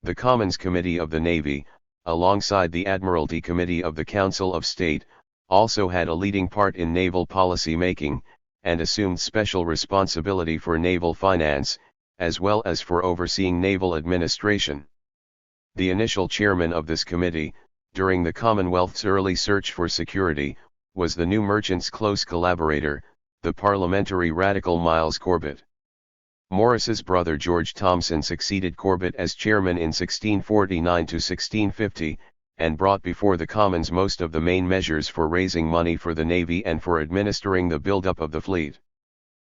The Commons Committee of the Navy, alongside the Admiralty Committee of the Council of State, also had a leading part in naval policy making, and assumed special responsibility for naval finance, as well as for overseeing naval administration. The initial chairman of this committee, during the Commonwealth's early search for security, was the new merchant's close collaborator, the parliamentary radical Miles Corbett. Morris's brother George Thomson succeeded Corbett as chairman in 1649 to 1650, and brought before the Commons most of the main measures for raising money for the Navy and for administering the build-up of the fleet.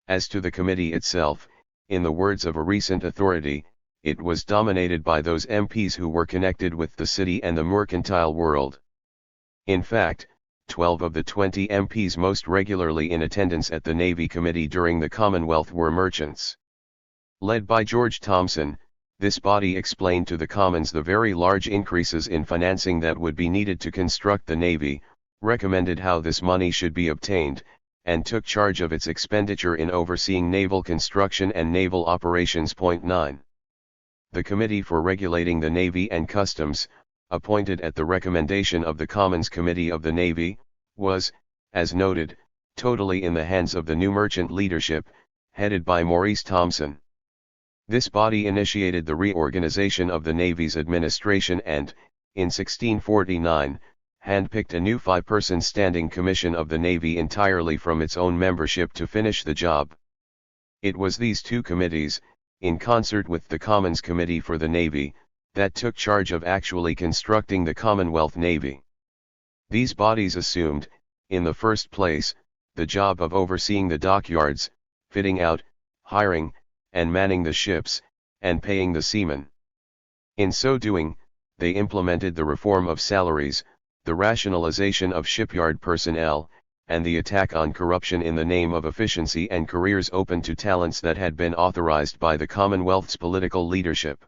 As to the committee itself, in the words of a recent authority, it was dominated by those MPs who were connected with the city and the mercantile world. In fact, 12 of the 20 MPs most regularly in attendance at the Navy Committee during the Commonwealth were merchants. Led by George Thomson, this body explained to the Commons the very large increases in financing that would be needed to construct the Navy, recommended how this money should be obtained, and took charge of its expenditure in overseeing naval construction and naval operations. 9. The Committee for Regulating the Navy and Customs, appointed at the recommendation of the Commons Committee of the Navy, was, as noted, totally in the hands of the new merchant leadership, headed by Maurice Thomson. This body initiated the reorganization of the Navy's administration and, in 1649, handpicked a new 5-person standing commission of the Navy entirely from its own membership to finish the job. It was these two committees, in concert with the Commons Committee for the Navy, that took charge of actually constructing the Commonwealth Navy. These bodies assumed, in the first place, the job of overseeing the dockyards, fitting out, hiring, and manning the ships, and paying the seamen. In so doing, they implemented the reform of salaries, the rationalization of shipyard personnel, and the attack on corruption in the name of efficiency and careers open to talents that had been authorized by the Commonwealth's political leadership.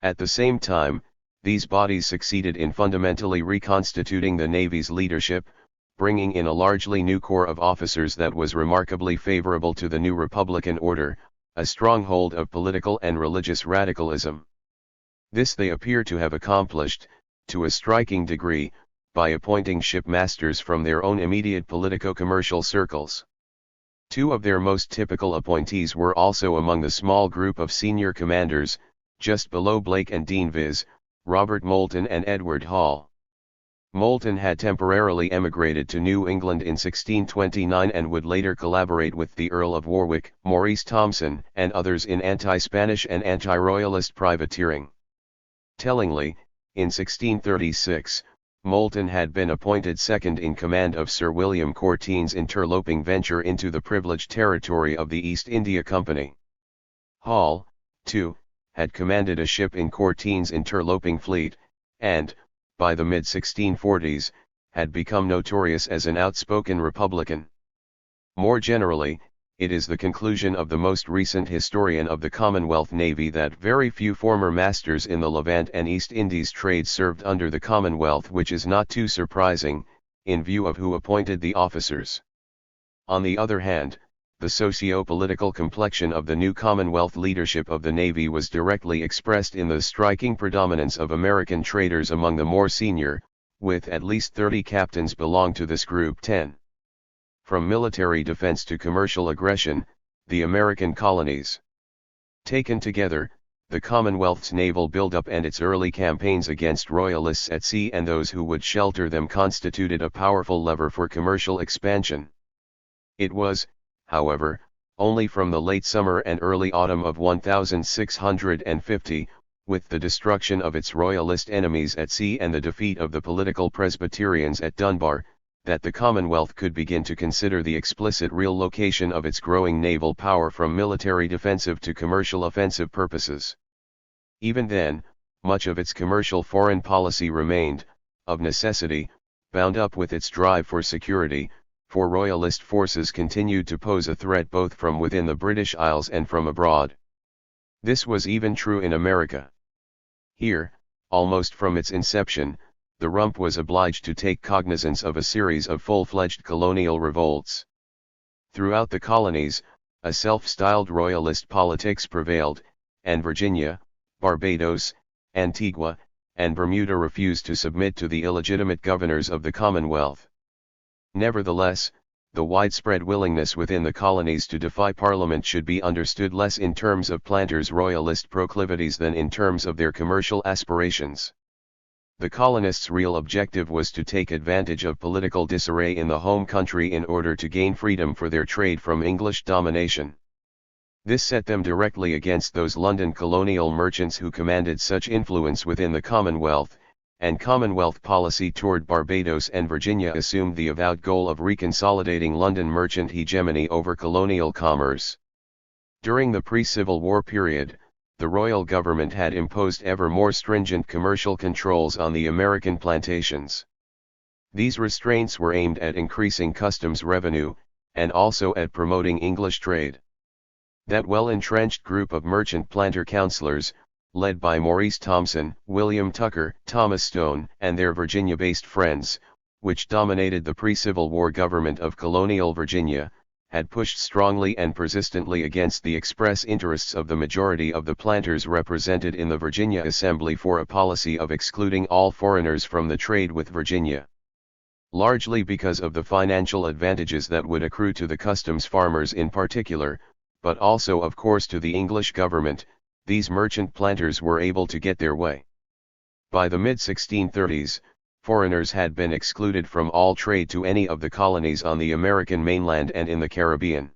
At the same time, these bodies succeeded in fundamentally reconstituting the Navy's leadership, bringing in a largely new corps of officers that was remarkably favorable to the new Republican order, a stronghold of political and religious radicalism. This they appear to have accomplished, to a striking degree, by appointing shipmasters from their own immediate politico-commercial circles. Two of their most typical appointees were also among the small group of senior commanders, just below Blake and Dean, viz., Robert Moulton and Edward Hall. Moulton had temporarily emigrated to New England in 1629 and would later collaborate with the Earl of Warwick, Maurice Thomson, and others in anti-Spanish and anti-royalist privateering. Tellingly, in 1636, Moulton had been appointed second in command of Sir William Courteen's interloping venture into the privileged territory of the East India Company. Hall, too, had commanded a ship in Courteen's interloping fleet, and, by the mid-1640s, had become notorious as an outspoken Republican. More generally, it is the conclusion of the most recent historian of the Commonwealth Navy that very few former masters in the Levant and East Indies trades served under the Commonwealth, which is not too surprising, in view of who appointed the officers. On the other hand, the socio-political complexion of the new Commonwealth leadership of the Navy was directly expressed in the striking predominance of American traders among the more senior, with at least 30 captains belong to this group. 10. From military defense to commercial aggression, the American colonies. Taken together, the Commonwealth's naval buildup and its early campaigns against royalists at sea and those who would shelter them constituted a powerful lever for commercial expansion. It was, however, only from the late summer and early autumn of 1650, with the destruction of its royalist enemies at sea and the defeat of the political Presbyterians at Dunbar, that the Commonwealth could begin to consider the explicit relocation of its growing naval power from military defensive to commercial offensive purposes. Even then, much of its commercial foreign policy remained, of necessity, bound up with its drive for security, for royalist forces continued to pose a threat both from within the British Isles and from abroad. This was even true in America. Here, almost from its inception, the rump was obliged to take cognizance of a series of full-fledged colonial revolts. Throughout the colonies, a self-styled royalist politics prevailed, and Virginia, Barbados, Antigua, and Bermuda refused to submit to the illegitimate governors of the Commonwealth. Nevertheless, the widespread willingness within the colonies to defy Parliament should be understood less in terms of planters' royalist proclivities than in terms of their commercial aspirations. The colonists' real objective was to take advantage of political disarray in the home country in order to gain freedom for their trade from English domination. This set them directly against those London colonial merchants who commanded such influence within the Commonwealth, and Commonwealth policy toward Barbados and Virginia assumed the avowed goal of reconsolidating London merchant hegemony over colonial commerce. During the pre-Civil War period, the royal government had imposed ever more stringent commercial controls on the American plantations. These restraints were aimed at increasing customs revenue, and also at promoting English trade. That well-entrenched group of merchant planter councilors, led by Maurice Thompson, William Tucker, Thomas Stone, and their Virginia-based friends, which dominated the pre-Civil War government of colonial Virginia, had pushed strongly and persistently against the express interests of the majority of the planters represented in the Virginia Assembly for a policy of excluding all foreigners from the trade with Virginia. Largely because of the financial advantages that would accrue to the customs farmers in particular, but also of course to the English government, these merchant planters were able to get their way. By the mid-1630s, foreigners had been excluded from all trade to any of the colonies on the American mainland and in the Caribbean.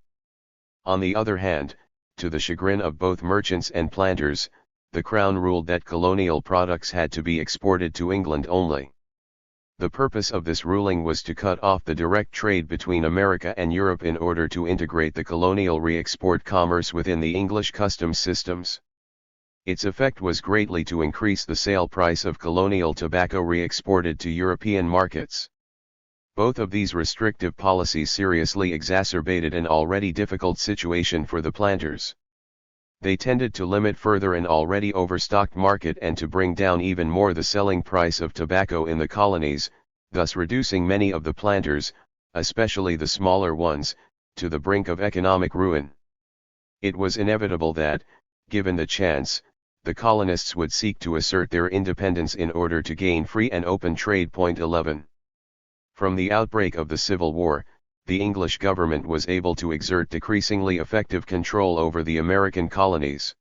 On the other hand, to the chagrin of both merchants and planters, the Crown ruled that colonial products had to be exported to England only. The purpose of this ruling was to cut off the direct trade between America and Europe in order to integrate the colonial re-export commerce within the English customs systems. Its effect was greatly to increase the sale price of colonial tobacco re-exported to European markets. Both of these restrictive policies seriously exacerbated an already difficult situation for the planters. They tended to limit further an already overstocked market and to bring down even more the selling price of tobacco in the colonies, thus reducing many of the planters, especially the smaller ones, to the brink of economic ruin. It was inevitable that, given the chance, the colonists would seek to assert their independence in order to gain free and open trade. 11. From the outbreak of the Civil War, the English government was able to exert decreasingly effective control over the American colonies.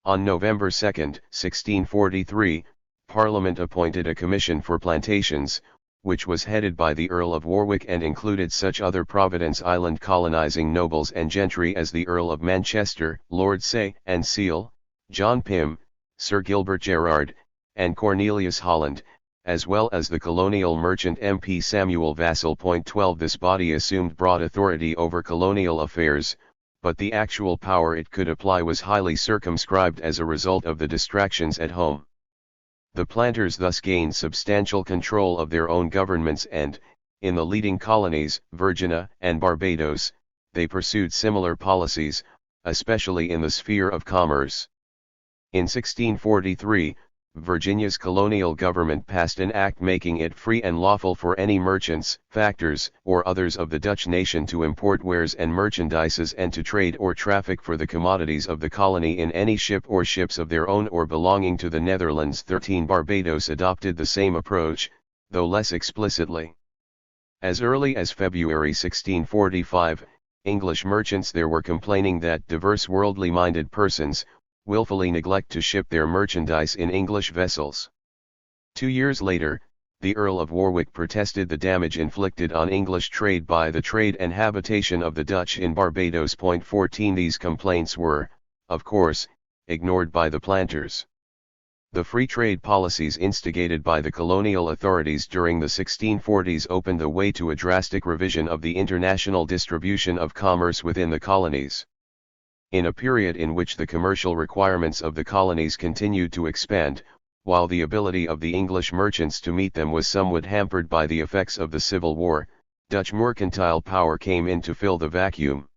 On November 2, 1643, Parliament appointed a commission for plantations, which was headed by the Earl of Warwick and included such other Providence Island colonizing nobles and gentry as the Earl of Manchester, Lord Say and Seal, John Pym, Sir Gilbert Gerard, and Cornelius Holland, as well as the colonial merchant MP Samuel Vassall. 12 This body assumed broad authority over colonial affairs, but the actual power it could apply was highly circumscribed as a result of the distractions at home. The planters thus gained substantial control of their own governments and, in the leading colonies, Virginia and Barbados, they pursued similar policies, especially in the sphere of commerce. In 1643, Virginia's colonial government passed an act making it free and lawful for any merchants, factors, or others of the Dutch nation to import wares and merchandises and to trade or traffic for the commodities of the colony in any ship or ships of their own or belonging to the Netherlands. 13 Barbados adopted the same approach, though less explicitly. As early as February 1645, English merchants there were complaining that diverse worldly-minded persons willfully neglect to ship their merchandise in English vessels. 2 years later, the Earl of Warwick protested the damage inflicted on English trade by the trade and habitation of the Dutch in Barbados. 14 These complaints were, of course, ignored by the planters. The free trade policies instigated by the colonial authorities during the 1640s opened the way to a drastic revision of the international distribution of commerce within the colonies. In a period in which the commercial requirements of the colonies continued to expand, while the ability of the English merchants to meet them was somewhat hampered by the effects of the Civil War, Dutch mercantile power came in to fill the vacuum.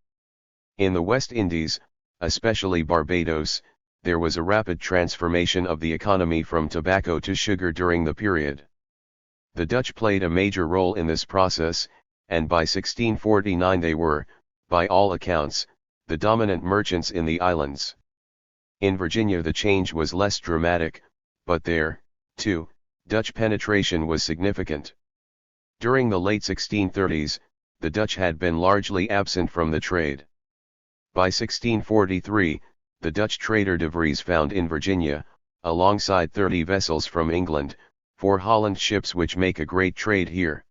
In the West Indies, especially Barbados, there was a rapid transformation of the economy from tobacco to sugar during the period. The Dutch played a major role in this process, and by 1649 they were, by all accounts, the dominant merchants in the islands. In Virginia the change was less dramatic, but there, too, Dutch penetration was significant. During the late 1630s, the Dutch had been largely absent from the trade. By 1643, the Dutch trader de Vries found in Virginia, alongside 30 vessels from England, 4 Holland ships which make a great trade here.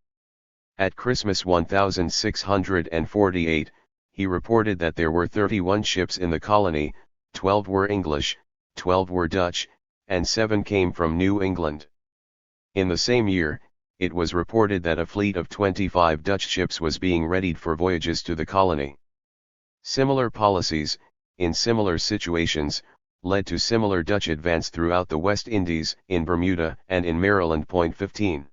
At Christmas 1648, he reported that there were 31 ships in the colony, 12 were English, 12 were Dutch, and 7 came from New England. In the same year, it was reported that a fleet of 25 Dutch ships was being readied for voyages to the colony. Similar policies, in similar situations, led to similar Dutch advance throughout the West Indies, in Bermuda and in Maryland. 15.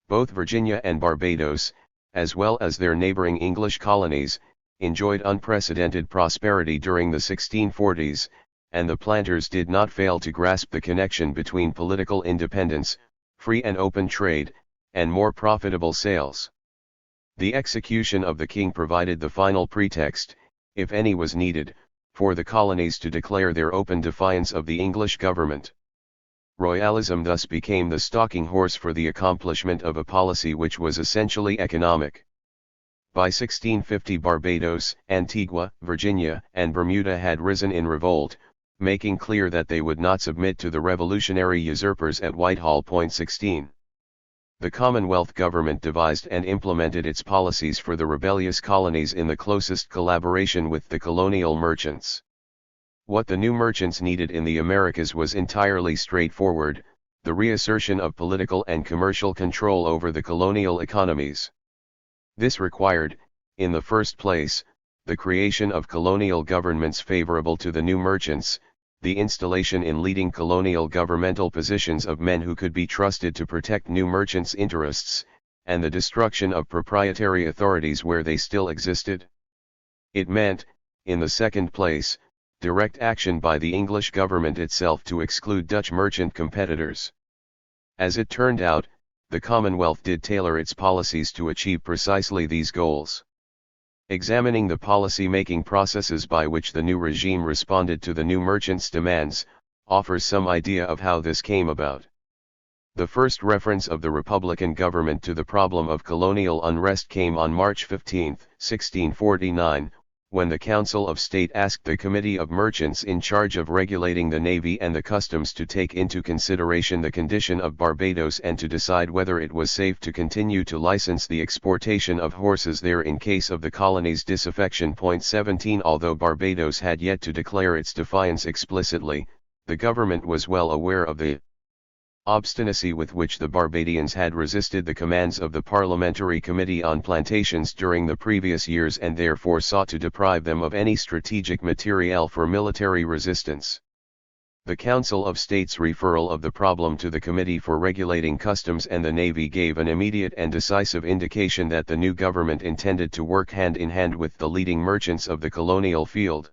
Both Virginia and Barbados, as well as their neighboring English colonies, enjoyed unprecedented prosperity during the 1640s, and the planters did not fail to grasp the connection between political independence, free and open trade, and more profitable sales. The execution of the king provided the final pretext, if any was needed, for the colonies to declare their open defiance of the English government. Royalism thus became the stalking horse for the accomplishment of a policy which was essentially economic. By 1650 Barbados, Antigua, Virginia, and Bermuda had risen in revolt, making clear that they would not submit to the revolutionary usurpers at Whitehall. 16. The Commonwealth government devised and implemented its policies for the rebellious colonies in the closest collaboration with the colonial merchants. What the new merchants needed in the Americas was entirely straightforward: the reassertion of political and commercial control over the colonial economies. This required, in the first place, the creation of colonial governments favorable to the new merchants, the installation in leading colonial governmental positions of men who could be trusted to protect new merchants' interests, and the destruction of proprietary authorities where they still existed. It meant, in the second place, direct action by the English government itself to exclude Dutch merchant competitors. As it turned out, the Commonwealth did tailor its policies to achieve precisely these goals. Examining the policy-making processes by which the new regime responded to the new merchants' demands, offers some idea of how this came about. The first reference of the Republican government to the problem of colonial unrest came on March 15, 1649, when the Council of State asked the Committee of Merchants in charge of regulating the Navy and the Customs to take into consideration the condition of Barbados and to decide whether it was safe to continue to license the exportation of horses there in case of the colony's disaffection. 17 Although Barbados had yet to declare its defiance explicitly, the government was well aware of the obstinacy with which the Barbadians had resisted the commands of the Parliamentary Committee on Plantations during the previous years and therefore sought to deprive them of any strategic materiel for military resistance. The Council of State's referral of the problem to the Committee for Regulating Customs and the Navy gave an immediate and decisive indication that the new government intended to work hand in hand with the leading merchants of the colonial field.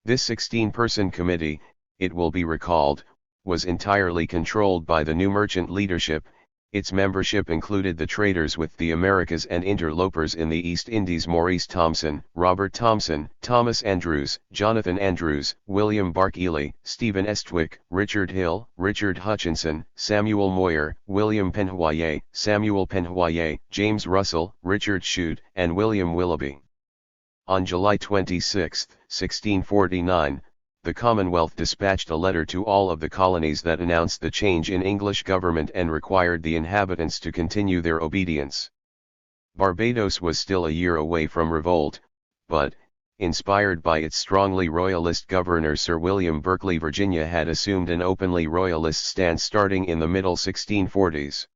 This 16-person committee, it will be recalled, was entirely controlled by the new merchant leadership. Its membership included the traders with the Americas and interlopers in the East Indies: Maurice Thompson, Robert Thompson, Thomas Andrews, Jonathan Andrews, William Bark-Ely, Stephen Estwick, Richard Hill, Richard Hutchinson, Samuel Moyer, William Penhoyer, Samuel Penhoyer, James Russell, Richard Shute, and William Willoughby. On July 26, 1649, the Commonwealth dispatched a letter to all of the colonies that announced the change in English government and required the inhabitants to continue their obedience. Barbados was still a year away from revolt, but, inspired by its strongly royalist governor Sir William Berkeley, Virginia had assumed an openly royalist stance starting in the middle 1640s.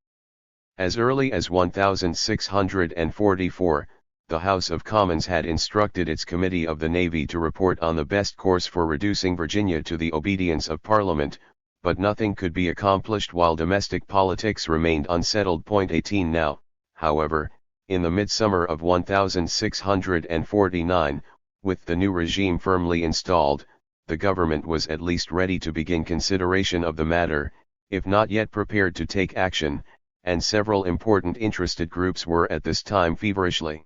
As early as 1644, the House of Commons had instructed its Committee of the Navy to report on the best course for reducing Virginia to the obedience of Parliament, but nothing could be accomplished while domestic politics remained unsettled. 18 Now, however, in the midsummer of 1649, with the new regime firmly installed, the government was at least ready to begin consideration of the matter, if not yet prepared to take action, and several important interested groups were at this time feverishly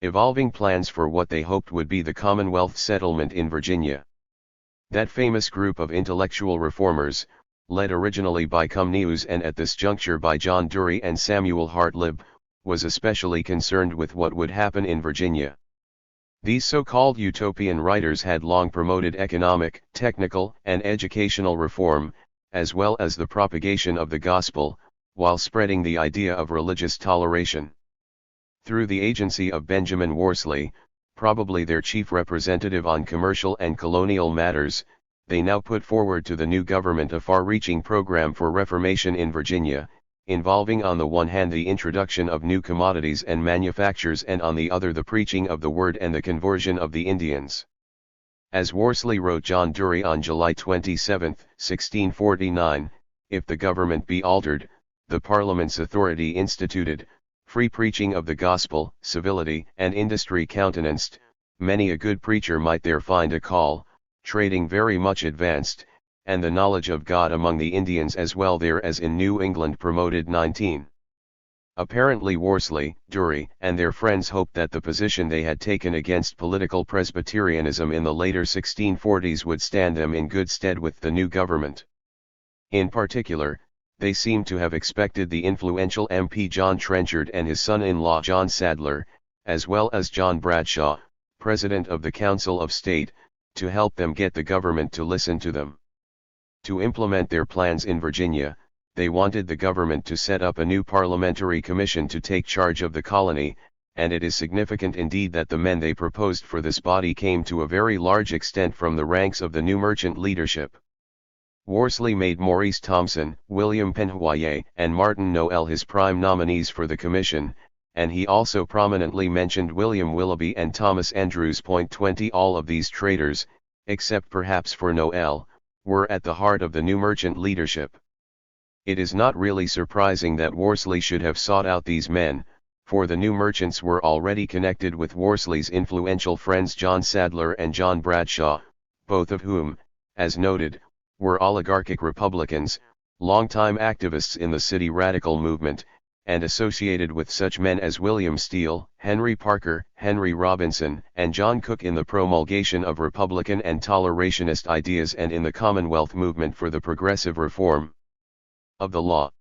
evolving plans for what they hoped would be the Commonwealth settlement in Virginia. That famous group of intellectual reformers, led originally by Comneus and at this juncture by John Dury and Samuel Hartlib, was especially concerned with what would happen in Virginia. These so-called utopian writers had long promoted economic, technical, and educational reform, as well as the propagation of the gospel, while spreading the idea of religious toleration. Through the agency of Benjamin Worsley, probably their chief representative on commercial and colonial matters, they now put forward to the new government a far-reaching program for reformation in Virginia, involving on the one hand the introduction of new commodities and manufactures and on the other the preaching of the word and the conversion of the Indians. As Worsley wrote John Dury on July 27, 1649, if the government be altered, the Parliament's authority instituted, free preaching of the gospel, civility and industry countenanced, many a good preacher might there find a call, trading very much advanced, and the knowledge of God among the Indians as well there as in New England promoted. 19. Apparently Worsley, Dury, and their friends hoped that the position they had taken against political Presbyterianism in the later 1640s would stand them in good stead with the new government. In particular, they seemed to have expected the influential MP John Trenchard and his son-in-law John Sadler, as well as John Bradshaw, President of the Council of State, to help them get the government to listen to them. To implement their plans in Virginia, they wanted the government to set up a new parliamentary commission to take charge of the colony, and it is significant indeed that the men they proposed for this body came to a very large extent from the ranks of the new merchant leadership. Worsley made Maurice Thompson, William Penhoyer, and Martin Noel his prime nominees for the commission, and he also prominently mentioned William Willoughby and Thomas Andrews. 20 All of these traders, except perhaps for Noel, were at the heart of the new merchant leadership. It is not really surprising that Worsley should have sought out these men, for the new merchants were already connected with Worsley's influential friends John Sadler and John Bradshaw, both of whom, as noted, were oligarchic Republicans, longtime activists in the city radical movement, and associated with such men as William Steele, Henry Parker, Henry Robinson, and John Cook in the promulgation of Republican and tolerationist ideas and in the Commonwealth movement for the progressive reform of the law.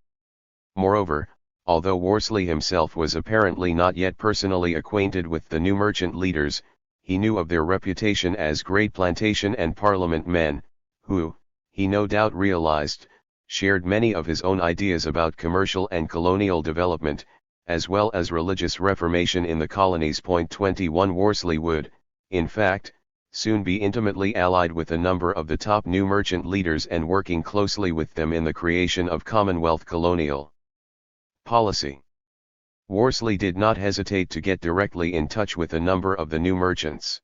Moreover, although Worsley himself was apparently not yet personally acquainted with the new merchant leaders, he knew of their reputation as great plantation and parliament men, who, he no doubt realized, shared many of his own ideas about commercial and colonial development, as well as religious reformation in the colonies. 21 Worsley would, in fact, soon be intimately allied with a number of the top new merchant leaders and working closely with them in the creation of Commonwealth colonial policy. Worsley did not hesitate to get directly in touch with a number of the new merchants.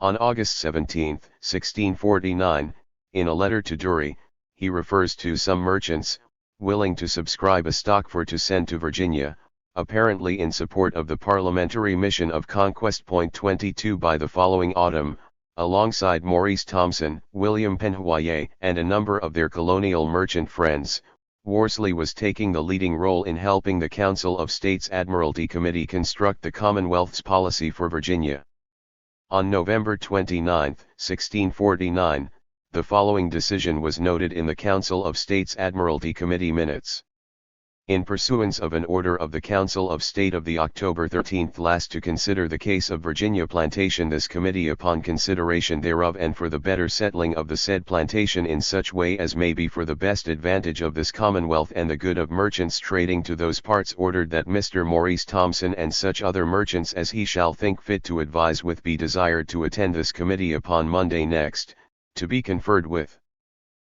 On August 17, 1649, in a letter to Dury, he refers to some merchants, willing to subscribe a stock for to send to Virginia, apparently in support of the parliamentary mission of conquest. 22 By the following autumn, alongside Maurice Thompson, William Penhoyer, and a number of their colonial merchant friends, Worsley was taking the leading role in helping the Council of State's Admiralty Committee construct the Commonwealth's policy for Virginia. On November 29, 1649, the following decision was noted in the Council of State's Admiralty Committee minutes. In pursuance of an order of the Council of State of the October 13 last to consider the case of Virginia plantation, this committee upon consideration thereof and for the better settling of the said plantation in such way as may be for the best advantage of this Commonwealth and the good of merchants trading to those parts, ordered that Mr. Maurice Thompson and such other merchants as he shall think fit to advise with be desired to attend this committee upon Monday next, to be conferred with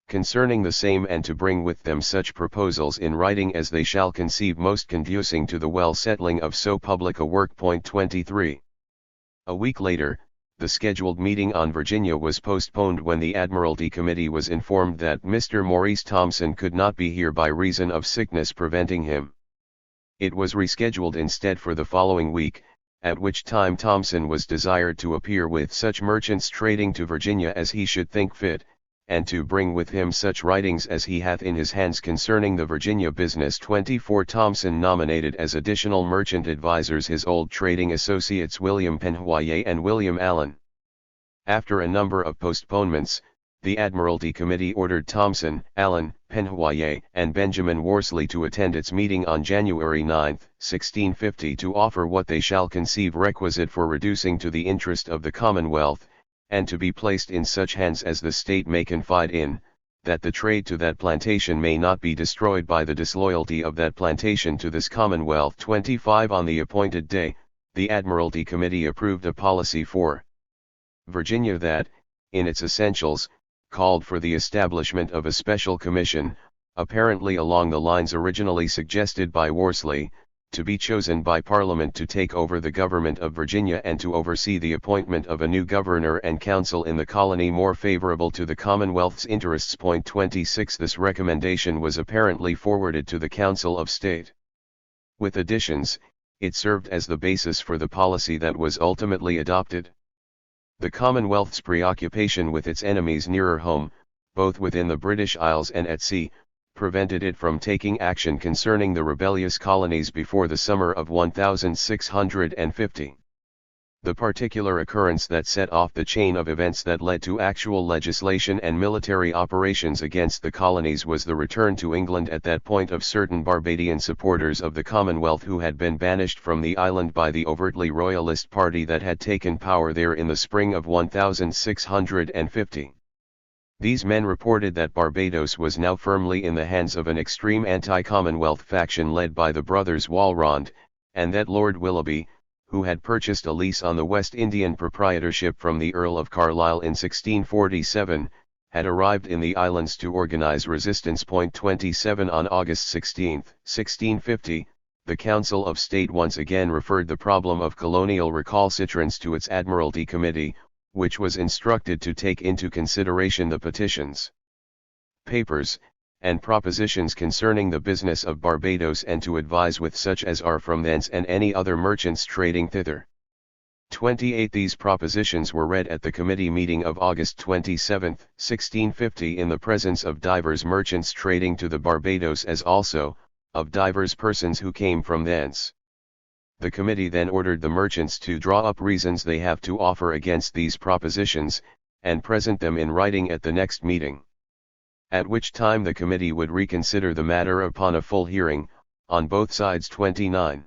concerning the same, and to bring with them such proposals in writing as they shall conceive most conducing to the well settling of so public a work. 23. A week later, the scheduled meeting on Virginia was postponed when the Admiralty Committee was informed that Mr. Maurice Thompson could not be here by reason of sickness preventing him. It was rescheduled instead for the following week, at which time Thompson was desired to appear with such merchants trading to Virginia as he should think fit, and to bring with him such writings as he hath in his hands concerning the Virginia business. 24 Thompson nominated as additional merchant advisers his old trading associates William Penhoyer and William Allen. After a number of postponements, the Admiralty Committee ordered Thomson, Allen, Penhoyer, and Benjamin Worsley to attend its meeting on January 9, 1650 to offer what they shall conceive requisite for reducing to the interest of the Commonwealth, and to be placed in such hands as the state may confide in, that the trade to that plantation may not be destroyed by the disloyalty of that plantation to this Commonwealth. 25 On the appointed day, the Admiralty Committee approved a policy for Virginia that, in its essentials, called for the establishment of a special commission, apparently along the lines originally suggested by Worsley, to be chosen by Parliament to take over the government of Virginia and to oversee the appointment of a new governor and council in the colony more favorable to the Commonwealth's interests. 26 This recommendation was apparently forwarded to the Council of State. With additions, it served as the basis for the policy that was ultimately adopted. The Commonwealth's preoccupation with its enemies nearer home, both within the British Isles and at sea, prevented it from taking action concerning the rebellious colonies before the summer of 1650. The particular occurrence that set off the chain of events that led to actual legislation and military operations against the colonies was the return to England at that point of certain Barbadian supporters of the Commonwealth who had been banished from the island by the overtly royalist party that had taken power there in the spring of 1650. These men reported that Barbados was now firmly in the hands of an extreme anti-Commonwealth faction led by the brothers Walrond, and that Lord Willoughby, who had purchased a lease on the West Indian proprietorship from the Earl of Carlisle in 1647, had arrived in the islands to organize resistance. 27 On August 16, 1650, the Council of State once again referred the problem of colonial recalcitrance to its Admiralty Committee, which was instructed to take into consideration the petitions, papers, and propositions concerning the business of Barbados and to advise with such as are from thence and any other merchants trading thither. 28 These propositions were read at the committee meeting of August 27, 1650 in the presence of divers merchants trading to the Barbados as also, of divers persons who came from thence. The committee then ordered the merchants to draw up reasons they have to offer against these propositions, and present them in writing at the next meeting, at which time the committee would reconsider the matter upon a full hearing, on both sides. 29.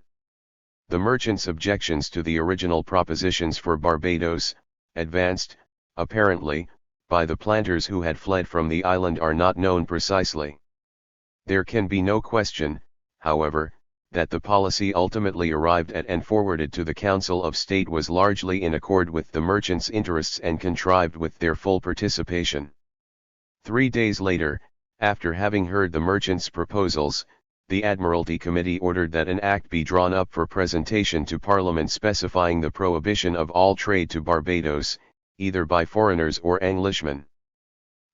The merchants' objections to the original propositions for Barbados, advanced, apparently, by the planters who had fled from the island are not known precisely. There can be no question, however, that the policy ultimately arrived at and forwarded to the Council of State was largely in accord with the merchants' interests and contrived with their full participation. 3 days later, after having heard the merchants' proposals, the Admiralty Committee ordered that an act be drawn up for presentation to Parliament specifying the prohibition of all trade to Barbados, either by foreigners or Englishmen.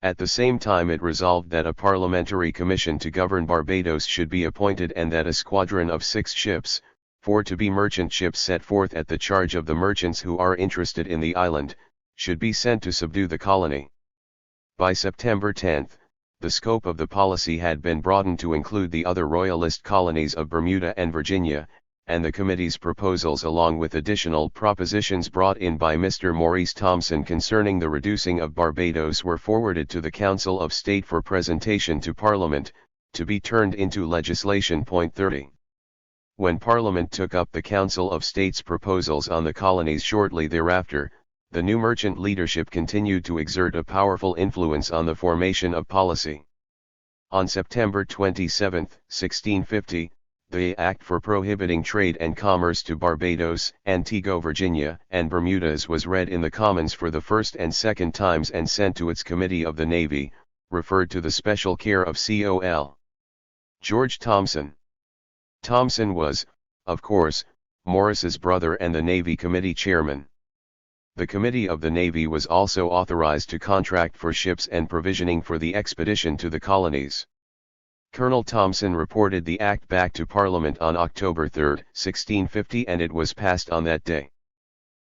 At the same time it resolved that a parliamentary commission to govern Barbados should be appointed and that a squadron of 6 ships, 4 to be merchant ships set forth at the charge of the merchants who are interested in the island, should be sent to subdue the colony. By September 10, the scope of the policy had been broadened to include the other royalist colonies of Bermuda and Virginia, and the committee's proposals along with additional propositions brought in by Mr. Maurice Thomson concerning the reducing of Barbados were forwarded to the Council of State for presentation to Parliament, to be turned into legislation. 30. When Parliament took up the Council of State's proposals on the colonies shortly thereafter, the new merchant leadership continued to exert a powerful influence on the formation of policy. On September 27, 1650, the Act for Prohibiting Trade and Commerce to Barbados, Antigua, Virginia, and Bermudas was read in the Commons for the first and second times and sent to its Committee of the Navy, referred to the special care of Col. George Thomson. Thomson was, of course, Morris's brother and the Navy Committee chairman. The Committee of the Navy was also authorized to contract for ships and provisioning for the expedition to the colonies. Colonel Thomson reported the Act back to Parliament on October 3, 1650 and it was passed on that day.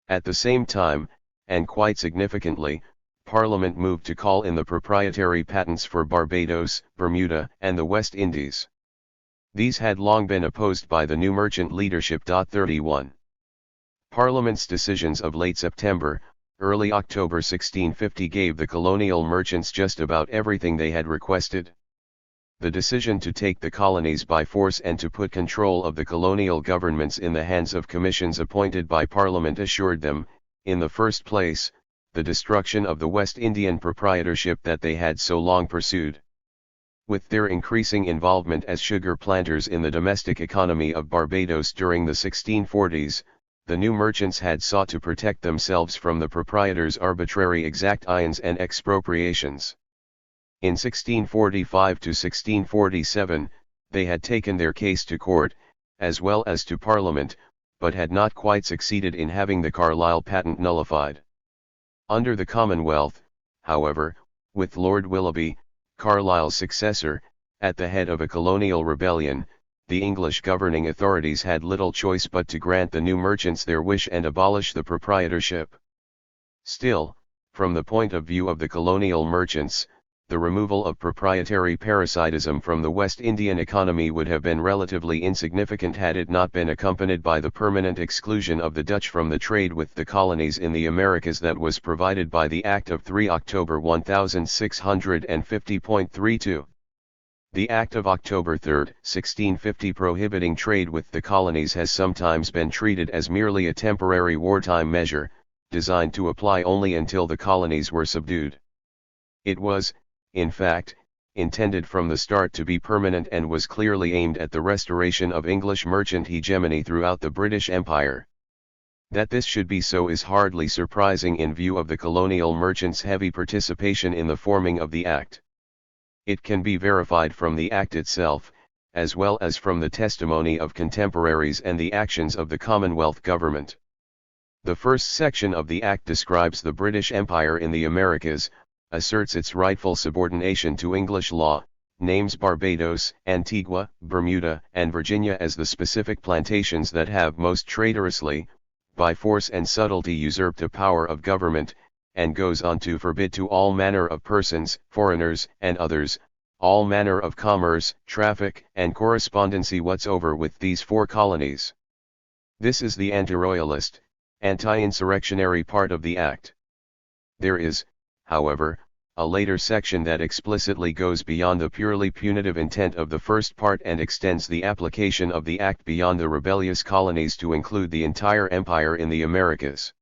At the same time, and quite significantly, Parliament moved to call in the proprietary patents for Barbados, Bermuda, and the West Indies. These had long been opposed by the new merchant leadership. 31. Parliament's decisions of late September, early October 1650 gave the colonial merchants just about everything they had requested. The decision to take the colonies by force and to put control of the colonial governments in the hands of commissions appointed by Parliament assured them, in the first place, the destruction of the West Indian proprietorship that they had so long pursued. With their increasing involvement as sugar planters in the domestic economy of Barbados during the 1640s, the new merchants had sought to protect themselves from the proprietors' arbitrary exactions and expropriations. In 1645 to 1647, they had taken their case to court, as well as to Parliament, but had not quite succeeded in having the Carlisle patent nullified. Under the Commonwealth, however, with Lord Willoughby, Carlisle's successor, at the head of a colonial rebellion, the English governing authorities had little choice but to grant the new merchants their wish and abolish the proprietorship. Still, from the point of view of the colonial merchants, the removal of proprietary parasitism from the West Indian economy would have been relatively insignificant had it not been accompanied by the permanent exclusion of the Dutch from the trade with the colonies in the Americas that was provided by the Act of 3 October 1650.32. The Act of October 3, 1650 prohibiting trade with the colonies has sometimes been treated as merely a temporary wartime measure, designed to apply only until the colonies were subdued. It was, in fact, intended from the start to be permanent and was clearly aimed at the restoration of English merchant hegemony throughout the British Empire. That this should be so is hardly surprising in view of the colonial merchants' heavy participation in the forming of the Act. It can be verified from the Act itself, as well as from the testimony of contemporaries and the actions of the Commonwealth government. The first section of the Act describes the British Empire in the Americas, asserts its rightful subordination to English law, names Barbados, Antigua, Bermuda, and Virginia as the specific plantations that have most traitorously, by force and subtlety usurped a power of government, and goes on to forbid to all manner of persons, foreigners and others, all manner of commerce, traffic, and correspondency whatsoever with these four colonies. This is the anti-royalist, anti-insurrectionary part of the Act. There is, however, a later section that explicitly goes beyond the purely punitive intent of the first part and extends the application of the Act beyond the rebellious colonies to include the entire empire in the Americas.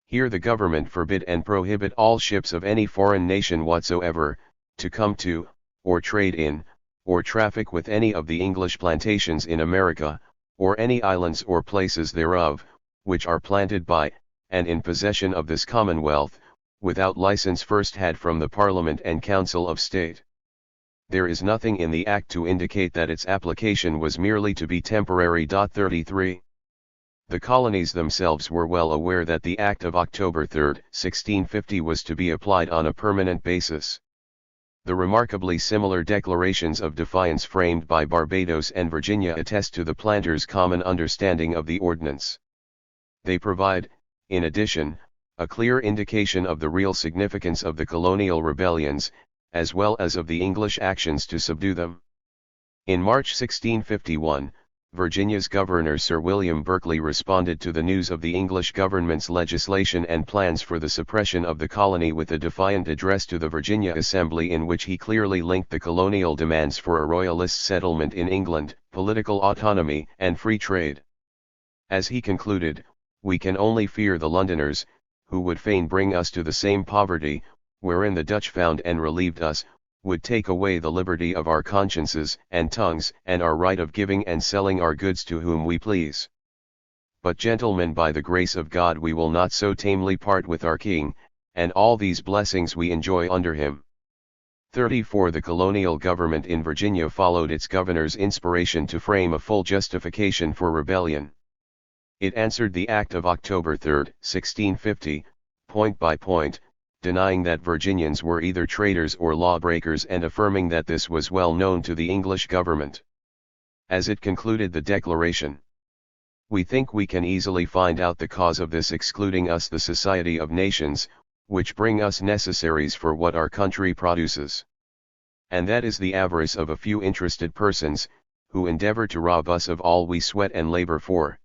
Here the government forbid and prohibit all ships of any foreign nation whatsoever, to come to, or trade in, or traffic with any of the English plantations in America, or any islands or places thereof, which are planted by, and in possession of this Commonwealth, without license first had from the Parliament and Council of State. There is nothing in the Act to indicate that its application was merely to be temporary. 33. The colonies themselves were well aware that the Act of October 3, 1650 was to be applied on a permanent basis. The remarkably similar declarations of defiance framed by Barbados and Virginia attest to the planters' common understanding of the ordinance. They provide, in addition, a clear indication of the real significance of the colonial rebellions, as well as of the English actions to subdue them. In March 1651, Virginia's Governor Sir William Berkeley responded to the news of the English government's legislation and plans for the suppression of the colony with a defiant address to the Virginia Assembly in which he clearly linked the colonial demands for a royalist settlement in England, political autonomy, and free trade. As he concluded, "We can only fear the Londoners, who would fain bring us to the same poverty, wherein the Dutch found and relieved us, would take away the liberty of our consciences and tongues and our right of giving and selling our goods to whom we please. But gentlemen, by the grace of God we will not so tamely part with our King, and all these blessings we enjoy under him." 34. The colonial government in Virginia followed its governor's inspiration to frame a full justification for rebellion. It answered the Act of October 3, 1650, point by point, denying that Virginians were either traitors or lawbreakers and affirming that this was well known to the English government. As it concluded the declaration, "We think we can easily find out the cause of this excluding us the society of nations, which bring us necessaries for what our country produces. And that is the avarice of a few interested persons, who endeavor to rob us of all we sweat and labor for.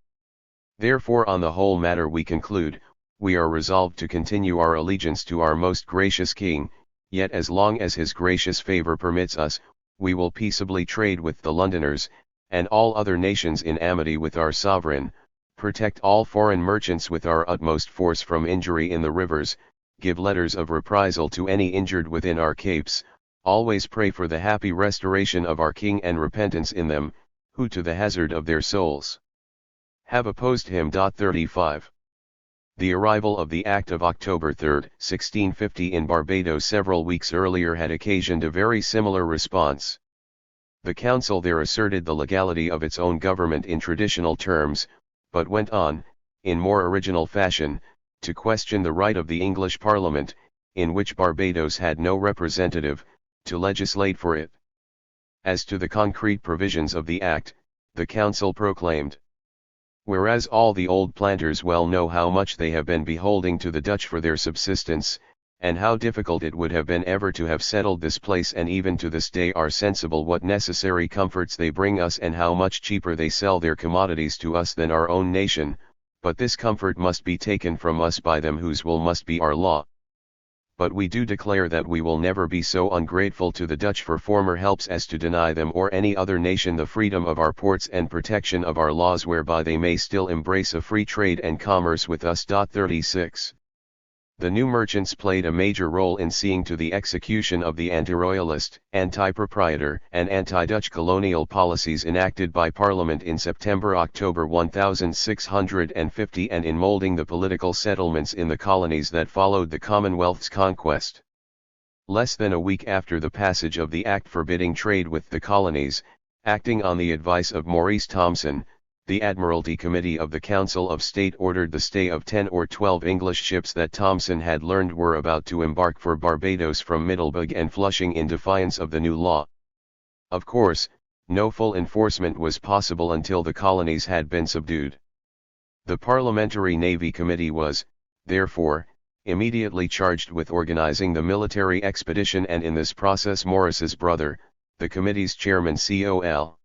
Therefore on the whole matter we conclude, we are resolved to continue our allegiance to our most gracious King, yet as long as his gracious favor permits us, we will peaceably trade with the Londoners, and all other nations in amity with our sovereign, protect all foreign merchants with our utmost force from injury in the rivers, give letters of reprisal to any injured within our capes, always pray for the happy restoration of our King and repentance in them, who to the hazard of their souls have opposed him. 35. The arrival of the Act of October 3, 1650 in Barbados several weeks earlier had occasioned a very similar response. The Council there asserted the legality of its own government in traditional terms, but went on, in more original fashion, to question the right of the English Parliament, in which Barbados had no representative, to legislate for it. As to the concrete provisions of the Act, the Council proclaimed, whereas all the old planters well know how much they have been beholding to the Dutch for their subsistence, and how difficult it would have been ever to have settled this place, and even to this day are sensible what necessary comforts they bring us and how much cheaper they sell their commodities to us than our own nation, but this comfort must be taken from us by them whose will must be our law. But we do declare that we will never be so ungrateful to the Dutch for former helps as to deny them or any other nation the freedom of our ports and protection of our laws, whereby they may still embrace a free trade and commerce with us. 36. The new merchants played a major role in seeing to the execution of the anti-royalist, anti-proprietor, and anti-Dutch colonial policies enacted by Parliament in September-October 1650 and in moulding the political settlements in the colonies that followed the Commonwealth's conquest. Less than a week after the passage of the Act forbidding trade with the colonies, acting on the advice of Maurice Thomson, the Admiralty Committee of the Council of State ordered the stay of 10 or 12 English ships that Thomson had learned were about to embark for Barbados from Middelburg and Flushing in defiance of the new law. Of course, no full enforcement was possible until the colonies had been subdued. The Parliamentary Navy Committee was, therefore, immediately charged with organizing the military expedition, and in this process Morris's brother, the committee's chairman Col.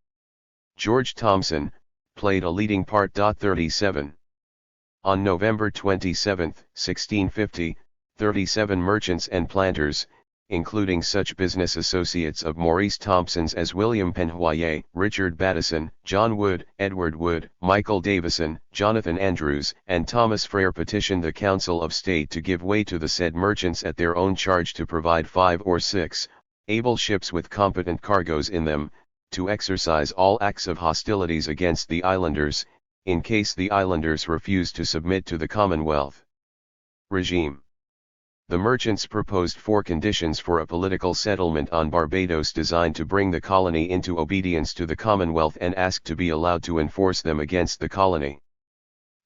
George Thomson, played a leading part. 37. On November 27, 1650, 37 merchants and planters, including such business associates of Maurice Thompson's as William Penhoyer, Richard Battison, John Wood, Edward Wood, Michael Davison, Jonathan Andrews, and Thomas Frere, petitioned the Council of State to give way to the said merchants at their own charge to provide 5 or 6 able ships with competent cargoes in them, to exercise all acts of hostilities against the islanders, in case the islanders refused to submit to the Commonwealth regime. The merchants proposed 4 conditions for a political settlement on Barbados designed to bring the colony into obedience to the Commonwealth, and asked to be allowed to enforce them against the colony.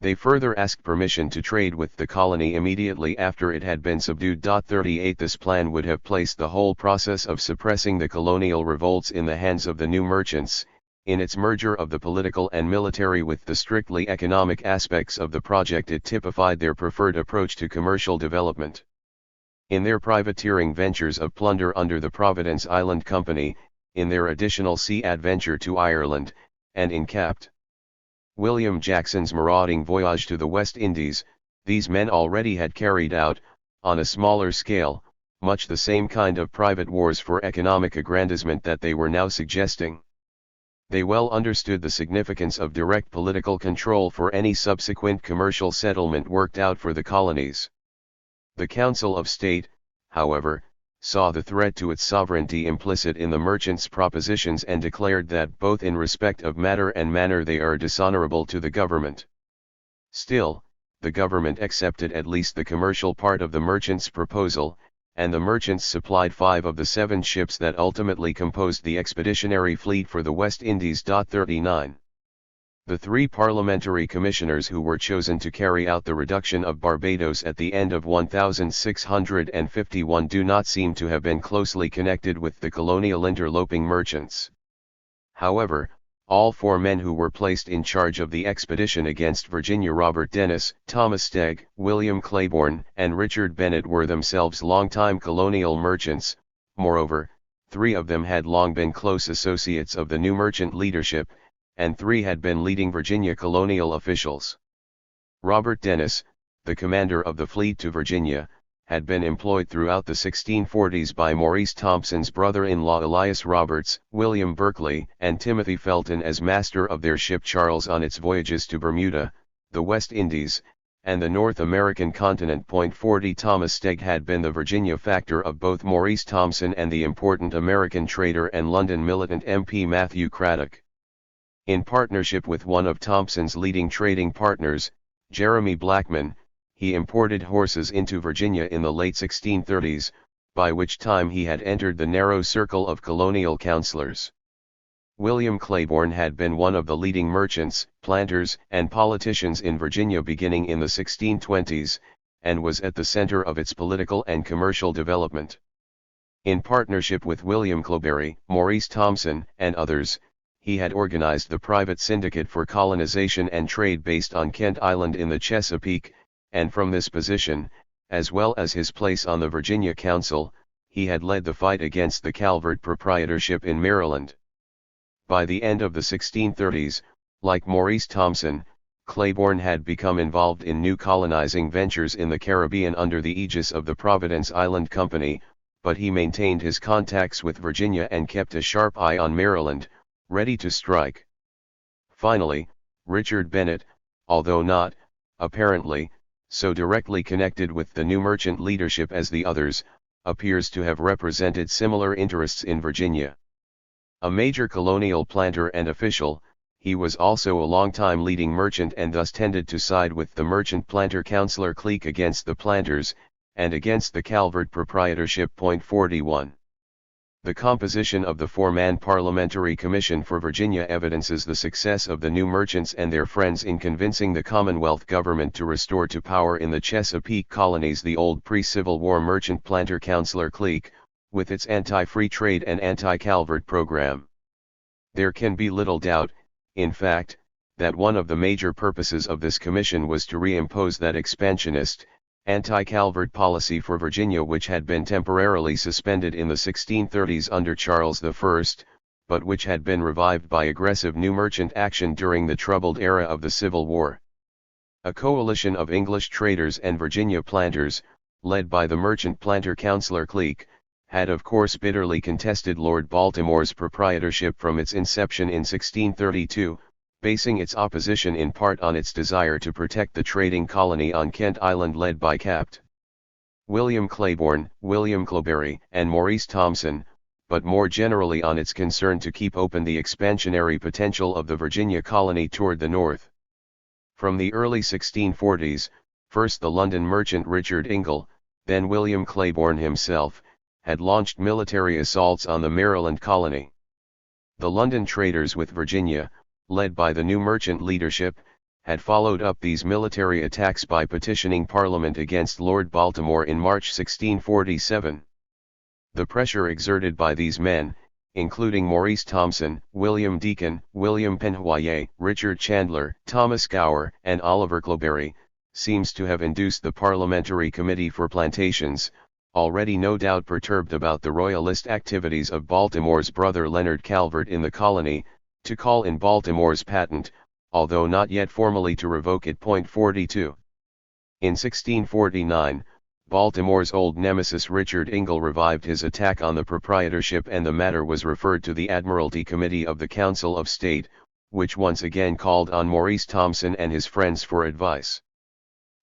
They further asked permission to trade with the colony immediately after it had been subdued. 38. This plan would have placed the whole process of suppressing the colonial revolts in the hands of the new merchants. In its merger of the political and military with the strictly economic aspects of the project, it typified their preferred approach to commercial development. In their privateering ventures of plunder under the Providence Island Company, in their additional sea adventure to Ireland, and in Capt. William Jackson's marauding voyage to the West Indies, these men already had carried out, on a smaller scale, much the same kind of private wars for economic aggrandizement that they were now suggesting. They well understood the significance of direct political control for any subsequent commercial settlement worked out for the colonies. The Council of State, however, saw the threat to its sovereignty implicit in the merchants' propositions, and declared that both in respect of matter and manner they are dishonorable to the government. Still, the government accepted at least the commercial part of the merchants' proposal, and the merchants supplied 5 of the 7 ships that ultimately composed the expeditionary fleet for the West Indies. 39. The 3 parliamentary commissioners who were chosen to carry out the reduction of Barbados at the end of 1651 do not seem to have been closely connected with the colonial interloping merchants. However, all 4 men who were placed in charge of the expedition against Virginia, Robert Dennis, Thomas Stegg, William Claiborne, and Richard Bennett, were themselves long-time colonial merchants. Moreover, 3 of them had long been close associates of the new merchant leadership, and 3 had been leading Virginia colonial officials. Robert Dennis, the commander of the fleet to Virginia, had been employed throughout the 1640s by Maurice Thompson's brother-in-law Elias Roberts, William Berkeley, and Timothy Felton as master of their ship Charles on its voyages to Bermuda, the West Indies, and the North American continent. 40 Thomas Stegg had been the Virginia factor of both Maurice Thompson and the important American trader and London militant MP Matthew Craddock. In partnership with one of Thompson's leading trading partners, Jeremy Blackman, he imported horses into Virginia in the late 1630s, by which time he had entered the narrow circle of colonial counselors. William Claiborne had been one of the leading merchants, planters, and politicians in Virginia beginning in the 1620s, and was at the center of its political and commercial development. In partnership with William Cloberry, Maurice Thompson, and others, he had organized the private syndicate for colonization and trade based on Kent Island in the Chesapeake, and from this position, as well as his place on the Virginia Council, he had led the fight against the Calvert proprietorship in Maryland. By the end of the 1630s, like Maurice Thompson, Claiborne had become involved in new colonizing ventures in the Caribbean under the aegis of the Providence Island Company, but he maintained his contacts with Virginia and kept a sharp eye on Maryland, ready to strike. Finally, Richard Bennett, although not, apparently, so directly connected with the new merchant leadership as the others, appears to have represented similar interests in Virginia. A major colonial planter and official, he was also a longtime leading merchant and thus tended to side with the merchant-planter councilor clique against the planters, and against the Calvert proprietorship. 41. The composition of the four-man Parliamentary Commission for Virginia evidences the success of the new merchants and their friends in convincing the Commonwealth government to restore to power in the Chesapeake colonies the old pre-Civil War merchant-planter councilor clique, with its anti-free trade and anti-Calvert program. There can be little doubt, in fact, that one of the major purposes of this commission was to reimpose that expansionist, anti-Calvert policy for Virginia which had been temporarily suspended in the 1630s under Charles I, but which had been revived by aggressive new merchant action during the troubled era of the Civil War. A coalition of English traders and Virginia planters, led by the merchant-planter councilor clique, had of course bitterly contested Lord Baltimore's proprietorship from its inception in 1632, basing its opposition in part on its desire to protect the trading colony on Kent Island led by Capt. William Claiborne, William Cloberry, and Maurice Thompson, but more generally on its concern to keep open the expansionary potential of the Virginia colony toward the north. From the early 1640s, first the London merchant Richard Ingle, then William Claiborne himself, had launched military assaults on the Maryland colony. The London traders with Virginia, led by the new merchant leadership, had followed up these military attacks by petitioning Parliament against Lord Baltimore in March 1647. The pressure exerted by these men, including Maurice Thompson, William Deacon, William Penhoyer, Richard Chandler, Thomas Gower, and Oliver Cloberry, seems to have induced the Parliamentary Committee for Plantations, already no doubt perturbed about the royalist activities of Baltimore's brother Leonard Calvert in the colony, to call in Baltimore's patent, although not yet formally to revoke it. 42. In 1649, Baltimore's old nemesis Richard Ingle revived his attack on the proprietorship and the matter was referred to the Admiralty Committee of the Council of State, which once again called on Maurice Thompson and his friends for advice.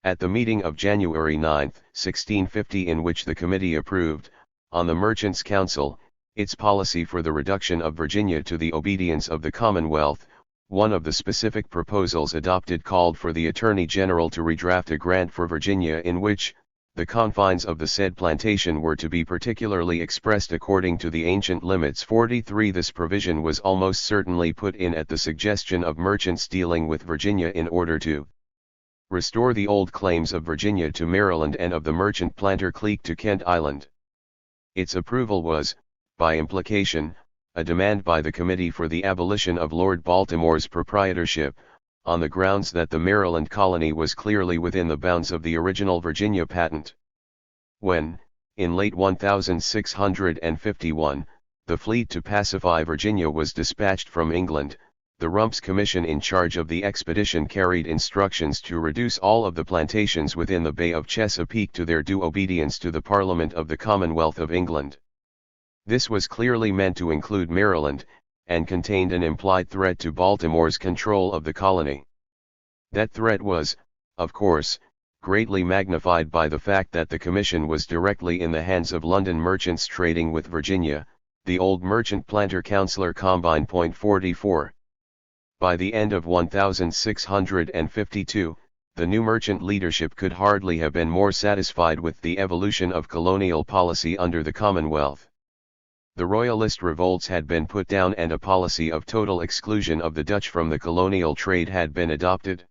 At the meeting of January 9, 1650 in which the committee approved, on the Merchants' Council, its policy for the reduction of Virginia to the obedience of the Commonwealth, one of the specific proposals adopted called for the Attorney General to redraft a grant for Virginia in which, the confines of the said plantation were to be particularly expressed according to the ancient limits. 43. This provision was almost certainly put in at the suggestion of merchants dealing with Virginia in order to restore the old claims of Virginia to Maryland and of the merchant-planter clique to Kent Island. Its approval was, by implication, a demand by the Committee for the Abolition of Lord Baltimore's proprietorship, on the grounds that the Maryland colony was clearly within the bounds of the original Virginia patent. When, in late 1651, the fleet to pacify Virginia was dispatched from England, the Rumps Commission in charge of the expedition carried instructions to reduce all of the plantations within the Bay of Chesapeake to their due obedience to the Parliament of the Commonwealth of England. This was clearly meant to include Maryland, and contained an implied threat to Baltimore's control of the colony. That threat was, of course, greatly magnified by the fact that the commission was directly in the hands of London merchants trading with Virginia, the old merchant-planter councillor Combine. 44. By the end of 1652, the new merchant leadership could hardly have been more satisfied with the evolution of colonial policy under the Commonwealth. The Royalist revolts had been put down and a policy of total exclusion of the Dutch from the colonial trade had been adopted.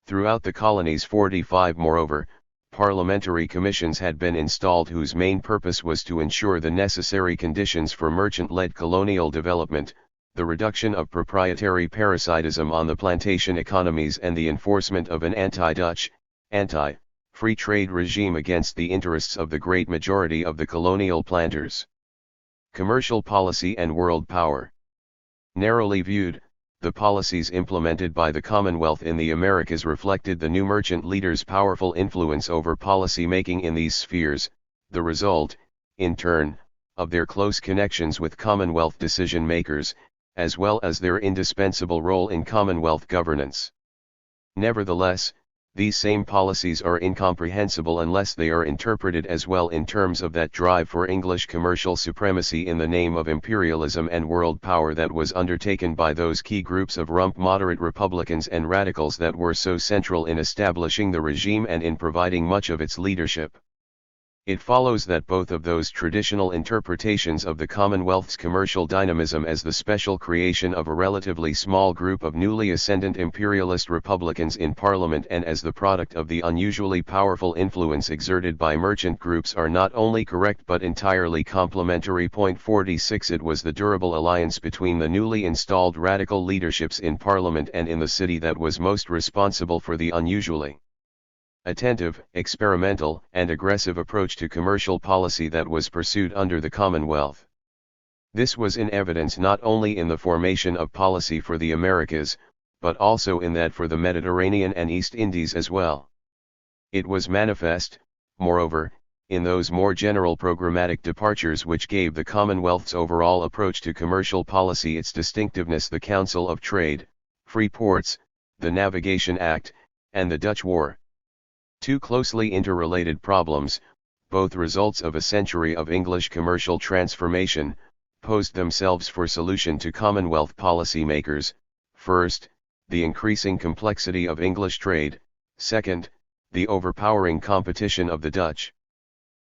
Throughout the colonies 45 moreover, parliamentary commissions had been installed whose main purpose was to ensure the necessary conditions for merchant-led colonial development, the reduction of proprietary parasitism on the plantation economies and the enforcement of an anti-Dutch, anti-free trade regime against the interests of the great majority of the colonial planters. Commercial policy and world power. Narrowly viewed, the policies implemented by the Commonwealth in the Americas reflected the new merchant leaders' powerful influence over policy making in these spheres, the result, in turn, of their close connections with Commonwealth decision makers, as well as their indispensable role in Commonwealth governance. Nevertheless, these same policies are incomprehensible unless they are interpreted as well in terms of that drive for English commercial supremacy in the name of imperialism and world power that was undertaken by those key groups of rump moderate Republicans and radicals that were so central in establishing the regime and in providing much of its leadership. It follows that both of those traditional interpretations of the Commonwealth's commercial dynamism as the special creation of a relatively small group of newly ascendant imperialist Republicans in Parliament and as the product of the unusually powerful influence exerted by merchant groups are not only correct but entirely complementary. 46 It was the durable alliance between the newly installed radical leaderships in Parliament and in the city that was most responsible for the unusually attentive, experimental, and aggressive approach to commercial policy that was pursued under the Commonwealth. This was in evidence not only in the formation of policy for the Americas, but also in that for the Mediterranean and East Indies as well. It was manifest, moreover, in those more general programmatic departures which gave the Commonwealth's overall approach to commercial policy its distinctiveness: the Council of Trade, Free Ports, the Navigation Act, and the Dutch War. Two closely interrelated problems, both results of a century of English commercial transformation, posed themselves for solution to Commonwealth policymakers: first, the increasing complexity of English trade; second, the overpowering competition of the Dutch.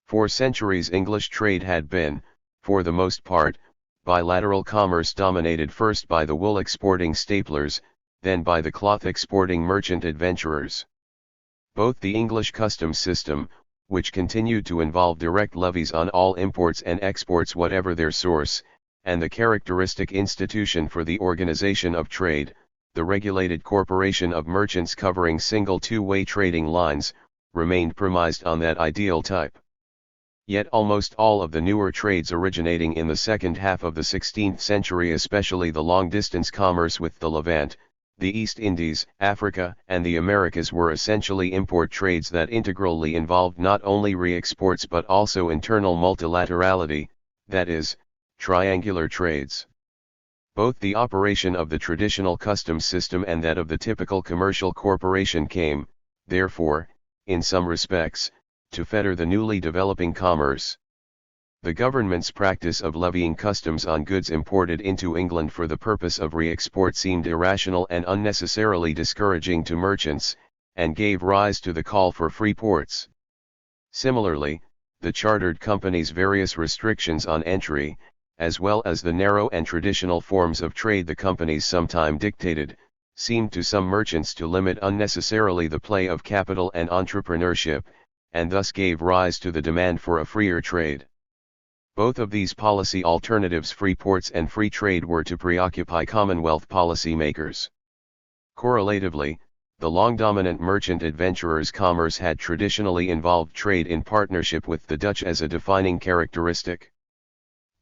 For centuries English trade had been, for the most part, bilateral commerce dominated first by the wool-exporting staplers, then by the cloth-exporting merchant adventurers. Both the English customs system, which continued to involve direct levies on all imports and exports whatever their source, and the characteristic institution for the organization of trade, the regulated corporation of merchants covering single two-way trading lines, remained premised on that ideal type. Yet almost all of the newer trades originating in the second half of the 16th century, especially the long-distance commerce with the Levant, the East Indies, Africa, and the Americas, were essentially import trades that integrally involved not only re-exports but also internal multilaterality, that is, triangular trades. Both the operation of the traditional customs system and that of the typical commercial corporation came, therefore, in some respects, to fetter the newly developing commerce. The government's practice of levying customs on goods imported into England for the purpose of re-export seemed irrational and unnecessarily discouraging to merchants, and gave rise to the call for free ports. Similarly, the chartered companies' various restrictions on entry, as well as the narrow and traditional forms of trade the companies sometime dictated, seemed to some merchants to limit unnecessarily the play of capital and entrepreneurship, and thus gave rise to the demand for a freer trade. Both of these policy alternatives, free ports and free trade, were to preoccupy Commonwealth policymakers. Correlatively, the long-dominant merchant adventurers' commerce had traditionally involved trade in partnership with the Dutch as a defining characteristic.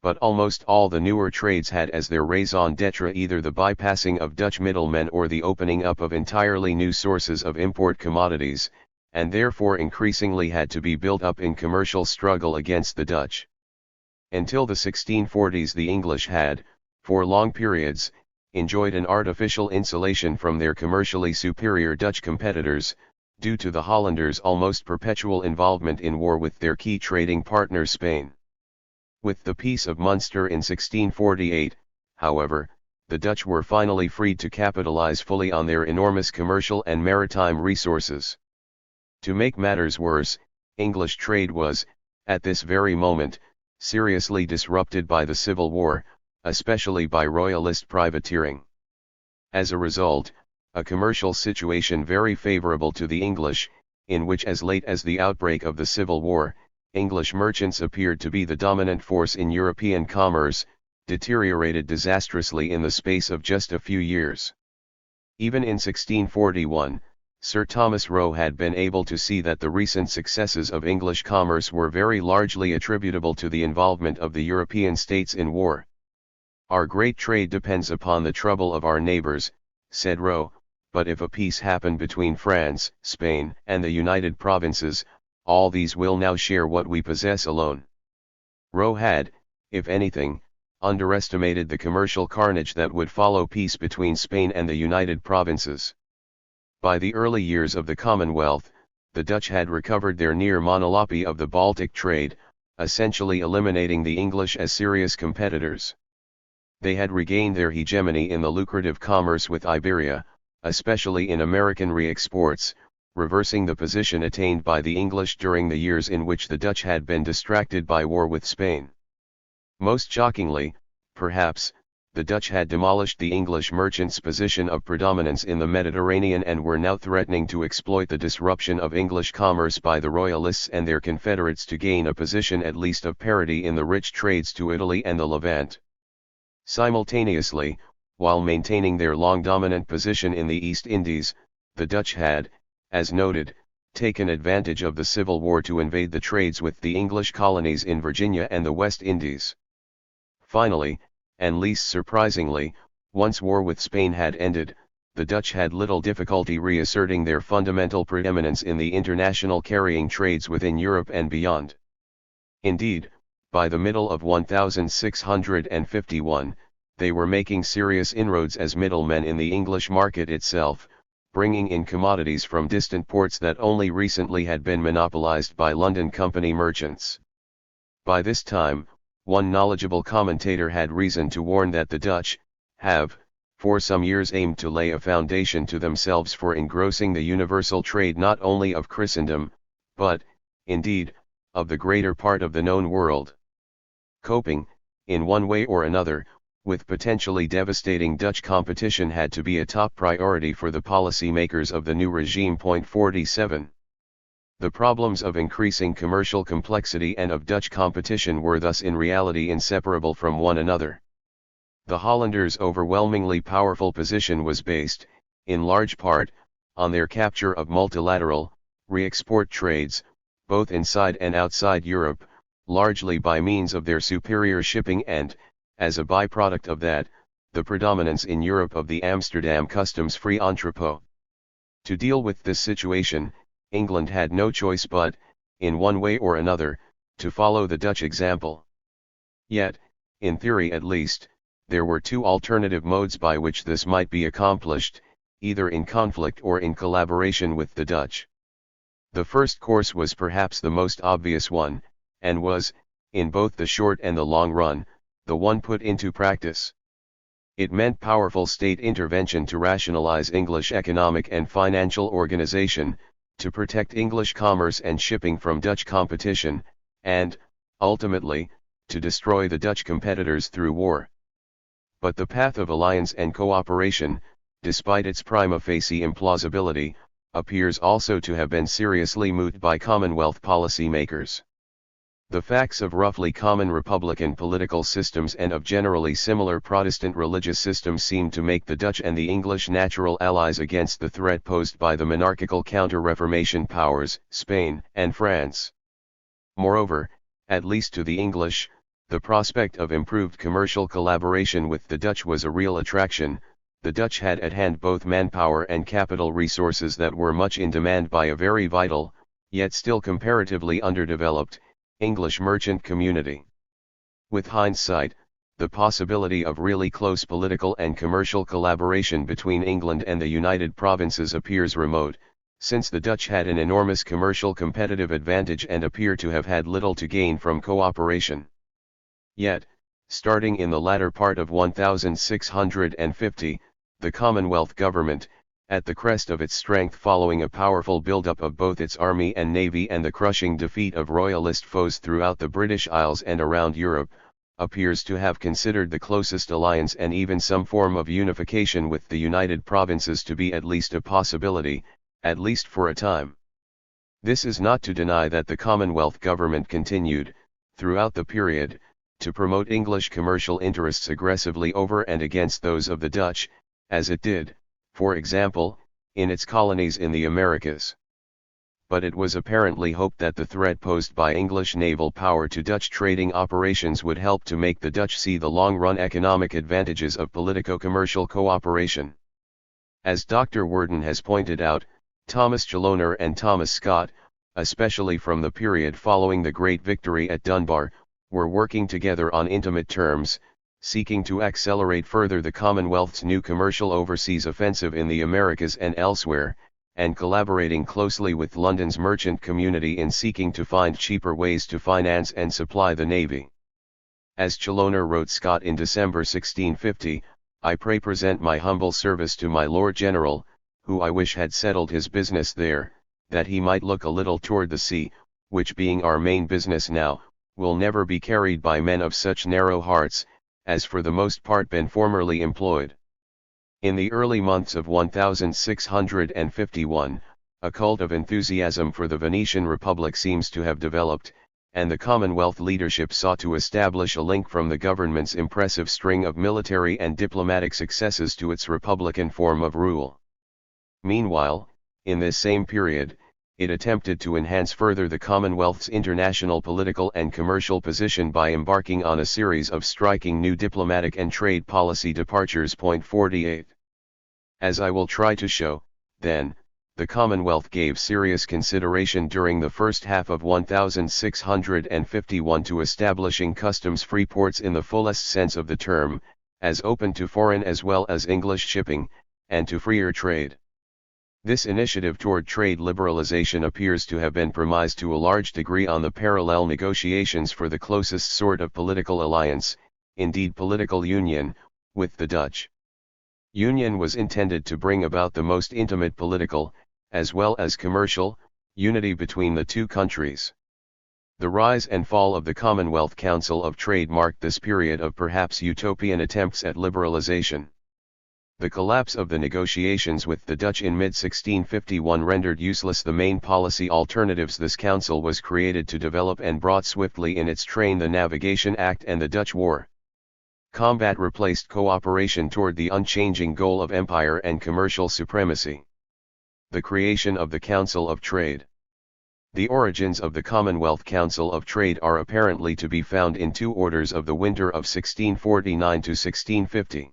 but almost all the newer trades had as their raison d'etre either the bypassing of Dutch middlemen or the opening up of entirely new sources of import commodities, and therefore increasingly had to be built up in commercial struggle against the Dutch. Until the 1640s the English had, for long periods, enjoyed an artificial insulation from their commercially superior Dutch competitors, due to the Hollanders' almost perpetual involvement in war with their key trading partner Spain. With the Peace of Munster in 1648, however, the Dutch were finally freed to capitalize fully on their enormous commercial and maritime resources. To make matters worse, English trade was, at this very moment, seriously disrupted by the Civil War, especially by royalist privateering. As a result, a commercial situation very favorable to the English, in which as late as the outbreak of the Civil War, English merchants appeared to be the dominant force in European commerce, deteriorated disastrously in the space of just a few years. Even in 1641, Sir Thomas Roe had been able to see that the recent successes of English commerce were very largely attributable to the involvement of the European states in war. "Our great trade depends upon the trouble of our neighbors," said Roe, "but if a peace happen between France, Spain, and the United Provinces, all these will now share what we possess alone." Roe had, if anything, underestimated the commercial carnage that would follow peace between Spain and the United Provinces. By the early years of the Commonwealth, the Dutch had recovered their near monopoly of the Baltic trade, essentially eliminating the English as serious competitors. They had regained their hegemony in the lucrative commerce with Iberia, especially in American re-exports, reversing the position attained by the English during the years in which the Dutch had been distracted by war with Spain. Most shockingly, perhaps, the Dutch had demolished the English merchants' position of predominance in the Mediterranean and were now threatening to exploit the disruption of English commerce by the Royalists and their confederates to gain a position at least of parity in the rich trades to Italy and the Levant. Simultaneously, while maintaining their long dominant position in the East Indies, the Dutch had, as noted, taken advantage of the Civil War to invade the trades with the English colonies in Virginia and the West Indies. Finally, and least surprisingly, once war with Spain had ended, the Dutch had little difficulty reasserting their fundamental preeminence in the international carrying trades within Europe and beyond. Indeed, by the middle of 1651, they were making serious inroads as middlemen in the English market itself, bringing in commodities from distant ports that only recently had been monopolized by London Company merchants. By this time, one knowledgeable commentator had reason to warn that the Dutch have, for some years, aimed to lay a foundation to themselves for engrossing the universal trade not only of Christendom, but, indeed, of the greater part of the known world. Coping, in one way or another, with potentially devastating Dutch competition had to be a top priority for the policymakers of the new regime. 47. The problems of increasing commercial complexity and of Dutch competition were thus in reality inseparable from one another. The Hollanders' overwhelmingly powerful position was based, in large part, on their capture of multilateral, re-export trades, both inside and outside Europe, largely by means of their superior shipping and, as a byproduct of that, the predominance in Europe of the Amsterdam customs-free entrepot. To deal with this situation, England had no choice but, in one way or another, to follow the Dutch example. Yet, in theory at least, there were two alternative modes by which this might be accomplished, either in conflict or in collaboration with the Dutch. The first course was perhaps the most obvious one, and was, in both the short and the long run, the one put into practice. It meant powerful state intervention to rationalize English economic and financial organization, to protect English commerce and shipping from Dutch competition, and, ultimately, to destroy the Dutch competitors through war. But the path of alliance and cooperation, despite its prima facie implausibility, appears also to have been seriously mooted by Commonwealth policymakers. The facts of roughly common republican political systems and of generally similar Protestant religious systems seem to make the Dutch and the English natural allies against the threat posed by the monarchical counter-Reformation powers, Spain and France. Moreover, at least to the English, The prospect of improved commercial collaboration with the Dutch was a real attraction. The Dutch had at hand both manpower and capital resources that were much in demand by a very vital, yet still comparatively underdeveloped, English merchant community. With hindsight, the possibility of really close political and commercial collaboration between England and the United Provinces appears remote, since the Dutch had an enormous commercial competitive advantage and appear to have had little to gain from cooperation. Yet, starting in the latter part of 1650, the Commonwealth government, at the crest of its strength following a powerful build-up of both its army and navy and the crushing defeat of royalist foes throughout the British Isles and around Europe, appears to have considered the closest alliance and even some form of unification with the United Provinces to be at least a possibility, at least for a time. This is not to deny that the Commonwealth government continued, throughout the period, to promote English commercial interests aggressively over and against those of the Dutch, as it did, for example, in its colonies in the Americas. But it was apparently hoped that the threat posed by English naval power to Dutch trading operations would help to make the Dutch see the long-run economic advantages of politico-commercial cooperation. As Dr. Worden has pointed out, Thomas Chaloner and Thomas Scott, especially from the period following the Great Victory at Dunbar, were working together on intimate terms, seeking to accelerate further the Commonwealth's new commercial overseas offensive in the Americas and elsewhere, and collaborating closely with London's merchant community in seeking to find cheaper ways to finance and supply the navy. As Chaloner wrote Scott in December 1650, "I pray present my humble service to my Lord General, who I wish had settled his business there, that he might look a little toward the sea, which being our main business now, will never be carried by men of such narrow hearts, as for the most part been formerly employed." In the early months of 1651, a cult of enthusiasm for the Venetian Republic seems to have developed, and the Commonwealth leadership sought to establish a link from the government's impressive string of military and diplomatic successes to its republican form of rule. Meanwhile, in this same period, it attempted to enhance further the Commonwealth's international political and commercial position by embarking on a series of striking new diplomatic and trade policy departures. 48. As I will try to show, then, the Commonwealth gave serious consideration during the first half of 1651 to establishing customs-free ports in the fullest sense of the term, as open to foreign as well as English shipping, and to freer trade. This initiative toward trade liberalization appears to have been premised to a large degree on the parallel negotiations for the closest sort of political alliance, indeed political union, with the Dutch. Union was intended to bring about the most intimate political, as well as commercial, unity between the two countries. The rise and fall of the Commonwealth Council of Trade marked this period of perhaps utopian attempts at liberalization. The collapse of the negotiations with the Dutch in mid-1651 rendered useless the main policy alternatives this council was created to develop and brought swiftly in its train the Navigation Act and the Dutch War. Combat replaced cooperation toward the unchanging goal of empire and commercial supremacy. The creation of the Council of Trade. The origins of the Commonwealth Council of Trade are apparently to be found in two orders of the winter of 1649 to 1650.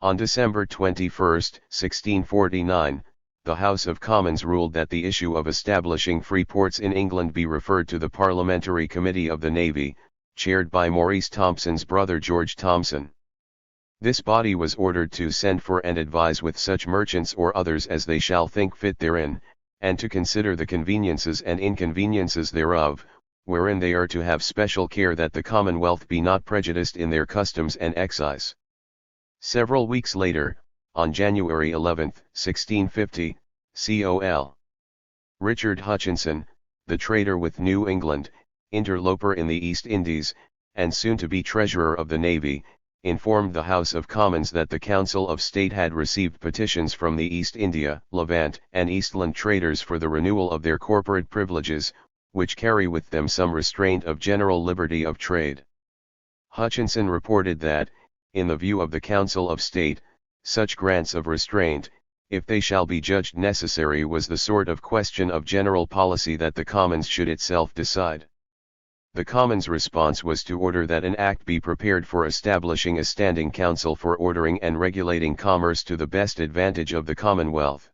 On December 21, 1649, the House of Commons ruled that the issue of establishing free ports in England be referred to the Parliamentary Committee of the Navy, chaired by Maurice Thompson's brother George Thompson. This body was ordered to send for and advise with such merchants or others as they shall think fit therein, and to consider the conveniences and inconveniences thereof, wherein they are to have special care that the Commonwealth be not prejudiced in their customs and excise. Several weeks later, on January 11, 1650, Col. Richard Hutchinson, the trader with New England, interloper in the East Indies, and soon to be Treasurer of the Navy, informed the House of Commons that the Council of State had received petitions from the East India, Levant, and Eastland traders for the renewal of their corporate privileges, which carry with them some restraint of general liberty of trade. Hutchinson reported that, in the view of the Council of State, such grants of restraint, if they shall be judged necessary, was the sort of question of general policy that the Commons should itself decide. The Commons' response was to order that an act be prepared for establishing a standing council for ordering and regulating commerce to the best advantage of the Commonwealth.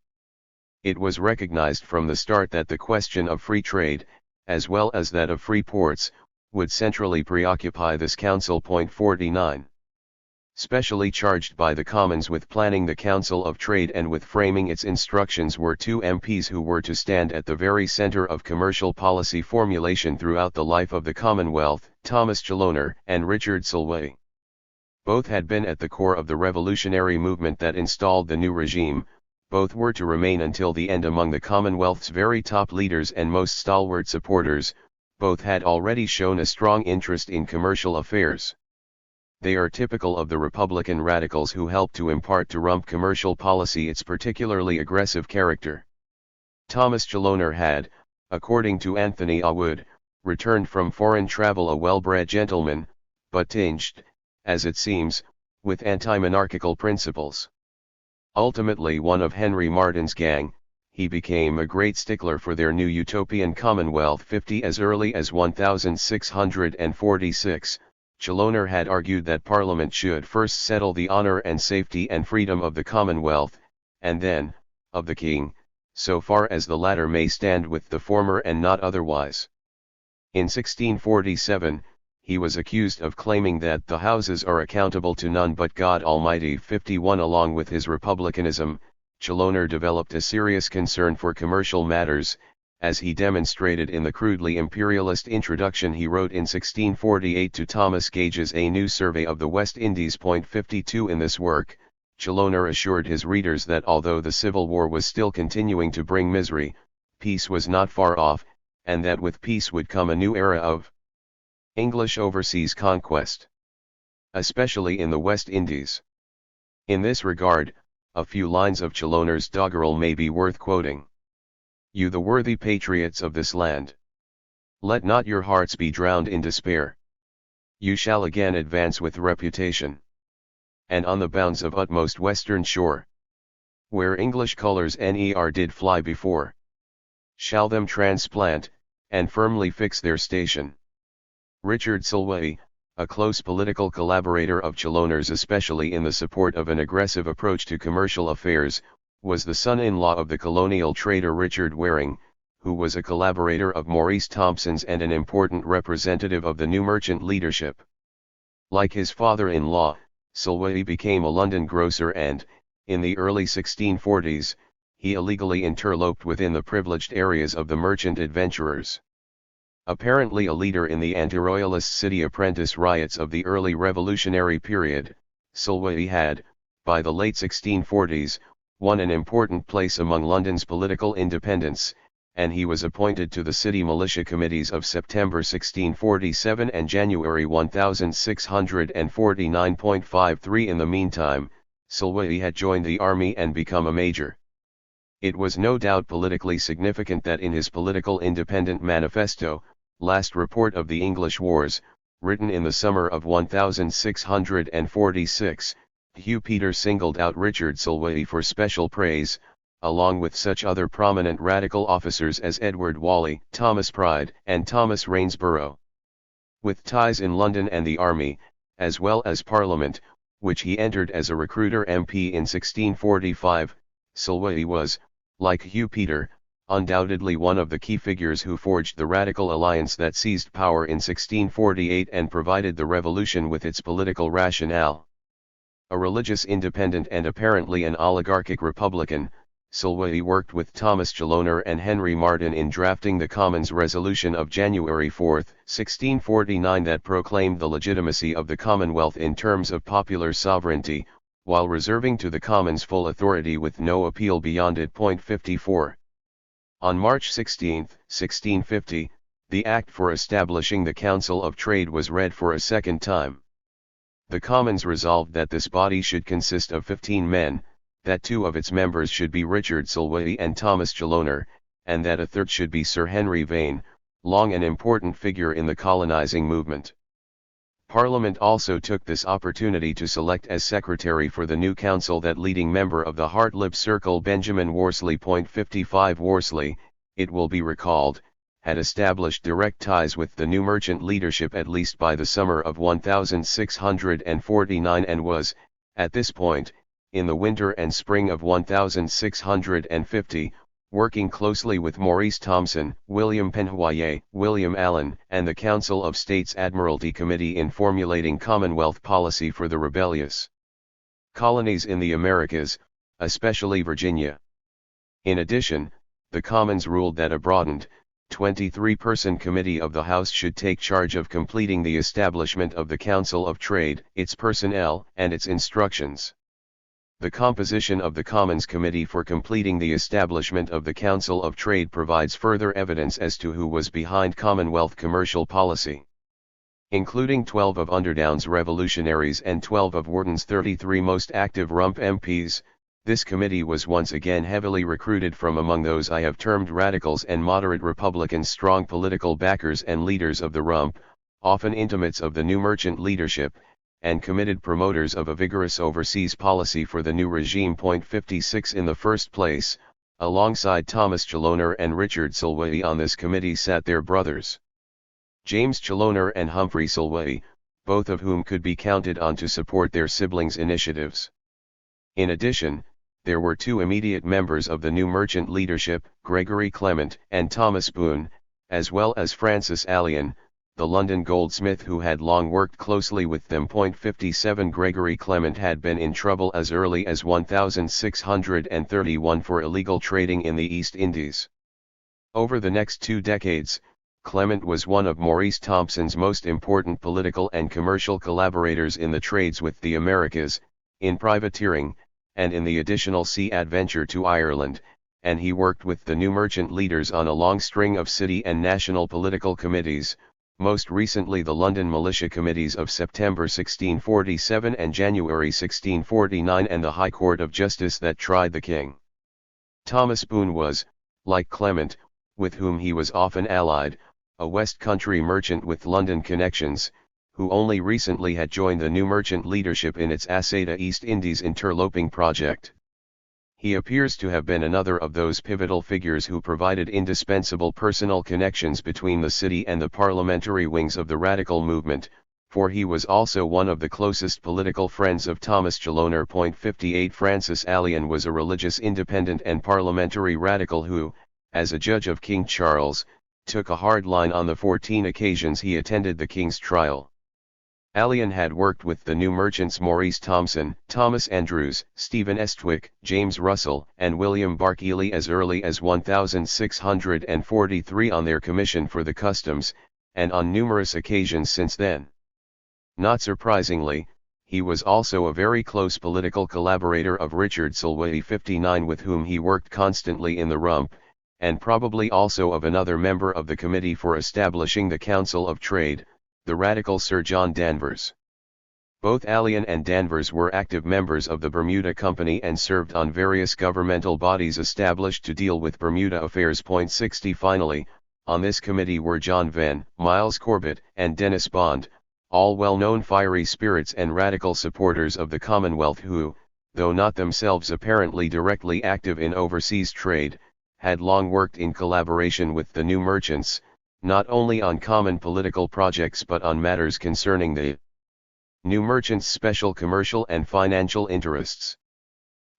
It was recognized from the start that the question of free trade, as well as that of free ports, would centrally preoccupy this council. 49. Specially charged by the Commons with planning the Council of Trade and with framing its instructions were two MPs who were to stand at the very center of commercial policy formulation throughout the life of the Commonwealth, Thomas Chaloner and Richard Solway. Both had been at the core of the revolutionary movement that installed the new regime. Both were to remain until the end among the Commonwealth's very top leaders and most stalwart supporters. Both had already shown a strong interest in commercial affairs. They are typical of the Republican radicals who helped to impart to rump commercial policy its particularly aggressive character. Thomas Chaloner had, according to Anthony Awood, returned from foreign travel a well-bred gentleman, but tinged, as it seems, with anti-monarchical principles. Ultimately one of Henry Martyn's gang, he became a great stickler for their new utopian Commonwealth 50 as early as 1646. Chaloner had argued that Parliament should first settle the honour and safety and freedom of the Commonwealth, and then, of the King, so far as the latter may stand with the former and not otherwise. In 1647, he was accused of claiming that the Houses are accountable to none but God Almighty. 51. Along with his republicanism, Chaloner developed a serious concern for commercial matters, as he demonstrated in the crudely imperialist introduction he wrote in 1648 to Thomas Gage's A New Survey of the West Indies. 52. In this work, Chaloner assured his readers that although the Civil War was still continuing to bring misery, peace was not far off, and that with peace would come a new era of English overseas conquest, especially in the West Indies. In this regard, a few lines of Chaloner's doggerel may be worth quoting. You the worthy patriots of this land, let not your hearts be drowned in despair. You shall again advance with reputation, and on the bounds of utmost western shore, where English colours ne'er did fly before, shall them transplant, and firmly fix their station. Richard Solway, a close political collaborator of Chaloner's especially in the support of an aggressive approach to commercial affairs, was the son-in-law of the colonial trader Richard Waring, who was a collaborator of Maurice Thompson's and an important representative of the new merchant leadership. Like his father-in-law, Solway became a London grocer and, in the early 1640s, he illegally interloped within the privileged areas of the merchant adventurers. Apparently a leader in the anti-royalist city apprentice riots of the early revolutionary period, Solway had, by the late 1640s, won an important place among London's political independents, and he was appointed to the city militia committees of September 1647 and January 1649.53. In the meantime, Solway had joined the army and become a major. It was no doubt politically significant that in his Political Independent Manifesto, Last Report of the English Wars, written in the summer of 1646, Hugh Peter singled out Richard Solway for special praise, along with such other prominent radical officers as Edward Whalley, Thomas Pride, and Thomas Rainsborough. With ties in London and the army, as well as Parliament, which he entered as a recruiter MP in 1645, Solway was, like Hugh Peter, undoubtedly one of the key figures who forged the radical alliance that seized power in 1648 and provided the revolution with its political rationale. A religious independent and apparently an oligarchic republican, Solway worked with Thomas Chaloner and Henry Martyn in drafting the Commons Resolution of January 4, 1649 that proclaimed the legitimacy of the Commonwealth in terms of popular sovereignty, while reserving to the Commons full authority with no appeal beyond it. 54. On March 16, 1650, the Act for establishing the Council of Trade was read for a second time. The Commons resolved that this body should consist of 15 men, that 2 of its members should be Richard Solway and Thomas Chaloner, and that a third should be Sir Henry Vane, long an important figure in the colonizing movement. Parliament also took this opportunity to select as secretary for the new council that leading member of the Hartlib Circle Benjamin Worsley. 55 Worsley, it will be recalled, had established direct ties with the new merchant leadership at least by the summer of 1649 and was, at this point, in the winter and spring of 1650, working closely with Maurice Thompson, William Penhoyer, William Allen, and the Council of State's Admiralty Committee in formulating Commonwealth policy for the rebellious colonies in the Americas, especially Virginia. In addition, the Commons ruled that a broadened, 23-person committee of the House should take charge of completing the establishment of the Council of Trade, its personnel, and its instructions. The composition of the Commons Committee for completing the establishment of the Council of Trade provides further evidence as to who was behind Commonwealth commercial policy. Including 12 of Underdown's revolutionaries and 12 of Wharton's 33 most active Rump MPs, this committee was once again heavily recruited from among those I have termed radicals and moderate Republicans, strong political backers and leaders of the Rump, often intimates of the new merchant leadership, and committed promoters of a vigorous overseas policy for the new regime. 56 In the first place, alongside Thomas Chaloner and Richard Solway on this committee sat their brothers, James Chaloner and Humphrey Solway, both of whom could be counted on to support their siblings' initiatives. In addition, there were two immediate members of the new merchant leadership, Gregory Clement and Thomas Boone, as well as Francis Allian, the London goldsmith who had long worked closely with them. 57 Gregory Clement had been in trouble as early as 1631 for illegal trading in the East Indies. Over the next 2 decades, Clement was one of Maurice Thompson's most important political and commercial collaborators in the trades with the Americas, in privateering, and in the additional sea adventure to Ireland, and he worked with the new merchant leaders on a long string of city and national political committees, most recently the London Militia Committees of September 1647 and January 1649 and the High Court of Justice that tried the king. Thomas Boone was, like Clement, with whom he was often allied, a West Country merchant with London connections, who only recently had joined the new merchant leadership in its Asada East Indies interloping project. He appears to have been another of those pivotal figures who provided indispensable personal connections between the city and the parliamentary wings of the radical movement, for he was also one of the closest political friends of Thomas Chaloner. 58 Francis Allian was a religious independent and parliamentary radical who, as a judge of King Charles, took a hard line on the 14 occasions he attended the king's trial. Allian had worked with the new merchants Maurice Thompson, Thomas Andrews, Stephen Estwick, James Russell, and William Berkeley as early as 1643 on their commission for the customs, and on numerous occasions since then. Not surprisingly, he was also a very close political collaborator of Richard Solway 59 with whom he worked constantly in the Rump, and probably also of another member of the Committee for establishing the Council of Trade, the radical Sir John Danvers. Both Allian and Danvers were active members of the Bermuda Company and served on various governmental bodies established to deal with Bermuda affairs. 60 Finally, on this committee were John Venn, Miles Corbett, and Dennis Bond, all well-known fiery spirits and radical supporters of the Commonwealth who, though not themselves apparently directly active in overseas trade, had long worked in collaboration with the new merchants, not only on common political projects but on matters concerning the new merchants' special commercial and financial interests.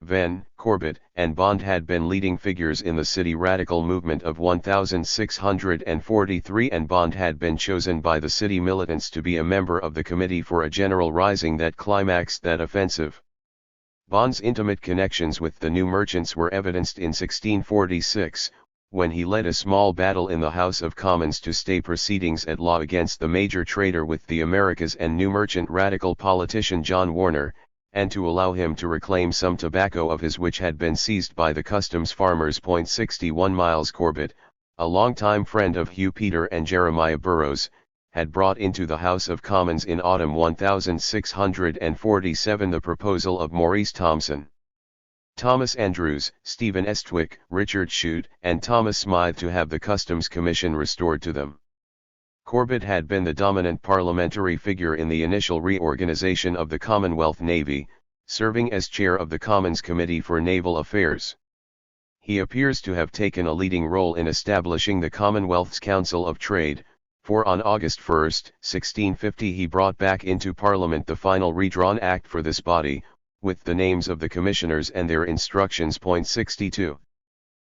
Venn, Corbett, and Bond had been leading figures in the city radical movement of 1643 and Bond had been chosen by the city militants to be a member of the Committee for a General Rising that climaxed that offensive. Bond's intimate connections with the new merchants were evidenced in 1646, when he led a small battle in the House of Commons to stay proceedings at law against the major trader with the Americas and new merchant radical politician John Warner, and to allow him to reclaim some tobacco of his which had been seized by the customs farmers. 61 Miles Corbett, a longtime friend of Hugh Peter and Jeremiah Burroughs, had brought into the House of Commons in autumn 1647 the proposal of Maurice Thompson, Thomas Andrews, Stephen Estwick, Richard Shute, and Thomas Smythe to have the Customs Commission restored to them. Corbett had been the dominant parliamentary figure in the initial reorganization of the Commonwealth Navy, serving as chair of the Commons Committee for Naval Affairs. He appears to have taken a leading role in establishing the Commonwealth's Council of Trade, for on August 1, 1650 he brought back into Parliament the final redrawn act for this body, with the names of the commissioners and their instructions. 62.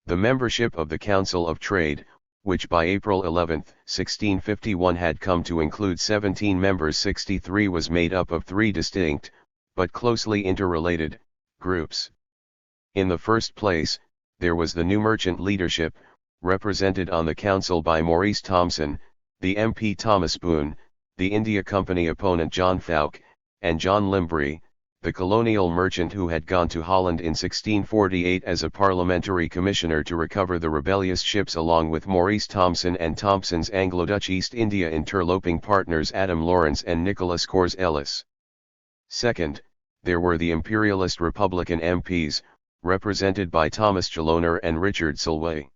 The membership of the Council of Trade, which by April 11, 1651 had come to include 17 members, 63 was made up of three distinct, but closely interrelated, groups. In the first place, there was the new merchant leadership, represented on the council by Maurice Thomson, the MP Thomas Boone, the India Company opponent John Fowke, and John Limbury, the colonial merchant who had gone to Holland in 1648 as a parliamentary commissioner to recover the rebellious ships, along with Maurice Thomson and Thomson's Anglo-Dutch East India interloping partners Adam Lawrence and Nicholas Cors Ellis. Second, there were the imperialist Republican MPs, represented by Thomas Chaloner and Richard Solway.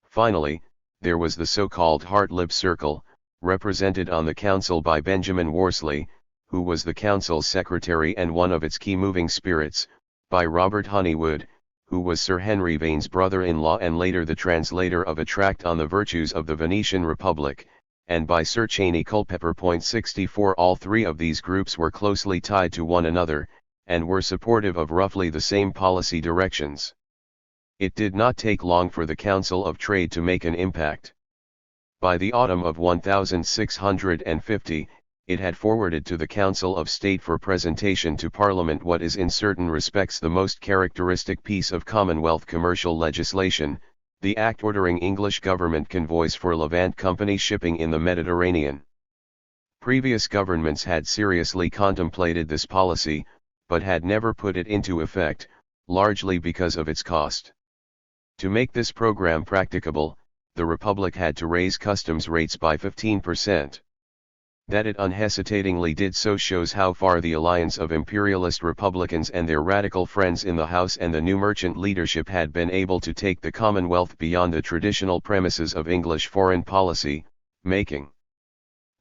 Finally, there was the so-called Hartlib Circle, represented on the council by Benjamin Worsley, who was the council's secretary and one of its key moving spirits, by Robert Honeywood, who was Sir Henry Vane's brother-in-law and later the translator of a tract on the virtues of the Venetian Republic, and by Sir Cheney Culpeper. 64 All three of these groups were closely tied to one another, and were supportive of roughly the same policy directions. It did not take long for the Council of Trade to make an impact. By the autumn of 1650, it had forwarded to the Council of State for presentation to Parliament what is in certain respects the most characteristic piece of Commonwealth commercial legislation, the Act ordering English government convoys for Levant Company shipping in the Mediterranean. Previous governments had seriously contemplated this policy, but had never put it into effect, largely because of its cost. To make this program practicable, the Republic had to raise customs rates by 15%. That it unhesitatingly did so shows how far the alliance of imperialist Republicans and their radical friends in the House and the new merchant leadership had been able to take the Commonwealth beyond the traditional premises of English foreign policy making.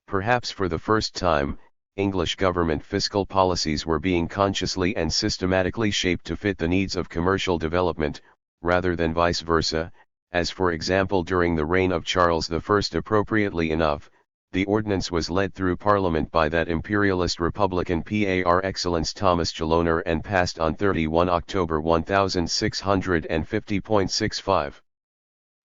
Perhaps for the first time, English government fiscal policies were being consciously and systematically shaped to fit the needs of commercial development, rather than vice versa, as for example during the reign of Charles I. Appropriately enough, the ordinance was led through Parliament by that imperialist Republican Par Excellence Thomas Chaloner and passed on 31 October 1650.65.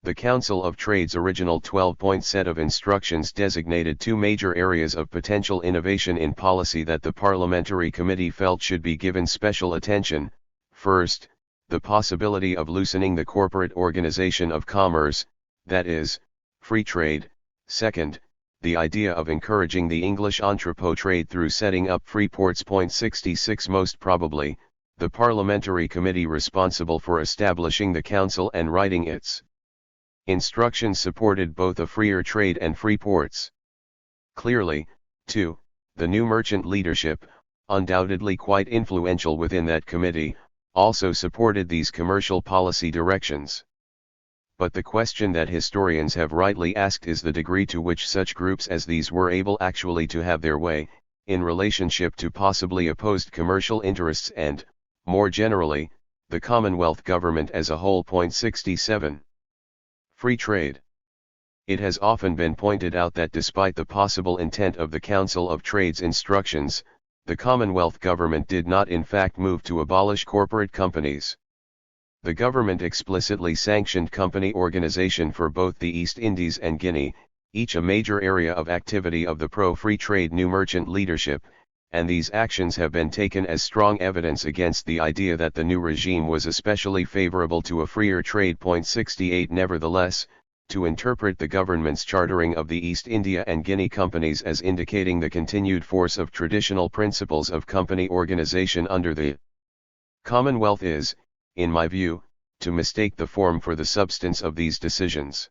The Council of Trade's original 12-point set of instructions designated two major areas of potential innovation in policy that the Parliamentary Committee felt should be given special attention. First, the possibility of loosening the corporate organization of commerce, that is, free trade. Second, the idea of encouraging the English entrepot trade through setting up free ports. 66 Most probably, the Parliamentary Committee responsible for establishing the Council and writing its instructions supported both a freer trade and free ports. Clearly, too, the new merchant leadership, undoubtedly quite influential within that committee, also supported these commercial policy directions. But the question that historians have rightly asked is the degree to which such groups as these were able actually to have their way, in relationship to possibly opposed commercial interests and, more generally, the Commonwealth government as a whole. 67. Free trade. It has often been pointed out that despite the possible intent of the Council of Trade's instructions, the Commonwealth government did not in fact move to abolish corporate companies. The government explicitly sanctioned company organization for both the East Indies and Guinea, each a major area of activity of the pro-free trade new merchant leadership, and these actions have been taken as strong evidence against the idea that the new regime was especially favorable to a freer trade. 68 Nevertheless, to interpret the government's chartering of the East India and Guinea companies as indicating the continued force of traditional principles of company organization under the Commonwealth is, in my view, to mistake the form for the substance of these decisions.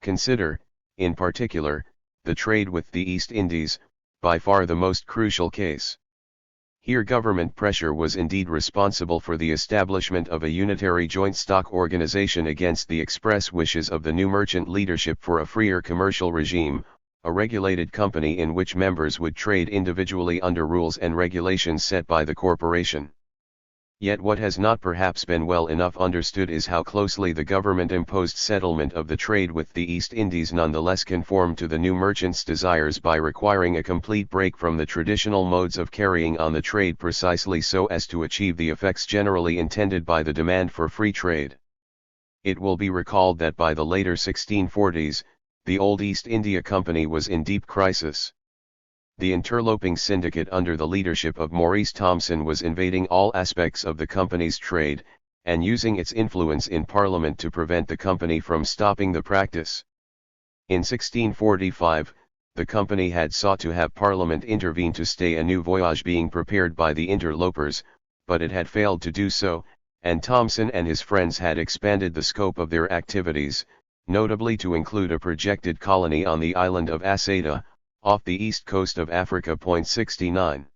Consider, in particular, the trade with the East Indies, by far the most crucial case. Here government pressure was indeed responsible for the establishment of a unitary joint stock organization against the express wishes of the new merchant leadership for a freer commercial regime, a regulated company in which members would trade individually under rules and regulations set by the corporation. Yet what has not perhaps been well enough understood is how closely the government-imposed settlement of the trade with the East Indies nonetheless conformed to the new merchants' desires by requiring a complete break from the traditional modes of carrying on the trade precisely so as to achieve the effects generally intended by the demand for free trade. It will be recalled that by the later 1640s, the old East India Company was in deep crisis. The interloping syndicate under the leadership of Maurice Thomson was invading all aspects of the company's trade, and using its influence in Parliament to prevent the company from stopping the practice. In 1645, the company had sought to have Parliament intervene to stay a new voyage being prepared by the interlopers, but it had failed to do so, and Thomson and his friends had expanded the scope of their activities, notably to include a projected colony on the island of Asada, off the east coast of Africa. 69.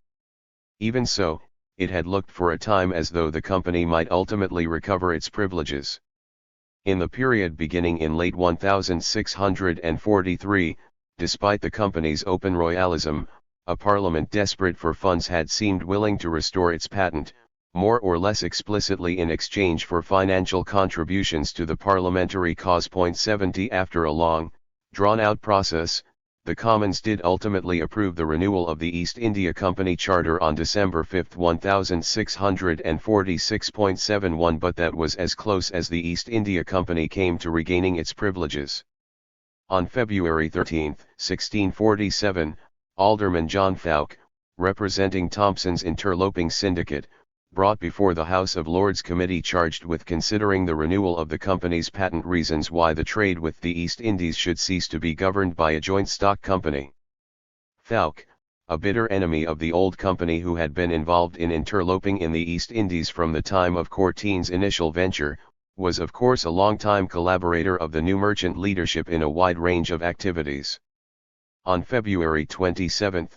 Even so, it had looked for a time as though the company might ultimately recover its privileges. In the period beginning in late 1643, despite the company's open royalism, a parliament desperate for funds had seemed willing to restore its patent, more or less explicitly in exchange for financial contributions to the parliamentary cause. 70. After a long, drawn-out process, the Commons did ultimately approve the renewal of the East India Company Charter on December 5, 1646.71, but that was as close as the East India Company came to regaining its privileges. On February 13, 1647, Alderman John Fowke, representing Thomson's interloping syndicate, brought before the House of Lords Committee charged with considering the renewal of the company's patent reasons why the trade with the East Indies should cease to be governed by a joint stock company. Fowke, a bitter enemy of the old company who had been involved in interloping in the East Indies from the time of Courtines' initial venture, was of course a long-time collaborator of the new merchant leadership in a wide range of activities. On February 27,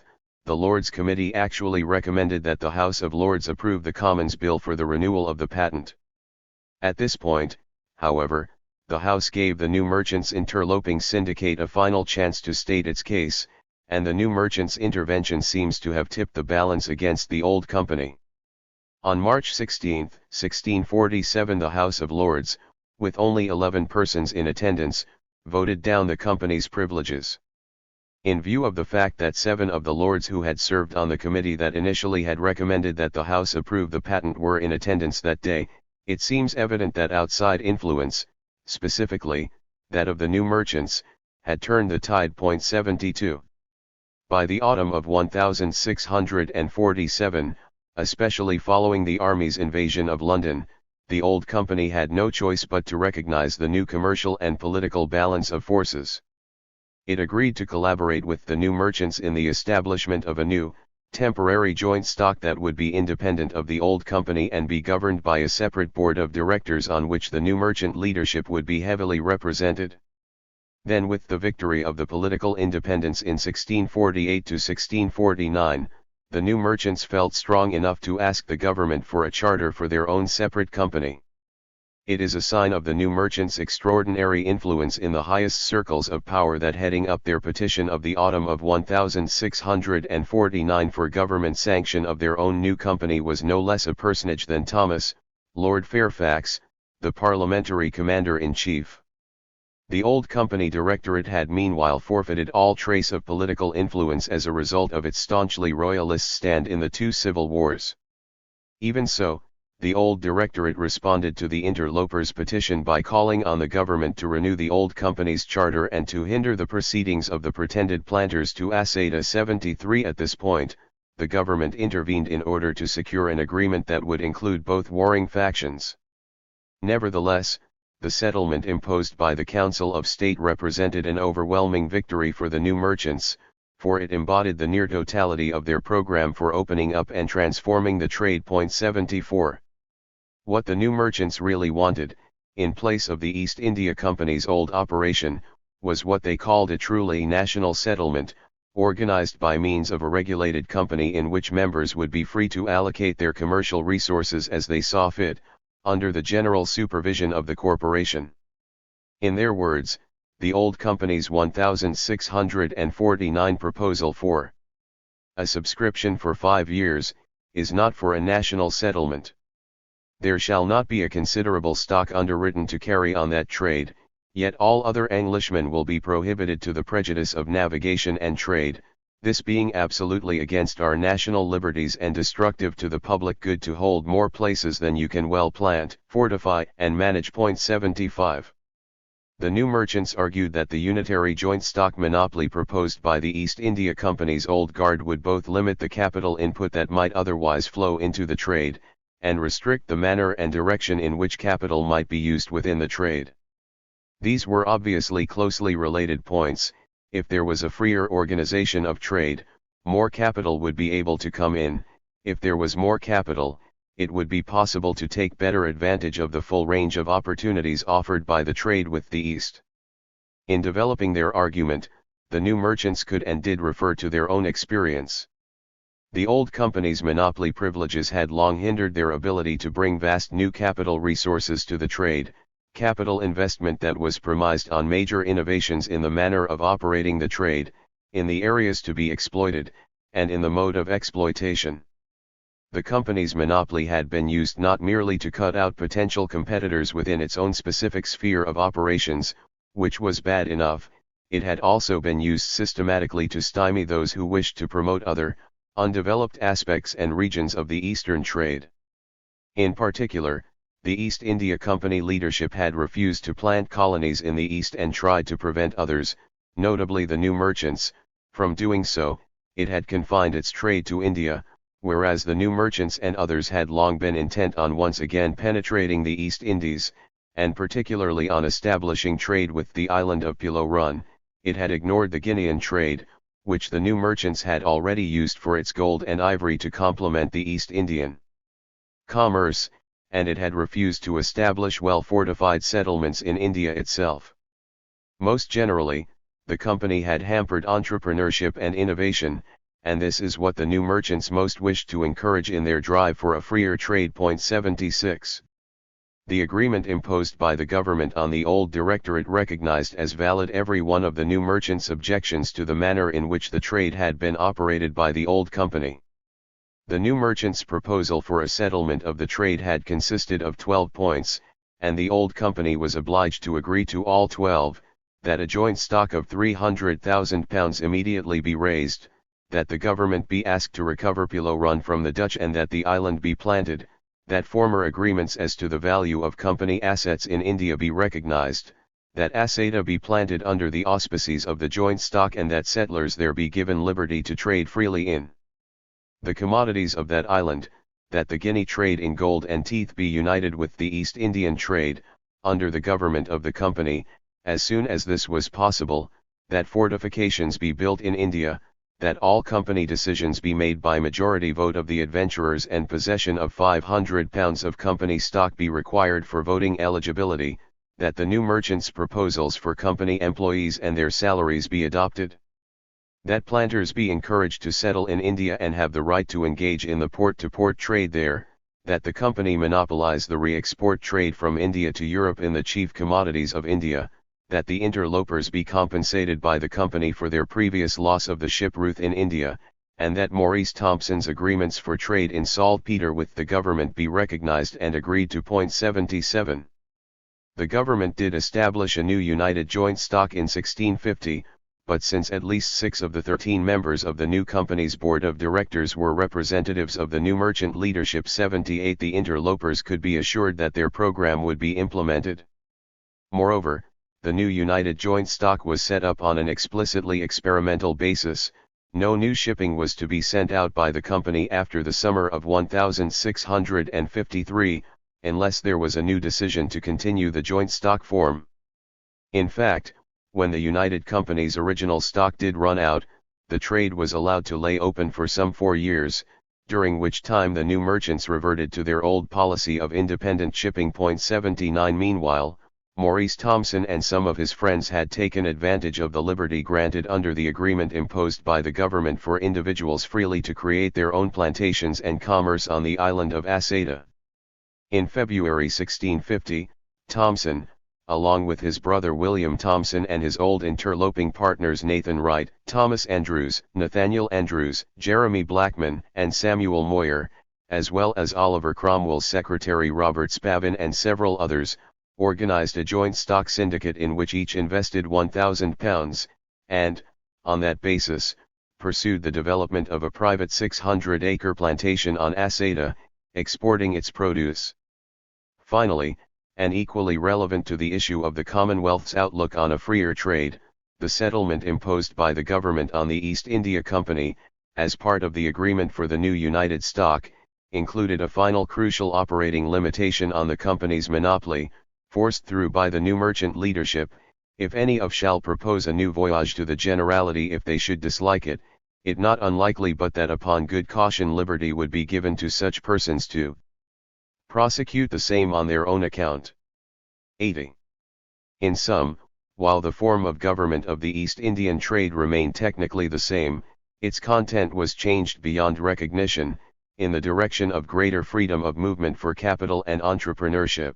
the Lords Committee actually recommended that the House of Lords approve the Commons Bill for the renewal of the patent. At this point, however, the House gave the new merchants interloping syndicate a final chance to state its case, and the new merchants' intervention seems to have tipped the balance against the old company. On March 16, 1647, the House of Lords, with only 11 persons in attendance, voted down the company's privileges. In view of the fact that 7 of the lords who had served on the committee that initially had recommended that the House approve the patent were in attendance that day, it seems evident that outside influence, specifically, that of the new merchants, had turned the tide. 72. By the autumn of 1647, especially following the army's invasion of London, the old company had no choice but to recognize the new commercial and political balance of forces. It agreed to collaborate with the new merchants in the establishment of a new, temporary joint stock that would be independent of the old company and be governed by a separate board of directors on which the new merchant leadership would be heavily represented. Then, with the victory of the political independence in 1648 to 1649, the new merchants felt strong enough to ask the government for a charter for their own separate company. It is a sign of the new merchants' extraordinary influence in the highest circles of power that heading up their petition of the autumn of 1649 for government sanction of their own new company was no less a personage than Thomas, Lord Fairfax, the parliamentary commander-in-chief. The old company directorate had meanwhile forfeited all trace of political influence as a result of its staunchly royalist stand in the 2 civil wars. Even so, the old directorate responded to the interlopers' petition by calling on the government to renew the old company's charter and to hinder the proceedings of the pretended planters to Asada. 73. At this point, the government intervened in order to secure an agreement that would include both warring factions. Nevertheless, the settlement imposed by the Council of State represented an overwhelming victory for the new merchants, for it embodied the near totality of their program for opening up and transforming the trade. 74. What the new merchants really wanted, in place of the East India Company's old operation, was what they called a truly national settlement, organized by means of a regulated company in which members would be free to allocate their commercial resources as they saw fit, under the general supervision of the corporation. In their words, the old company's 1649 proposal for a subscription for 5 years, is not for a national settlement. There shall not be a considerable stock underwritten to carry on that trade, yet all other Englishmen will be prohibited to the prejudice of navigation and trade, this being absolutely against our national liberties and destructive to the public good to hold more places than you can well plant, fortify, and manage. 75. The new merchants argued that the unitary joint stock monopoly proposed by the East India Company's old guard would both limit the capital input that might otherwise flow into the trade, and restrict the manner and direction in which capital might be used within the trade. These were obviously closely related points. If there was a freer organization of trade, more capital would be able to come in. If there was more capital, it would be possible to take better advantage of the full range of opportunities offered by the trade with the East. In developing their argument, the new merchants could and did refer to their own experience. The old company's monopoly privileges had long hindered their ability to bring vast new capital resources to the trade, capital investment that was premised on major innovations in the manner of operating the trade, in the areas to be exploited, and in the mode of exploitation. The company's monopoly had been used not merely to cut out potential competitors within its own specific sphere of operations, which was bad enough, it had also been used systematically to stymie those who wished to promote other, undeveloped aspects and regions of the Eastern trade. In particular, the East India Company leadership had refused to plant colonies in the East and tried to prevent others, notably the new merchants, from doing so. It had confined its trade to India, whereas the new merchants and others had long been intent on once again penetrating the East Indies, and particularly on establishing trade with the island of Pulo Run. It had ignored the Guinean trade, which the new merchants had already used for its gold and ivory to complement the East Indian commerce, and it had refused to establish well-fortified settlements in India itself. Most generally, the company had hampered entrepreneurship and innovation, and this is what the new merchants most wished to encourage in their drive for a freer trade. 76. The agreement imposed by the government on the old directorate recognized as valid every one of the new merchants' objections to the manner in which the trade had been operated by the old company. The new merchants' proposal for a settlement of the trade had consisted of 12 points, and the old company was obliged to agree to all 12, that a joint stock of £300,000 immediately be raised, that the government be asked to recover Pulo Run from the Dutch and that the island be planted, that former agreements as to the value of company assets in India be recognized, that Asada be planted under the auspices of the joint stock and that settlers there be given liberty to trade freely in the commodities of that island, that the Guinea trade in gold and teeth be united with the East Indian trade, under the government of the company, as soon as this was possible, that fortifications be built in India, that all company decisions be made by majority vote of the adventurers and possession of £500 of company stock be required for voting eligibility, that the new merchants' proposals for company employees and their salaries be adopted, that planters be encouraged to settle in India and have the right to engage in the port-to-port trade there, that the company monopolize the re-export trade from India to Europe in the chief commodities of India, that the interlopers be compensated by the company for their previous loss of the ship Ruth in India, and that Maurice Thompson's agreements for trade in saltpeter with the government be recognized and agreed to. 77. The government did establish a new united joint stock in 1650, but since at least 6 of the 13 members of the new company's board of directors were representatives of the new merchant leadership 78, the interlopers could be assured that their program would be implemented. Moreover, the new united joint stock was set up on an explicitly experimental basis. No new shipping was to be sent out by the company after the summer of 1653, unless there was a new decision to continue the joint stock form. In fact, when the United Company's original stock did run out, the trade was allowed to lay open for some 4 years, during which time the new merchants reverted to their old policy of independent shipping. 79. Meanwhile, Maurice Thompson and some of his friends had taken advantage of the liberty granted under the agreement imposed by the government for individuals freely to create their own plantations and commerce on the island of Asada. In February 1650, Thompson, along with his brother William Thompson and his old interloping partners Nathan Wright, Thomas Andrews, Nathaniel Andrews, Jeremy Blackman, and Samuel Moyer, as well as Oliver Cromwell's secretary Robert Spavin and several others, organized a joint stock syndicate in which each invested £1,000, and, on that basis, pursued the development of a private 600-acre plantation on Asada, exporting its produce. Finally, and equally relevant to the issue of the Commonwealth's outlook on a freer trade, the settlement imposed by the government on the East India Company, as part of the agreement for the new United Stock, included a final crucial operating limitation on the company's monopoly, forced through by the new merchant leadership: if any of shall propose a new voyage to the Generality, if they should dislike it, it not unlikely but that upon good caution liberty would be given to such persons to prosecute the same on their own account. 80. In sum, while the form of government of the East Indian trade remained technically the same, its content was changed beyond recognition, in the direction of greater freedom of movement for capital and entrepreneurship.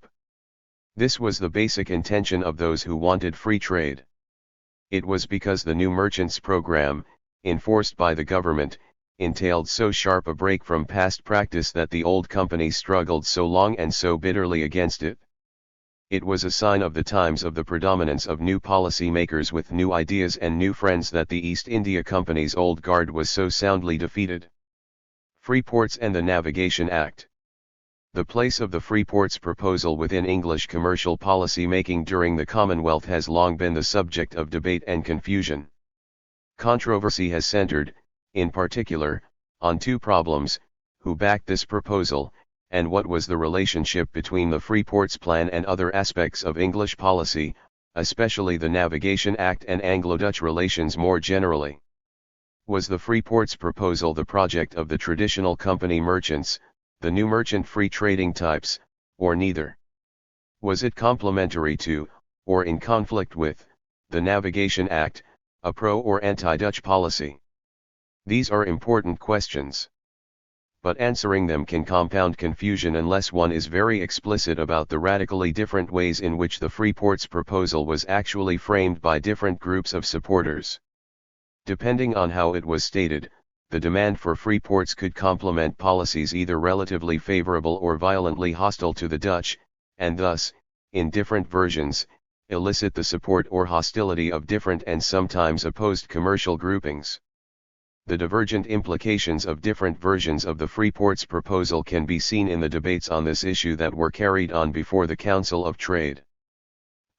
This was the basic intention of those who wanted free trade. It was because the new merchants program, enforced by the government, entailed so sharp a break from past practice that the old company struggled so long and so bitterly against it. It was a sign of the times of the predominance of new policy makers with new ideas and new friends that the East India Company's old guard was so soundly defeated. Free Ports and the Navigation Act. The place of the Free Ports proposal within English commercial policy making during the Commonwealth has long been the subject of debate and confusion. Controversy has centered, in particular, on two problems: who backed this proposal, and what was the relationship between the Free Ports Plan and other aspects of English policy, especially the Navigation Act and Anglo-Dutch relations more generally. Was the Free Ports proposal the project of the traditional company merchants, the new merchant free trading types, or neither? Was it complementary to, or in conflict with, the Navigation Act, a pro- or anti-Dutch policy? These are important questions. But answering them can compound confusion unless one is very explicit about the radically different ways in which the Free Ports proposal was actually framed by different groups of supporters. Depending on how it was stated, the demand for free ports could complement policies either relatively favorable or violently hostile to the Dutch, and thus, in different versions, elicit the support or hostility of different and sometimes opposed commercial groupings. The divergent implications of different versions of the Free Ports proposal can be seen in the debates on this issue that were carried on before the Council of Trade.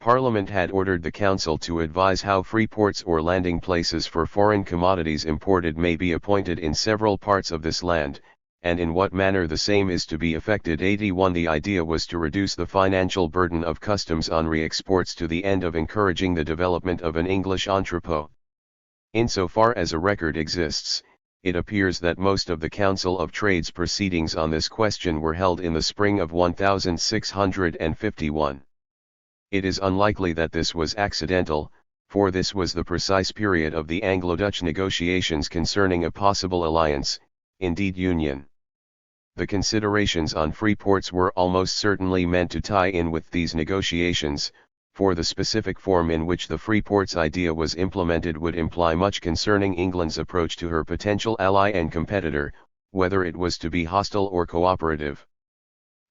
Parliament had ordered the Council to advise how free ports or landing places for foreign commodities imported may be appointed in several parts of this land, and in what manner the same is to be effected. 81. The idea was to reduce the financial burden of customs on re-exports to the end of encouraging the development of an English entrepot. Insofar as a record exists, it appears that most of the Council of Trade's proceedings on this question were held in the spring of 1651. It is unlikely that this was accidental, for this was the precise period of the Anglo-Dutch negotiations concerning a possible alliance, indeed union. The considerations on free ports were almost certainly meant to tie in with these negotiations, for the specific form in which the free ports idea was implemented would imply much concerning England's approach to her potential ally and competitor, whether it was to be hostile or cooperative.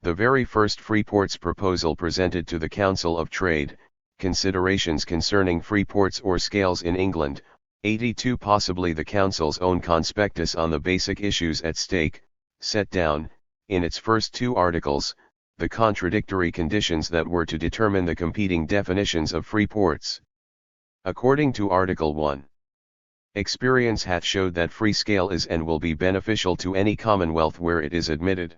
The very first free ports proposal presented to the Council of Trade, Considerations Concerning Free Ports or Scales in England, 82. Possibly the Council's own conspectus on the basic issues at stake, set down, in its first two articles, the contradictory conditions that were to determine the competing definitions of free ports. According to Article 1, experience hath showed that free scale is and will be beneficial to any commonwealth where it is admitted.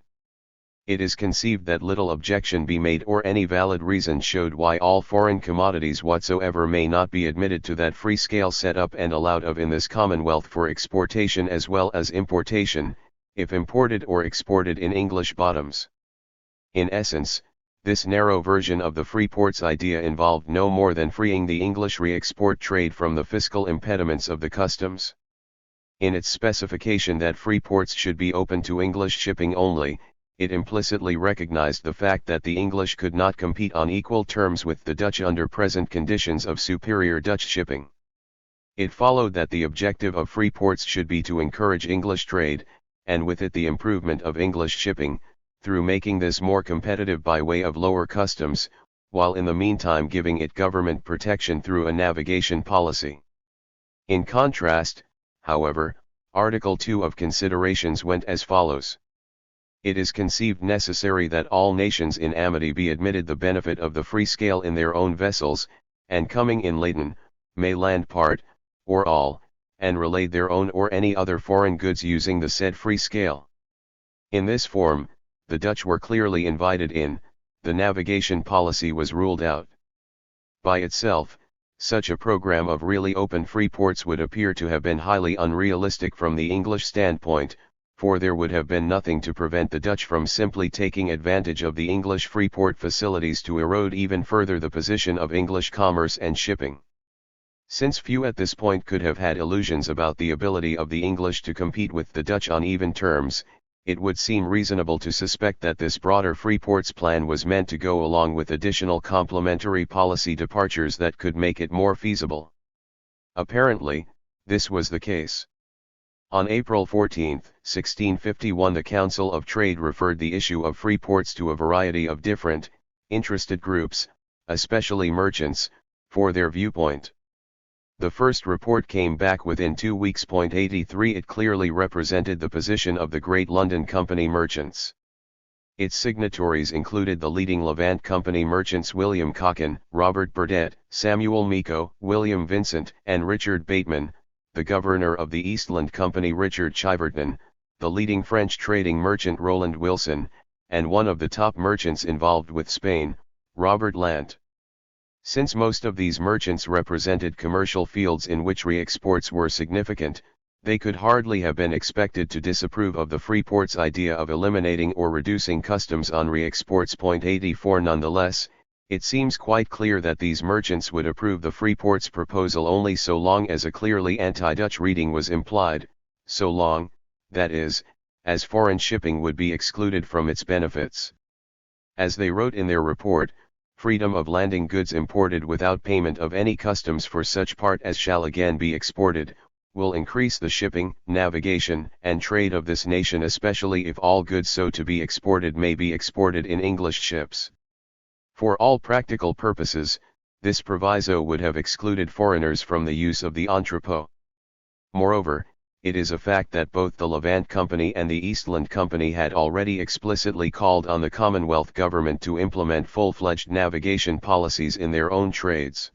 It is conceived that little objection be made or any valid reason showed why all foreign commodities whatsoever may not be admitted to that free scale set up and allowed of in this commonwealth for exportation as well as importation, if imported or exported in English bottoms. In essence, this narrow version of the free ports idea involved no more than freeing the English re-export trade from the fiscal impediments of the customs. In its specification that free ports should be open to English shipping only, it implicitly recognized the fact that the English could not compete on equal terms with the Dutch under present conditions of superior Dutch shipping. It followed that the objective of free ports should be to encourage English trade, and with it the improvement of English shipping, through making this more competitive by way of lower customs, while in the meantime giving it government protection through a navigation policy. In contrast, however, Article 2 of Considerations went as follows. It is conceived necessary that all nations in amity be admitted the benefit of the free scale in their own vessels, and coming in laden, may land part, or all, and relade their own or any other foreign goods using the said free scale. In this form, the Dutch were clearly invited in, the navigation policy was ruled out. By itself, such a program of really open free ports would appear to have been highly unrealistic from the English standpoint, for there would have been nothing to prevent the Dutch from simply taking advantage of the English free port facilities to erode even further the position of English commerce and shipping. Since few at this point could have had illusions about the ability of the English to compete with the Dutch on even terms, it would seem reasonable to suspect that this broader free ports plan was meant to go along with additional complementary policy departures that could make it more feasible. Apparently, this was the case. On April 14, 1651, the Council of Trade referred the issue of free ports to a variety of different, interested groups, especially merchants, for their viewpoint. The first report came back within 2 weeks. 83 It clearly represented the position of the great London Company merchants. Its signatories included the leading Levant Company merchants William Cocken, Robert Burdett, Samuel Miko, William Vincent, and Richard Bateman, the governor of the Eastland Company Richard Chiverton, the leading French trading merchant Roland Wilson, and one of the top merchants involved with Spain, Robert Lant. Since most of these merchants represented commercial fields in which re-exports were significant, they could hardly have been expected to disapprove of the free ports idea of eliminating or reducing customs on re-exports. 84 Nonetheless, it seems quite clear that these merchants would approve the free ports proposal only so long as a clearly anti-Dutch reading was implied, so long, that is, as foreign shipping would be excluded from its benefits. As they wrote in their report, freedom of landing goods imported without payment of any customs for such part as shall again be exported, will increase the shipping, navigation, and trade of this nation, especially if all goods so to be exported may be exported in English ships. For all practical purposes, this proviso would have excluded foreigners from the use of the entrepot. Moreover, it is a fact that both the Levant Company and the Eastland Company had already explicitly called on the Commonwealth government to implement full-fledged navigation policies in their own trades.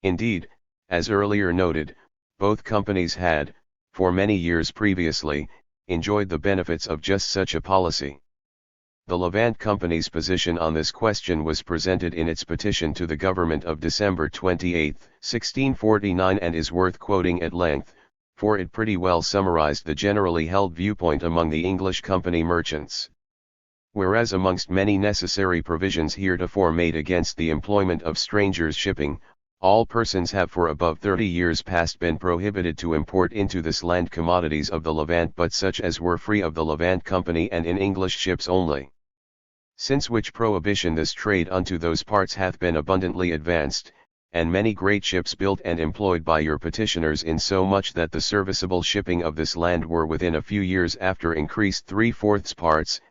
Indeed, as earlier noted, both companies had, for many years previously, enjoyed the benefits of just such a policy. The Levant Company's position on this question was presented in its petition to the government of December 28, 1649, and is worth quoting at length, for it pretty well summarized the generally held viewpoint among the English company merchants. Whereas amongst many necessary provisions heretofore made against the employment of strangers shipping, all persons have for above 30 years past been prohibited to import into this land commodities of the Levant but such as were free of the Levant Company and in English ships only. Since which prohibition this trade unto those parts hath been abundantly advanced, and many great ships built and employed by your petitioners, in so much that the serviceable shipping of this land were within a few years after increased 3/4 parts,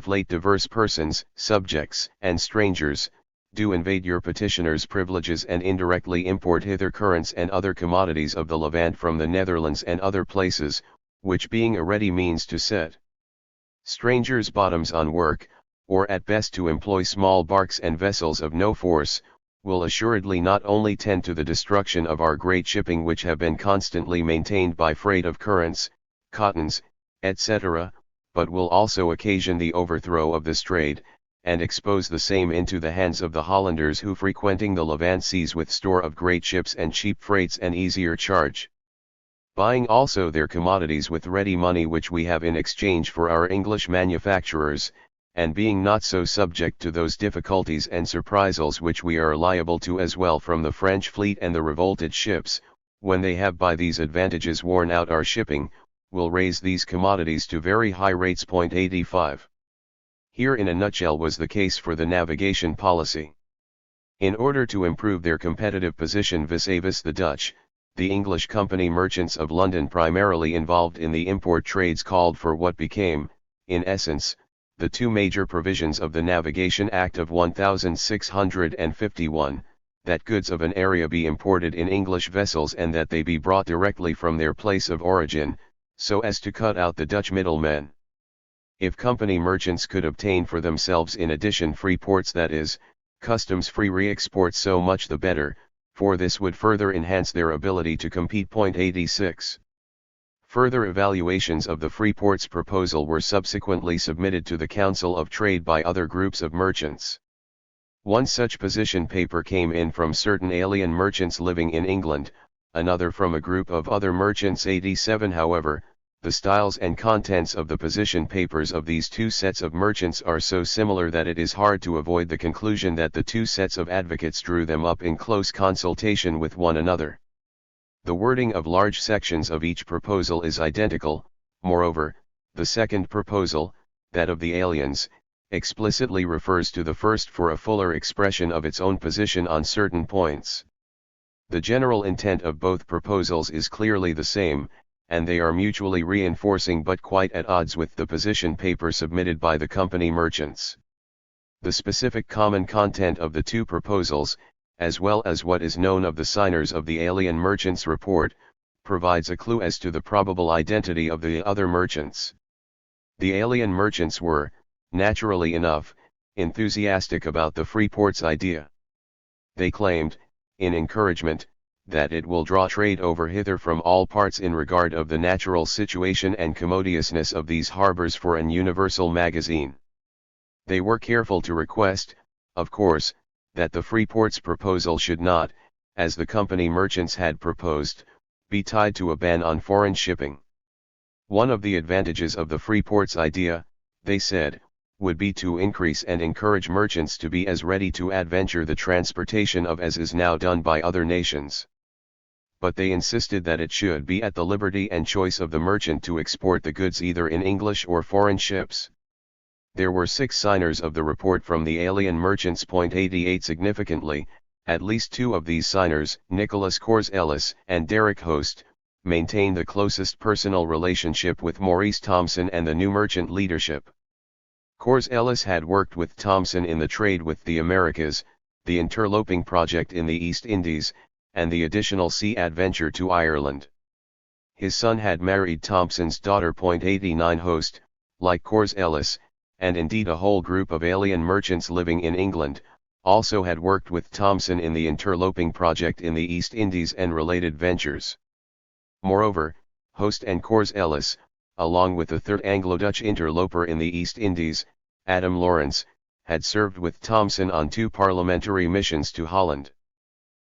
late diverse persons, subjects, and strangers, do invade your petitioners' privileges and indirectly import hither currants and other commodities of the Levant from the Netherlands and other places, which being a ready means to set strangers' bottoms on work, or at best to employ small barks and vessels of no force, will assuredly not only tend to the destruction of our great shipping which have been constantly maintained by freight of currants, cottons, etc., but will also occasion the overthrow of this trade, and expose the same into the hands of the Hollanders who frequenting the Levant seas with store of great ships and cheap freights and easier charge, buying also their commodities with ready money which we have in exchange for our English manufacturers, and being not so subject to those difficulties and surprisals which we are liable to as well from the French fleet and the revolted ships, when they have by these advantages worn out our shipping, will raise these commodities to very high rates. 85. Here in a nutshell was the case for the navigation policy. In order to improve their competitive position vis-à-vis the Dutch, the English company merchants of London primarily involved in the import trades called for what became, in essence, the two major provisions of the Navigation Act of 1651, that goods of an area be imported in English vessels and that they be brought directly from their place of origin, so as to cut out the Dutch middlemen. If company merchants could obtain for themselves in addition free ports, that is, customs-free re-export, so much the better, for this would further enhance their ability to compete. 86. Further evaluations of the free ports proposal were subsequently submitted to the Council of Trade by other groups of merchants. One such position paper came in from certain alien merchants living in England, another from a group of other merchants. 87. However, the styles and contents of the position papers of these two sets of merchants are so similar that it is hard to avoid the conclusion that the two sets of advocates drew them up in close consultation with one another. The wording of large sections of each proposal is identical. Moreover, the second proposal, that of the aliens, explicitly refers to the first for a fuller expression of its own position on certain points. The general intent of both proposals is clearly the same, and they are mutually reinforcing but quite at odds with the position paper submitted by the company merchants. The specific common content of the two proposals, as well as what is known of the signers of the alien merchants' report, provides a clue as to the probable identity of the other merchants. The alien merchants were, naturally enough, enthusiastic about the free ports idea. They claimed, in encouragement, that it will draw trade over hither from all parts in regard of the natural situation and commodiousness of these harbors for an universal magazine. They were careful to request, of course, that the free ports proposal should not, as the company merchants had proposed, be tied to a ban on foreign shipping. One of the advantages of the free ports idea, they said, would be to increase and encourage merchants to be as ready to adventure the transportation of as is now done by other nations. But they insisted that it should be at the liberty and choice of the merchant to export the goods either in English or foreign ships. There were 6 signers of the report from the alien merchants. 88. Significantly, at least 2 of these signers, Nicholas Cors-Ellis and Derek Host, maintained the closest personal relationship with Maurice Thomson and the new merchant leadership. Cors-Ellis had worked with Thomson in the trade with the Americas, the interloping project in the East Indies, and the additional sea adventure to Ireland. His son had married Thomson's daughter. 89. Host, like Cors-Ellis, and indeed a whole group of alien merchants living in England, also had worked with Thomson in the interloping project in the East Indies and related ventures. Moreover, Host and Cors-Ellis, along with the third Anglo-Dutch interloper in the East Indies, Adam Lawrence, had served with Thomson on 2 parliamentary missions to Holland.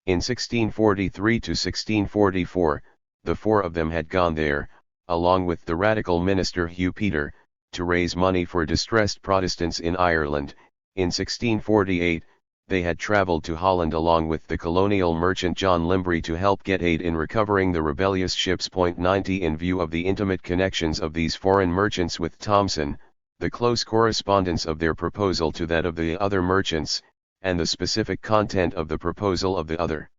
In 1643 to 1644, the 4 of them had gone there, along with the radical minister Hugh Peter, to raise money for distressed Protestants in Ireland. In 1648, they had travelled to Holland along with the colonial merchant John Limbury to help get aid in recovering the rebellious ships. 90. In view of the intimate connections of these foreign merchants with Thomson, the close correspondence of their proposal to that of the other merchants, and the specific content of the proposal of the other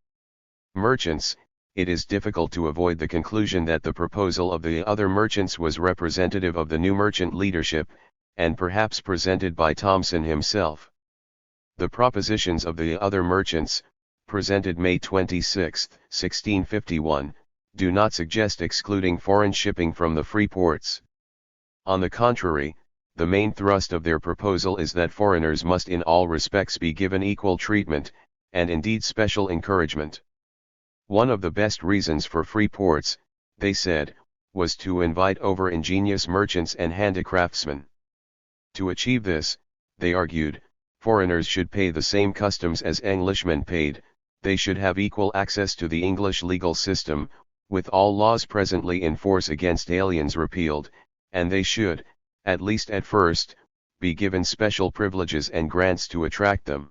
merchants, it is difficult to avoid the conclusion that the proposal of the other merchants was representative of the new merchant leadership, and perhaps presented by Thomson himself. The propositions of the other merchants, presented May 26, 1651, do not suggest excluding foreign shipping from the free ports. On the contrary, the main thrust of their proposal is that foreigners must in all respects be given equal treatment, and indeed special encouragement. One of the best reasons for free ports, they said, was to invite over ingenious merchants and handicraftsmen. To achieve this, they argued, foreigners should pay the same customs as Englishmen paid, they should have equal access to the English legal system, with all laws presently in force against aliens repealed, and they should, at least at first, be given special privileges and grants to attract them.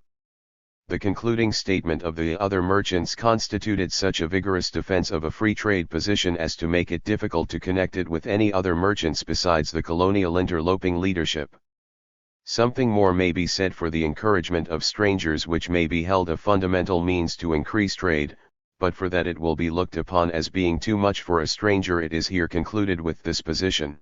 The concluding statement of the other merchants constituted such a vigorous defense of a free trade position as to make it difficult to connect it with any other merchants besides the colonial interloping leadership. Something more may be said for the encouragement of strangers, which may be held a fundamental means to increase trade, but for that it will be looked upon as being too much for a stranger. It is here concluded with this position: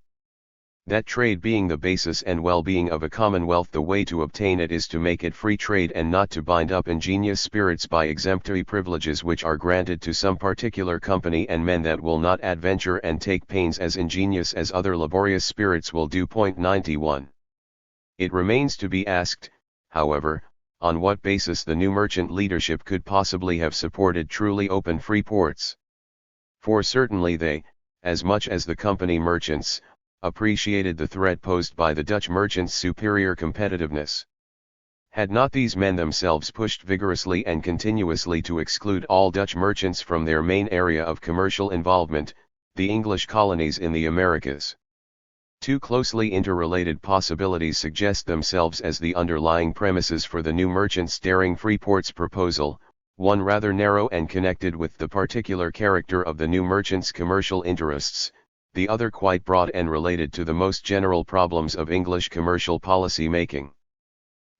that trade being the basis and well-being of a commonwealth, the way to obtain it is to make it free trade, and not to bind up ingenious spirits by exemplary privileges which are granted to some particular company and men that will not adventure and take pains as ingenious as other laborious spirits will do. 91. It remains to be asked, however, on what basis the new merchant leadership could possibly have supported truly open free ports. For certainly they, as much as the company merchants, appreciated the threat posed by the Dutch merchants' superior competitiveness. Had not these men themselves pushed vigorously and continuously to exclude all Dutch merchants from their main area of commercial involvement, the English colonies in the Americas? Two closely interrelated possibilities suggest themselves as the underlying premises for the new merchants' daring free ports proposal, one rather narrow and connected with the particular character of the new merchants' commercial interests, the other quite broad and related to the most general problems of English commercial policy making.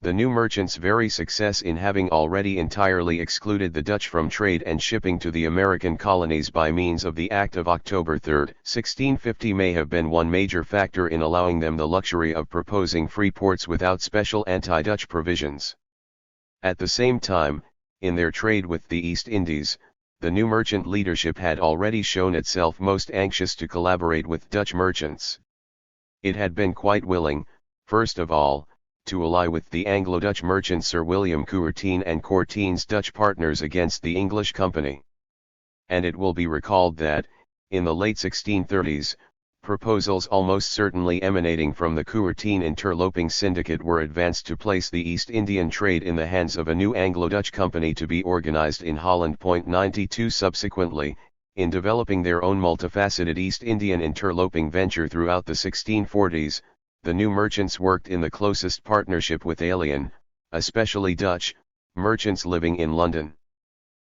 The new merchants' very success in having already entirely excluded the Dutch from trade and shipping to the American colonies by means of the Act of October 3, 1650 may have been one major factor in allowing them the luxury of proposing free ports without special anti-Dutch provisions. At the same time, in their trade with the East Indies, the new merchant leadership had already shown itself most anxious to collaborate with Dutch merchants. It had been quite willing, first of all, to ally with the Anglo-Dutch merchant Sir William Courtine and Courtine's Dutch partners against the English company. And it will be recalled that, in the late 1630s, proposals almost certainly emanating from the Courtine interloping syndicate were advanced to place the East Indian trade in the hands of a new Anglo-Dutch company to be organized in Holland. 92 Subsequently, in developing their own multifaceted East Indian interloping venture throughout the 1640s, the new merchants worked in the closest partnership with alien, especially Dutch, merchants living in London.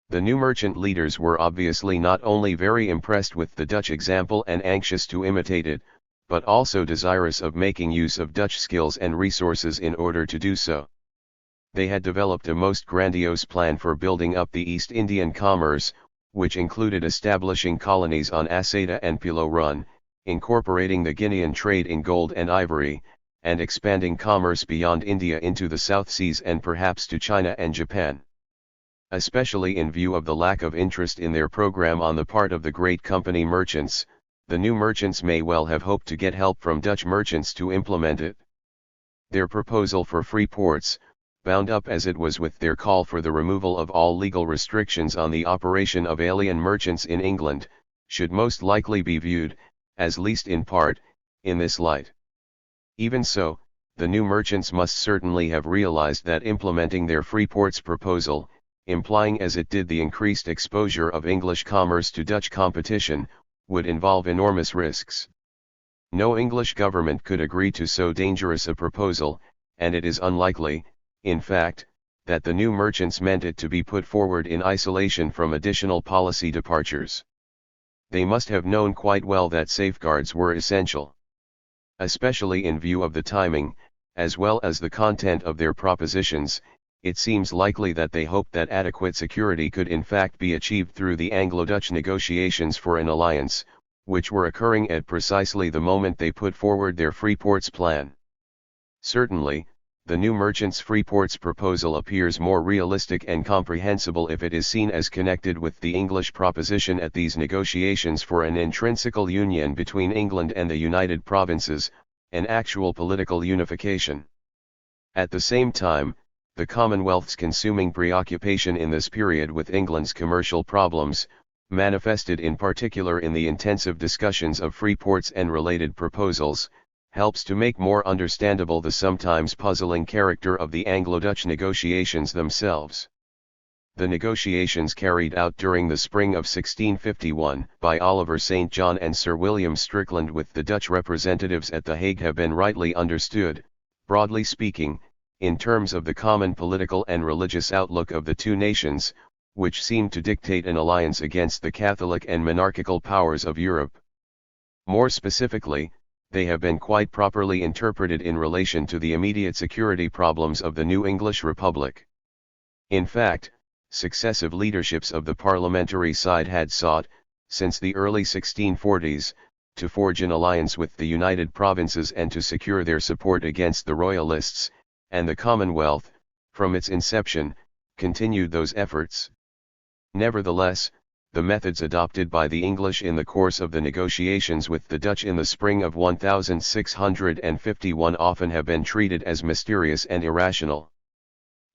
The new merchant leaders were obviously not only very impressed with the Dutch example and anxious to imitate it, but also desirous of making use of Dutch skills and resources in order to do so. They had developed a most grandiose plan for building up the East Indian commerce, which included establishing colonies on Asada and Pilo Run, incorporating the Guinean trade in gold and ivory, and expanding commerce beyond India into the South Seas and perhaps to China and Japan. Especially in view of the lack of interest in their program on the part of the great company merchants, the new merchants may well have hoped to get help from Dutch merchants to implement it. Their proposal for free ports, bound up as it was with their call for the removal of all legal restrictions on the operation of alien merchants in England, should most likely be viewed, as least in part, in this light. Even so, the new merchants must certainly have realized that implementing their free ports proposal, implying as it did the increased exposure of English commerce to Dutch competition, would involve enormous risks. No English government could agree to so dangerous a proposal, and it is unlikely, in fact, that the new merchants meant it to be put forward in isolation from additional policy departures. They must have known quite well that safeguards were essential. Especially in view of the timing, as well as the content of their propositions, it seems likely that they hoped that adequate security could in fact be achieved through the Anglo-Dutch negotiations for an alliance, which were occurring at precisely the moment they put forward their free ports plan. Certainly, the new merchants' free ports proposal appears more realistic and comprehensible if it is seen as connected with the English proposition at these negotiations for an intrinsical union between England and the United Provinces, an actual political unification. At the same time, the Commonwealth's consuming preoccupation in this period with England's commercial problems, manifested in particular in the intensive discussions of free ports and related proposals, helps to make more understandable the sometimes puzzling character of the Anglo-Dutch negotiations themselves. The negotiations carried out during the spring of 1651 by Oliver St. John and Sir William Strickland with the Dutch representatives at The Hague have been rightly understood, broadly speaking, in terms of the common political and religious outlook of the two nations, which seemed to dictate an alliance against the Catholic and monarchical powers of Europe. More specifically, they have been quite properly interpreted in relation to the immediate security problems of the new English Republic. In fact, successive leaderships of the parliamentary side had sought, since the early 1640s, to forge an alliance with the United Provinces and to secure their support against the Royalists, and the Commonwealth, from its inception, continued those efforts. Nevertheless, the methods adopted by the English in the course of the negotiations with the Dutch in the spring of 1651 often have been treated as mysterious and irrational.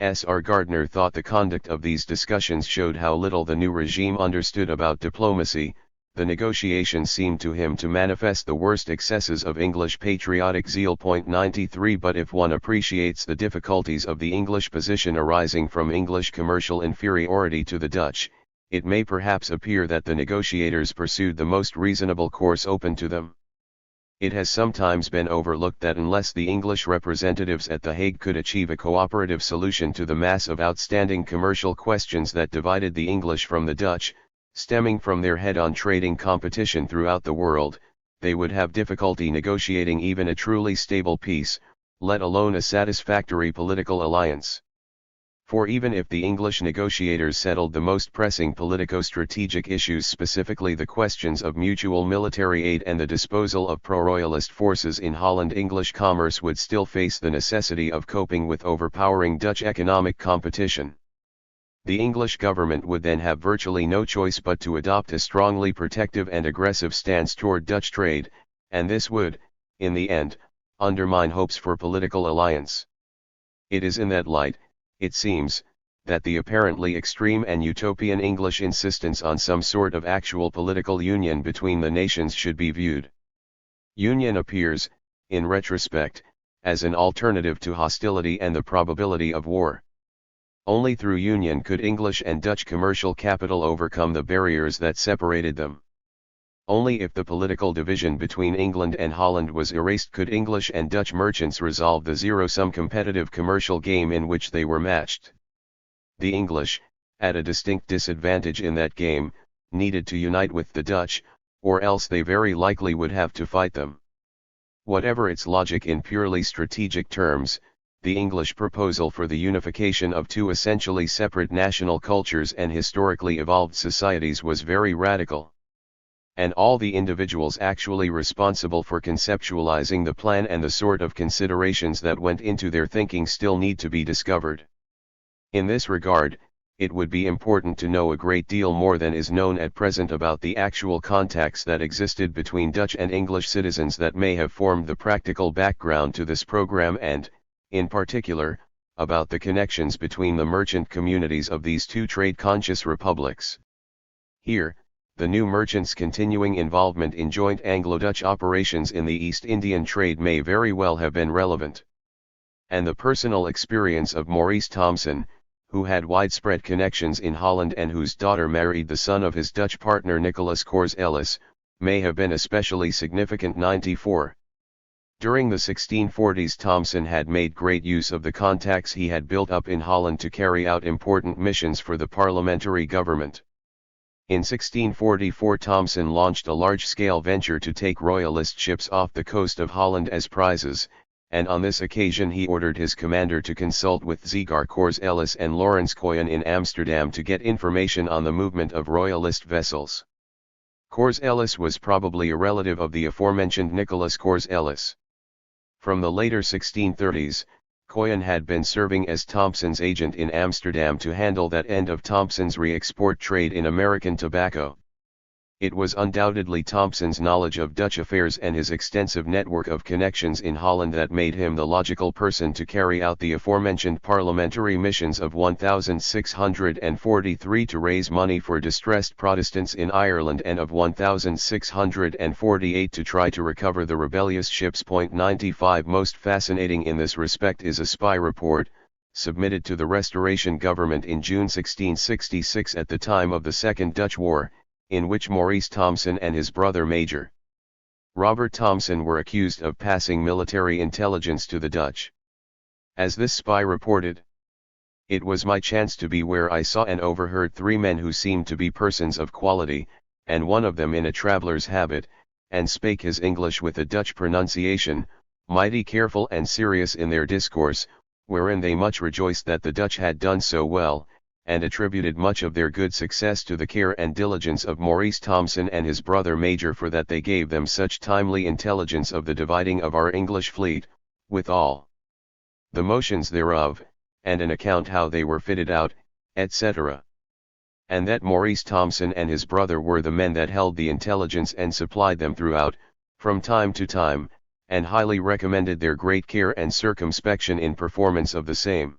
S.R. Gardner thought the conduct of these discussions showed how little the new regime understood about diplomacy. The negotiations seemed to him to manifest the worst excesses of English patriotic zeal. 93 But if one appreciates the difficulties of the English position arising from English commercial inferiority to the Dutch, it may perhaps appear that the negotiators pursued the most reasonable course open to them. It has sometimes been overlooked that unless the English representatives at The Hague could achieve a cooperative solution to the mass of outstanding commercial questions that divided the English from the Dutch, stemming from their head-on trading competition throughout the world, they would have difficulty negotiating even a truly stable peace, let alone a satisfactory political alliance. For even if the English negotiators settled the most pressing politico-strategic issues, specifically the questions of mutual military aid and the disposal of pro-royalist forces in Holland, English commerce would still face the necessity of coping with overpowering Dutch economic competition. The English government would then have virtually no choice but to adopt a strongly protective and aggressive stance toward Dutch trade, and this would, in the end, undermine hopes for political alliance. It is in that light, it seems, that the apparently extreme and utopian English insistence on some sort of actual political union between the nations should be viewed. Union appears, in retrospect, as an alternative to hostility and the probability of war. Only through union could English and Dutch commercial capital overcome the barriers that separated them. Only if the political division between England and Holland was erased could English and Dutch merchants resolve the zero-sum competitive commercial game in which they were matched. The English, at a distinct disadvantage in that game, needed to unite with the Dutch, or else they very likely would have to fight them. Whatever its logic in purely strategic terms, the English proposal for the unification of two essentially separate national cultures and historically evolved societies was very radical. And all the individuals actually responsible for conceptualizing the plan and the sort of considerations that went into their thinking still need to be discovered. In this regard, it would be important to know a great deal more than is known at present about the actual contacts that existed between Dutch and English citizens that may have formed the practical background to this program and, in particular, about the connections between the merchant communities of these two trade-conscious republics. Here, the new merchants' continuing involvement in joint Anglo-Dutch operations in the East Indian trade may very well have been relevant. And the personal experience of Maurice Thomson, who had widespread connections in Holland and whose daughter married the son of his Dutch partner Nicholas Cors Ellis, may have been especially significant. 94. During the 1640s, Thomson had made great use of the contacts he had built up in Holland to carry out important missions for the parliamentary government. In 1644 Thomson launched a large-scale venture to take royalist ships off the coast of Holland as prizes, and on this occasion he ordered his commander to consult with Zegar Cors Ellis and Laurens Koyen in Amsterdam to get information on the movement of royalist vessels. Cors Ellis was probably a relative of the aforementioned Nicholas Cors Ellis. From the later 1630s, Koyen had been serving as Thomson's agent in Amsterdam to handle that end of Thomson's re-export trade in American tobacco. It was undoubtedly Thomson's knowledge of Dutch affairs and his extensive network of connections in Holland that made him the logical person to carry out the aforementioned parliamentary missions of 1643 to raise money for distressed Protestants in Ireland and of 1648 to try to recover the rebellious ships. 95 Most fascinating in this respect is a spy report, submitted to the Restoration government in June 1666 at the time of the Second Dutch War, in which Maurice Thomson and his brother Major Robert Thomson were accused of passing military intelligence to the Dutch. As this spy reported, "It was my chance to be where I saw and overheard 3 men who seemed to be persons of quality, and one of them in a traveller's habit, and spake his English with a Dutch pronunciation, mighty careful and serious in their discourse, wherein they much rejoiced that the Dutch had done so well, and attributed much of their good success to the care and diligence of Maurice Thomson and his brother Major, for that they gave them such timely intelligence of the dividing of our English fleet, with all the motions thereof, and an account how they were fitted out, etc. And that Maurice Thomson and his brother were the men that held the intelligence and supplied them throughout, from time to time, and highly recommended their great care and circumspection in performance of the same.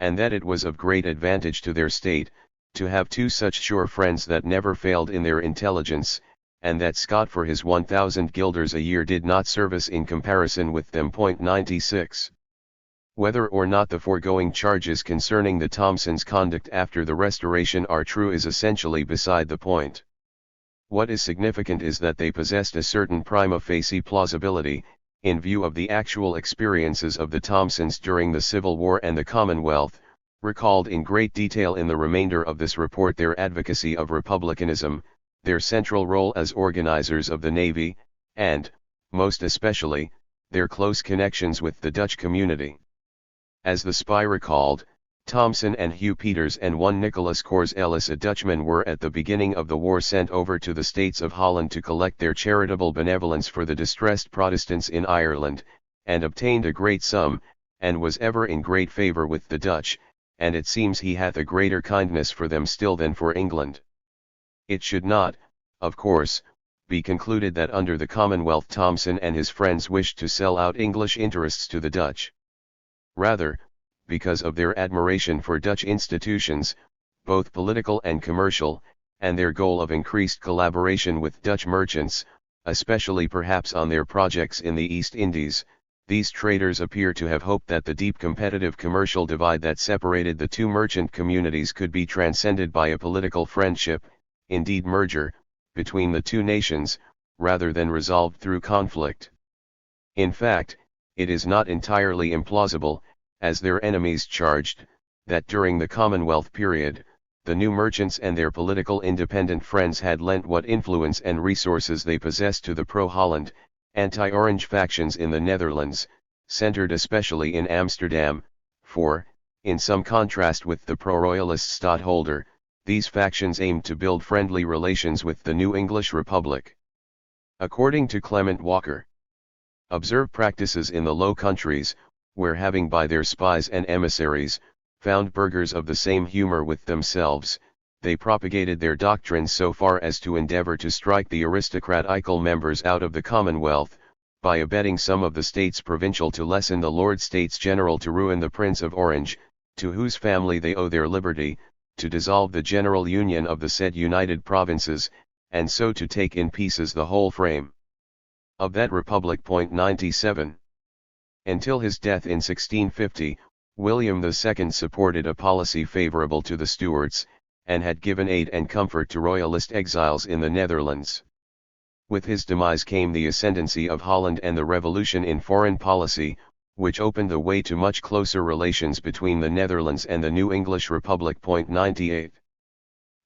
And that it was of great advantage to their state, to have two such sure friends that never failed in their intelligence, and that Scott for his 1,000 guilders a year did not service in comparison with them. 96. Whether or not the foregoing charges concerning the Thomsons' conduct after the Restoration are true is essentially beside the point. What is significant is that they possessed a certain prima facie plausibility, in view of the actual experiences of the Thomsons during the Civil War and the Commonwealth, recalled in great detail in the remainder of this report, their advocacy of republicanism, their central role as organizers of the Navy, and, most especially, their close connections with the Dutch community. As the spy recalled, Thomson and Hugh Peters and one Nicholas Cors Ellis, a Dutchman, were at the beginning of the war sent over to the States of Holland to collect their charitable benevolence for the distressed Protestants in Ireland, and obtained a great sum, and was ever in great favour with the Dutch, and it seems he hath a greater kindness for them still than for England. It should not, of course, be concluded that under the Commonwealth Thomson and his friends wished to sell out English interests to the Dutch. Rather, because of their admiration for Dutch institutions, both political and commercial, and their goal of increased collaboration with Dutch merchants, especially perhaps on their projects in the East Indies, these traders appear to have hoped that the deep competitive commercial divide that separated the two merchant communities could be transcended by a political friendship, indeed merger, between the two nations, rather than resolved through conflict. In fact, it is not entirely implausible, as their enemies charged, that during the Commonwealth period, the new merchants and their political independent friends had lent what influence and resources they possessed to the pro-Holland, anti-Orange factions in the Netherlands, centered especially in Amsterdam, for, in some contrast with the pro-royalist stadtholder, these factions aimed to build friendly relations with the new English Republic. According to Clement Walker, observe practices in the Low Countries, where having by their spies and emissaries, found burghers of the same humour with themselves, they propagated their doctrines so far as to endeavour to strike the aristocratical members out of the Commonwealth, by abetting some of the States Provincial to lessen the Lord States General, to ruin the Prince of Orange, to whose family they owe their liberty, to dissolve the general union of the said United Provinces, and so to take in pieces the whole frame of that Republic. 97. Until his death in 1650, William II supported a policy favourable to the Stuarts, and had given aid and comfort to royalist exiles in the Netherlands. With his demise came the ascendancy of Holland and the revolution in foreign policy, which opened the way to much closer relations between the Netherlands and the new English Republic. 98.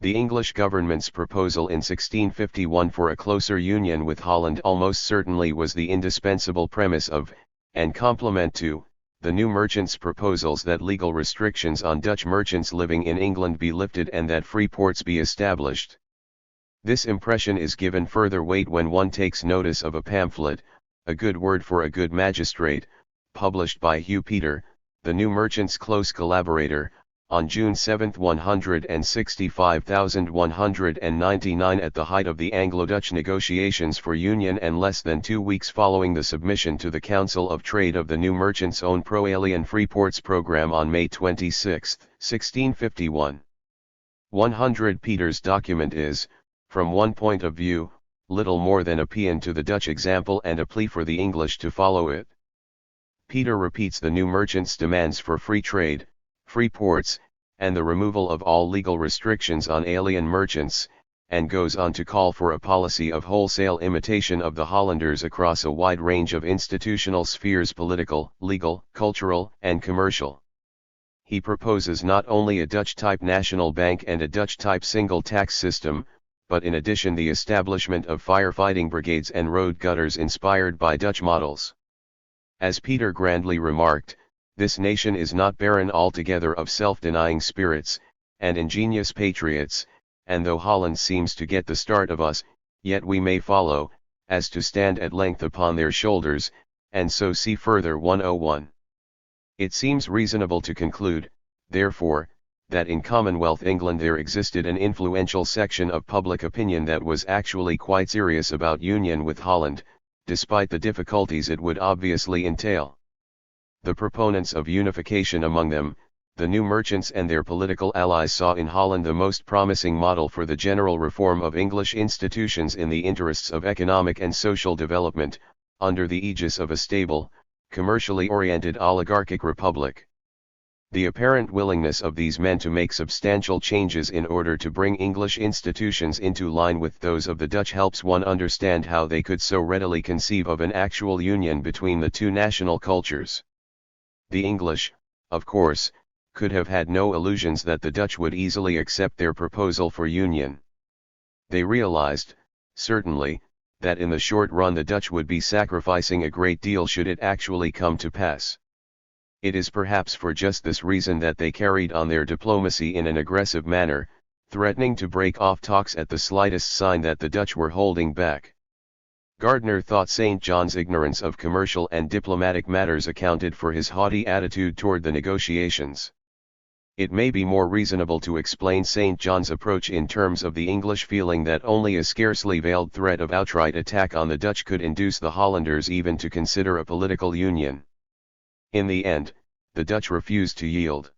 The English government's proposal in 1651 for a closer union with Holland almost certainly was the indispensable premise of, and complement to, the new merchants' proposals that legal restrictions on Dutch merchants living in England be lifted and that free ports be established. This impression is given further weight when one takes notice of a pamphlet, A Good Word for a Good Magistrate, published by Hugh Peter, the new merchant's close collaborator, on June 7, 165,199, at the height of the Anglo-Dutch negotiations for union and less than 2 weeks following the submission to the Council of Trade of the new merchant's own pro-alien free ports program on May 26, 1651. 100. Peter's document is, from one point of view, little more than a paean to the Dutch example and a plea for the English to follow it. Peter repeats the new merchant's demands for free trade, free ports, and the removal of all legal restrictions on alien merchants, and goes on to call for a policy of wholesale imitation of the Hollanders across a wide range of institutional spheres: political, legal, cultural, and commercial. He proposes not only a Dutch-type national bank and a Dutch-type single tax system, but in addition the establishment of firefighting brigades and road gutters inspired by Dutch models. As Peter grandly remarked, this nation is not barren altogether of self-denying spirits, and ingenious patriots, and though Holland seems to get the start of us, yet we may follow, as to stand at length upon their shoulders, and so see further. 101. It seems reasonable to conclude, therefore, that in Commonwealth England there existed an influential section of public opinion that was actually quite serious about union with Holland, despite the difficulties it would obviously entail. The proponents of unification among them, the new merchants and their political allies, saw in Holland the most promising model for the general reform of English institutions in the interests of economic and social development, under the aegis of a stable, commercially oriented oligarchic republic. The apparent willingness of these men to make substantial changes in order to bring English institutions into line with those of the Dutch helps one understand how they could so readily conceive of an actual union between the two national cultures. The English, of course, could have had no illusions that the Dutch would easily accept their proposal for union. They realized, certainly, that in the short run the Dutch would be sacrificing a great deal should it actually come to pass. It is perhaps for just this reason that they carried on their diplomacy in an aggressive manner, threatening to break off talks at the slightest sign that the Dutch were holding back. Gardner thought St. John's ignorance of commercial and diplomatic matters accounted for his haughty attitude toward the negotiations. It may be more reasonable to explain St. John's approach in terms of the English feeling that only a scarcely veiled threat of outright attack on the Dutch could induce the Hollanders even to consider a political union. In the end, the Dutch refused to yield.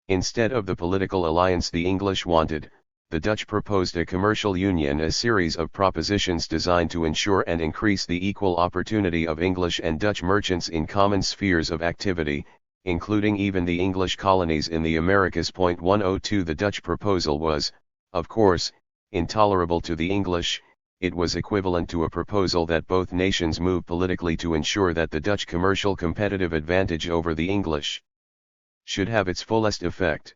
Instead of the political alliance the English wanted, the Dutch proposed a commercial union, a series of propositions designed to ensure and increase the equal opportunity of English and Dutch merchants in common spheres of activity, including even the English colonies in the Americas. 102 The Dutch proposal was, of course, intolerable to the English. It was equivalent to a proposal that both nations move politically to ensure that the Dutch commercial competitive advantage over the English should have its fullest effect.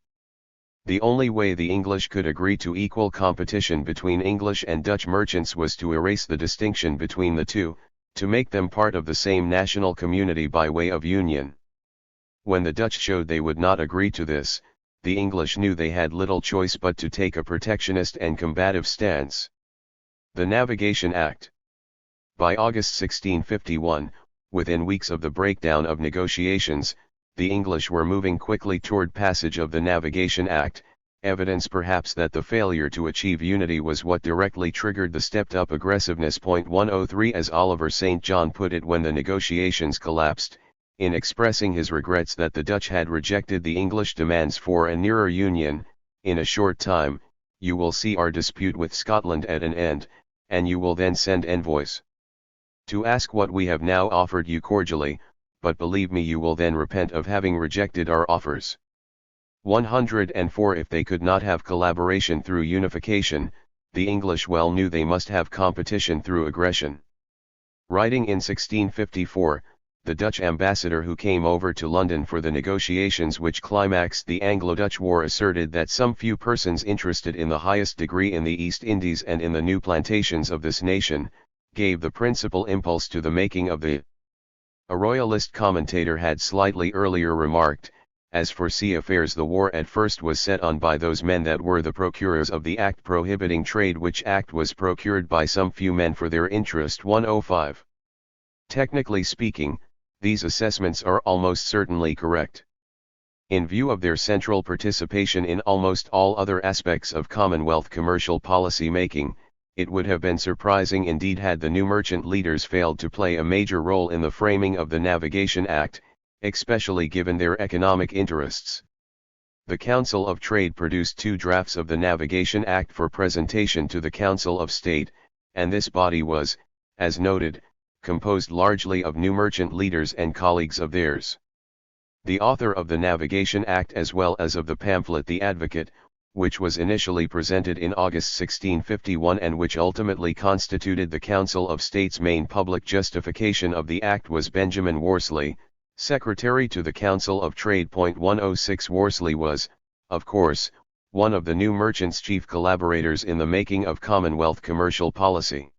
The only way the English could agree to equal competition between English and Dutch merchants was to erase the distinction between the two, to make them part of the same national community by way of union. When the Dutch showed they would not agree to this, the English knew they had little choice but to take a protectionist and combative stance. The Navigation Act. By August 1651, within weeks of the breakdown of negotiations, the English were moving quickly toward passage of the Navigation Act, evidence perhaps that the failure to achieve unity was what directly triggered the stepped-up aggressiveness. 103 As Oliver St. John put it when the negotiations collapsed, in expressing his regrets that the Dutch had rejected the English demands for a nearer union, "In a short time, you will see our dispute with Scotland at an end, and you will then send envoys to ask what we have now offered you cordially, but believe me you will then repent of having rejected our offers." 104 If they could not have collaboration through unification, the English well knew they must have competition through aggression. Writing in 1654, the Dutch ambassador who came over to London for the negotiations which climaxed the Anglo-Dutch War asserted that some few persons interested in the highest degree in the East Indies and in the new plantations of this nation, gave the principal impulse to the making of the. A royalist commentator had slightly earlier remarked, "As for sea affairs the war at first was set on by those men that were the procurers of the act prohibiting trade, which act was procured by some few men for their interest." 105. Technically speaking, these assessments are almost certainly correct. In view of their central participation in almost all other aspects of Commonwealth commercial policy making, it would have been surprising indeed had the new merchant leaders failed to play a major role in the framing of the Navigation Act, especially given their economic interests. The Council of Trade produced 2 drafts of the Navigation Act for presentation to the Council of State, and this body was, as noted, composed largely of new merchant leaders and colleagues of theirs. The author of the Navigation Act as well as of the pamphlet The Advocate, which was initially presented in August 1651 and which ultimately constituted the Council of State's main public justification of the Act, was Benjamin Worsley, Secretary to the Council of Trade. 106 Worsley was, of course, one of the new merchants' chief collaborators in the making of Commonwealth commercial policy.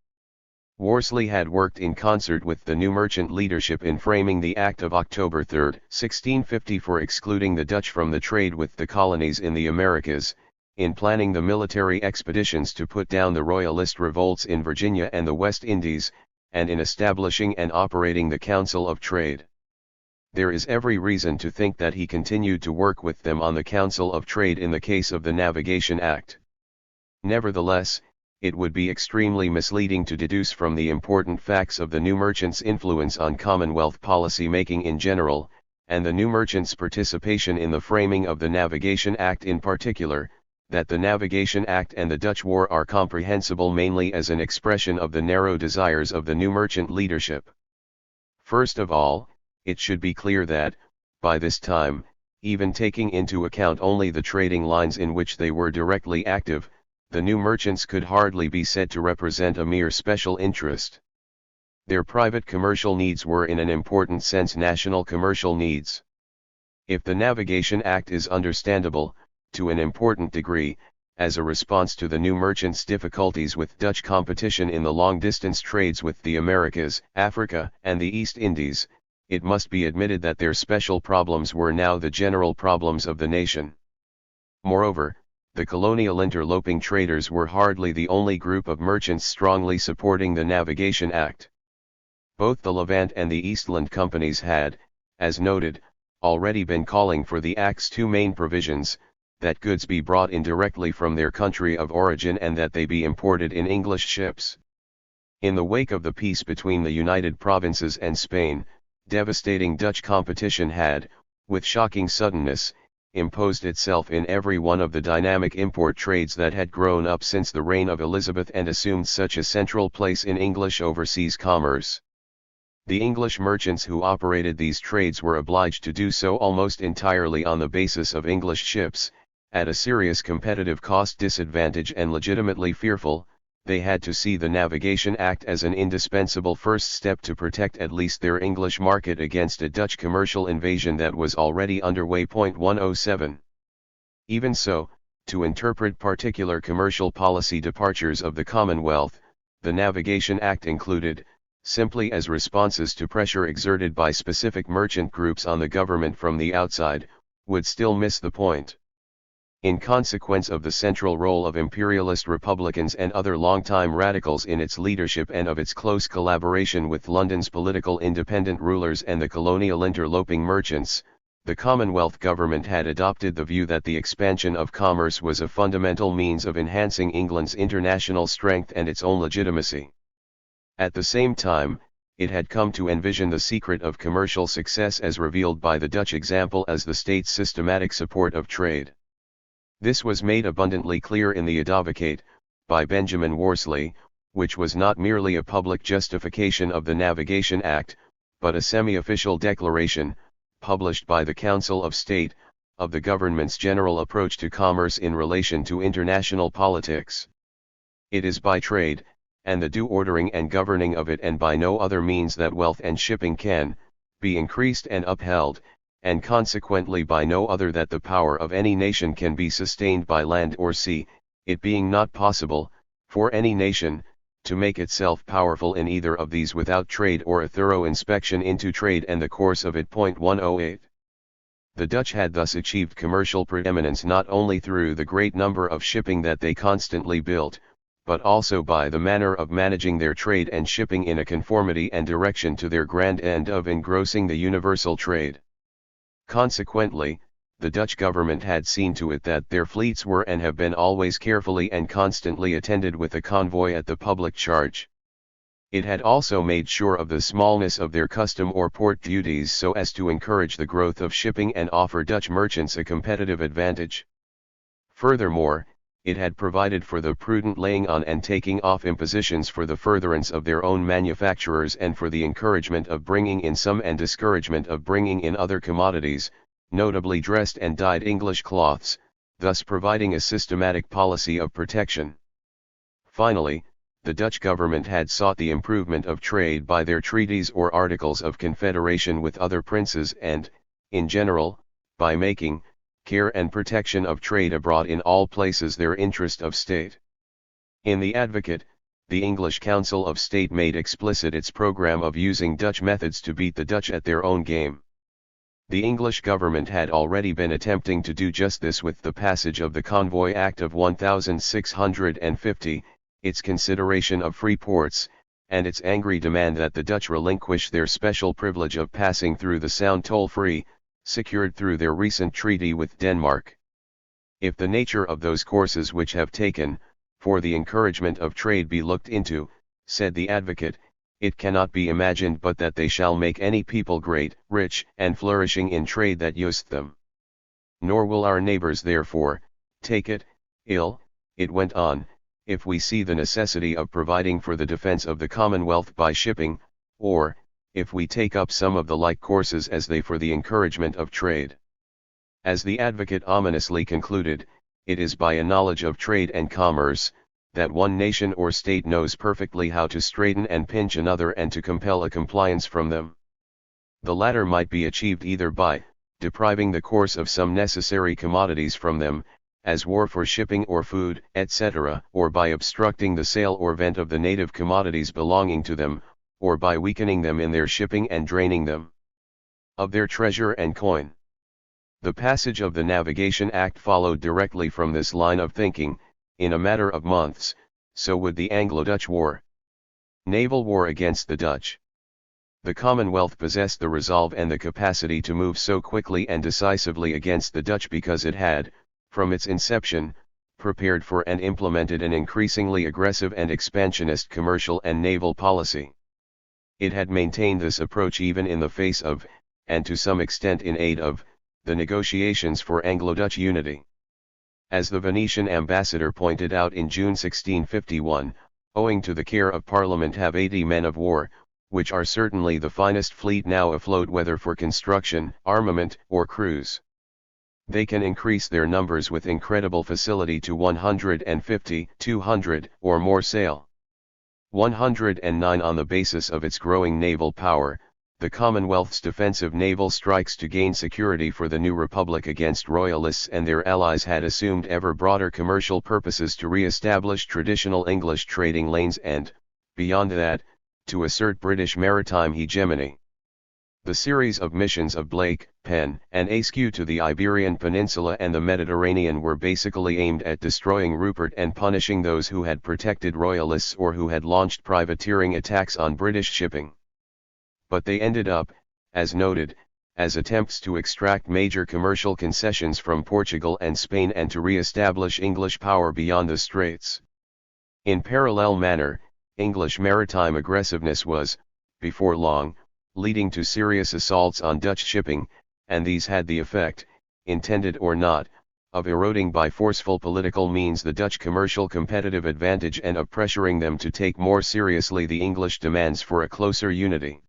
Worsley had worked in concert with the new merchant leadership in framing the Act of October 3, 1650 for excluding the Dutch from the trade with the colonies in the Americas, in planning the military expeditions to put down the Royalist revolts in Virginia and the West Indies, and in establishing and operating the Council of Trade. There is every reason to think that he continued to work with them on the Council of Trade in the case of the Navigation Act. Nevertheless, it would be extremely misleading to deduce from the important facts of the new merchants' influence on Commonwealth policy making in general, and the new merchants' participation in the framing of the Navigation Act in particular, that the Navigation Act and the Dutch War are comprehensible mainly as an expression of the narrow desires of the new merchant leadership. First of all, it should be clear that, by this time, even taking into account only the trading lines in which they were directly active, the new merchants could hardly be said to represent a mere special interest. Their private commercial needs were in an important sense national commercial needs. If the Navigation Act is understandable, to an important degree, as a response to the new merchants' difficulties with Dutch competition in the long-distance trades with the Americas, Africa, and the East Indies, it must be admitted that their special problems were now the general problems of the nation. Moreover, the colonial interloping traders were hardly the only group of merchants strongly supporting the Navigation Act. Both the Levant and the Eastland companies had, as noted, already been calling for the Act's two main provisions, that goods be brought in directly from their country of origin and that they be imported in English ships. In the wake of the peace between the United Provinces and Spain, devastating Dutch competition had, with shocking suddenness, imposed itself in every one of the dynamic import trades that had grown up since the reign of Elizabeth and assumed such a central place in English overseas commerce. The English merchants who operated these trades were obliged to do so almost entirely on the basis of English ships, at a serious competitive cost disadvantage, and legitimately fearful, they had to see the Navigation Act as an indispensable first step to protect at least their English market against a Dutch commercial invasion that was already underway. 107. Even so, to interpret particular commercial policy departures of the Commonwealth, the Navigation Act included, simply as responses to pressure exerted by specific merchant groups on the government from the outside, would still miss the point. In consequence of the central role of imperialist Republicans and other longtime radicals in its leadership and of its close collaboration with London's political independent rulers and the colonial interloping merchants, the Commonwealth government had adopted the view that the expansion of commerce was a fundamental means of enhancing England's international strength and its own legitimacy. At the same time, it had come to envision the secret of commercial success as revealed by the Dutch example as the state's systematic support of trade. This was made abundantly clear in the Advocate, by Benjamin Worsley, which was not merely a public justification of the Navigation Act, but a semi-official declaration, published by the Council of State, of the government's general approach to commerce in relation to international politics. It is by trade, and the due ordering and governing of it, and by no other means, that wealth and shipping can be increased and upheld, and consequently by no other that the power of any nation can be sustained by land or sea, it being not possible, for any nation, to make itself powerful in either of these without trade or a thorough inspection into trade and the course of it. 108. The Dutch had thus achieved commercial preeminence not only through the great number of shipping that they constantly built, but also by the manner of managing their trade and shipping in a conformity and direction to their grand end of engrossing the universal trade. Consequently, the Dutch government had seen to it that their fleets were and have been always carefully and constantly attended with a convoy at the public charge. It had also made sure of the smallness of their custom or port duties so as to encourage the growth of shipping and offer Dutch merchants a competitive advantage. Furthermore, it had provided for the prudent laying on and taking off impositions for the furtherance of their own manufacturers and for the encouragement of bringing in some and discouragement of bringing in other commodities, notably dressed and dyed English cloths, thus providing a systematic policy of protection. Finally, the Dutch government had sought the improvement of trade by their treaties or articles of confederation with other princes and, in general, by making care and protection of trade abroad in all places their interest of state. In the Advocate, the English Council of State made explicit its program of using Dutch methods to beat the Dutch at their own game. The English government had already been attempting to do just this with the passage of the Convoy Act of 1650, its consideration of free ports, and its angry demand that the Dutch relinquish their special privilege of passing through the Sound toll-free, secured through their recent treaty with Denmark. If the nature of those courses which have taken, for the encouragement of trade be looked into, said the advocate, it cannot be imagined but that they shall make any people great, rich, and flourishing in trade that used them. Nor will our neighbors therefore, take it, ill, it went on, if we see the necessity of providing for the defense of the Commonwealth by shipping, or, if we take up some of the like courses as they for the encouragement of trade. As the advocate ominously concluded, it is by a knowledge of trade and commerce, that one nation or state knows perfectly how to straiten and pinch another and to compel a compliance from them. The latter might be achieved either by depriving the course of some necessary commodities from them, as war for shipping or food, etc., or by obstructing the sale or vent of the native commodities belonging to them, or by weakening them in their shipping and draining them of their treasure and coin. The passage of the Navigation Act followed directly from this line of thinking. In a matter of months, so would the Anglo-Dutch War. Naval war against the Dutch. The Commonwealth possessed the resolve and the capacity to move so quickly and decisively against the Dutch because it had, from its inception, prepared for and implemented an increasingly aggressive and expansionist commercial and naval policy. It had maintained this approach even in the face of, and to some extent in aid of, the negotiations for Anglo-Dutch unity. As the Venetian ambassador pointed out in June 1651, owing to the care of Parliament have 80 men of war, which are certainly the finest fleet now afloat whether for construction, armament, or cruise. They can increase their numbers with incredible facility to 150, 200, or more sail. 109 On the basis of its growing naval power, the Commonwealth's defensive naval strikes to gain security for the new republic against royalists and their allies had assumed ever broader commercial purposes to re-establish traditional English trading lanes and, beyond that, to assert British maritime hegemony. The series of missions of Blake, Penn, and Askew to the Iberian Peninsula and the Mediterranean were basically aimed at destroying Rupert and punishing those who had protected royalists or who had launched privateering attacks on British shipping. But they ended up, as noted, as attempts to extract major commercial concessions from Portugal and Spain and to re-establish English power beyond the Straits. In parallel manner, English maritime aggressiveness was, before long, leading to serious assaults on Dutch shipping, and these had the effect, intended or not, of eroding by forceful political means the Dutch commercial competitive advantage and of pressuring them to take more seriously the English demands for a closer unity.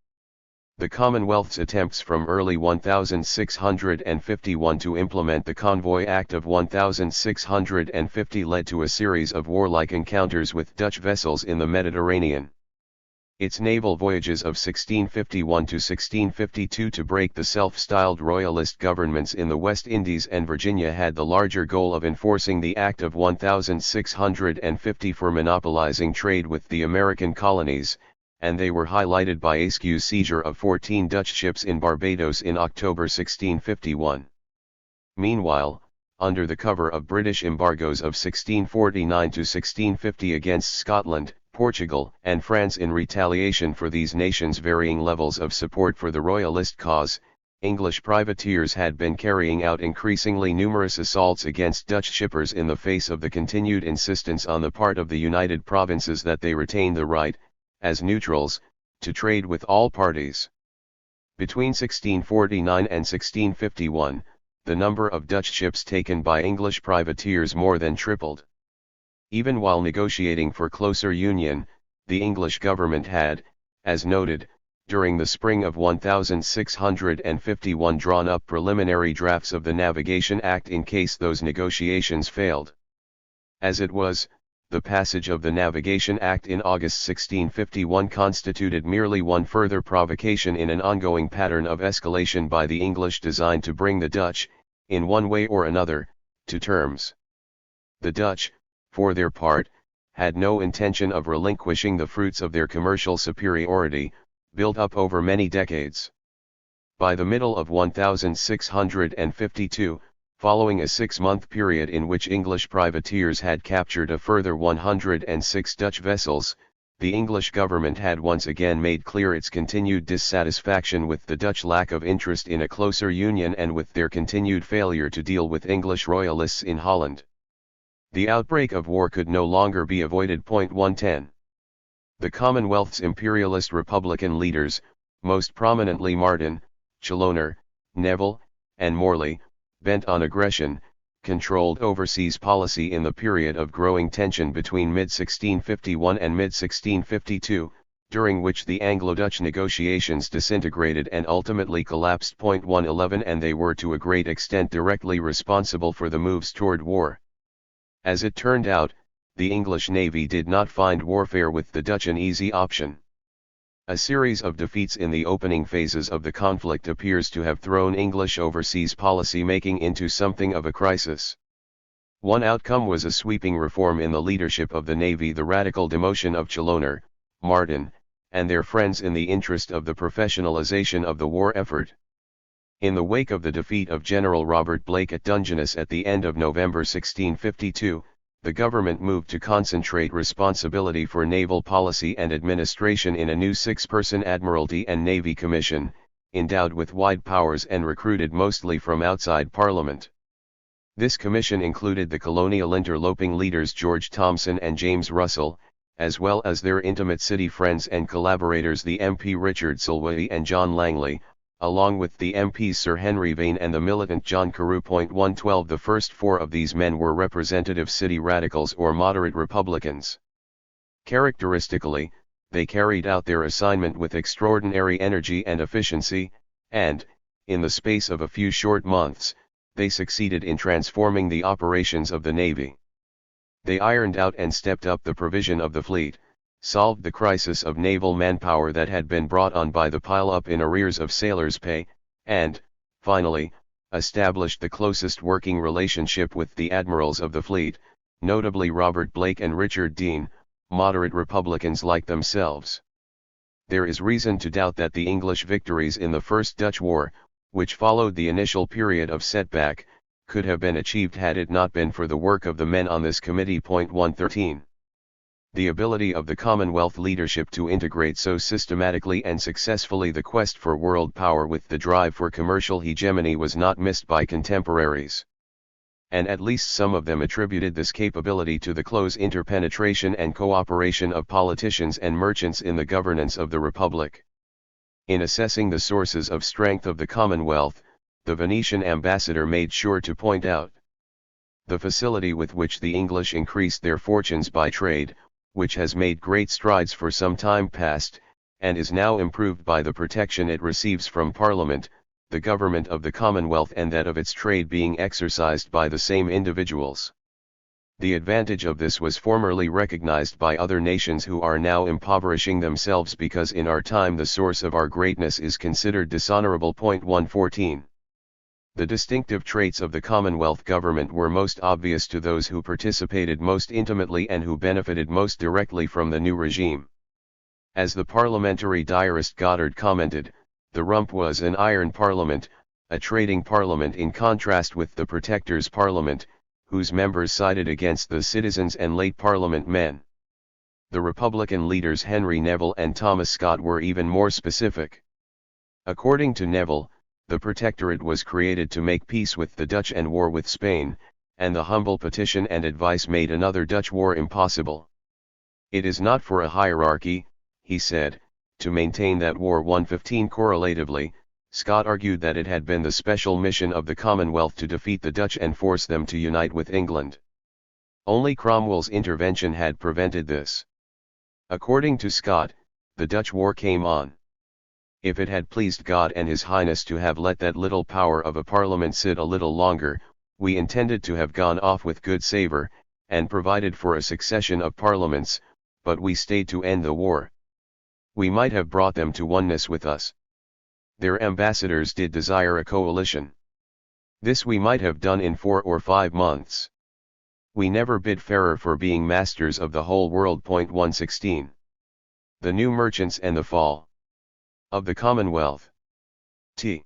The Commonwealth's attempts from early 1651 to implement the Convoy Act of 1650 led to a series of warlike encounters with Dutch vessels in the Mediterranean. Its naval voyages of 1651 to 1652 to break the self-styled royalist governments in the West Indies and Virginia had the larger goal of enforcing the Act of 1650 for monopolizing trade with the American colonies, and they were highlighted by Askew's seizure of 14 Dutch ships in Barbados in October 1651. Meanwhile, under the cover of British embargoes of 1649 to 1650 against Scotland, Portugal, and France in retaliation for these nations' varying levels of support for the royalist cause, English privateers had been carrying out increasingly numerous assaults against Dutch shippers in the face of the continued insistence on the part of the United Provinces that they retain the right, as neutrals, to trade with all parties. Between 1649 and 1651, the number of Dutch ships taken by English privateers more than tripled. Even while negotiating for closer union, the English government had, as noted, during the spring of 1651 drawn up preliminary drafts of the Navigation Act in case those negotiations failed. As it was, the passage of the Navigation Act in August 1651 constituted merely one further provocation in an ongoing pattern of escalation by the English designed to bring the Dutch, in one way or another, to terms. The Dutch, for their part, had no intention of relinquishing the fruits of their commercial superiority, built up over many decades. By the middle of 1652, following a 6-month period in which English privateers had captured a further 106 Dutch vessels, the English government had once again made clear its continued dissatisfaction with the Dutch lack of interest in a closer union and with their continued failure to deal with English royalists in Holland. The outbreak of war could no longer be avoided. 110. The Commonwealth's imperialist republican leaders, most prominently Martin, Chaloner, Neville, and Morley, bent on aggression, controlled overseas policy in the period of growing tension between mid-1651 and mid-1652, during which the Anglo-Dutch negotiations disintegrated and ultimately collapsed. 111 And they were to a great extent directly responsible for the moves toward war. As it turned out, the English navy did not find warfare with the Dutch an easy option. A series of defeats in the opening phases of the conflict appears to have thrown English overseas policy making into something of a crisis. One outcome was a sweeping reform in the leadership of the navy, the radical demotion of Chaloner, Martin, and their friends in the interest of the professionalization of the war effort. In the wake of the defeat of General Robert Blake at Dungeness at the end of November 1652, the government moved to concentrate responsibility for naval policy and administration in a new 6-person Admiralty and Navy Commission, endowed with wide powers and recruited mostly from outside Parliament. This commission included the colonial interloping leaders George Thomson and James Russell, as well as their intimate city friends and collaborators the MP Richard Selway and John Langley, along with the MPs Sir Henry Vane and the militant John Carew. 112 The first 4 of these men were representative city radicals or moderate Republicans. Characteristically, they carried out their assignment with extraordinary energy and efficiency, and, in the space of a few short months, they succeeded in transforming the operations of the Navy. They ironed out and stepped up the provision of the fleet, solved the crisis of naval manpower that had been brought on by the pile-up in arrears of sailors' pay, and, finally, established the closest working relationship with the admirals of the fleet, notably Robert Blake and Richard Dean, moderate Republicans like themselves. There is reason to doubt that the English victories in the First Dutch War, which followed the initial period of setback, could have been achieved had it not been for the work of the men on this committee. 113. The ability of the Commonwealth leadership to integrate so systematically and successfully the quest for world power with the drive for commercial hegemony was not missed by contemporaries. And at least some of them attributed this capability to the close interpenetration and cooperation of politicians and merchants in the governance of the Republic. In assessing the sources of strength of the Commonwealth, the Venetian ambassador made sure to point out the facility with which the English increased their fortunes by trade, which has made great strides for some time past, and is now improved by the protection it receives from Parliament, the government of the Commonwealth and that of its trade being exercised by the same individuals. The advantage of this was formerly recognized by other nations who are now impoverishing themselves because in our time the source of our greatness is considered dishonorable. 114. The distinctive traits of the Commonwealth government were most obvious to those who participated most intimately and who benefited most directly from the new regime. As the parliamentary diarist Goddard commented, the Rump was an iron parliament, a trading parliament in contrast with the Protector's Parliament, whose members sided against the citizens and late Parliament men. The Republican leaders Henry Neville and Thomas Scott were even more specific. According to Neville, the Protectorate was created to make peace with the Dutch and war with Spain, and the humble petition and advice made another Dutch war impossible. It is not for a hierarchy, he said, to maintain that war. 115 Correlatively, Scott argued that it had been the special mission of the Commonwealth to defeat the Dutch and force them to unite with England. Only Cromwell's intervention had prevented this. According to Scott, the Dutch war came on. If it had pleased God and His Highness to have let that little power of a parliament sit a little longer, we intended to have gone off with good savour, and provided for a succession of parliaments, but we stayed to end the war. We might have brought them to oneness with us. Their ambassadors did desire a coalition. This we might have done in 4 or 5 months. We never bid fairer for being masters of the whole world. 116. The New Merchants and the Fall of the Commonwealth. The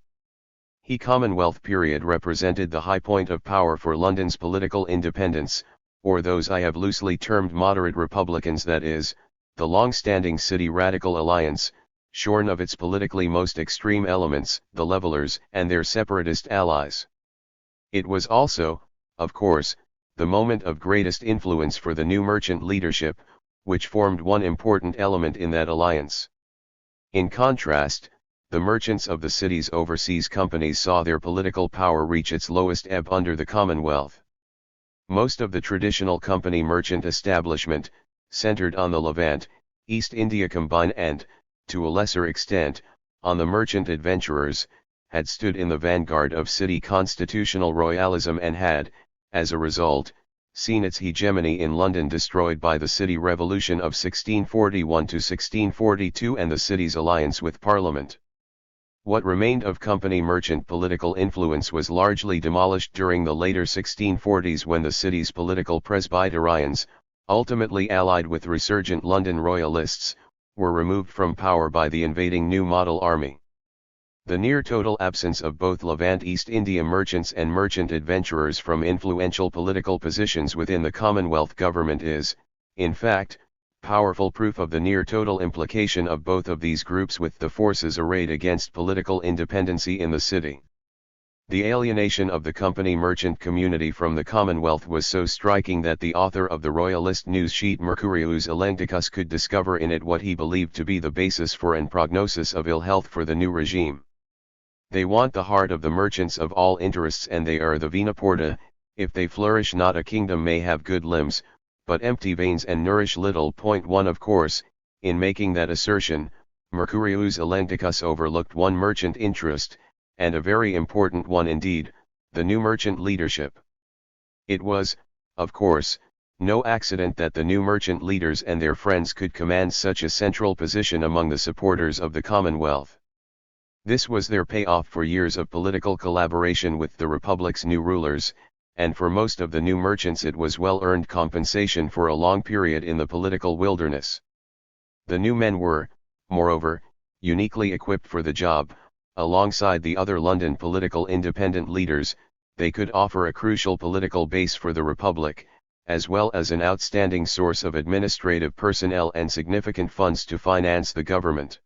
Commonwealth period represented the high point of power for London's political independence, or those I have loosely termed moderate republicans, that is, the long-standing City Radical Alliance, shorn of its politically most extreme elements, the Levellers and their separatist allies. It was also, of course, the moment of greatest influence for the new merchant leadership, which formed one important element in that alliance. In contrast, the merchants of the city's overseas companies saw their political power reach its lowest ebb under the Commonwealth. Most of the traditional company merchant establishment, centered on the Levant, East India Combine and, to a lesser extent, on the merchant adventurers, had stood in the vanguard of city constitutional royalism and had, as a result, seen its hegemony in London destroyed by the City Revolution of 1641 to 1642 and the city's alliance with Parliament. What remained of company merchant political influence was largely demolished during the later 1640s when the city's political Presbyterians, ultimately allied with resurgent London royalists, were removed from power by the invading New Model Army. The near-total absence of both Levant East India merchants and merchant adventurers from influential political positions within the Commonwealth government is, in fact, powerful proof of the near-total implication of both of these groups with the forces arrayed against political independency in the city. The alienation of the company merchant community from the Commonwealth was so striking that the author of the royalist news sheet Mercurius Elenticus could discover in it what he believed to be the basis for an prognosis of ill health for the new regime. They want the heart of the merchants of all interests, and they are the vena porta. If they flourish not, a kingdom may have good limbs, but empty veins and nourish little. 1 Of course, in making that assertion, Mercurius Elenticus overlooked one merchant interest, and a very important one indeed, the new merchant leadership. It was, of course, no accident that the new merchant leaders and their friends could command such a central position among the supporters of the Commonwealth. This was their payoff for years of political collaboration with the Republic's new rulers, and for most of the new merchants it was well-earned compensation for a long period in the political wilderness. The new men were, moreover, uniquely equipped for the job. Alongside the other London political independent leaders, they could offer a crucial political base for the Republic, as well as an outstanding source of administrative personnel and significant funds to finance the government.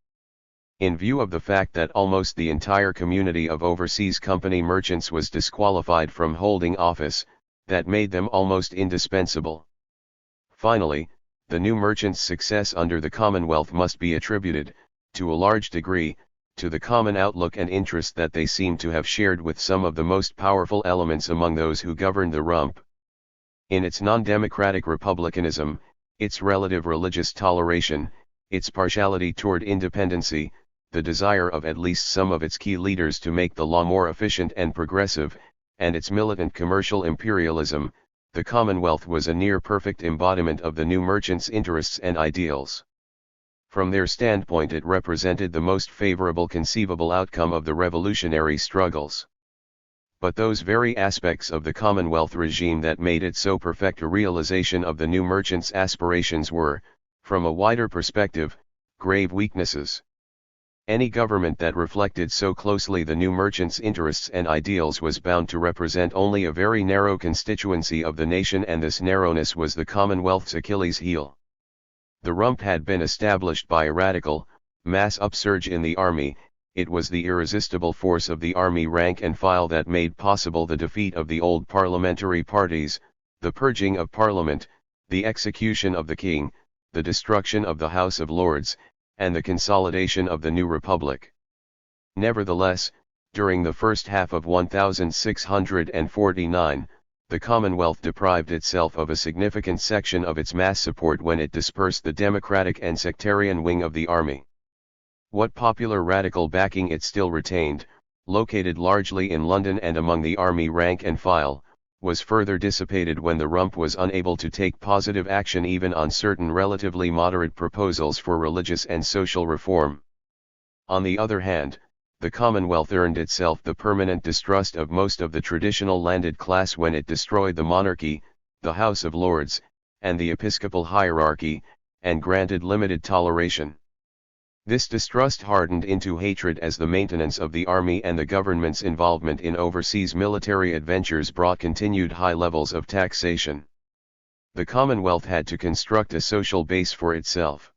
In view of the fact that almost the entire community of overseas company merchants was disqualified from holding office, that made them almost indispensable. Finally, the new merchants' success under the Commonwealth must be attributed, to a large degree, to the common outlook and interest that they seem to have shared with some of the most powerful elements among those who governed the rump. In its non-democratic republicanism, its relative religious toleration, its partiality toward independency, the desire of at least some of its key leaders to make the law more efficient and progressive, and its militant commercial imperialism, the Commonwealth was a near-perfect embodiment of the new merchants' interests and ideals. From their standpoint it represented the most favorable conceivable outcome of the revolutionary struggles. But those very aspects of the Commonwealth regime that made it so perfect a realization of the new merchants' aspirations were, from a wider perspective, grave weaknesses. Any government that reflected so closely the new merchants' interests and ideals was bound to represent only a very narrow constituency of the nation, and this narrowness was the Commonwealth's Achilles heel. The rump had been established by a radical, mass upsurge in the army. It was the irresistible force of the army rank and file that made possible the defeat of the old parliamentary parties, the purging of Parliament, the execution of the King, the destruction of the House of Lords, and the consolidation of the new Republic. Nevertheless, during the first half of 1649, the Commonwealth deprived itself of a significant section of its mass support when it dispersed the democratic and sectarian wing of the army. What popular radical backing it still retained, located largely in London and among the army rank and file, was further dissipated when the rump was unable to take positive action even on certain relatively moderate proposals for religious and social reform. On the other hand, the Commonwealth earned itself the permanent distrust of most of the traditional landed class when it destroyed the monarchy, the House of Lords, and the episcopal hierarchy, and granted limited toleration. This distrust hardened into hatred as the maintenance of the army and the government's involvement in overseas military adventures brought continued high levels of taxation. The Commonwealth had to construct a social base for itself.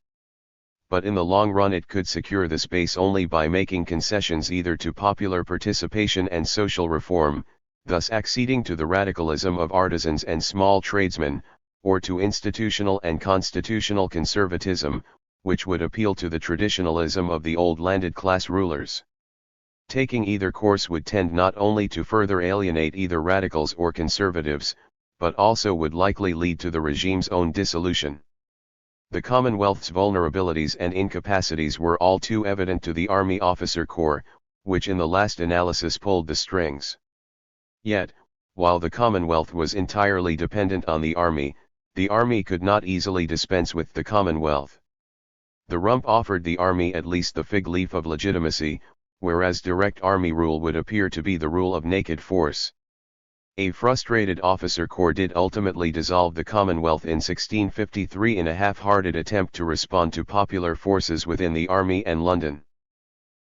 But in the long run it could secure this base only by making concessions either to popular participation and social reform, thus acceding to the radicalism of artisans and small tradesmen, or to institutional and constitutional conservatism, which would appeal to the traditionalism of the old landed class rulers. Taking either course would tend not only to further alienate either radicals or conservatives, but also would likely lead to the regime's own dissolution. The Commonwealth's vulnerabilities and incapacities were all too evident to the Army Officer Corps, which in the last analysis pulled the strings. Yet, while the Commonwealth was entirely dependent on the Army could not easily dispense with the Commonwealth. The rump offered the Army at least the fig leaf of legitimacy, whereas direct Army rule would appear to be the rule of naked force. A frustrated officer corps did ultimately dissolve the Commonwealth in 1653 in a half-hearted attempt to respond to popular forces within the Army and London.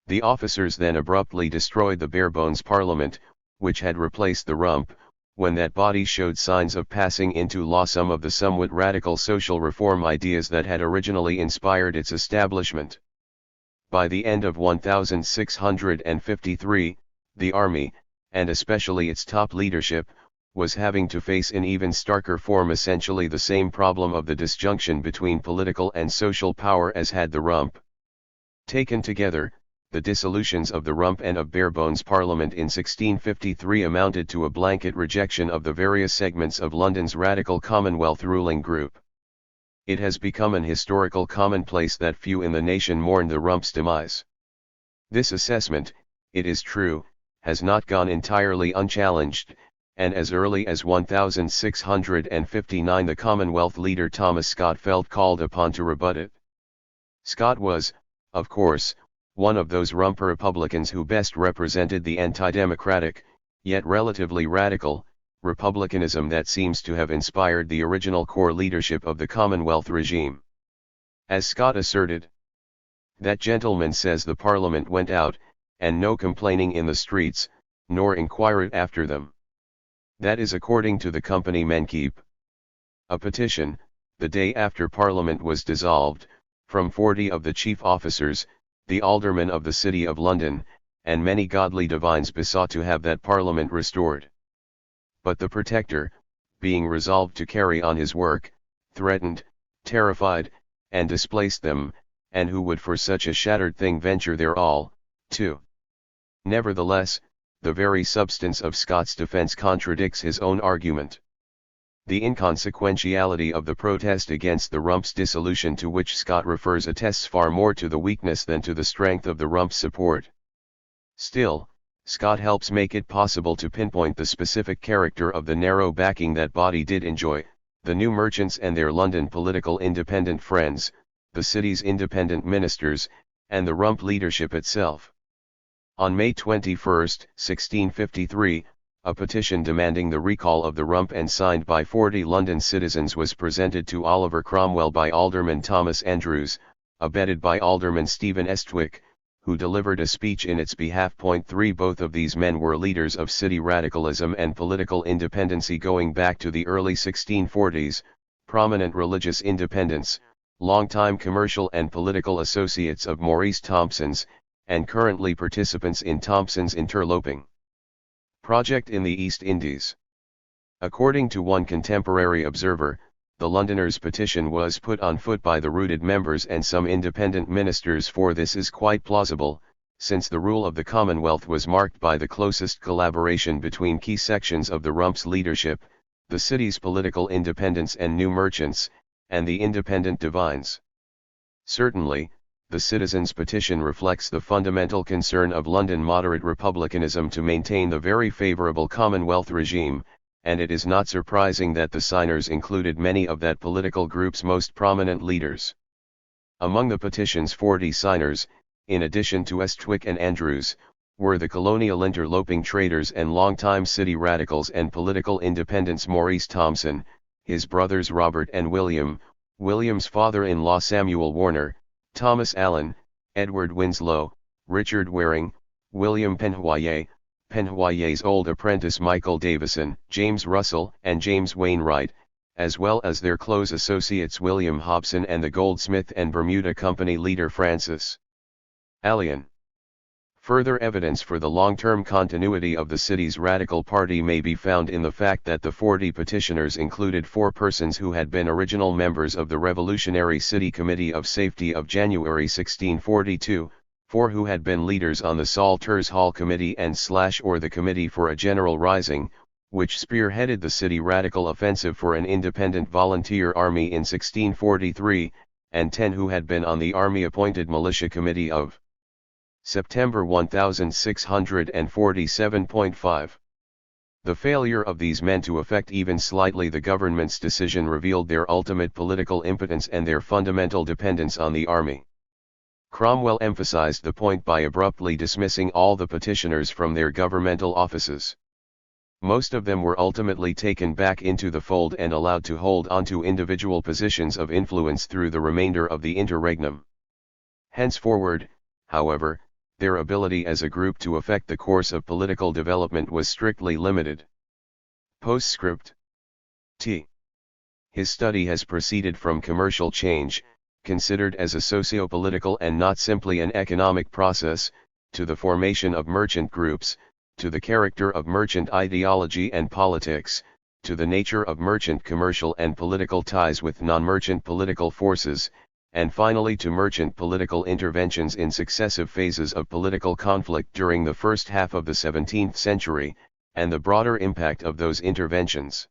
The officers then abruptly destroyed the barebones Parliament, which had replaced the rump, when that body showed signs of passing into law some of the somewhat radical social reform ideas that had originally inspired its establishment. By the end of 1653, the Army, and especially its top leadership, was having to face in even starker form essentially the same problem of the disjunction between political and social power as had the rump. Taken together, the dissolutions of the rump and of barebones Parliament in 1653 amounted to a blanket rejection of the various segments of London's radical Commonwealth ruling group. It has become an historical commonplace that few in the nation mourn the rump's demise. This assessment, it is true, has not gone entirely unchallenged, and as early as 1659 the Commonwealth leader Thomas Scott felt called upon to rebut it. Scott was, of course, one of those rump Republicans who best represented the anti-democratic, yet relatively radical, republicanism that seems to have inspired the original core leadership of the Commonwealth regime. As Scott asserted, "That gentleman says the Parliament went out, and no complaining in the streets, nor inquired after them. That is according to the company men keep." A petition, the day after Parliament was dissolved, from 40 of the chief officers, the aldermen of the City of London, and many godly divines besought to have that Parliament restored. But the Protector, being resolved to carry on his work, threatened, terrified, and displaced them, and who would for such a shattered thing venture their all, too? Nevertheless, the very substance of Scott's defense contradicts his own argument. The inconsequentiality of the protest against the rump's dissolution to which Scott refers attests far more to the weakness than to the strength of the rump's support. Still, Scott helps make it possible to pinpoint the specific character of the narrow backing that body did enjoy, the new merchants and their London political independent friends, the city's independent ministers, and the rump leadership itself. On May 21, 1653, a petition demanding the recall of the rump and signed by 40 London citizens was presented to Oliver Cromwell by Alderman Thomas Andrews, abetted by Alderman Stephen Estwick, who delivered a speech in its behalf. 3 Both of these men were leaders of city radicalism and political independency going back to the early 1640s, prominent religious independents, longtime commercial and political associates of Maurice Thompson's, and currently participants in Thompson's interloping project in the East Indies. According to one contemporary observer, the Londoners' petition was put on foot by the rooted members and some independent ministers, for this is quite plausible, since the rule of the Commonwealth was marked by the closest collaboration between key sections of the rump's leadership, the city's political independents and new merchants, and the independent divines. Certainly, the citizens' petition reflects the fundamental concern of London moderate republicanism to maintain the very favourable Commonwealth regime, and it is not surprising that the signers included many of that political group's most prominent leaders. Among the petition's 40 signers, in addition to Estwick and Andrews, were the colonial interloping traders and longtime city radicals and political independents Maurice Thompson, his brothers Robert and William, William's father-in-law Samuel Warner, Thomas Allen, Edward Winslow, Richard Waring, William Penhoyer, Penhoyer's old apprentice Michael Davison, James Russell and James Wainwright, as well as their close associates William Hobson and the Goldsmith and Bermuda Company leader Francis Allian. Further evidence for the long-term continuity of the city's radical party may be found in the fact that the 40 petitioners included 4 persons who had been original members of the Revolutionary City Committee of Safety of January 1642, 4 who had been leaders on the Salters Hall Committee and/or the Committee for a General Rising, which spearheaded the city radical offensive for an independent volunteer army in 1643, and 10 who had been on the army-appointed militia committee of September 1647.5. The failure of these men to affect even slightly the government's decision revealed their ultimate political impotence and their fundamental dependence on the army. Cromwell emphasized the point by abruptly dismissing all the petitioners from their governmental offices. Most of them were ultimately taken back into the fold and allowed to hold onto individual positions of influence through the remainder of the interregnum. Henceforward, however, their ability as a group to affect the course of political development was strictly limited. Postscript. T. His study has proceeded from commercial change, considered as a socio-political and not simply an economic process, to the formation of merchant groups, to the character of merchant ideology and politics, to the nature of merchant commercial and political ties with non-merchant political forces, and finally to merchant political interventions in successive phases of political conflict during the first half of the 17th century, and the broader impact of those interventions.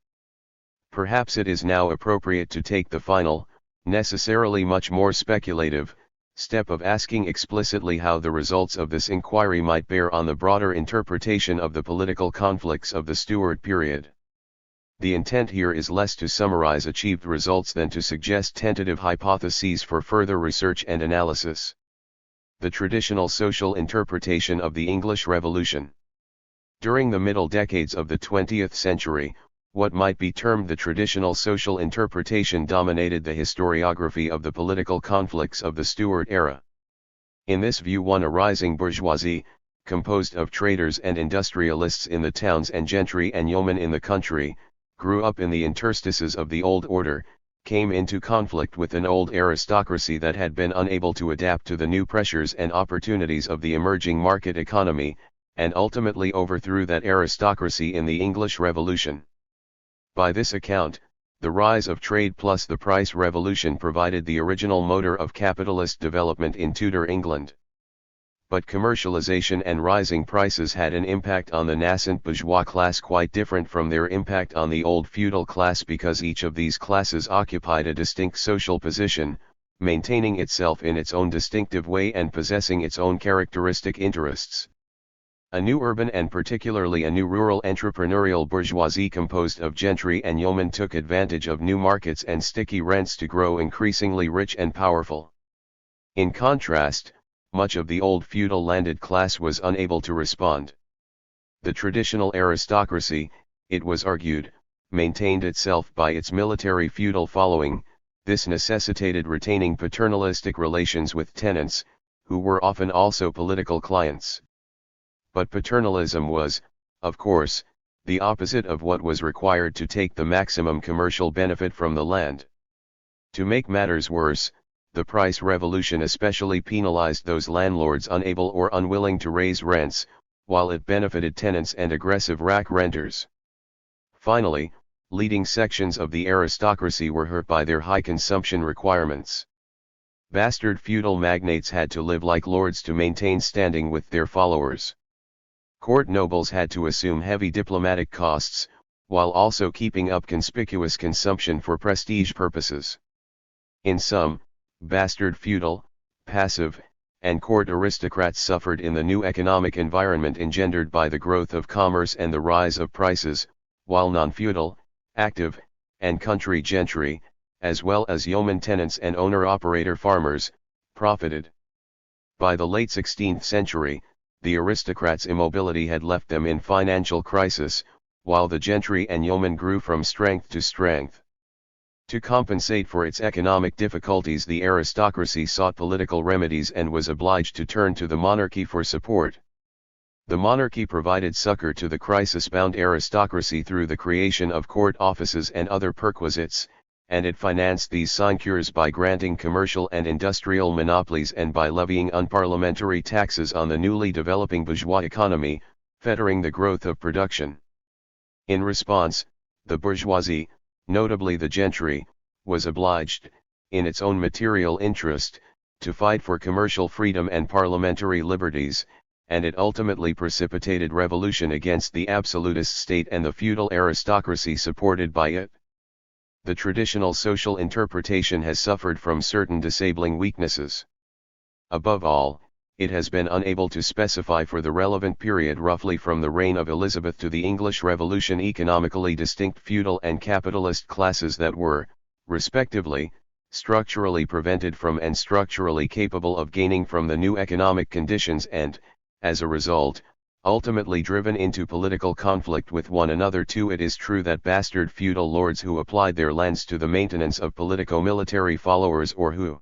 Perhaps it is now appropriate to take the final, necessarily much more speculative, step of asking explicitly how the results of this inquiry might bear on the broader interpretation of the political conflicts of the Stuart period. The intent here is less to summarize achieved results than to suggest tentative hypotheses for further research and analysis. The traditional social interpretation of the English Revolution. During the middle decades of the 20th century, what might be termed the traditional social interpretation dominated the historiography of the political conflicts of the Stuart era. In this view, a rising bourgeoisie, composed of traders and industrialists in the towns and gentry and yeomen in the country, grew up in the interstices of the old order, came into conflict with an old aristocracy that had been unable to adapt to the new pressures and opportunities of the emerging market economy, and ultimately overthrew that aristocracy in the English Revolution. By this account, the rise of trade plus the price revolution provided the original motor of capitalist development in Tudor England. But commercialization and rising prices had an impact on the nascent bourgeois class quite different from their impact on the old feudal class, because each of these classes occupied a distinct social position, maintaining itself in its own distinctive way and possessing its own characteristic interests. A new urban and particularly a new rural entrepreneurial bourgeoisie composed of gentry and yeomen took advantage of new markets and sticky rents to grow increasingly rich and powerful. In contrast, much of the old feudal landed class was unable to respond. The traditional aristocracy, it was argued, maintained itself by its military feudal following. This necessitated retaining paternalistic relations with tenants, who were often also political clients. But paternalism was, of course, the opposite of what was required to take the maximum commercial benefit from the land. To make matters worse, the price revolution especially penalized those landlords unable or unwilling to raise rents, while it benefited tenants and aggressive rack renters. Finally, leading sections of the aristocracy were hurt by their high consumption requirements. Bastard feudal magnates had to live like lords to maintain standing with their followers. Court nobles had to assume heavy diplomatic costs, while also keeping up conspicuous consumption for prestige purposes. In sum, bastard feudal, passive, and court aristocrats suffered in the new economic environment engendered by the growth of commerce and the rise of prices, while non-feudal, active, and country gentry, as well as yeoman tenants and owner-operator farmers, profited. By the late 16th century, the aristocrats' immobility had left them in financial crisis, while the gentry and yeomen grew from strength to strength. To compensate for its economic difficulties, the aristocracy sought political remedies and was obliged to turn to the monarchy for support. The monarchy provided succor to the crisis-bound aristocracy through the creation of court offices and other perquisites, and it financed these sinecures by granting commercial and industrial monopolies and by levying unparliamentary taxes on the newly developing bourgeois economy, fettering the growth of production. In response, the bourgeoisie, notably the gentry, was obliged, in its own material interest, to fight for commercial freedom and parliamentary liberties, and it ultimately precipitated revolution against the absolutist state and the feudal aristocracy supported by it. The traditional social interpretation has suffered from certain disabling weaknesses. Above all, it has been unable to specify for the relevant period roughly from the reign of Elizabeth to the English Revolution economically distinct feudal and capitalist classes that were, respectively, structurally prevented from and structurally capable of gaining from the new economic conditions and, as a result, ultimately driven into political conflict with one another too. It is true that bastard feudal lords who applied their lands to the maintenance of politico-military followers or who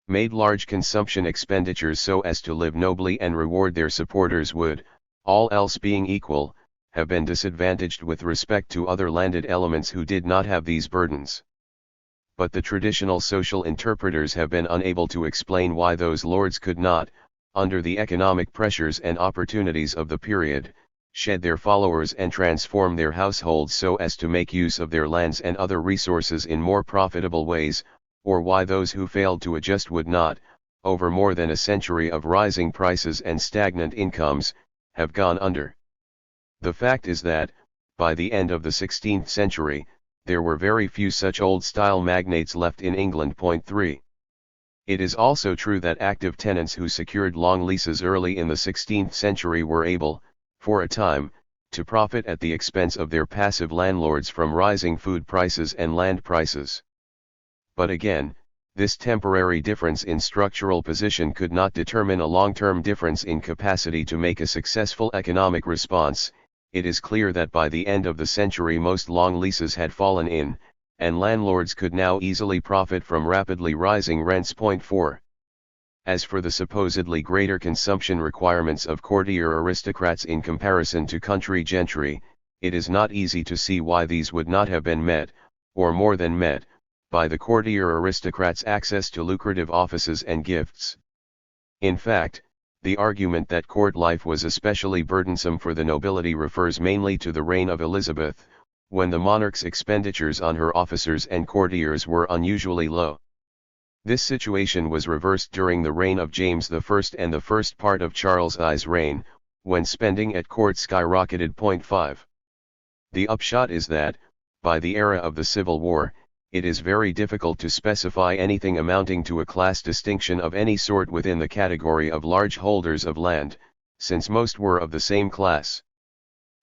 made large consumption expenditures so as to live nobly and reward their supporters would, all else being equal, have been disadvantaged with respect to other landed elements who did not have these burdens. But the traditional social interpreters have been unable to explain why those lords could not, under the economic pressures and opportunities of the period, shed their followers and transform their households so as to make use of their lands and other resources in more profitable ways, or why those who failed to adjust would not, over more than a century of rising prices and stagnant incomes, have gone under. The fact is that, by the end of the 16th century, there were very few such old-style magnates left in England. 3. It is also true that active tenants who secured long leases early in the 16th century were able, for a time, to profit at the expense of their passive landlords from rising food prices and land prices. But again, this temporary difference in structural position could not determine a long-term difference in capacity to make a successful economic response. It is clear that by the end of the century most long leases had fallen in, and landlords could now easily profit from rapidly rising rents. 4. As for the supposedly greater consumption requirements of courtier aristocrats in comparison to country gentry, it is not easy to see why these would not have been met, or more than met, by the courtier aristocrats' access to lucrative offices and gifts. In fact, the argument that court life was especially burdensome for the nobility refers mainly to the reign of Elizabeth, when the monarch's expenditures on her officers and courtiers were unusually low. This situation was reversed during the reign of James I and the first part of Charles I's reign, when spending at court skyrocketed. 5. The upshot is that, by the era of the Civil War, it is very difficult to specify anything amounting to a class distinction of any sort within the category of large holders of land, since most were of the same class.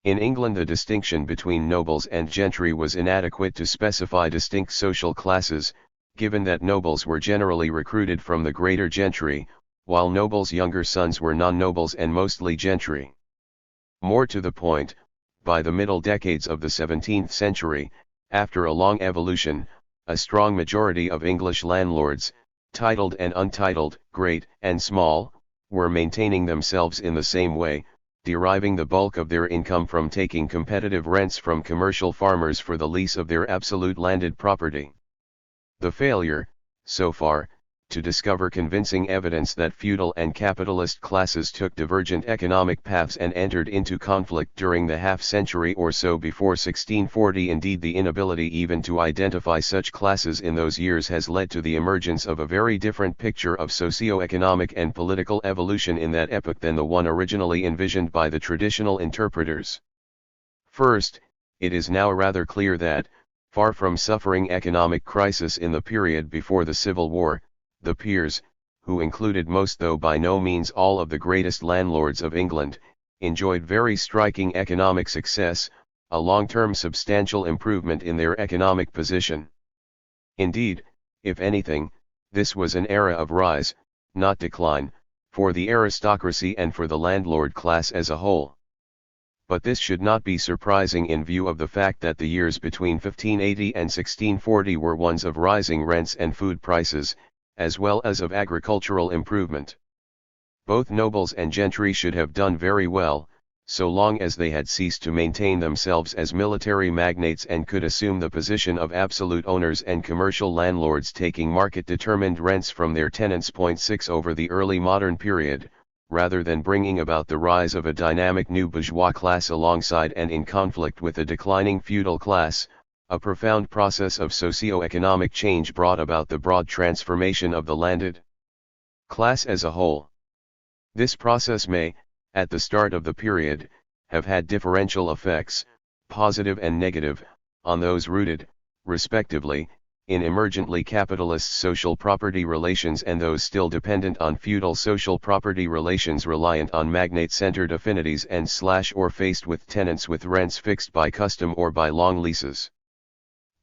In England the distinction between nobles and gentry was inadequate to specify distinct social classes, given that nobles were generally recruited from the greater gentry, while nobles' younger sons were non-nobles and mostly gentry. More to the point, by the middle decades of the 17th century, after a long evolution, a strong majority of English landlords, titled and untitled, great and small, were maintaining themselves in the same way, deriving the bulk of their income from taking competitive rents from commercial farmers for the lease of their absolute landed property. The failure, so far, to discover convincing evidence that feudal and capitalist classes took divergent economic paths and entered into conflict during the half-century or so before 1640. Indeed, the inability even to identify such classes in those years has led to the emergence of a very different picture of socio-economic and political evolution in that epoch than the one originally envisioned by the traditional interpreters. First, it is now rather clear that, far from suffering economic crisis in the period before the Civil War, the peers, who included most though by no means all of the greatest landlords of England, enjoyed very striking economic success, a long-term substantial improvement in their economic position. Indeed, if anything, this was an era of rise, not decline, for the aristocracy and for the landlord class as a whole. But this should not be surprising in view of the fact that the years between 1580 and 1640 were ones of rising rents and food prices, as well as of agricultural improvement. Both nobles and gentry should have done very well, so long as they had ceased to maintain themselves as military magnates and could assume the position of absolute owners and commercial landlords taking market-determined rents from their tenants. 6 Over the early modern period, rather than bringing about the rise of a dynamic new bourgeois class alongside and in conflict with a declining feudal class, a profound process of socio-economic change brought about the broad transformation of the landed class as a whole. This process may, at the start of the period, have had differential effects, positive and negative, on those rooted, respectively, in emergently capitalist social property relations and those still dependent on feudal social property relations reliant on magnate-centered affinities and or faced with tenants with rents fixed by custom or by long leases.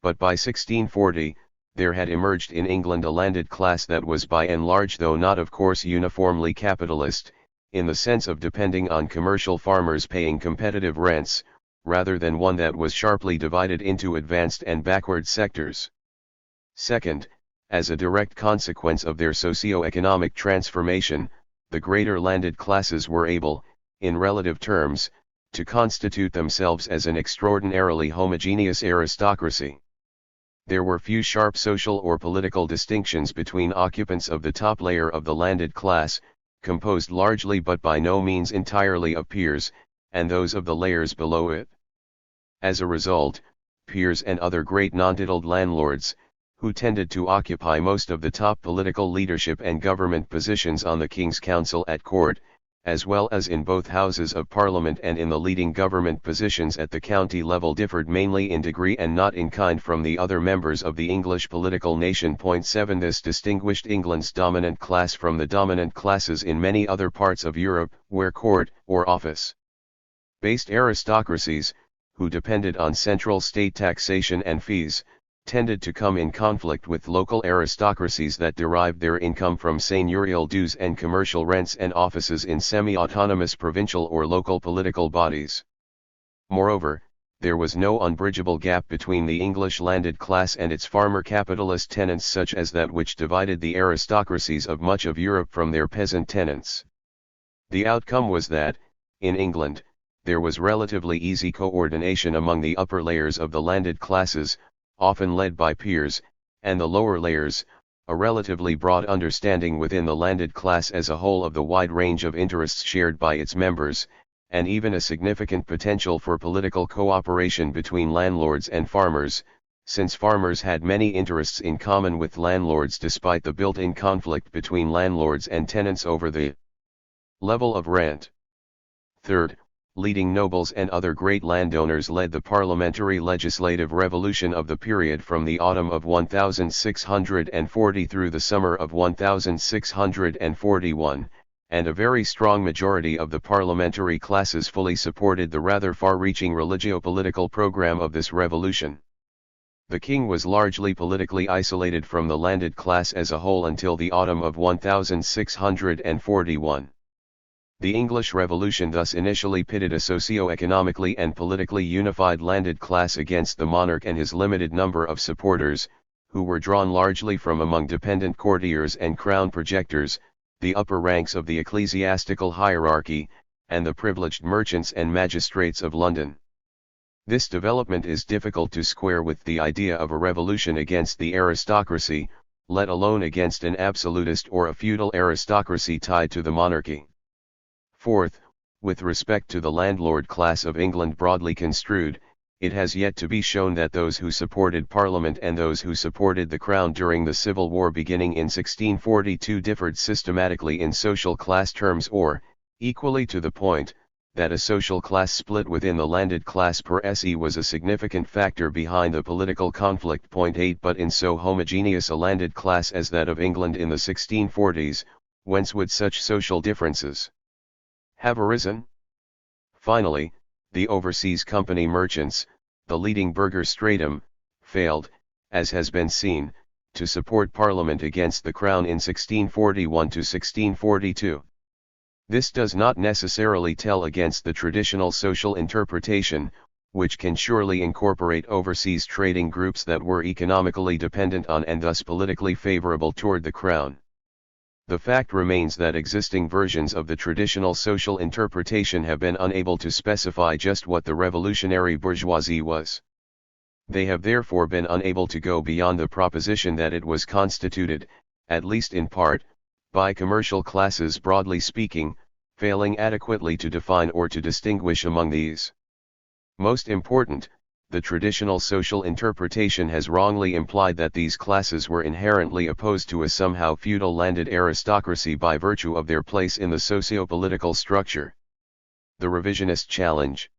But by 1640, there had emerged in England a landed class that was by and large, though not of course uniformly capitalist, in the sense of depending on commercial farmers paying competitive rents, rather than one that was sharply divided into advanced and backward sectors. Second, as a direct consequence of their socio-economic transformation, the greater landed classes were able, in relative terms, to constitute themselves as an extraordinarily homogeneous aristocracy. There were few sharp social or political distinctions between occupants of the top layer of the landed class, composed largely but by no means entirely of peers, and those of the layers below it. As a result, peers and other great non-titled landlords, who tended to occupy most of the top political leadership and government positions on the King's Council at court, as well as in both Houses of Parliament and in the leading government positions at the county level, differed mainly in degree and not in kind from the other members of the English political nation. 7 This distinguished England's dominant class from the dominant classes in many other parts of Europe, where court, or office-based aristocracies, who depended on central state taxation and fees, tended to come in conflict with local aristocracies that derived their income from seigneurial dues and commercial rents and offices in semi-autonomous provincial or local political bodies. Moreover, there was no unbridgeable gap between the English landed class and its farmer capitalist tenants, such as that which divided the aristocracies of much of Europe from their peasant tenants. The outcome was that, in England, there was relatively easy coordination among the upper layers of the landed classes, often led by peers, and the lower layers, a relatively broad understanding within the landed class as a whole of the wide range of interests shared by its members, and even a significant potential for political cooperation between landlords and farmers, since farmers had many interests in common with landlords despite the built-in conflict between landlords and tenants over the level of rent. Third, leading nobles and other great landowners led the parliamentary legislative revolution of the period from the autumn of 1640 through the summer of 1641, and a very strong majority of the parliamentary classes fully supported the rather far-reaching religio-political program of this revolution. The king was largely politically isolated from the landed class as a whole until the autumn of 1641. The English Revolution thus initially pitted a socio-economically and politically unified landed class against the monarch and his limited number of supporters, who were drawn largely from among dependent courtiers and crown projectors, the upper ranks of the ecclesiastical hierarchy, and the privileged merchants and magistrates of London. This development is difficult to square with the idea of a revolution against the aristocracy, let alone against an absolutist or a feudal aristocracy tied to the monarchy. Fourth, with respect to the landlord class of England broadly construed, it has yet to be shown that those who supported Parliament and those who supported the Crown during the Civil War beginning in 1642 differed systematically in social class terms, or, equally to the point, that a social class split within the landed class per se was a significant factor behind the political conflict. 8 But in so homogeneous a landed class as that of England in the 1640s, whence would such social differences have arisen? Finally, the overseas company merchants, the leading burgher stratum, failed, as has been seen, to support Parliament against the Crown in 1641 to 1642. This does not necessarily tell against the traditional social interpretation, which can surely incorporate overseas trading groups that were economically dependent on and thus politically favorable toward the crown. The fact remains that existing versions of the traditional social interpretation have been unable to specify just what the revolutionary bourgeoisie was. They have therefore been unable to go beyond the proposition that it was constituted, at least in part, by commercial classes broadly speaking, failing adequately to define or to distinguish among these. Most important, the traditional social interpretation has wrongly implied that these classes were inherently opposed to a somehow feudal landed aristocracy by virtue of their place in the socio-political structure. The revisionist challenge.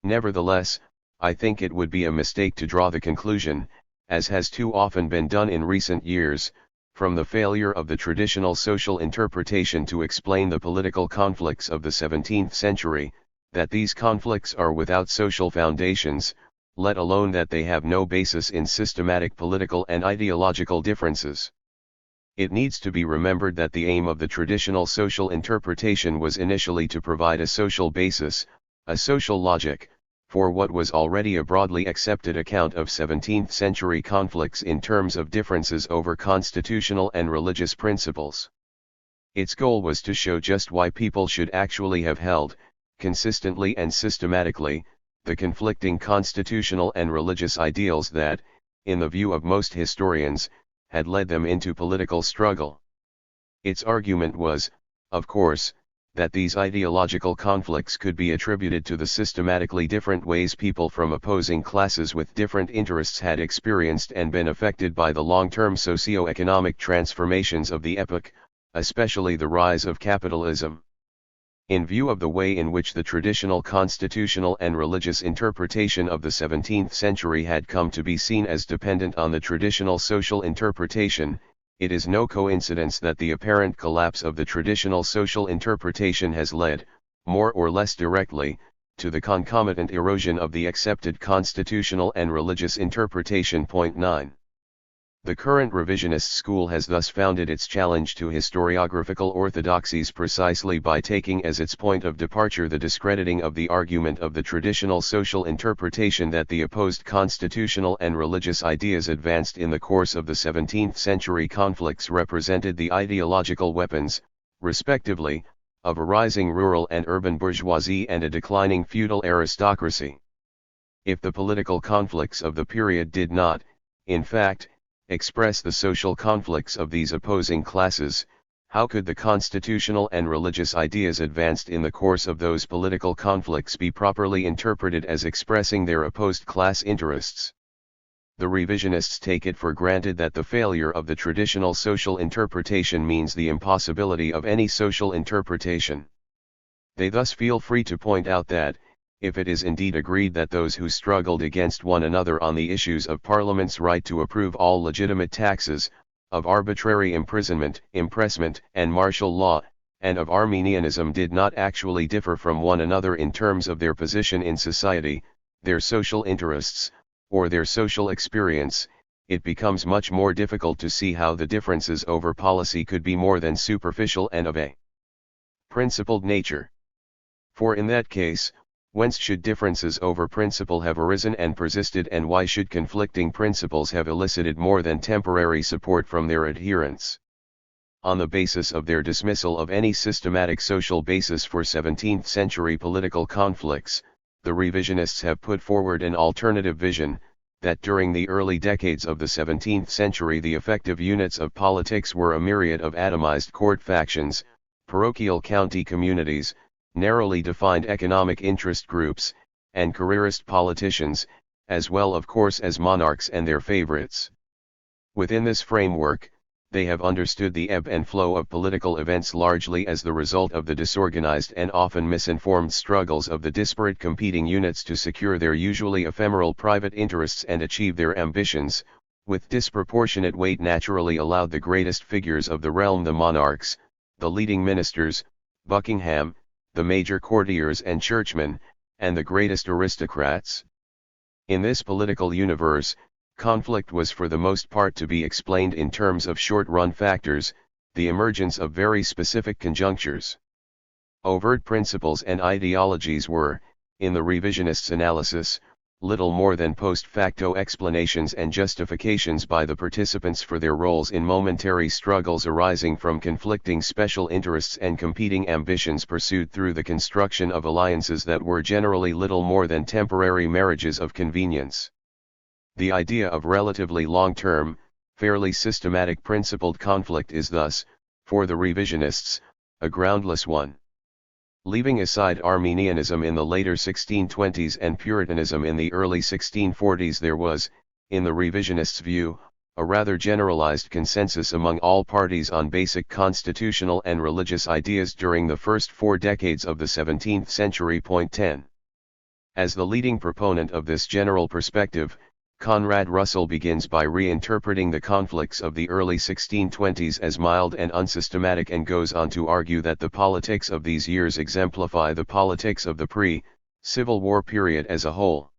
Nevertheless, I think it would be a mistake to draw the conclusion, as has too often been done in recent years, from the failure of the traditional social interpretation to explain the political conflicts of the 17th century, that these conflicts are without social foundations, let alone that they have no basis in systematic political and ideological differences. It needs to be remembered that the aim of the traditional social interpretation was initially to provide a social basis, a social logic, for what was already a broadly accepted account of 17th century conflicts in terms of differences over constitutional and religious principles. Its goal was to show just why people should actually have held, consistently and systematically, the conflicting constitutional and religious ideals that, in the view of most historians, had led them into political struggle. Its argument was, of course, that these ideological conflicts could be attributed to the systematically different ways people from opposing classes with different interests had experienced and been affected by the long-term socio-economic transformations of the epoch, especially the rise of capitalism. In view of the way in which the traditional constitutional and religious interpretation of the 17th century had come to be seen as dependent on the traditional social interpretation, it is no coincidence that the apparent collapse of the traditional social interpretation has led, more or less directly, to the concomitant erosion of the accepted constitutional and religious interpretation. 9. The current revisionist school has thus founded its challenge to historiographical orthodoxies precisely by taking as its point of departure the discrediting of the argument of the traditional social interpretation that the opposed constitutional and religious ideas advanced in the course of the 17th century conflicts represented the ideological weapons, respectively, of a rising rural and urban bourgeoisie and a declining feudal aristocracy. If the political conflicts of the period did not, in fact, express the social conflicts of these opposing classes, how could the constitutional and religious ideas advanced in the course of those political conflicts be properly interpreted as expressing their opposed class interests? The revisionists take it for granted that the failure of the traditional social interpretation means the impossibility of any social interpretation. They thus feel free to point out that, if it is indeed agreed that those who struggled against one another on the issues of Parliament's right to approve all legitimate taxes, of arbitrary imprisonment, impressment, and martial law, and of Armenianism did not actually differ from one another in terms of their position in society, their social interests, or their social experience, it becomes much more difficult to see how the differences over policy could be more than superficial and of a principled nature. For in that case, whence should differences over principle have arisen and persisted, and why should conflicting principles have elicited more than temporary support from their adherents? On the basis of their dismissal of any systematic social basis for 17th century political conflicts, the revisionists have put forward an alternative vision, that during the early decades of the 17th century the effective units of politics were a myriad of atomized court factions, parochial county communities, narrowly defined economic interest groups, and careerist politicians, as well of course as monarchs and their favorites. Within this framework, they have understood the ebb and flow of political events largely as the result of the disorganized and often misinformed struggles of the disparate competing units to secure their usually ephemeral private interests and achieve their ambitions, with disproportionate weight naturally allowed the greatest figures of the realm, the monarchs, the leading ministers, Buckingham, the major courtiers and churchmen, and the greatest aristocrats. In this political universe, conflict was for the most part to be explained in terms of short-run factors, the emergence of very specific conjunctures. Overt principles and ideologies were, in the revisionists' analysis, little more than post facto explanations and justifications by the participants for their roles in momentary struggles arising from conflicting special interests and competing ambitions pursued through the construction of alliances that were generally little more than temporary marriages of convenience. The idea of relatively long-term, fairly systematic principled conflict is thus, for the revisionists, a groundless one. Leaving aside Arminianism in the later 1620s and Puritanism in the early 1640s, there was, in the revisionists' view, a rather generalized consensus among all parties on basic constitutional and religious ideas during the first 4 decades of the 17th century. 10. As the leading proponent of this general perspective, Conrad Russell begins by reinterpreting the conflicts of the early 1620s as mild and unsystematic, and goes on to argue that the politics of these years exemplify the politics of the pre-Civil War period as a whole.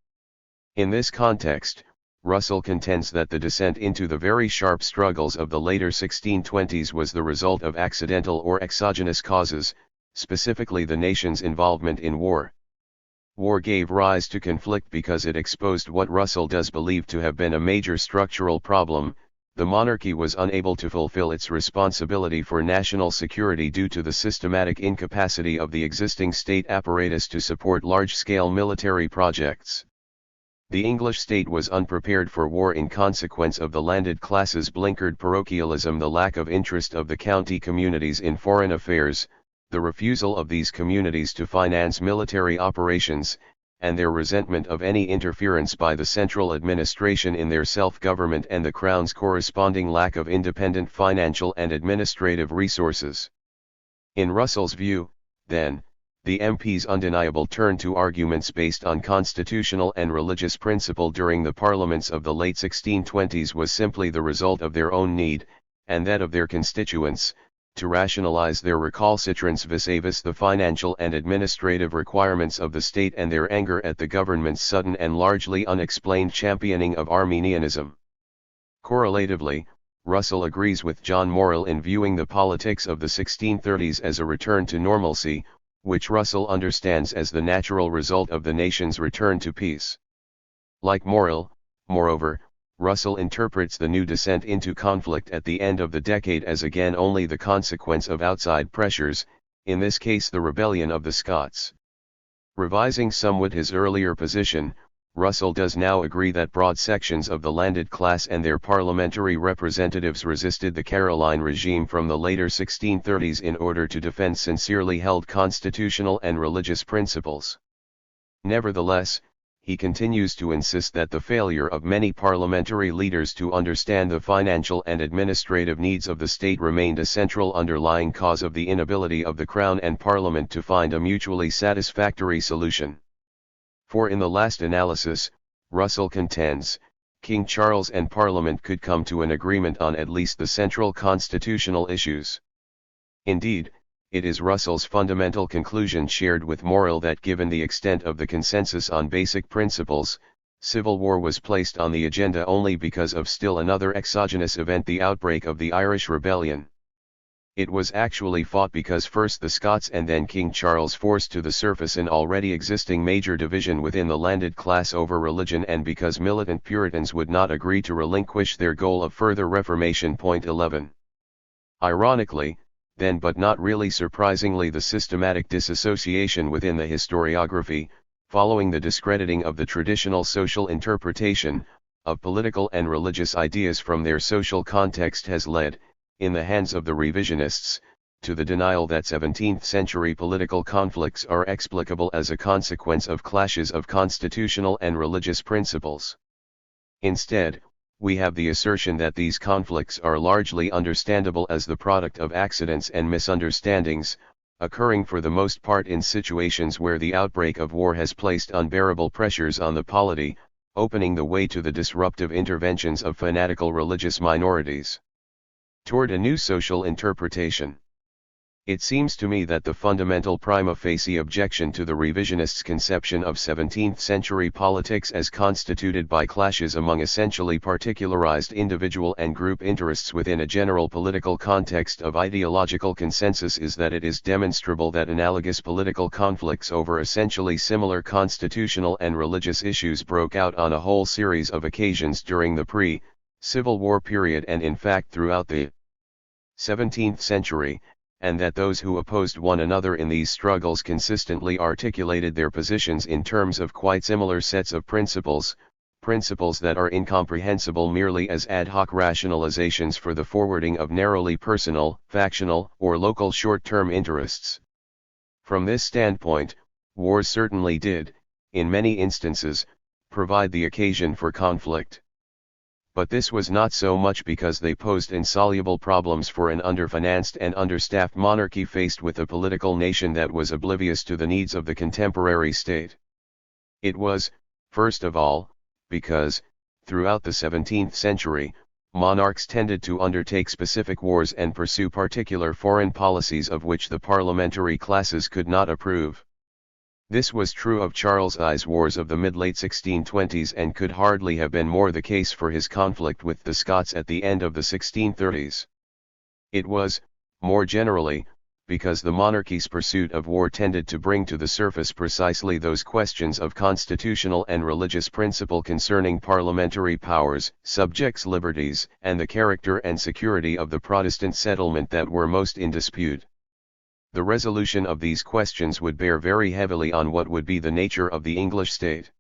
In this context, Russell contends that the descent into the very sharp struggles of the later 1620s was the result of accidental or exogenous causes, specifically the nation's involvement in war. War gave rise to conflict because it exposed what Russell does believe to have been a major structural problem: the monarchy was unable to fulfill its responsibility for national security due to the systematic incapacity of the existing state apparatus to support large-scale military projects. The English state was unprepared for war in consequence of the landed classes' blinkered parochialism, the lack of interest of the county communities in foreign affairs, the refusal of these communities to finance military operations, and their resentment of any interference by the central administration in their self-government, and the Crown's corresponding lack of independent financial and administrative resources. In Russell's view, then, the MPs' undeniable turn to arguments based on constitutional and religious principle during the parliaments of the late 1620s was simply the result of their own need, and that of their constituents, to rationalize their recalcitrance vis-a-vis the financial and administrative requirements of the state, and their anger at the government's sudden and largely unexplained championing of Arminianism. Correlatively, Russell agrees with John Morrill in viewing the politics of the 1630s as a return to normalcy, which Russell understands as the natural result of the nation's return to peace. Like Morrill, moreover, Russell interprets the new descent into conflict at the end of the decade as again only the consequence of outside pressures, in this case the rebellion of the Scots. Revising somewhat his earlier position, Russell does now agree that broad sections of the landed class and their parliamentary representatives resisted the Caroline regime from the later 1630s in order to defend sincerely held constitutional and religious principles. Nevertheless, he continues to insist that the failure of many parliamentary leaders to understand the financial and administrative needs of the state remained a central underlying cause of the inability of the Crown and Parliament to find a mutually satisfactory solution. For in the last analysis, Russell contends, King Charles and Parliament could come to an agreement on at least the central constitutional issues. Indeed, it is Russell's fundamental conclusion, shared with Morrill, that given the extent of the consensus on basic principles, civil war was placed on the agenda only because of still another exogenous event, the outbreak of the Irish Rebellion. It was actually fought because first the Scots and then King Charles forced to the surface an already existing major division within the landed class over religion, and because militant Puritans would not agree to relinquish their goal of further reformation. 11. Ironically, then, but not really surprisingly, the systematic disassociation within the historiography, following the discrediting of the traditional social interpretation of political and religious ideas from their social context, has led, in the hands of the revisionists, to the denial that 17th-century political conflicts are explicable as a consequence of clashes of constitutional and religious principles. Instead, we have the assertion that these conflicts are largely understandable as the product of accidents and misunderstandings, occurring for the most part in situations where the outbreak of war has placed unbearable pressures on the polity, opening the way to the disruptive interventions of fanatical religious minorities. Toward a new social interpretation. It seems to me that the fundamental prima facie objection to the revisionists' conception of 17th-century politics as constituted by clashes among essentially particularized individual and group interests within a general political context of ideological consensus is that it is demonstrable that analogous political conflicts over essentially similar constitutional and religious issues broke out on a whole series of occasions during the pre-Civil War period and in fact throughout the 17th century, and that those who opposed one another in these struggles consistently articulated their positions in terms of quite similar sets of principles that are incomprehensible merely as ad hoc rationalizations for the forwarding of narrowly personal, factional, or local short-term interests. From this standpoint, wars certainly did, in many instances, provide the occasion for conflict. But this was not so much because they posed insoluble problems for an underfinanced and understaffed monarchy faced with a political nation that was oblivious to the needs of the contemporary state. It was, first of all, because, throughout the 17th century, monarchs tended to undertake specific wars and pursue particular foreign policies of which the parliamentary classes could not approve. This was true of Charles I's wars of the mid-late 1620s and could hardly have been more the case for his conflict with the Scots at the end of the 1630s. It was, more generally, because the monarchy's pursuit of war tended to bring to the surface precisely those questions of constitutional and religious principle concerning parliamentary powers, subjects' liberties, and the character and security of the Protestant settlement that were most in dispute. The resolution of these questions would bear very heavily on what would be the nature of the English state.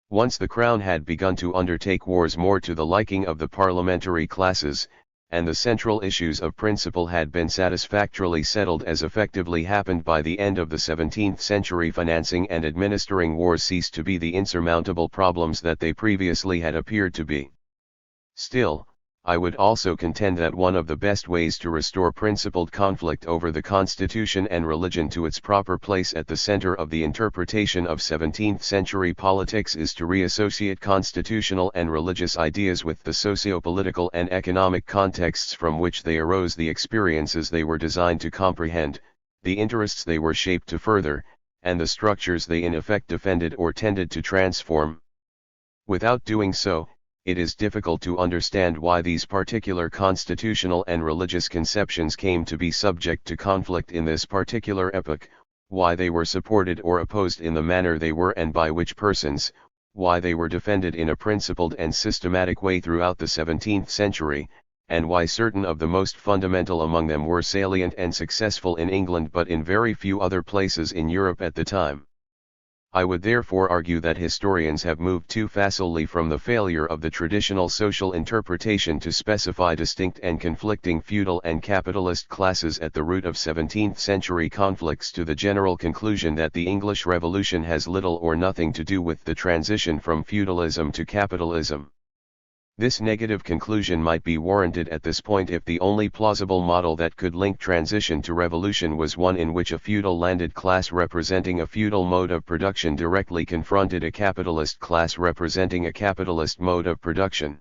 Once the Crown had begun to undertake wars more to the liking of the parliamentary classes, and the central issues of principle had been satisfactorily settled as effectively happened by the end of the 17th century, financing and administering wars ceased to be the insurmountable problems that they previously had appeared to be. Still, I would also contend that one of the best ways to restore principled conflict over the Constitution and religion to its proper place at the center of the interpretation of 17th-century politics is to reassociate constitutional and religious ideas with the socio-political and economic contexts from which they arose, the experiences they were designed to comprehend, the interests they were shaped to further, and the structures they in effect defended or tended to transform. Without doing so, it is difficult to understand why these particular constitutional and religious conceptions came to be subject to conflict in this particular epoch, why they were supported or opposed in the manner they were and by which persons, why they were defended in a principled and systematic way throughout the 17th century, and why certain of the most fundamental among them were salient and successful in England but in very few other places in Europe at the time. I would therefore argue that historians have moved too facilely from the failure of the traditional social interpretation to specify distinct and conflicting feudal and capitalist classes at the root of 17th-century conflicts to the general conclusion that the English Revolution has little or nothing to do with the transition from feudalism to capitalism. This negative conclusion might be warranted at this point if the only plausible model that could link transition to revolution was one in which a feudal landed class representing a feudal mode of production directly confronted a capitalist class representing a capitalist mode of production.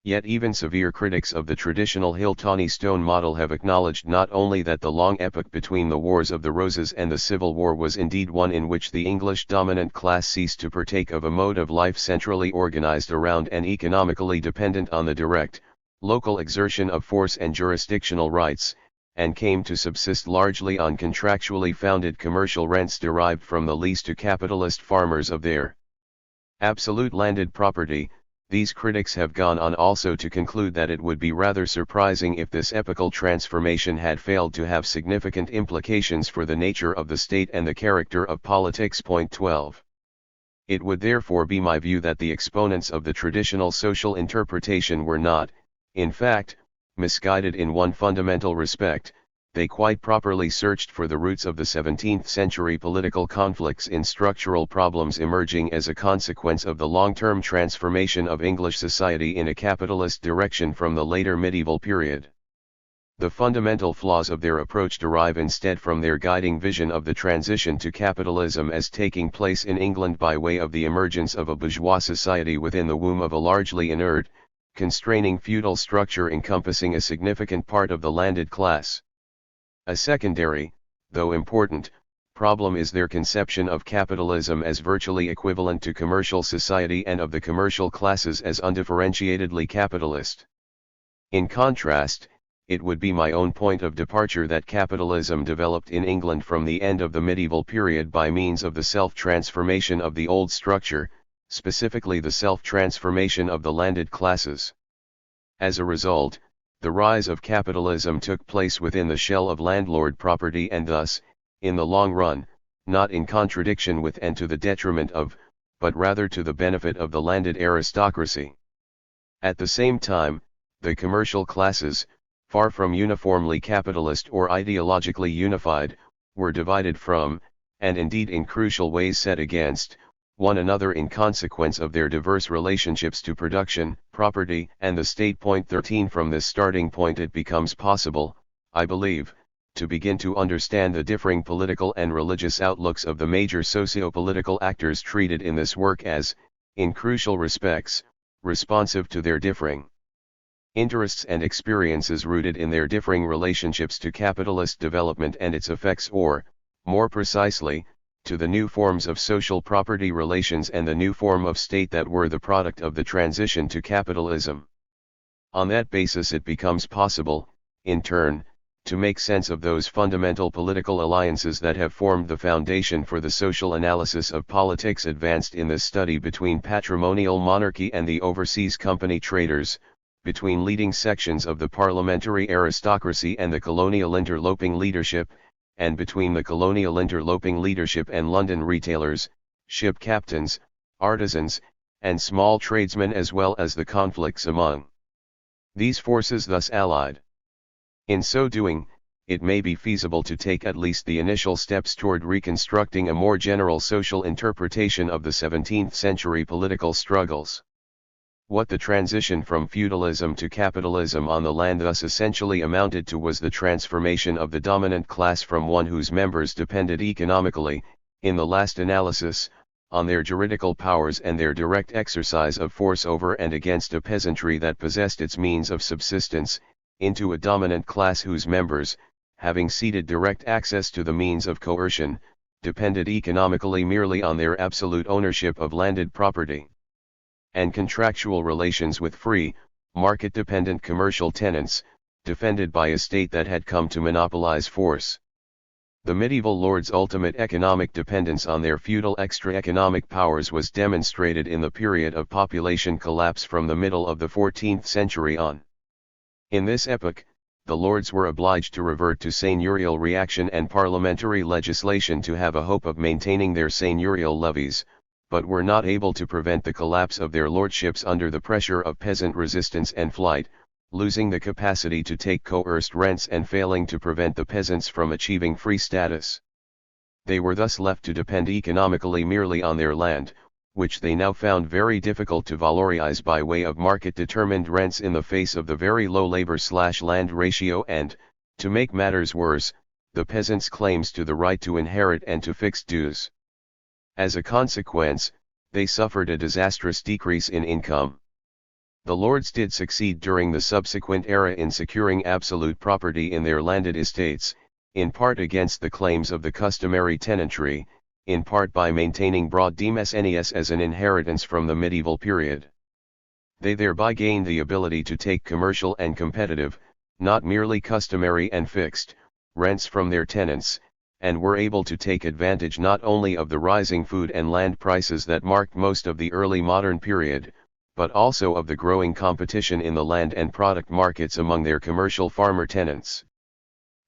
Yet even severe critics of the traditional Hill-Tawny Stone model have acknowledged not only that the long epoch between the Wars of the Roses and the Civil War was indeed one in which the English dominant class ceased to partake of a mode of life centrally organized around and economically dependent on the direct, local exertion of force and jurisdictional rights, and came to subsist largely on contractually founded commercial rents derived from the lease to capitalist farmers of their absolute landed property. These critics have gone on also to conclude that it would be rather surprising if this epochal transformation had failed to have significant implications for the nature of the state and the character of politics. Point 12. It would therefore be my view that the exponents of the traditional social interpretation were not, in fact, misguided in one fundamental respect. They quite properly searched for the roots of the 17th-century political conflicts in structural problems emerging as a consequence of the long-term transformation of English society in a capitalist direction from the later medieval period. The fundamental flaws of their approach derive instead from their guiding vision of the transition to capitalism as taking place in England by way of the emergence of a bourgeois society within the womb of a largely inert, constraining feudal structure encompassing a significant part of the landed class. A secondary, though important, problem is their conception of capitalism as virtually equivalent to commercial society and of the commercial classes as undifferentiatedly capitalist. In contrast, it would be my own point of departure that capitalism developed in England from the end of the medieval period by means of the self-transformation of the old structure, specifically the self-transformation of the landed classes. As a result, the rise of capitalism took place within the shell of landlord property and thus, in the long run, not in contradiction with and to the detriment of, but rather to the benefit of the landed aristocracy. At the same time, the commercial classes, far from uniformly capitalist or ideologically unified, were divided from, and indeed in crucial ways set against, one another in consequence of their diverse relationships to production, property, and the state. 13 From this starting point it becomes possible, I believe, to begin to understand the differing political and religious outlooks of the major socio-political actors treated in this work as, in crucial respects, responsive to their differing interests and experiences rooted in their differing relationships to capitalist development and its effects, or, more precisely, to the new forms of social property relations and the new form of state that were the product of the transition to capitalism. On that basis it becomes possible, in turn, to make sense of those fundamental political alliances that have formed the foundation for the social analysis of politics advanced in this study between patrimonial monarchy and the overseas company traders, between leading sections of the parliamentary aristocracy and the colonial interloping leadership, and between the colonial interloping leadership and London retailers, ship captains, artisans, and small tradesmen, as well as the conflicts among these forces thus allied. In so doing, it may be feasible to take at least the initial steps toward reconstructing a more general social interpretation of the 17th century political struggles. What the transition from feudalism to capitalism on the land thus essentially amounted to was the transformation of the dominant class from one whose members depended economically, in the last analysis, on their juridical powers and their direct exercise of force over and against a peasantry that possessed its means of subsistence, into a dominant class whose members, having ceded direct access to the means of coercion, depended economically merely on their absolute ownership of landed property and contractual relations with free, market-dependent commercial tenants, defended by a state that had come to monopolize force. The medieval lords' ultimate economic dependence on their feudal extra-economic powers was demonstrated in the period of population collapse from the middle of the 14th century on. In this epoch, the lords were obliged to revert to seigneurial reaction and parliamentary legislation to have a hope of maintaining their seigneurial levies, but were not able to prevent the collapse of their lordships under the pressure of peasant resistance and flight, losing the capacity to take coerced rents and failing to prevent the peasants from achieving free status. They were thus left to depend economically merely on their land, which they now found very difficult to valorize by way of market-determined rents in the face of the very low labor/land ratio and, to make matters worse, the peasants' claims to the right to inherit and to fixed dues. As a consequence, they suffered a disastrous decrease in income. The lords did succeed during the subsequent era in securing absolute property in their landed estates, in part against the claims of the customary tenantry, in part by maintaining broad demesnes as an inheritance from the medieval period. They thereby gained the ability to take commercial and competitive, not merely customary and fixed, rents from their tenants, and were able to take advantage not only of the rising food and land prices that marked most of the early modern period, but also of the growing competition in the land and product markets among their commercial farmer tenants.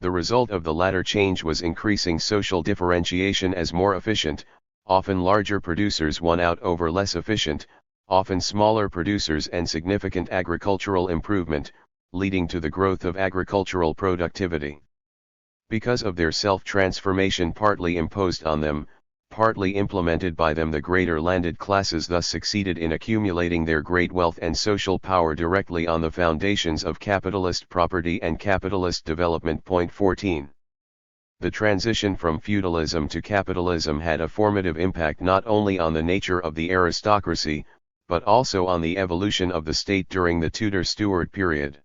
The result of the latter change was increasing social differentiation as more efficient, often larger producers won out over less efficient, often smaller producers, and significant agricultural improvement, leading to the growth of agricultural productivity. Because of their self-transformation partly imposed on them, partly implemented by them, the greater landed classes thus succeeded in accumulating their great wealth and social power directly on the foundations of capitalist property and capitalist development. 14. The transition from feudalism to capitalism had a formative impact not only on the nature of the aristocracy, but also on the evolution of the state during the Tudor-Stuart period.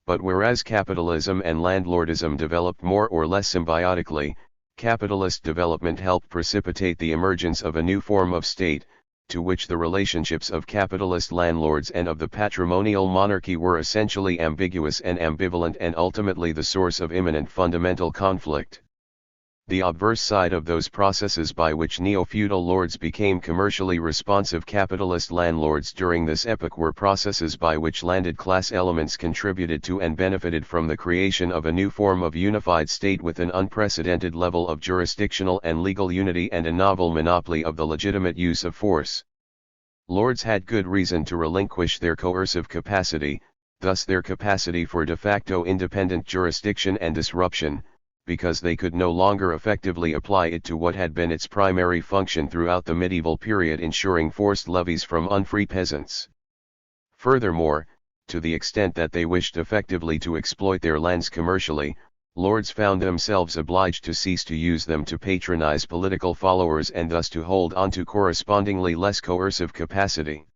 But whereas capitalism and landlordism developed more or less symbiotically, capitalist development helped precipitate the emergence of a new form of state, to which the relationships of capitalist landlords and of the patrimonial monarchy were essentially ambiguous and ambivalent and ultimately the source of imminent fundamental conflict. The obverse side of those processes by which neo-feudal lords became commercially responsive capitalist landlords during this epoch were processes by which landed class elements contributed to and benefited from the creation of a new form of unified state with an unprecedented level of jurisdictional and legal unity and a novel monopoly of the legitimate use of force. Lords had good reason to relinquish their coercive capacity, thus their capacity for de facto independent jurisdiction and disruption, because they could no longer effectively apply it to what had been its primary function throughout the medieval period, ensuring forced levies from unfree peasants. Furthermore, to the extent that they wished effectively to exploit their lands commercially, lords found themselves obliged to cease to use them to patronize political followers and thus to hold on to correspondingly less coercive capacity.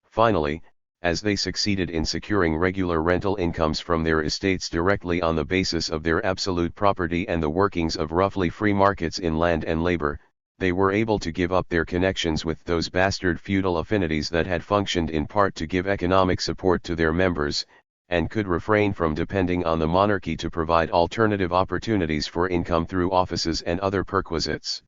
Finally, as they succeeded in securing regular rental incomes from their estates directly on the basis of their absolute property and the workings of roughly free markets in land and labor, they were able to give up their connections with those bastard feudal affinities that had functioned in part to give economic support to their members, and could refrain from depending on the monarchy to provide alternative opportunities for income through offices and other perquisites.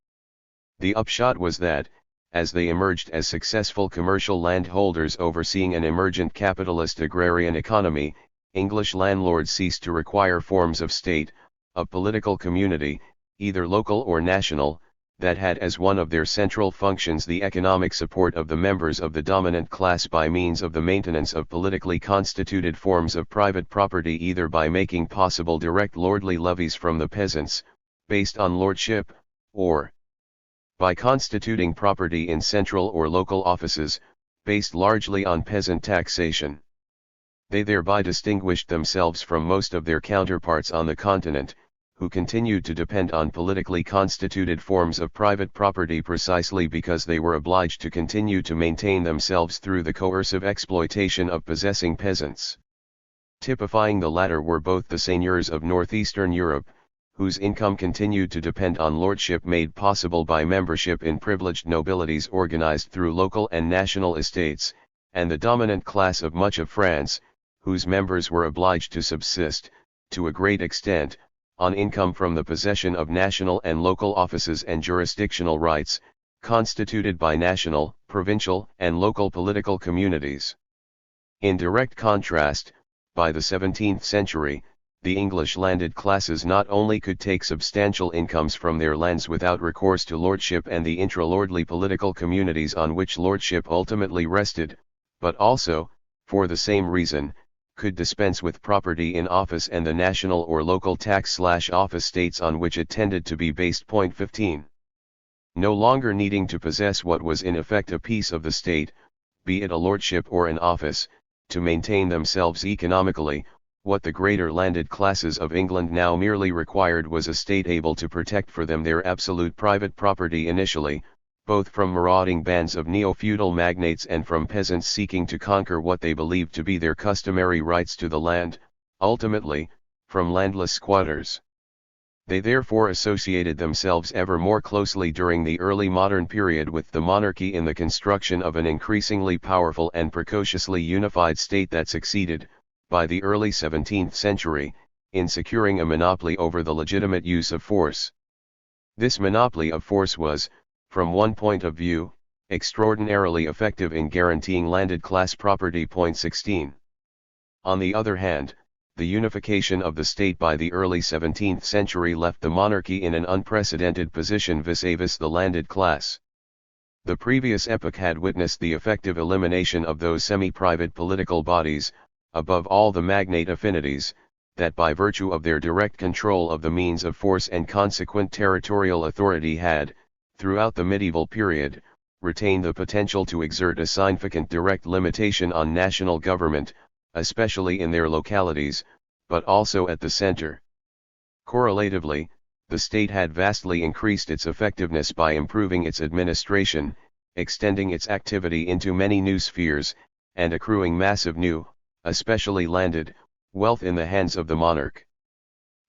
The upshot was that, as they emerged as successful commercial landholders overseeing an emergent capitalist agrarian economy, English landlords ceased to require forms of state, of political community, either local or national, that had as one of their central functions the economic support of the members of the dominant class by means of the maintenance of politically constituted forms of private property, either by making possible direct lordly levies from the peasants, based on lordship, or by constituting property in central or local offices, based largely on peasant taxation. They thereby distinguished themselves from most of their counterparts on the continent, who continued to depend on politically constituted forms of private property precisely because they were obliged to continue to maintain themselves through the coercive exploitation of possessing peasants. Typifying the latter were both the seigneurs of northeastern Europe, whose income continued to depend on lordship made possible by membership in privileged nobilities organized through local and national estates, and the dominant class of much of France, whose members were obliged to subsist, to a great extent, on income from the possession of national and local offices and jurisdictional rights, constituted by national, provincial, and local political communities. In direct contrast, by the 17th century, the English landed classes not only could take substantial incomes from their lands without recourse to lordship and the intra-lordly political communities on which lordship ultimately rested, but also, for the same reason, could dispense with property in office and the national or local tax/office states on which it tended to be based. 15. No longer needing to possess what was in effect a piece of the state, be it a lordship or an office, to maintain themselves economically, what the greater landed classes of England now merely required was a state able to protect for them their absolute private property initially, both from marauding bands of neo-feudal magnates and from peasants seeking to conquer what they believed to be their customary rights to the land, ultimately, from landless squatters. They therefore associated themselves ever more closely during the early modern period with the monarchy in the construction of an increasingly powerful and precociously unified state that succeeded, by the early 17th century, in securing a monopoly over the legitimate use of force. This monopoly of force was, from one point of view, extraordinarily effective in guaranteeing landed class property. 16. On the other hand, the unification of the state by the early 17th century left the monarchy in an unprecedented position vis-a-vis the landed class. The previous epoch had witnessed the effective elimination of those semi-private political bodies, above all the magnate affinities, that by virtue of their direct control of the means of force and consequent territorial authority had, throughout the medieval period, retained the potential to exert a significant direct limitation on national government, especially in their localities, but also at the center. Correlatively, the state had vastly increased its effectiveness by improving its administration, extending its activity into many new spheres, and accruing massive new, especially landed, wealth in the hands of the monarch.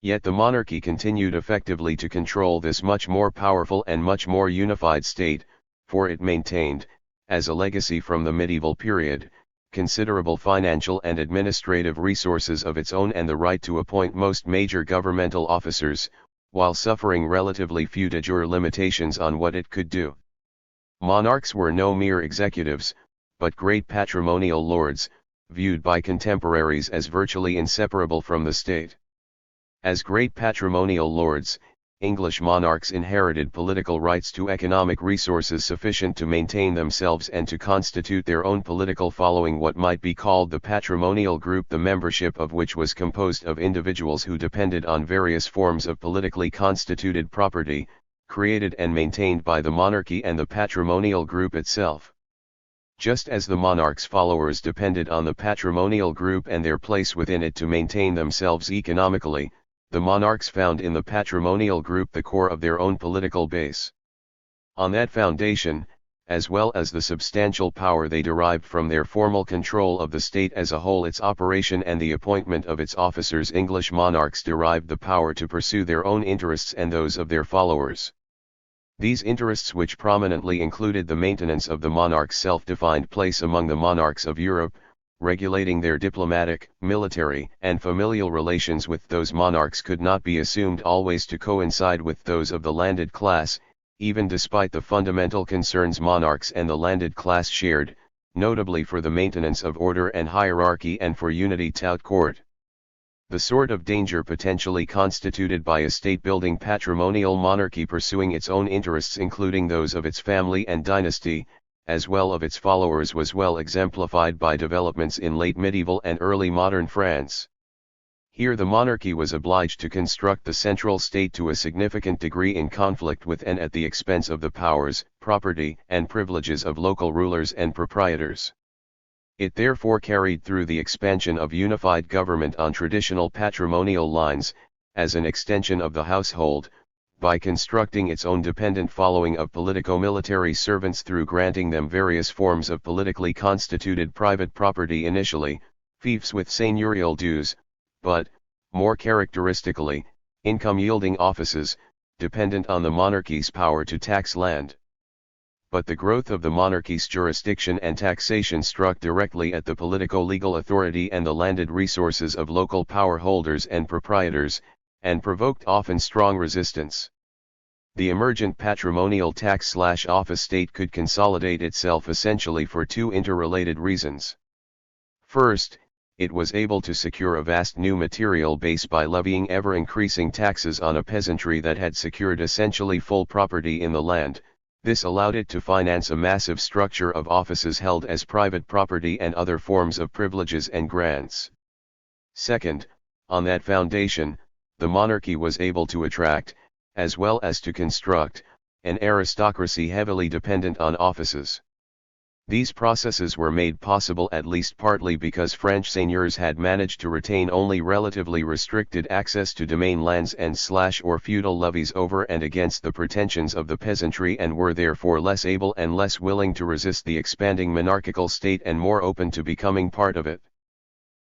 Yet the monarchy continued effectively to control this much more powerful and much more unified state, for it maintained, as a legacy from the medieval period, considerable financial and administrative resources of its own and the right to appoint most major governmental officers, while suffering relatively few de jure limitations on what it could do. Monarchs were no mere executives, but great patrimonial lords, viewed by contemporaries as virtually inseparable from the state. As great patrimonial lords, English monarchs inherited political rights to economic resources sufficient to maintain themselves and to constitute their own political following, what might be called the patrimonial group, the membership of which was composed of individuals who depended on various forms of politically constituted property, created and maintained by the monarchy and the patrimonial group itself. Just as the monarch's followers depended on the patrimonial group and their place within it to maintain themselves economically, the monarchs found in the patrimonial group the core of their own political base. On that foundation, as well as the substantial power they derived from their formal control of the state as a whole, its operation and the appointment of its officers, English monarchs derived the power to pursue their own interests and those of their followers. These interests, which prominently included the maintenance of the monarch's self-defined place among the monarchs of Europe, regulating their diplomatic, military, and familial relations with those monarchs, could not be assumed always to coincide with those of the landed class, even despite the fundamental concerns monarchs and the landed class shared, notably for the maintenance of order and hierarchy and for unity tout court. The sort of danger potentially constituted by a state-building patrimonial monarchy pursuing its own interests, including those of its family and dynasty, as well of its followers, was well exemplified by developments in late medieval and early modern France. Here the monarchy was obliged to construct the central state to a significant degree in conflict with and at the expense of the powers, property, and privileges of local rulers and proprietors. It therefore carried through the expansion of unified government on traditional patrimonial lines, as an extension of the household, by constructing its own dependent following of politico-military servants through granting them various forms of politically constituted private property, initially, fiefs with seigneurial dues, but, more characteristically, income-yielding offices, dependent on the monarchy's power to tax land. But the growth of the monarchy's jurisdiction and taxation struck directly at the politico-legal authority and the landed resources of local power holders and proprietors, and provoked often strong resistance. The emergent patrimonial tax/office state could consolidate itself essentially for two interrelated reasons. First, it was able to secure a vast new material base by levying ever-increasing taxes on a peasantry that had secured essentially full property in the land. This allowed it to finance a massive structure of offices held as private property and other forms of privileges and grants. Second, on that foundation, the monarchy was able to attract, as well as to construct, an aristocracy heavily dependent on offices. These processes were made possible at least partly because French seigneurs had managed to retain only relatively restricted access to domain lands and/or feudal levies over and against the pretensions of the peasantry, and were therefore less able and less willing to resist the expanding monarchical state and more open to becoming part of it.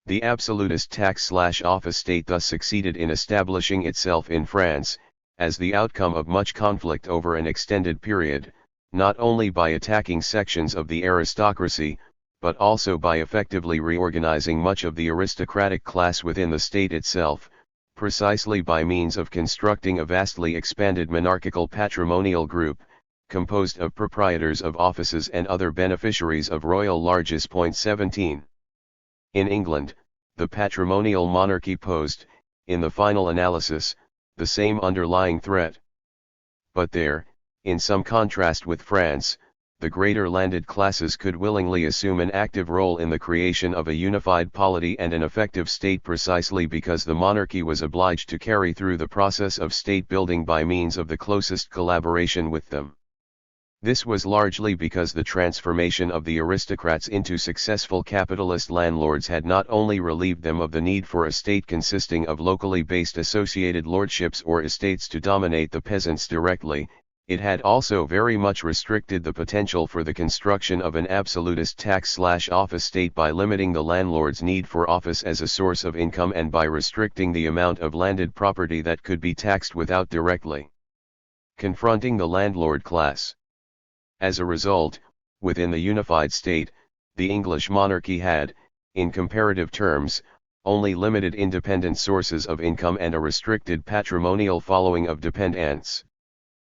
The absolutist tax/office state thus succeeded in establishing itself in France, as the outcome of much conflict over an extended period, not only by attacking sections of the aristocracy, but also by effectively reorganizing much of the aristocratic class within the state itself, precisely by means of constructing a vastly expanded monarchical patrimonial group, composed of proprietors of offices and other beneficiaries of royal largesse. 17. In England, the patrimonial monarchy posed, in the final analysis, the same underlying threat. But there, in some contrast with France, the greater landed classes could willingly assume an active role in the creation of a unified polity and an effective state, precisely because the monarchy was obliged to carry through the process of state building by means of the closest collaboration with them. This was largely because the transformation of the aristocrats into successful capitalist landlords had not only relieved them of the need for a state consisting of locally based associated lordships or estates to dominate the peasants directly, It had also very much restricted the potential for the construction of an absolutist tax/office state by limiting the landlord's need for office as a source of income and by restricting the amount of landed property that could be taxed without directly confronting the landlord class. As a result, within the unified state, the English monarchy had, in comparative terms, only limited independent sources of income and a restricted patrimonial following of dependents.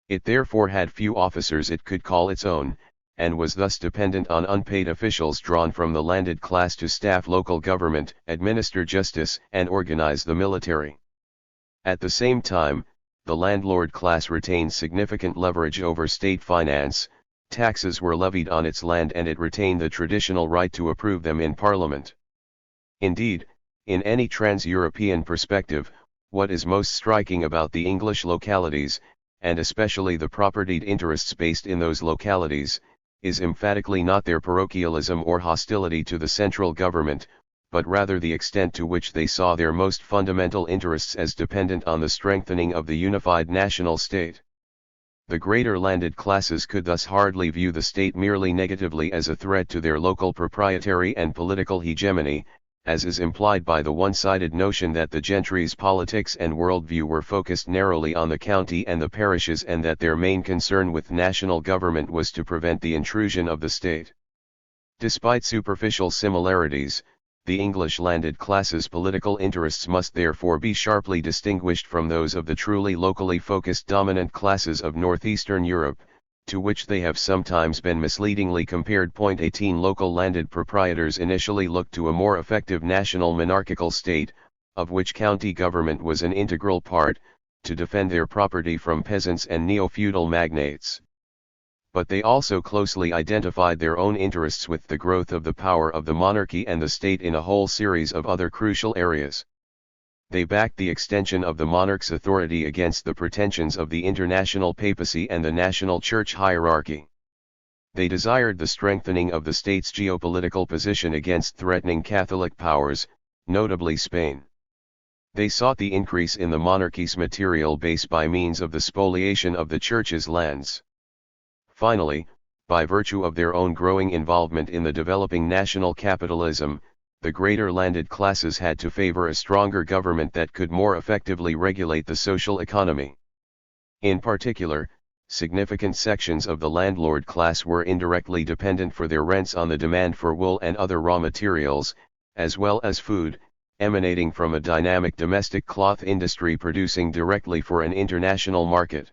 It therefore had few officers it could call its own, and was thus dependent on unpaid officials drawn from the landed class to staff local government, administer justice, and organize the military. At the same time, the landlord class retained significant leverage over state finance, taxes were levied on its land and it retained the traditional right to approve them in Parliament. Indeed, in any trans-European perspective, what is most striking about the English localities, and especially the propertied interests based in those localities, is emphatically not their parochialism or hostility to the central government, but rather the extent to which they saw their most fundamental interests as dependent on the strengthening of the unified national state. The greater landed classes could thus hardly view the state merely negatively as a threat to their local proprietary and political hegemony, as is implied by the one-sided notion that the gentry's politics and worldview were focused narrowly on the county and the parishes and that their main concern with national government was to prevent the intrusion of the state. Despite superficial similarities, the English landed classes' political interests must therefore be sharply distinguished from those of the truly locally focused dominant classes of northeastern Europe, to which they have sometimes been misleadingly compared. 18 Local landed proprietors initially looked to a more effective national monarchical state, of which county government was an integral part, to defend their property from peasants and neo-feudal magnates. But they also closely identified their own interests with the growth of the power of the monarchy and the state in a whole series of other crucial areas. They backed the extension of the monarch's authority against the pretensions of the international papacy and the national church hierarchy. They desired the strengthening of the state's geopolitical position against threatening Catholic powers, notably Spain. They sought the increase in the monarchy's material base by means of the spoliation of the church's lands. Finally, by virtue of their own growing involvement in the developing national capitalism, the greater landed classes had to favor a stronger government that could more effectively regulate the social economy. In particular, significant sections of the landlord class were indirectly dependent for their rents on the demand for wool and other raw materials, as well as food, emanating from a dynamic domestic cloth industry producing directly for an international market.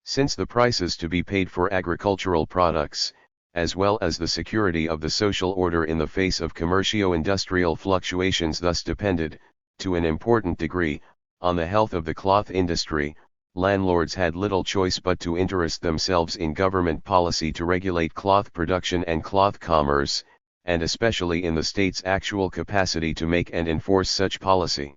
Since the prices to be paid for agricultural products, as well as the security of the social order in the face of commercio-industrial fluctuations thus depended, to an important degree, on the health of the cloth industry, landlords had little choice but to interest themselves in government policy to regulate cloth production and cloth commerce, and especially in the state's actual capacity to make and enforce such policy.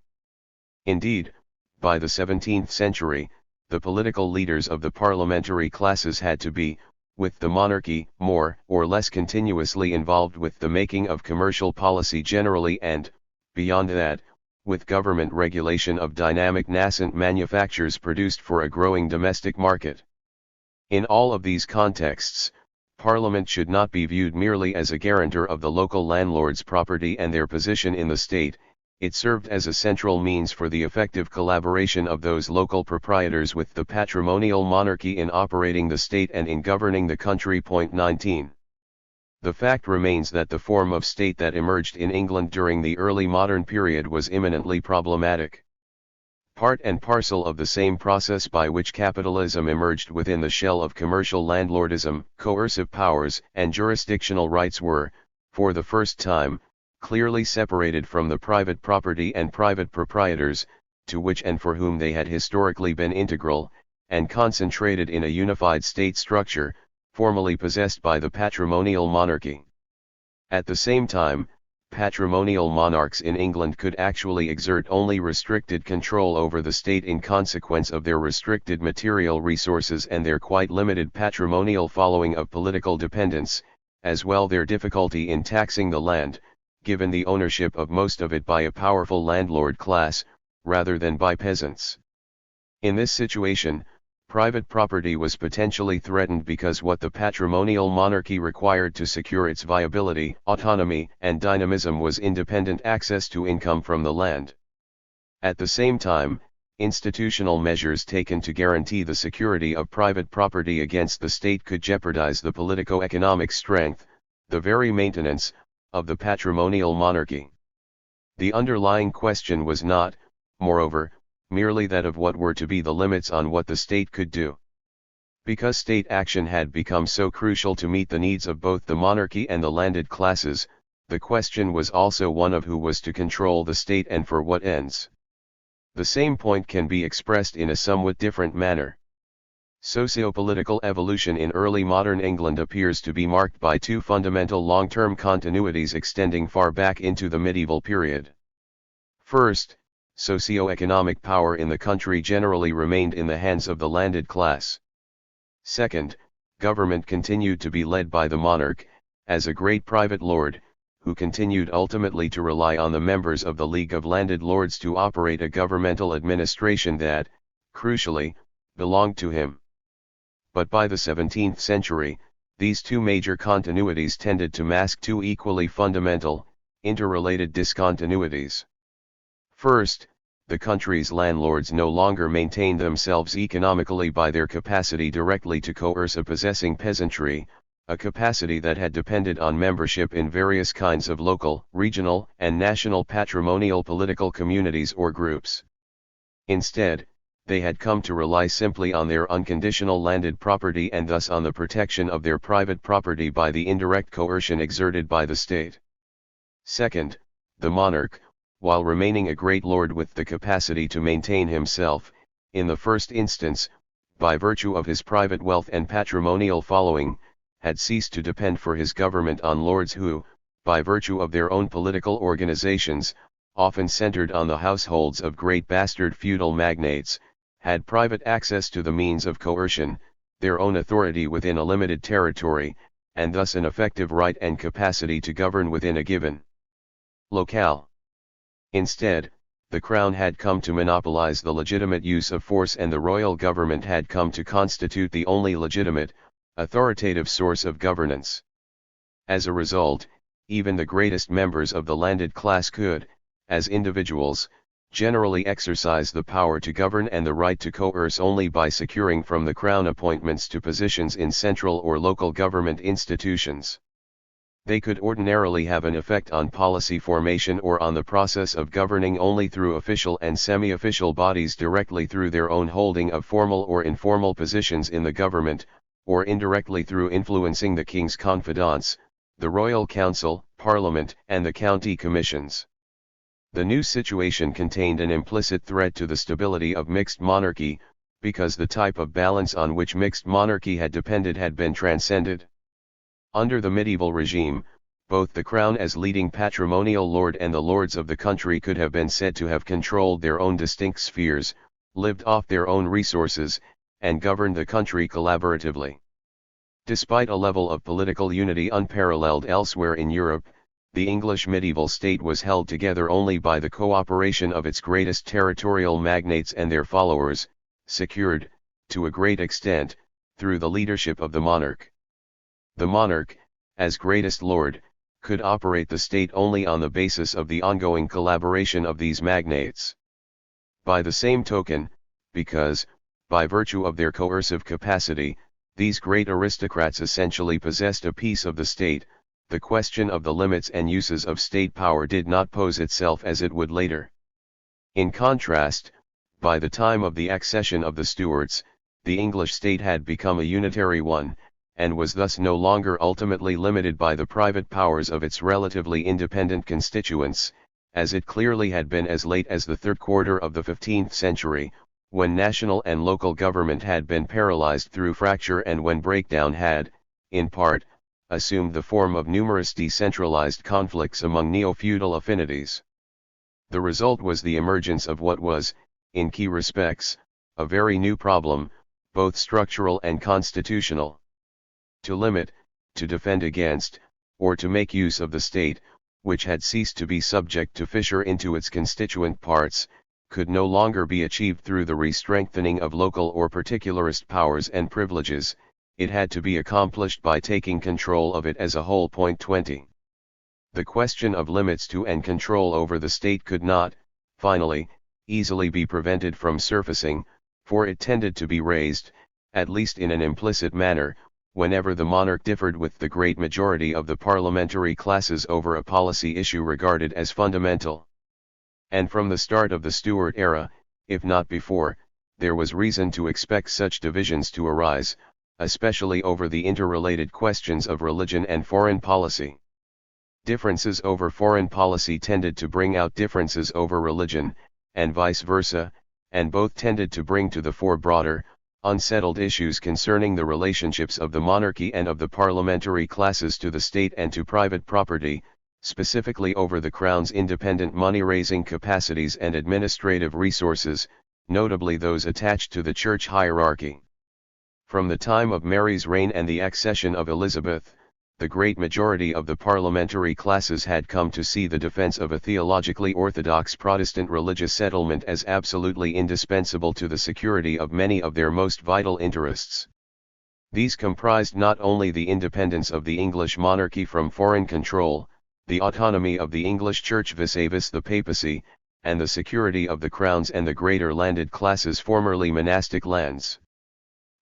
Indeed, by the 17th century, the political leaders of the parliamentary classes had to be, with the monarchy, more or less continuously involved with the making of commercial policy generally and, beyond that, with government regulation of dynamic nascent manufactures produced for a growing domestic market. In all of these contexts, Parliament should not be viewed merely as a guarantor of the local landlords' property and their position in the state. It served as a central means for the effective collaboration of those local proprietors with the patrimonial monarchy in operating the state and in governing the country. 19. The fact remains that the form of state that emerged in England during the early modern period was eminently problematic. Part and parcel of the same process by which capitalism emerged within the shell of commercial landlordism, coercive powers and jurisdictional rights were, for the first time, clearly separated from the private property and private proprietors, to which and for whom they had historically been integral, and concentrated in a unified state structure, formally possessed by the patrimonial monarchy. At the same time, patrimonial monarchs in England could actually exert only restricted control over the state in consequence of their restricted material resources and their quite limited patrimonial following of political dependence, as well their difficulty in taxing the land, given the ownership of most of it by a powerful landlord class, rather than by peasants. In this situation, Private property was potentially threatened because what the patrimonial monarchy required to secure its viability, autonomy, and dynamism was independent access to income from the land. At the same time, institutional measures taken to guarantee the security of private property against the state could jeopardize the politico-economic strength, the very maintenance, of the patrimonial monarchy. The underlying question was not, moreover, merely that of what were to be the limits on what the state could do. Because state action had become so crucial to meet the needs of both the monarchy and the landed classes, the question was also one of who was to control the state and for what ends. The same point can be expressed in a somewhat different manner. Sociopolitical evolution in early modern England appears to be marked by two fundamental long-term continuities extending far back into the medieval period. First, socio-economic power in the country generally remained in the hands of the landed class. Second, government continued to be led by the monarch, as a great private lord, who continued ultimately to rely on the members of the League of Landed Lords to operate a governmental administration that, crucially, belonged to him. But by the 17th century, these two major continuities tended to mask two equally fundamental, interrelated discontinuities. First, the country's landlords no longer maintained themselves economically by their capacity directly to coerce a possessing peasantry, a capacity that had depended on membership in various kinds of local, regional, and national patrimonial political communities or groups. Instead, they had come to rely simply on their unconditional landed property and thus on the protection of their private property by the indirect coercion exerted by the state. Second, the monarch, while remaining a great lord with the capacity to maintain himself, in the first instance, by virtue of his private wealth and patrimonial following, had ceased to depend for his government on lords who, by virtue of their own political organizations, often centered on the households of great bastard feudal magnates, had private access to the means of coercion, their own authority within a limited territory, and thus an effective right and capacity to govern within a given locale. Instead, the crown had come to monopolize the legitimate use of force and the royal government had come to constitute the only legitimate, authoritative source of governance. As a result, even the greatest members of the landed class could, as individuals, generally exercise the power to govern and the right to coerce only by securing from the crown appointments to positions in central or local government institutions. They could ordinarily have an effect on policy formation or on the process of governing only through official and semi-official bodies directly through their own holding of formal or informal positions in the government, or indirectly through influencing the king's confidants, the royal council, parliament, and the county commissions. The new situation contained an implicit threat to the stability of mixed monarchy, because the type of balance on which mixed monarchy had depended had been transcended. Under the medieval regime, both the crown as leading patrimonial lord and the lords of the country could have been said to have controlled their own distinct spheres, lived off their own resources, and governed the country collaboratively. Despite a level of political unity unparalleled elsewhere in Europe, the English medieval state was held together only by the cooperation of its greatest territorial magnates and their followers, secured, to a great extent, through the leadership of the monarch. The monarch, as greatest lord, could operate the state only on the basis of the ongoing collaboration of these magnates. By the same token, because, by virtue of their coercive capacity, these great aristocrats essentially possessed a piece of the state, the question of the limits and uses of state power did not pose itself as it would later. In contrast, by the time of the accession of the Stuarts, the English state had become a unitary one, and was thus no longer ultimately limited by the private powers of its relatively independent constituents, as it clearly had been as late as the third quarter of the 15th century, when national and local government had been paralyzed through fracture and when breakdown had, in part, assumed the form of numerous decentralized conflicts among neo-feudal affinities. The result was the emergence of what was, in key respects, a very new problem, both structural and constitutional. To limit, to defend against, or to make use of the state, which had ceased to be subject to fissure into its constituent parts, could no longer be achieved through the re-strengthening of local or particularist powers and privileges, it had to be accomplished by taking control of it as a whole. 20. The question of limits to and control over the state could not, finally, easily be prevented from surfacing, for it tended to be raised, at least in an implicit manner, whenever the monarch differed with the great majority of the parliamentary classes over a policy issue regarded as fundamental. And from the start of the Stuart era, if not before, there was reason to expect such divisions to arise, especially over the interrelated questions of religion and foreign policy. Differences over foreign policy tended to bring out differences over religion, and vice versa, and both tended to bring to the fore broader, unsettled issues concerning the relationships of the monarchy and of the parliamentary classes to the state and to private property, specifically over the Crown's independent money-raising capacities and administrative resources, notably those attached to the church hierarchy. From the time of Mary's reign and the accession of Elizabeth, the great majority of the parliamentary classes had come to see the defense of a theologically orthodox Protestant religious settlement as absolutely indispensable to the security of many of their most vital interests. These comprised not only the independence of the English monarchy from foreign control, the autonomy of the English Church vis-a-vis the papacy, and the security of the crowns and the greater landed classes' formerly monastic lands.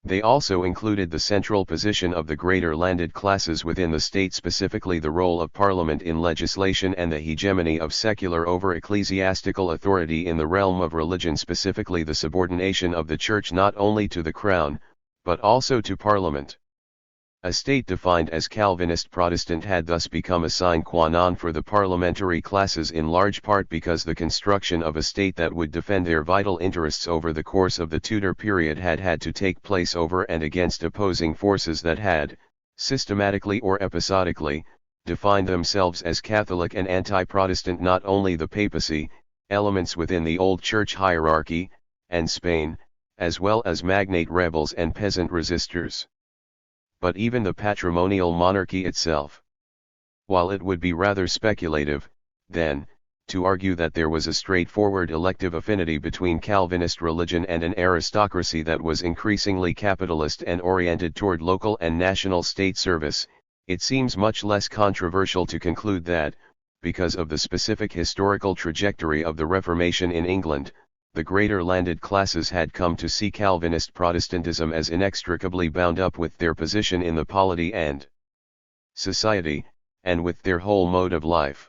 They also included the central position of the greater landed classes within the state, specifically the role of Parliament in legislation and the hegemony of secular over ecclesiastical authority in the realm of religion, specifically the subordination of the Church not only to the Crown, but also to Parliament. A state defined as Calvinist Protestant had thus become a sine qua non for the parliamentary classes, in large part because the construction of a state that would defend their vital interests over the course of the Tudor period had had to take place over and against opposing forces that had, systematically or episodically, defined themselves as Catholic and anti-Protestant, not only the papacy, elements within the old church hierarchy, and Spain, as well as magnate rebels and peasant resistors, but even the patrimonial monarchy itself. While it would be rather speculative, then, to argue that there was a straightforward elective affinity between Calvinist religion and an aristocracy that was increasingly capitalist and oriented toward local and national state service, it seems much less controversial to conclude that, because of the specific historical trajectory of the Reformation in England, the greater landed classes had come to see Calvinist Protestantism as inextricably bound up with their position in the polity and society, and with their whole mode of life.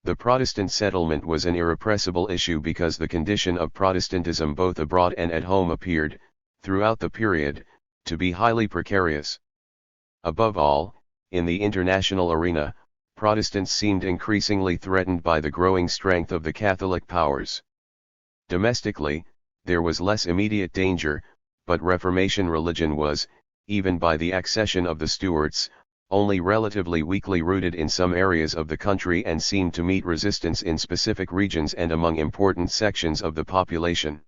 The Protestant settlement was an irrepressible issue because the condition of Protestantism both abroad and at home appeared, throughout the period, to be highly precarious. Above all, in the international arena, Protestants seemed increasingly threatened by the growing strength of the Catholic powers. Domestically, there was less immediate danger, but Reformation religion was, even by the accession of the Stuarts, only relatively weakly rooted in some areas of the country and seemed to meet resistance in specific regions and among important sections of the population.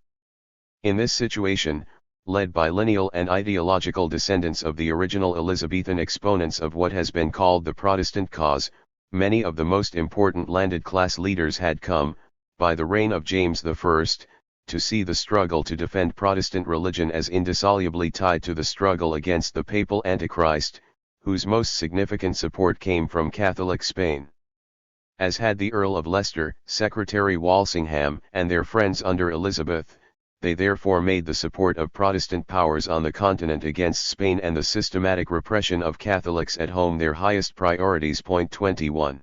In this situation, led by lineal and ideological descendants of the original Elizabethan exponents of what has been called the Protestant cause, many of the most important landed class leaders had come, by the reign of James I, to see the struggle to defend Protestant religion as indissolubly tied to the struggle against the papal Antichrist, whose most significant support came from Catholic Spain. As had the Earl of Leicester, Secretary Walsingham, and their friends under Elizabeth, they therefore made the support of Protestant powers on the continent against Spain and the systematic repression of Catholics at home their highest priorities. 21.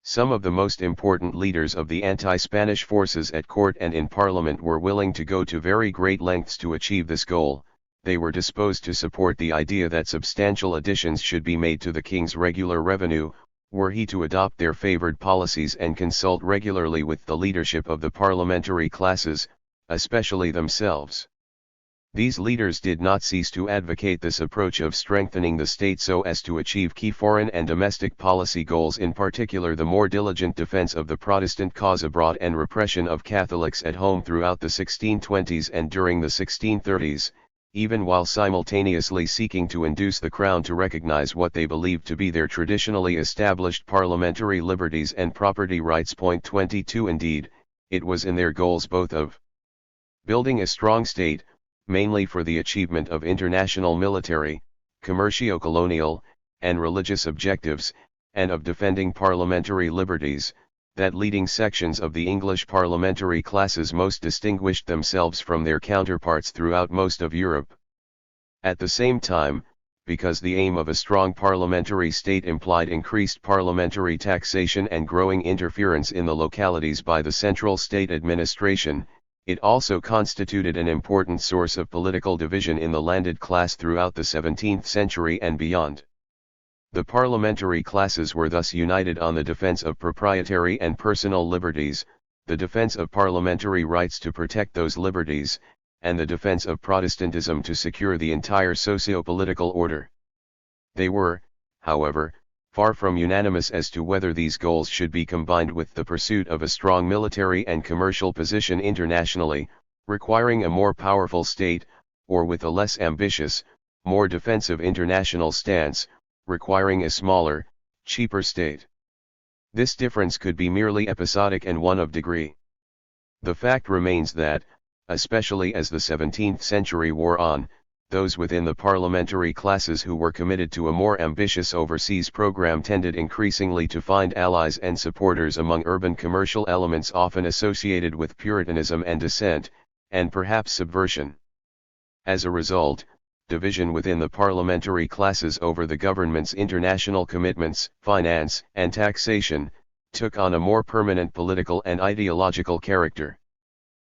Some of the most important leaders of the anti-Spanish forces at court and in Parliament were willing to go to very great lengths to achieve this goal. They were disposed to support the idea that substantial additions should be made to the king's regular revenue, were he to adopt their favored policies, and consult regularly with the leadership of the parliamentary classes, especially themselves. These leaders did not cease to advocate this approach of strengthening the state so as to achieve key foreign and domestic policy goals, in particular the more diligent defense of the Protestant cause abroad and repression of Catholics at home throughout the 1620s and during the 1630s, even while simultaneously seeking to induce the Crown to recognize what they believed to be their traditionally established parliamentary liberties and property rights. 22. Indeed, it was in their goals both of building a strong state, mainly for the achievement of international military, commercio-colonial, and religious objectives, and of defending parliamentary liberties, that leading sections of the English parliamentary classes most distinguished themselves from their counterparts throughout most of Europe. At the same time, because the aim of a strong parliamentary state implied increased parliamentary taxation and growing interference in the localities by the central state administration, it also constituted an important source of political division in the landed class throughout the 17th century and beyond. The parliamentary classes were thus united on the defense of proprietary and personal liberties, the defense of parliamentary rights to protect those liberties, and the defense of Protestantism to secure the entire socio-political order. They were, however, far from unanimous as to whether these goals should be combined with the pursuit of a strong military and commercial position internationally, requiring a more powerful state, or with a less ambitious, more defensive international stance, requiring a smaller, cheaper state. This difference could be merely episodic and one of degree. The fact remains that, especially as the 17th century wore on, those within the parliamentary classes who were committed to a more ambitious overseas program tended increasingly to find allies and supporters among urban commercial elements often associated with Puritanism and dissent, and perhaps subversion. As a result, division within the parliamentary classes over the government's international commitments, finance, and taxation, took on a more permanent political and ideological character.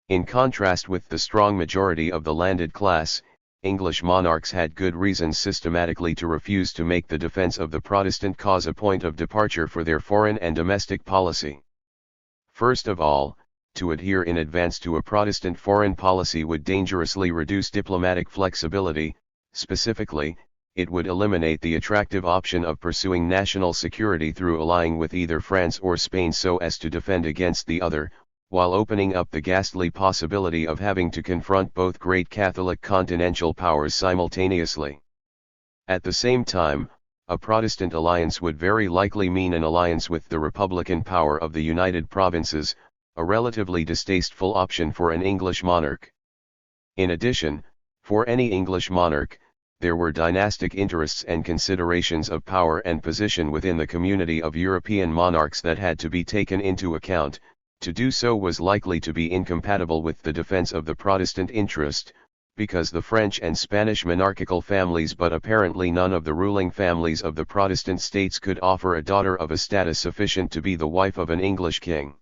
In contrast with the strong majority of the landed class, English monarchs had good reasons systematically to refuse to make the defense of the Protestant cause a point of departure for their foreign and domestic policy. First of all, to adhere in advance to a Protestant foreign policy would dangerously reduce diplomatic flexibility. Specifically, it would eliminate the attractive option of pursuing national security through allying with either France or Spain so as to defend against the other, while opening up the ghastly possibility of having to confront both great Catholic continental powers simultaneously. At the same time, a Protestant alliance would very likely mean an alliance with the Republican power of the United Provinces, a relatively distasteful option for an English monarch. In addition, for any English monarch, there were dynastic interests and considerations of power and position within the community of European monarchs that had to be taken into account. To do so was likely to be incompatible with the defense of the Protestant interest, because the French and Spanish monarchical families but apparently none of the ruling families of the Protestant states could offer a daughter of a status sufficient to be the wife of an English king.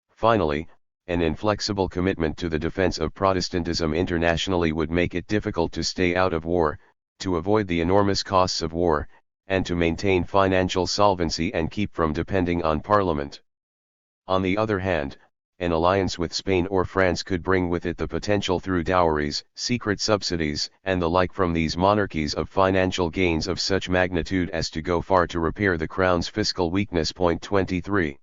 Finally, an inflexible commitment to the defense of Protestantism internationally would make it difficult to stay out of war, to avoid the enormous costs of war, and to maintain financial solvency and keep from depending on Parliament. On the other hand, an alliance with Spain or France could bring with it the potential through dowries, secret subsidies, and the like from these monarchies of financial gains of such magnitude as to go far to repair the Crown's fiscal weakness. 23.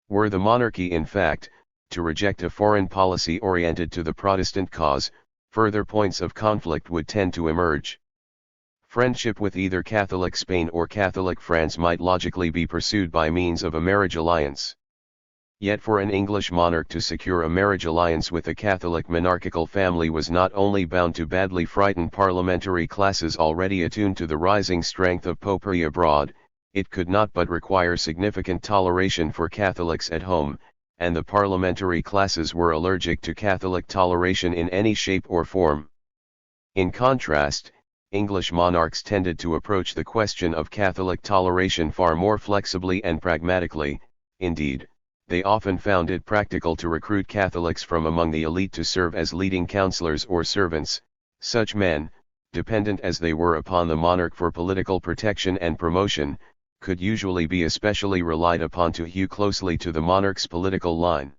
Were the monarchy in fact, to reject a foreign policy oriented to the Protestant cause, further points of conflict would tend to emerge. Friendship with either Catholic Spain or Catholic France might logically be pursued by means of a marriage alliance. Yet for an English monarch to secure a marriage alliance with a Catholic monarchical family was not only bound to badly frighten parliamentary classes already attuned to the rising strength of popery abroad, it could not but require significant toleration for Catholics at home, and the parliamentary classes were allergic to Catholic toleration in any shape or form. In contrast, English monarchs tended to approach the question of Catholic toleration far more flexibly and pragmatically. Indeed, they often found it practical to recruit Catholics from among the elite to serve as leading counselors or servants. Such men, dependent as they were upon the monarch for political protection and promotion, could usually be especially relied upon to hew closely to the monarch's political line.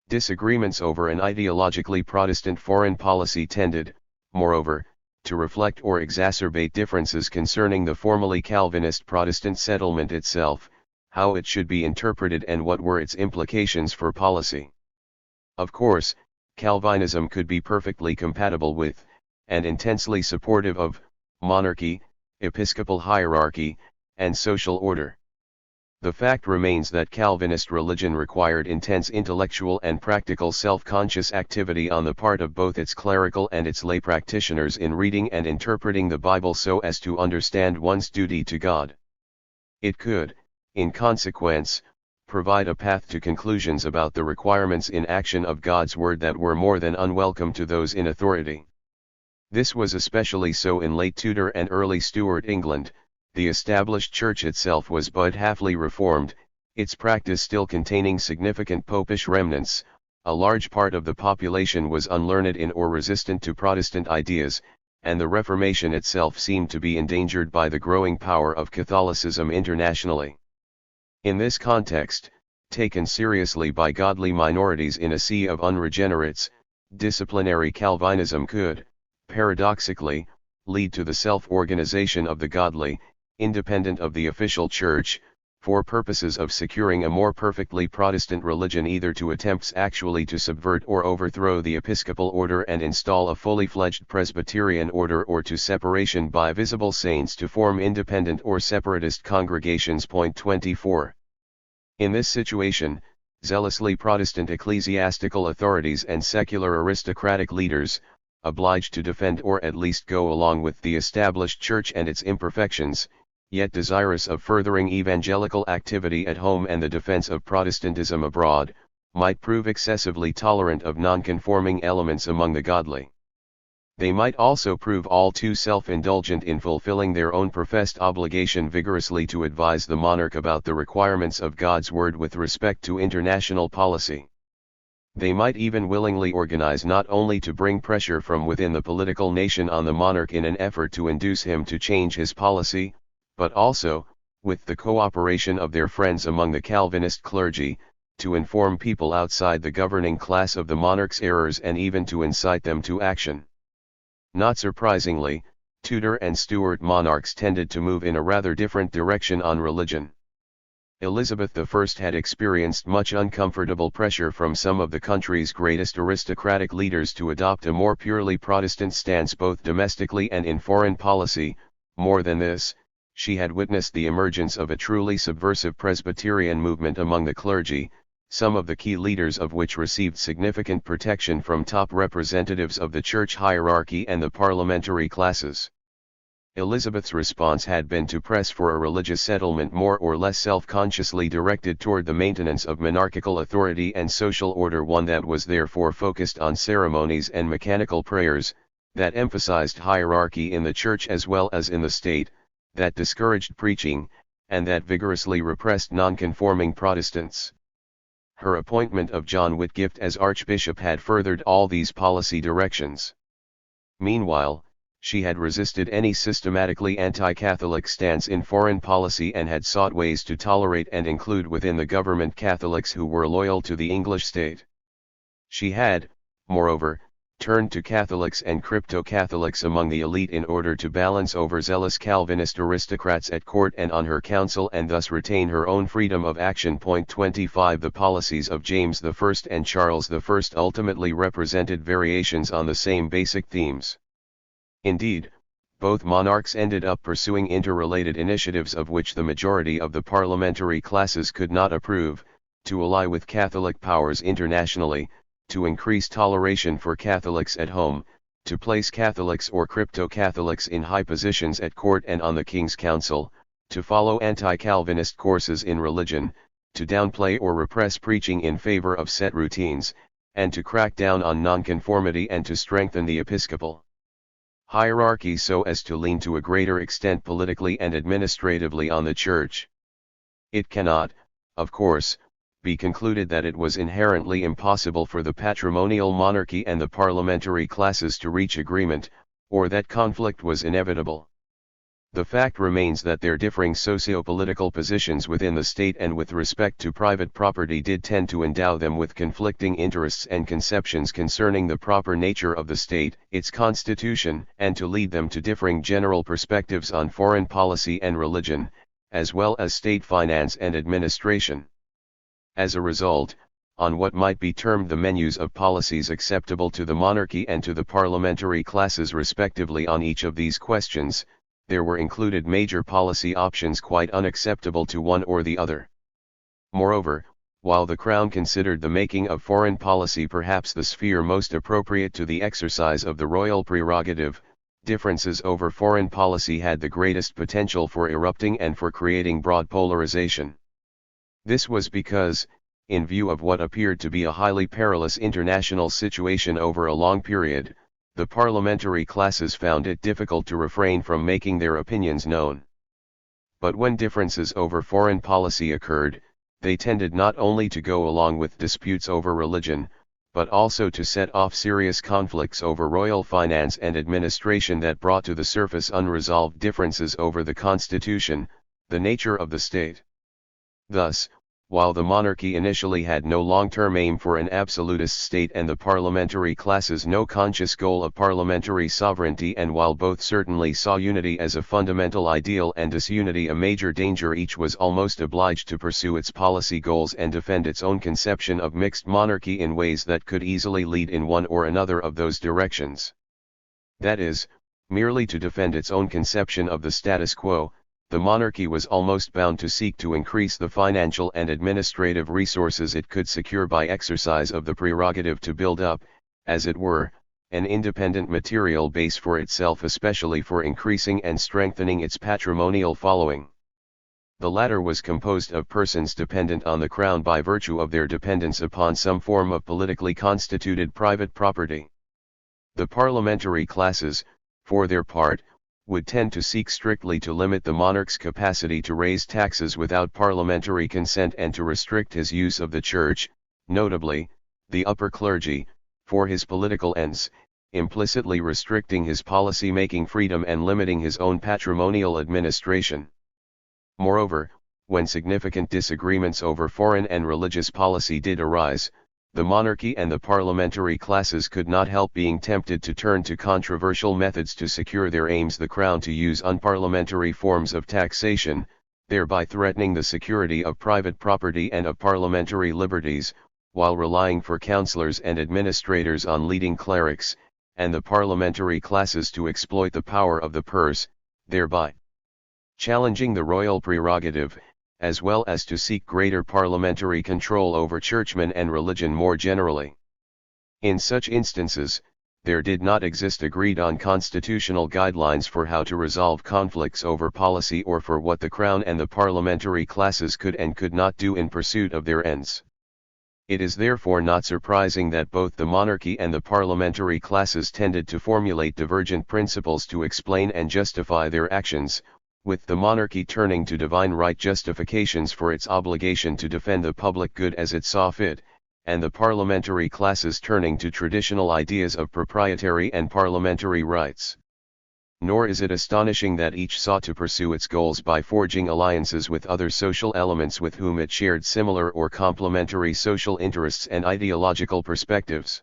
Disagreements over an ideologically Protestant foreign policy tended, moreover, to reflect or exacerbate differences concerning the formally Calvinist Protestant settlement itself, how it should be interpreted and what were its implications for policy. Of course, Calvinism could be perfectly compatible with, and intensely supportive of, monarchy, episcopal hierarchy, and social order. The fact remains that Calvinist religion required intense intellectual and practical self-conscious activity on the part of both its clerical and its lay practitioners in reading and interpreting the Bible so as to understand one's duty to God. It could, in consequence, provide a path to conclusions about the requirements in action of God's Word that were more than unwelcome to those in authority. This was especially so in late Tudor and early Stuart England. The established church itself was but halfly reformed, its practice still containing significant popish remnants. A large part of the population was unlearned in or resistant to Protestant ideas, and the Reformation itself seemed to be endangered by the growing power of Catholicism internationally. In this context, taken seriously by godly minorities in a sea of unregenerates, disciplinary Calvinism could, paradoxically, lead to the self-organization of the godly, independent of the official church, for purposes of securing a more perfectly Protestant religion, either to attempts actually to subvert or overthrow the episcopal order and install a fully fledged Presbyterian order, or to separation by visible saints to form independent or separatist congregations. 24. In this situation, zealously Protestant ecclesiastical authorities and secular aristocratic leaders, obliged to defend or at least go along with the established church and its imperfections, yet desirous of furthering evangelical activity at home and the defense of Protestantism abroad, might prove excessively tolerant of nonconforming elements among the godly. They might also prove all too self-indulgent in fulfilling their own professed obligation vigorously to advise the monarch about the requirements of God's Word with respect to international policy. They might even willingly organize not only to bring pressure from within the political nation on the monarch in an effort to induce him to change his policy, but also, with the cooperation of their friends among the Calvinist clergy, to inform people outside the governing class of the monarch's errors and even to incite them to action. Not surprisingly, Tudor and Stuart monarchs tended to move in a rather different direction on religion. Elizabeth I had experienced much uncomfortable pressure from some of the country's greatest aristocratic leaders to adopt a more purely Protestant stance both domestically and in foreign policy. More than this, she had witnessed the emergence of a truly subversive Presbyterian movement among the clergy, some of the key leaders of which received significant protection from top representatives of the church hierarchy and the parliamentary classes. Elizabeth's response had been to press for a religious settlement more or less self-consciously directed toward the maintenance of monarchical authority and social order, one that was therefore focused on ceremonies and mechanical prayers, that emphasized hierarchy in the church as well as in the state, that discouraged preaching, and that vigorously repressed nonconforming Protestants. Her appointment of John Whitgift as Archbishop had furthered all these policy directions. Meanwhile, she had resisted any systematically anti-Catholic stance in foreign policy and had sought ways to tolerate and include within the government Catholics who were loyal to the English state. She had, moreover, turned to Catholics and crypto-Catholics among the elite in order to balance overzealous Calvinist aristocrats at court and on her council and thus retain her own freedom of action. 25 The policies of James I and Charles I ultimately represented variations on the same basic themes. Indeed, both monarchs ended up pursuing interrelated initiatives of which the majority of the parliamentary classes could not approve: to ally with Catholic powers internationally, to increase toleration for Catholics at home, to place Catholics or crypto-Catholics in high positions at court and on the King's Council, to follow anti-Calvinist courses in religion, to downplay or repress preaching in favor of set routines, and to crack down on nonconformity and to strengthen the episcopal hierarchy so as to lean to a greater extent politically and administratively on the Church. It cannot, of course, be concluded that it was inherently impossible for the patrimonial monarchy and the parliamentary classes to reach agreement, or that conflict was inevitable. The fact remains that their differing socio-political positions within the state and with respect to private property did tend to endow them with conflicting interests and conceptions concerning the proper nature of the state, its constitution, and to lead them to differing general perspectives on foreign policy and religion, as well as state finance and administration. As a result, on what might be termed the menus of policies acceptable to the monarchy and to the parliamentary classes respectively on each of these questions, there were included major policy options quite unacceptable to one or the other. Moreover, while the Crown considered the making of foreign policy perhaps the sphere most appropriate to the exercise of the royal prerogative, differences over foreign policy had the greatest potential for erupting and for creating broad polarization. This was because, in view of what appeared to be a highly perilous international situation over a long period, the parliamentary classes found it difficult to refrain from making their opinions known. But when differences over foreign policy occurred, they tended not only to go along with disputes over religion, but also to set off serious conflicts over royal finance and administration that brought to the surface unresolved differences over the constitution, the nature of the state. Thus, while the monarchy initially had no long-term aim for an absolutist state and the parliamentary classes no conscious goal of parliamentary sovereignty, and while both certainly saw unity as a fundamental ideal and disunity a major danger, each was almost obliged to pursue its policy goals and defend its own conception of mixed monarchy in ways that could easily lead in one or another of those directions. That is, merely to defend its own conception of the status quo, the monarchy was almost bound to seek to increase the financial and administrative resources it could secure by exercise of the prerogative to build up, as it were, an independent material base for itself, especially for increasing and strengthening its patrimonial following. The latter was composed of persons dependent on the Crown by virtue of their dependence upon some form of politically constituted private property. The parliamentary classes, for their part, would tend to seek strictly to limit the monarch's capacity to raise taxes without parliamentary consent and to restrict his use of the church, notably, the upper clergy, for his political ends, implicitly restricting his policy-making freedom and limiting his own patrimonial administration. Moreover, when significant disagreements over foreign and religious policy did arise, the monarchy and the parliamentary classes could not help being tempted to turn to controversial methods to secure their aims, the Crown to use unparliamentary forms of taxation, thereby threatening the security of private property and of parliamentary liberties, while relying for councillors and administrators on leading clerics, and the parliamentary classes to exploit the power of the purse, thereby challenging the royal prerogative, as well as to seek greater parliamentary control over churchmen and religion more generally. In such instances, there did not exist agreed-on constitutional guidelines for how to resolve conflicts over policy or for what the Crown and the parliamentary classes could and could not do in pursuit of their ends. It is therefore not surprising that both the monarchy and the parliamentary classes tended to formulate divergent principles to explain and justify their actions, with the monarchy turning to divine right justifications for its obligation to defend the public good as it saw fit, and the parliamentary classes turning to traditional ideas of proprietary and parliamentary rights. Nor is it astonishing that each sought to pursue its goals by forging alliances with other social elements with whom it shared similar or complementary social interests and ideological perspectives.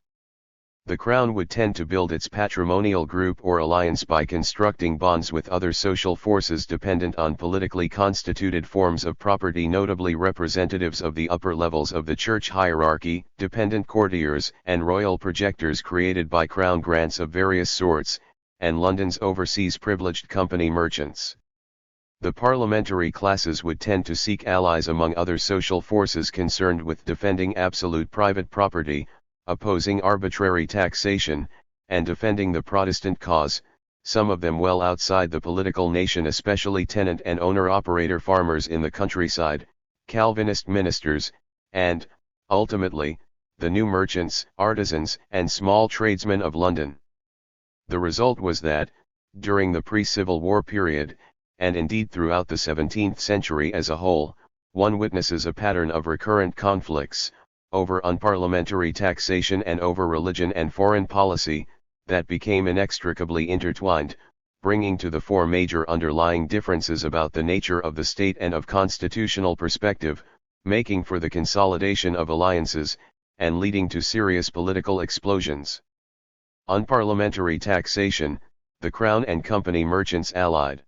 The Crown would tend to build its patrimonial group or alliance by constructing bonds with other social forces dependent on politically constituted forms of property, notably representatives of the upper levels of the church hierarchy, dependent courtiers and royal projectors created by Crown grants of various sorts, and London's overseas privileged company merchants. The parliamentary classes would tend to seek allies among other social forces concerned with defending absolute private property, opposing arbitrary taxation, and defending the Protestant cause, some of them well outside the political nation, especially tenant and owner-operator farmers in the countryside, Calvinist ministers, and, ultimately, the new merchants, artisans, and small tradesmen of London. The result was that, during the pre-Civil War period, and indeed throughout the 17th century as a whole, one witnesses a pattern of recurrent conflicts, over unparliamentary taxation and over religion and foreign policy, that became inextricably intertwined, bringing to the fore major underlying differences about the nature of the state and of constitutional perspective, making for the consolidation of alliances, and leading to serious political explosions. Unparliamentary taxation, the Crown and Company merchants allied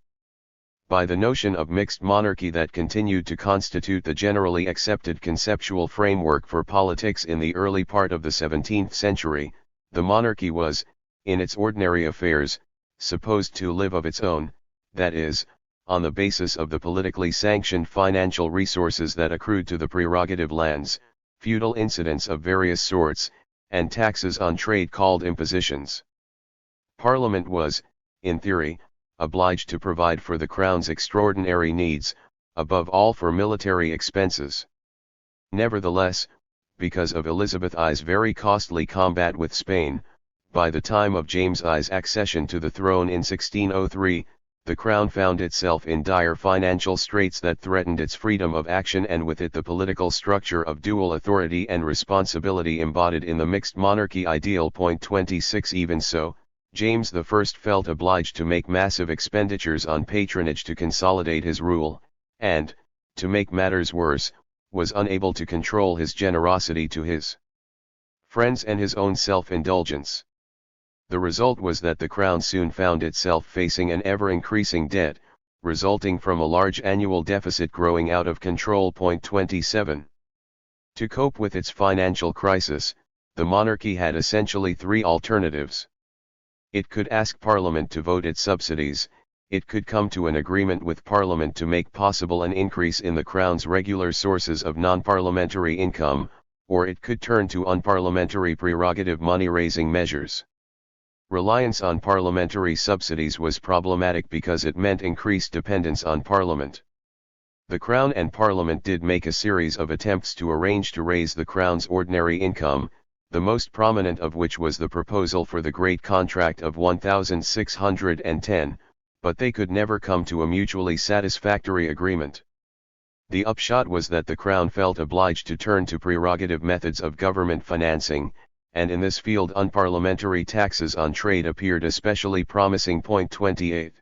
by the notion of mixed monarchy that continued to constitute the generally accepted conceptual framework for politics in the early part of the 17th century, the monarchy was, in its ordinary affairs, supposed to live of its own, that is, on the basis of the politically sanctioned financial resources that accrued to the prerogative lands, feudal incidents of various sorts, and taxes on trade called impositions. Parliament was, in theory, obliged to provide for the crown's extraordinary needs, above all for military expenses. Nevertheless, because of Elizabeth I's very costly combat with Spain, by the time of James I's accession to the throne in 1603, the crown found itself in dire financial straits that threatened its freedom of action, and with it the political structure of dual authority and responsibility embodied in the mixed monarchy ideal. 26 Even so, James I felt obliged to make massive expenditures on patronage to consolidate his rule, and, to make matters worse, was unable to control his generosity to his friends and his own self-indulgence. The result was that the crown soon found itself facing an ever-increasing debt, resulting from a large annual deficit growing out of control. 27. To cope with its financial crisis, the monarchy had essentially three alternatives. It could ask Parliament to vote its subsidies, it could come to an agreement with Parliament to make possible an increase in the Crown's regular sources of non-parliamentary income, or it could turn to unparliamentary prerogative money-raising measures. Reliance on parliamentary subsidies was problematic because it meant increased dependence on Parliament. The Crown and Parliament did make a series of attempts to arrange to raise the Crown's ordinary income, the most prominent of which was the proposal for the Great Contract of 1610, but they could never come to a mutually satisfactory agreement. The upshot was that the Crown felt obliged to turn to prerogative methods of government financing, and in this field unparliamentary taxes on trade appeared especially promising. 28.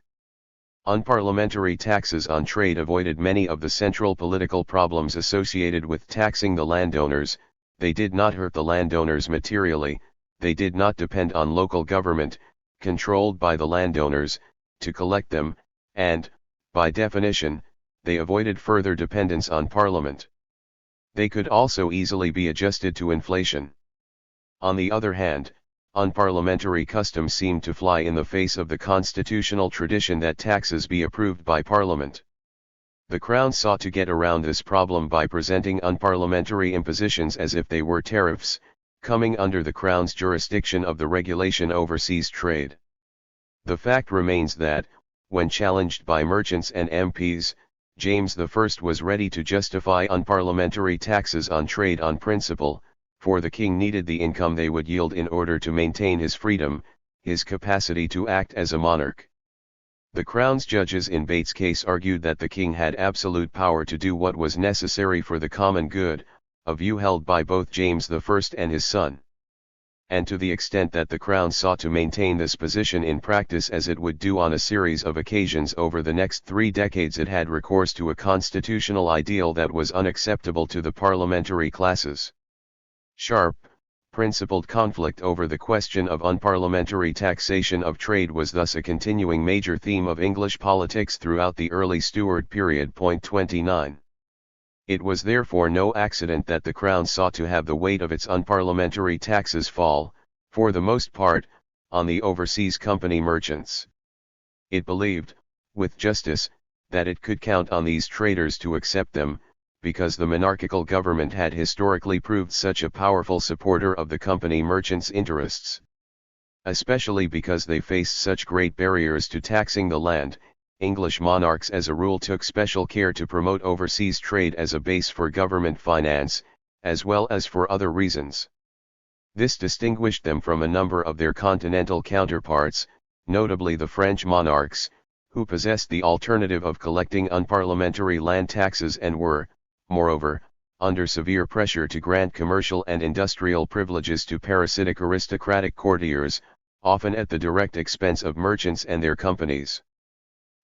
Unparliamentary taxes on trade avoided many of the central political problems associated with taxing the landowners. They did not hurt the landowners materially, they did not depend on local government, controlled by the landowners, to collect them, and, by definition, they avoided further dependence on Parliament. They could also easily be adjusted to inflation. On the other hand, unparliamentary customs seemed to fly in the face of the constitutional tradition that taxes be approved by Parliament. The Crown sought to get around this problem by presenting unparliamentary impositions as if they were tariffs, coming under the Crown's jurisdiction of the regulation overseas trade. The fact remains that, when challenged by merchants and MPs, James I was ready to justify unparliamentary taxes on trade on principle, for the king needed the income they would yield in order to maintain his freedom, his capacity to act as a monarch. The Crown's judges in Bates' case argued that the king had absolute power to do what was necessary for the common good, a view held by both James I and his son. And to the extent that the Crown sought to maintain this position in practice, as it would do on a series of occasions over the next 3 decades, it had recourse to a constitutional ideal that was unacceptable to the parliamentary classes. Sharp, principled conflict over the question of unparliamentary taxation of trade was thus a continuing major theme of English politics throughout the early Stuart period. 29. It was therefore no accident that the Crown sought to have the weight of its unparliamentary taxes fall, for the most part, on the overseas company merchants. It believed, with justice, that it could count on these traders to accept them, because the monarchical government had historically proved such a powerful supporter of the company merchants' interests. Especially because they faced such great barriers to taxing the land, English monarchs as a rule took special care to promote overseas trade as a base for government finance, as well as for other reasons. This distinguished them from a number of their continental counterparts, notably the French monarchs, who possessed the alternative of collecting unparliamentary land taxes and were, moreover, under severe pressure to grant commercial and industrial privileges to parasitic aristocratic courtiers, often at the direct expense of merchants and their companies.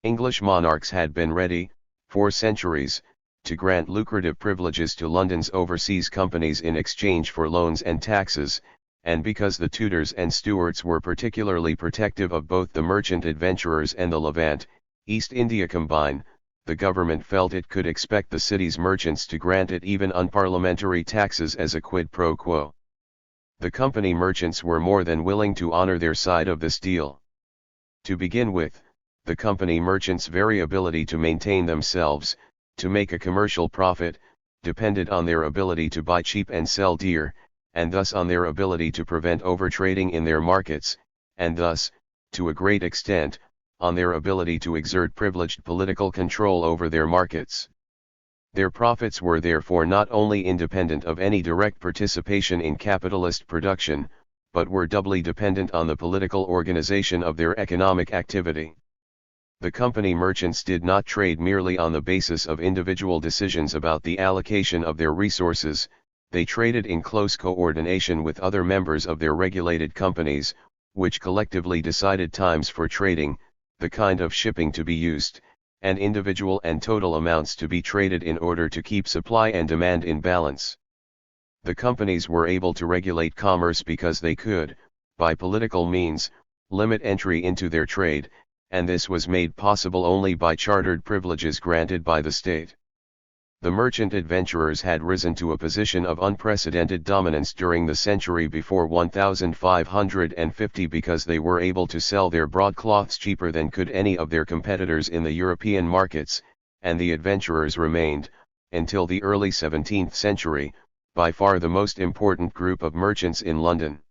English monarchs had been ready, for centuries, to grant lucrative privileges to London's overseas companies in exchange for loans and taxes, and because the Tudors and Stuarts were particularly protective of both the merchant adventurers and the Levant, East India combined, the government felt it could expect the city's merchants to grant it even unparliamentary taxes as a quid pro quo. The company merchants were more than willing to honor their side of this deal. To begin with, the company merchants' very ability to maintain themselves, to make a commercial profit, depended on their ability to buy cheap and sell dear, and thus on their ability to prevent overtrading in their markets, and thus, to a great extent, on their ability to exert privileged political control over their markets. Their profits were therefore not only independent of any direct participation in capitalist production, but were doubly dependent on the political organization of their economic activity. The company merchants did not trade merely on the basis of individual decisions about the allocation of their resources, they traded in close coordination with other members of their regulated companies, which collectively decided times for trading, the kind of shipping to be used, and individual and total amounts to be traded in order to keep supply and demand in balance. The companies were able to regulate commerce because they could, by political means, limit entry into their trade, and this was made possible only by chartered privileges granted by the state. The merchant adventurers had risen to a position of unprecedented dominance during the century before 1550 because they were able to sell their broadcloths cheaper than could any of their competitors in the European markets, and the adventurers remained, until the early 17th century, by far the most important group of merchants in London.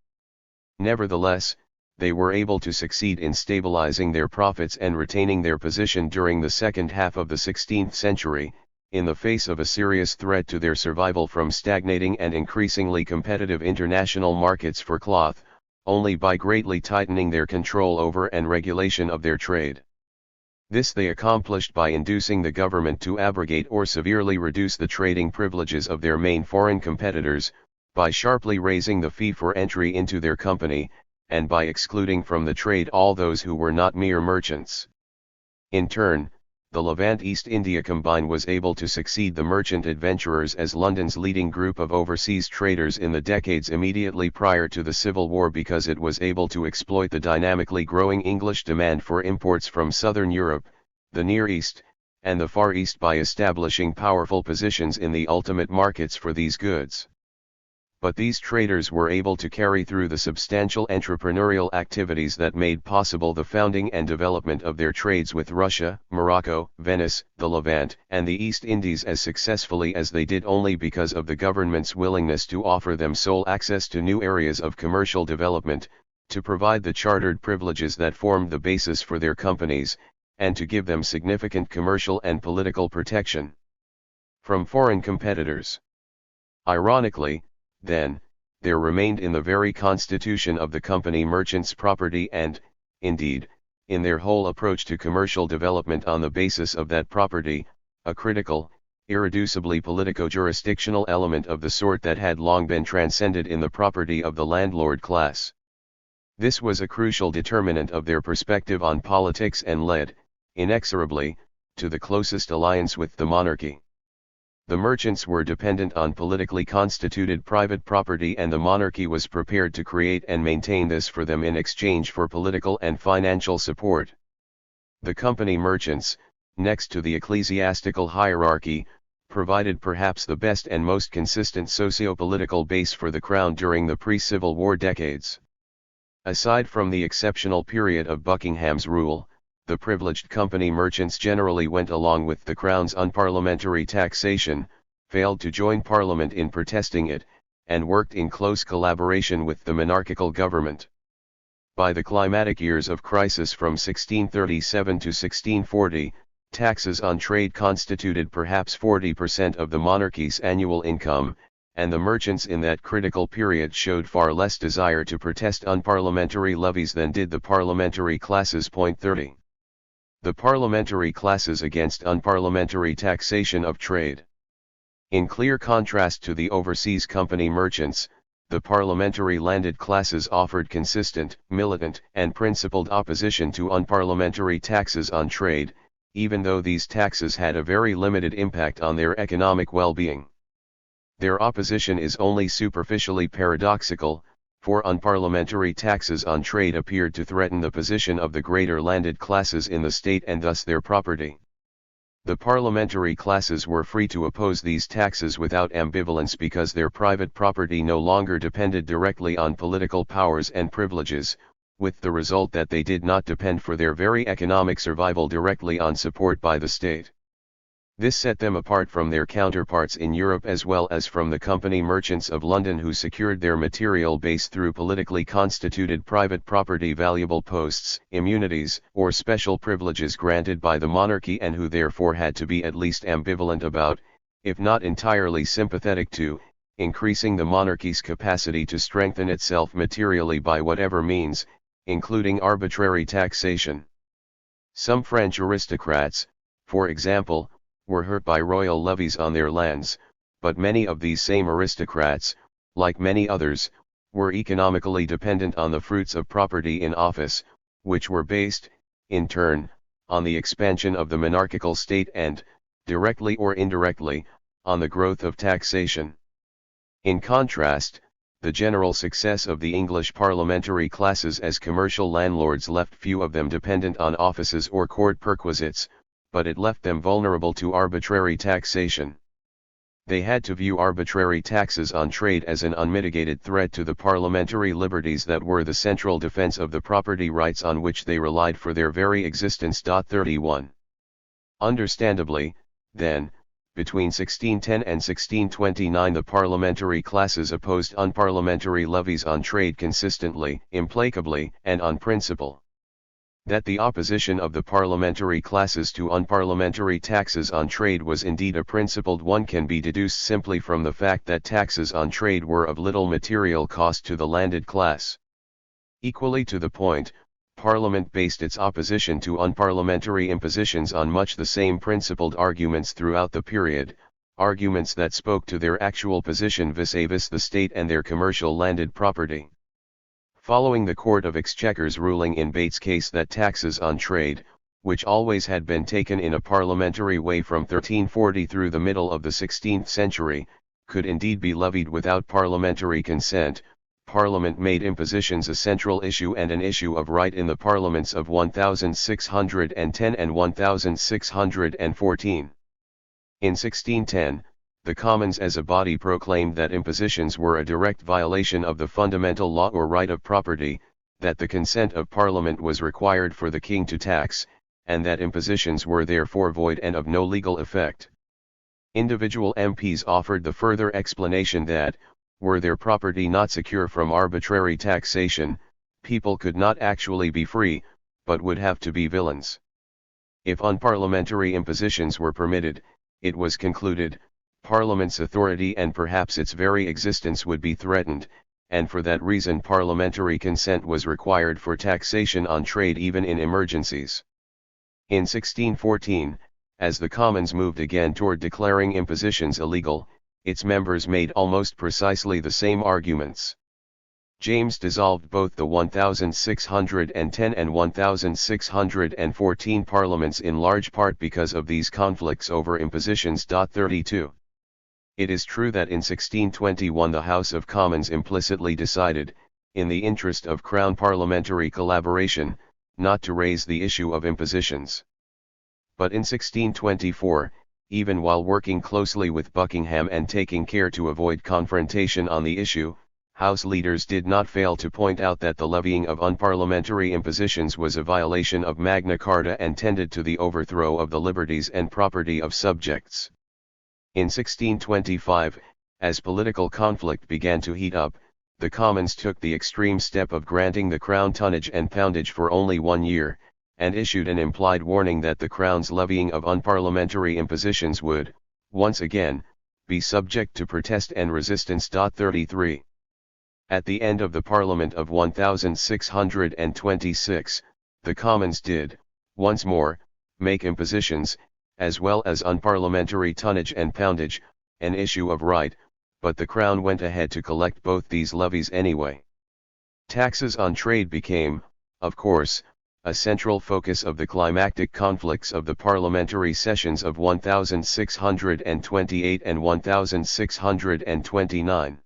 Nevertheless, they were able to succeed in stabilizing their profits and retaining their position during the second half of the 16th century, in the face of a serious threat to their survival from stagnating and increasingly competitive international markets for cloth, only by greatly tightening their control over and regulation of their trade. This they accomplished by inducing the government to abrogate or severely reduce the trading privileges of their main foreign competitors, by sharply raising the fee for entry into their company, and by excluding from the trade all those who were not mere merchants. In turn, the Levant East India Combine was able to succeed the merchant adventurers as London's leading group of overseas traders in the decades immediately prior to the Civil War because it was able to exploit the dynamically growing English demand for imports from southern Europe, the Near East, and the Far East by establishing powerful positions in the ultimate markets for these goods. But these traders were able to carry through the substantial entrepreneurial activities that made possible the founding and development of their trades with Russia, Morocco, Venice, the Levant, and the East Indies as successfully as they did only because of the government's willingness to offer them sole access to new areas of commercial development, to provide the chartered privileges that formed the basis for their companies, and to give them significant commercial and political protection from foreign competitors. Ironically, then, there remained in the very constitution of the company merchants' property and, indeed, in their whole approach to commercial development on the basis of that property, a critical, irreducibly politico-jurisdictional element of the sort that had long been transcended in the property of the landlord class. This was a crucial determinant of their perspective on politics and led, inexorably, to the closest alliance with the monarchy. The merchants were dependent on politically constituted private property and the monarchy was prepared to create and maintain this for them in exchange for political and financial support. The company merchants, next to the ecclesiastical hierarchy, provided perhaps the best and most consistent socio-political base for the crown during the pre-Civil War decades. Aside from the exceptional period of Buckingham's rule, the privileged company merchants generally went along with the Crown's unparliamentary taxation, failed to join Parliament in protesting it, and worked in close collaboration with the monarchical government. By the climatic years of crisis from 1637 to 1640, taxes on trade constituted perhaps 40% of the monarchy's annual income, and the merchants in that critical period showed far less desire to protest unparliamentary levies than did the parliamentary classes. 30. The parliamentary classes against unparliamentary taxation of trade. In clear contrast to the overseas company merchants, the parliamentary landed classes offered consistent, militant, and principled opposition to unparliamentary taxes on trade, even though these taxes had a very limited impact on their economic well-being. Their opposition is only superficially paradoxical, for unparliamentary taxes on trade appeared to threaten the position of the greater landed classes in the state and thus their property. The parliamentary classes were free to oppose these taxes without ambivalence because their private property no longer depended directly on political powers and privileges, with the result that they did not depend for their very economic survival directly on support by the state. This set them apart from their counterparts in Europe as well as from the company merchants of London who secured their material base through politically constituted private property, valuable posts, immunities, or special privileges granted by the monarchy, and who therefore had to be at least ambivalent about, if not entirely sympathetic to, increasing the monarchy's capacity to strengthen itself materially by whatever means, including arbitrary taxation. Some French aristocrats, for example, were hurt by royal levies on their lands, but many of these same aristocrats, like many others, were economically dependent on the fruits of property in office, which were based, in turn, on the expansion of the monarchical state and, directly or indirectly, on the growth of taxation. In contrast, the general success of the English parliamentary classes as commercial landlords left few of them dependent on offices or court perquisites, but it left them vulnerable to arbitrary taxation. They had to view arbitrary taxes on trade as an unmitigated threat to the parliamentary liberties that were the central defense of the property rights on which they relied for their very existence. 31. Understandably, then, between 1610 and 1629 the parliamentary classes opposed unparliamentary levies on trade consistently, implacably, and on principle. That the opposition of the parliamentary classes to unparliamentary taxes on trade was indeed a principled one can be deduced simply from the fact that taxes on trade were of little material cost to the landed class. Equally to the point, Parliament based its opposition to unparliamentary impositions on much the same principled arguments throughout the period, arguments that spoke to their actual position vis-à-vis the state and their commercial landed property. Following the Court of Exchequer's ruling in Bates' case that taxes on trade, which always had been taken in a parliamentary way from 1340 through the middle of the 16th century, could indeed be levied without parliamentary consent, Parliament made impositions a central issue and an issue of right in the parliaments of 1610 and 1614. In 1610, the Commons as a body proclaimed that impositions were a direct violation of the fundamental law or right of property, that the consent of Parliament was required for the King to tax, and that impositions were therefore void and of no legal effect. Individual MPs offered the further explanation that, were their property not secure from arbitrary taxation, people could not actually be free, but would have to be villains. If unparliamentary impositions were permitted, it was concluded, Parliament's authority and perhaps its very existence would be threatened, and for that reason parliamentary consent was required for taxation on trade even in emergencies. In 1614, as the Commons moved again toward declaring impositions illegal, its members made almost precisely the same arguments. James dissolved both the 1610 and 1614 parliaments in large part because of these conflicts over impositions. 32. It is true that in 1621 the House of Commons implicitly decided, in the interest of Crown parliamentary collaboration, not to raise the issue of impositions. But in 1624, even while working closely with Buckingham and taking care to avoid confrontation on the issue, House leaders did not fail to point out that the levying of unparliamentary impositions was a violation of Magna Carta and tended to the overthrow of the liberties and property of subjects. In 1625, as political conflict began to heat up, the Commons took the extreme step of granting the Crown tonnage and poundage for only 1 year, and issued an implied warning that the Crown's levying of unparliamentary impositions would, once again, be subject to protest and resistance. 33. At the end of the Parliament of 1626, the Commons did, once more, make impositions, as well as unparliamentary tonnage and poundage, an issue of right, but the Crown went ahead to collect both these levies anyway. Taxes on trade became, of course, a central focus of the climactic conflicts of the parliamentary sessions of 1628 and 1629.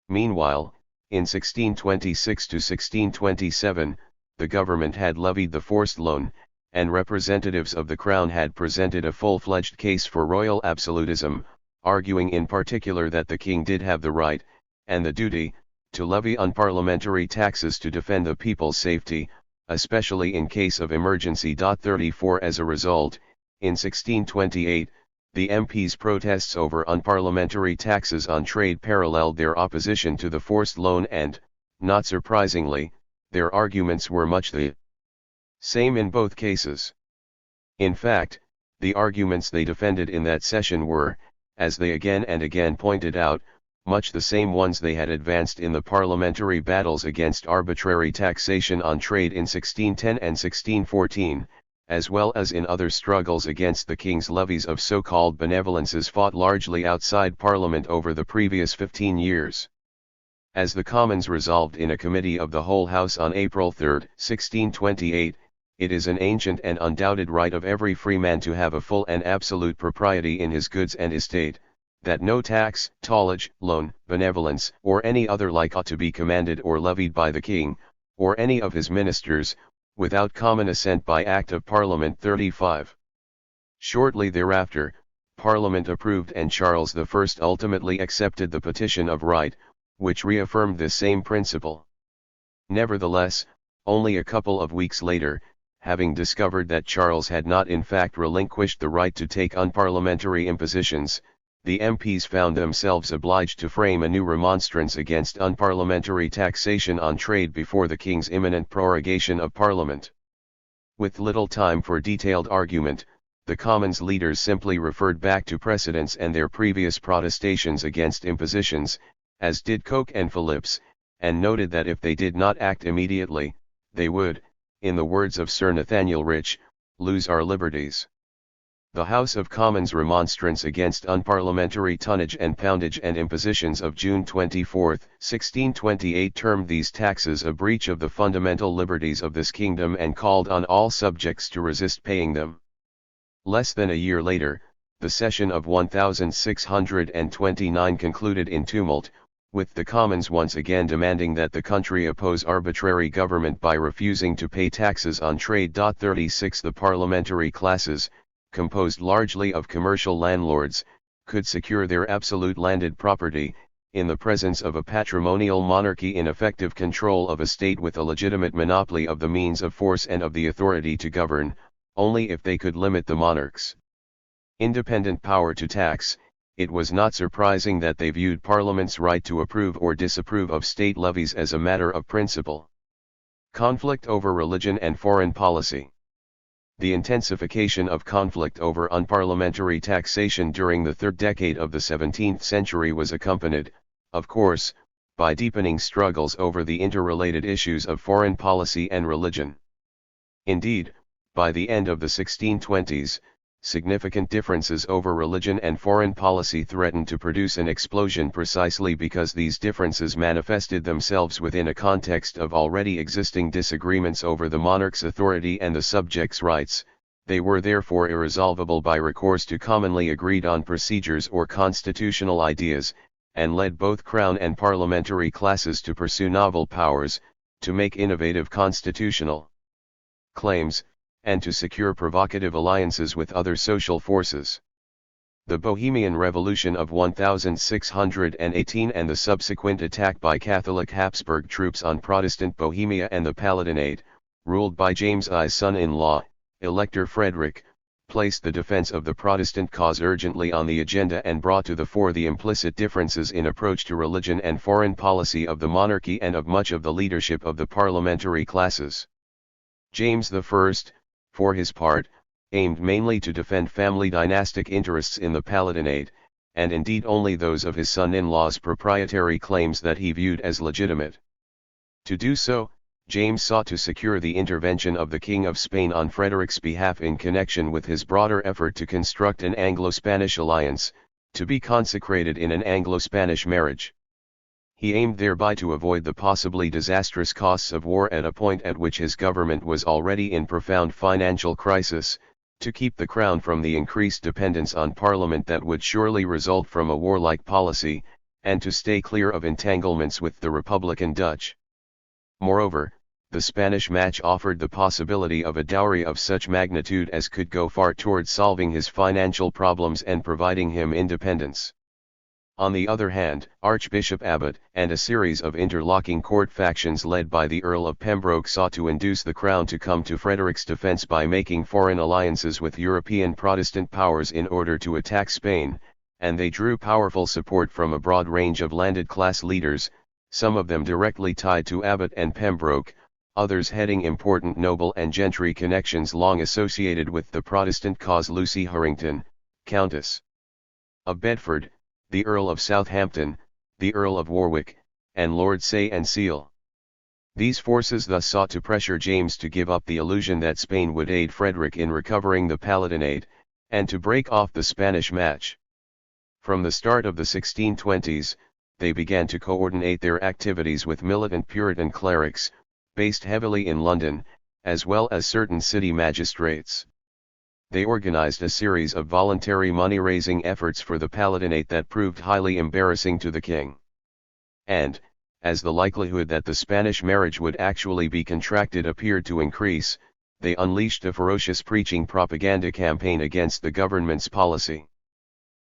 Meanwhile, in 1626 to 1627, the government had levied the forced loan, and representatives of the Crown had presented a full-fledged case for royal absolutism, arguing in particular that the King did have the right, and the duty, to levy unparliamentary taxes to defend the people's safety, especially in case of emergency. 34 As a result, in 1628, the MPs' protests over unparliamentary taxes on trade paralleled their opposition to the forced loan and, not surprisingly, their arguments were much the same in both cases. In fact, the arguments they defended in that session were, as they again and again pointed out, much the same ones they had advanced in the parliamentary battles against arbitrary taxation on trade in 1610 and 1614, as well as in other struggles against the king's levies of so-called benevolences fought largely outside Parliament over the previous 15 years. As the Commons resolved in a committee of the whole House on April 3, 1628, it is an ancient and undoubted right of every free man to have a full and absolute propriety in his goods and estate, that no tax, tallage, loan, benevolence, or any other like ought to be commanded or levied by the king, or any of his ministers, without common assent by Act of Parliament 35. Shortly thereafter, Parliament approved and Charles I ultimately accepted the Petition of Right, which reaffirmed this same principle. Nevertheless, only a couple of weeks later, having discovered that Charles had not in fact relinquished the right to take unparliamentary impositions, the MPs found themselves obliged to frame a new remonstrance against unparliamentary taxation on trade before the king's imminent prorogation of Parliament. With little time for detailed argument, the Commons leaders simply referred back to precedents and their previous protestations against impositions, as did Coke and Phillips, and noted that if they did not act immediately, they would, in the words of Sir Nathaniel Rich, lose our liberties. The House of Commons remonstrance against unparliamentary tonnage and poundage and impositions of June 24, 1628 termed these taxes a breach of the fundamental liberties of this kingdom and called on all subjects to resist paying them. Less than a year later, the session of 1629 concluded in tumult, with the Commons once again demanding that the country oppose arbitrary government by refusing to pay taxes on trade. 36 The parliamentary classes, composed largely of commercial landlords, could secure their absolute landed property, in the presence of a patrimonial monarchy in effective control of a state with a legitimate monopoly of the means of force and of the authority to govern, only if they could limit the monarch's independent power to tax. It was not surprising that they viewed Parliament's right to approve or disapprove of state levies as a matter of principle. Conflict over religion and foreign policy. The intensification of conflict over unparliamentary taxation during the third decade of the 17th century was accompanied, of course, by deepening struggles over the interrelated issues of foreign policy and religion. Indeed, by the end of the 1620s, significant differences over religion and foreign policy threatened to produce an explosion precisely because these differences manifested themselves within a context of already existing disagreements over the monarch's authority and the subjects' rights. They were therefore irresolvable by recourse to commonly agreed on procedures or constitutional ideas, and led both crown and parliamentary classes to pursue novel powers, to make innovative constitutional claims, and to secure provocative alliances with other social forces. The Bohemian Revolution of 1618 and the subsequent attack by Catholic Habsburg troops on Protestant Bohemia and the Palatinate, ruled by James I's son-in-law, Elector Frederick, placed the defense of the Protestant cause urgently on the agenda and brought to the fore the implicit differences in approach to religion and foreign policy of the monarchy and of much of the leadership of the parliamentary classes. James I, for his part, aimed mainly to defend family dynastic interests in the Palatinate, and indeed only those of his son-in-law's proprietary claims that he viewed as legitimate. To do so, James sought to secure the intervention of the King of Spain on Frederick's behalf in connection with his broader effort to construct an Anglo-Spanish alliance, to be consecrated in an Anglo-Spanish marriage. He aimed thereby to avoid the possibly disastrous costs of war at a point at which his government was already in profound financial crisis, to keep the crown from the increased dependence on Parliament that would surely result from a warlike policy, and to stay clear of entanglements with the Republican Dutch. Moreover, the Spanish match offered the possibility of a dowry of such magnitude as could go far towards solving his financial problems and providing him independence. On the other hand, Archbishop Abbott and a series of interlocking court factions led by the Earl of Pembroke sought to induce the Crown to come to Frederick's defence by making foreign alliances with European Protestant powers in order to attack Spain, and they drew powerful support from a broad range of landed class leaders, some of them directly tied to Abbott and Pembroke, others heading important noble and gentry connections long associated with the Protestant cause. Lucy Harrington, Countess of Bedford, the Earl of Southampton, the Earl of Warwick, and Lord Say and Seal. These forces thus sought to pressure James to give up the illusion that Spain would aid Frederick in recovering the Palatinate, and to break off the Spanish match. From the start of the 1620s, they began to coordinate their activities with militant Puritan clerics, based heavily in London, as well as certain city magistrates. They organized a series of voluntary money-raising efforts for the Palatinate that proved highly embarrassing to the king. And, as the likelihood that the Spanish marriage would actually be contracted appeared to increase, they unleashed a ferocious preaching propaganda campaign against the government's policy.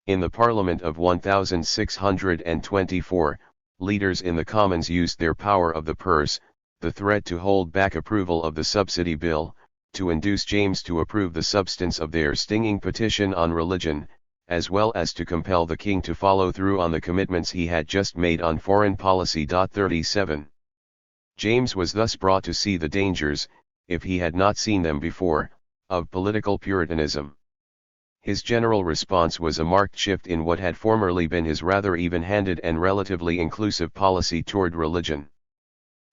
In the Parliament of 1624, leaders in the Commons used their power of the purse, the threat to hold back approval of the Subsidy Bill, to induce James to approve the substance of their stinging petition on religion, as well as to compel the king to follow through on the commitments he had just made on foreign policy. 37. James was thus brought to see the dangers, if he had not seen them before, of political Puritanism. His general response was a marked shift in what had formerly been his rather even-handed and relatively inclusive policy toward religion.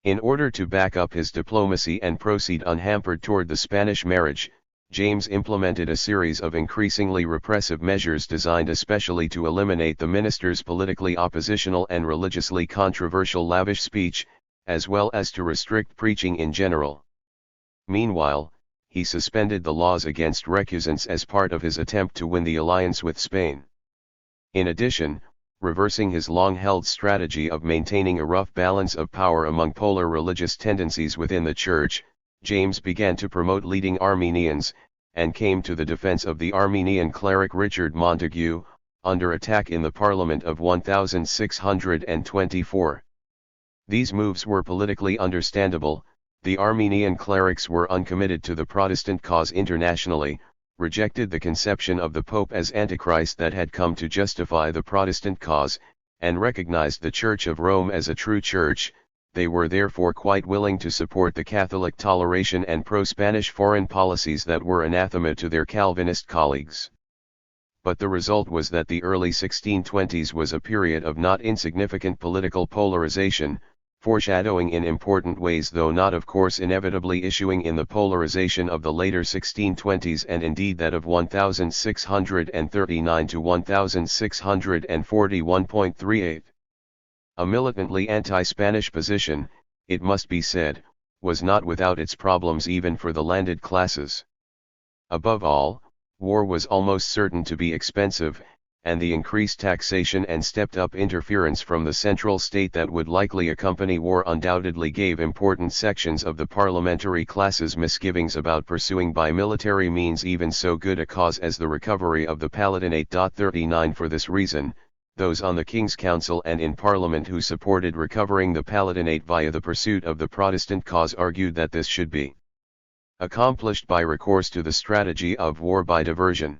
In order to back up his diplomacy and proceed unhampered toward the Spanish marriage, James implemented a series of increasingly repressive measures designed especially to eliminate the minister's politically oppositional and religiously controversial lavish speech, as well as to restrict preaching in general. Meanwhile, he suspended the laws against recusants as part of his attempt to win the alliance with Spain. In addition, reversing his long-held strategy of maintaining a rough balance of power among polar religious tendencies within the Church, James began to promote leading Armenians, and came to the defense of the Armenian cleric Richard Montague, under attack in the Parliament of 1624. These moves were politically understandable. The Armenian clerics were uncommitted to the Protestant cause internationally, rejected the conception of the Pope as Antichrist that had come to justify the Protestant cause, and recognized the Church of Rome as a true church. They were therefore quite willing to support the Catholic toleration and pro-Spanish foreign policies that were anathema to their Calvinist colleagues. But the result was that the early 1620s was a period of not insignificant political polarization, foreshadowing in important ways, though not of course inevitably issuing in the polarization of the later 1620s and indeed that of 1639 to 1641.38. A militantly anti-Spanish position, it must be said, was not without its problems even for the landed classes. Above all, war was almost certain to be expensive, and the increased taxation and stepped-up interference from the central state that would likely accompany war undoubtedly gave important sections of the parliamentary classes misgivings about pursuing by military means even so good a cause as the recovery of the Palatinate. 39 For this reason, those on the King's Council and in Parliament who supported recovering the Palatinate via the pursuit of the Protestant cause argued that this should be accomplished by recourse to the strategy of war by diversion.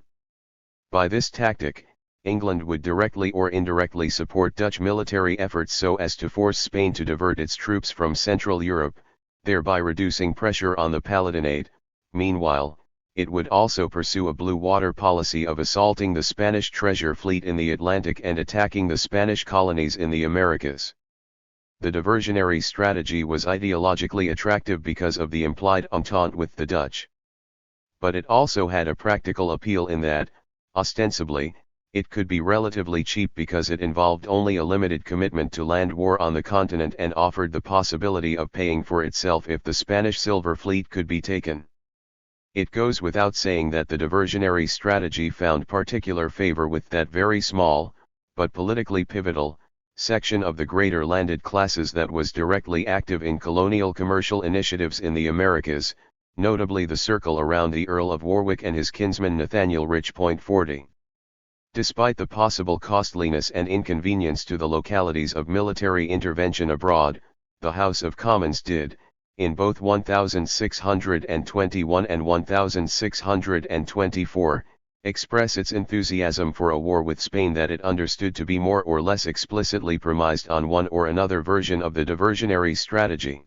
By this tactic, England would directly or indirectly support Dutch military efforts so as to force Spain to divert its troops from Central Europe, thereby reducing pressure on the Palatinate. Meanwhile, it would also pursue a blue water policy of assaulting the Spanish treasure fleet in the Atlantic and attacking the Spanish colonies in the Americas. The diversionary strategy was ideologically attractive because of the implied entente with the Dutch. But it also had a practical appeal in that, ostensibly, it could be relatively cheap because it involved only a limited commitment to land war on the continent and offered the possibility of paying for itself if the Spanish silver fleet could be taken. It goes without saying that the diversionary strategy found particular favor with that very small, but politically pivotal, section of the greater landed classes that was directly active in colonial commercial initiatives in the Americas, notably the circle around the Earl of Warwick and his kinsman Nathaniel Rich. 40. Despite the possible costliness and inconvenience to the localities of military intervention abroad, the House of Commons did, in both 1621 and 1624, express its enthusiasm for a war with Spain that it understood to be more or less explicitly premised on one or another version of the diversionary strategy.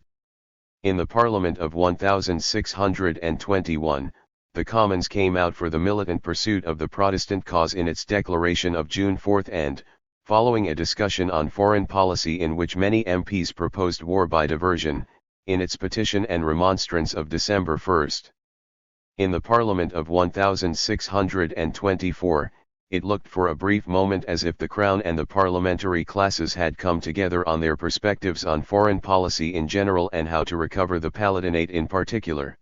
In the Parliament of 1621, the Commons came out for the militant pursuit of the Protestant cause in its declaration of June 4 and, following a discussion on foreign policy in which many MPs proposed war by diversion, in its petition and remonstrance of December 1. In the Parliament of 1624, it looked for a brief moment as if the Crown and the parliamentary classes had come together on their perspectives on foreign policy in general and how to recover the Palatinate in particular.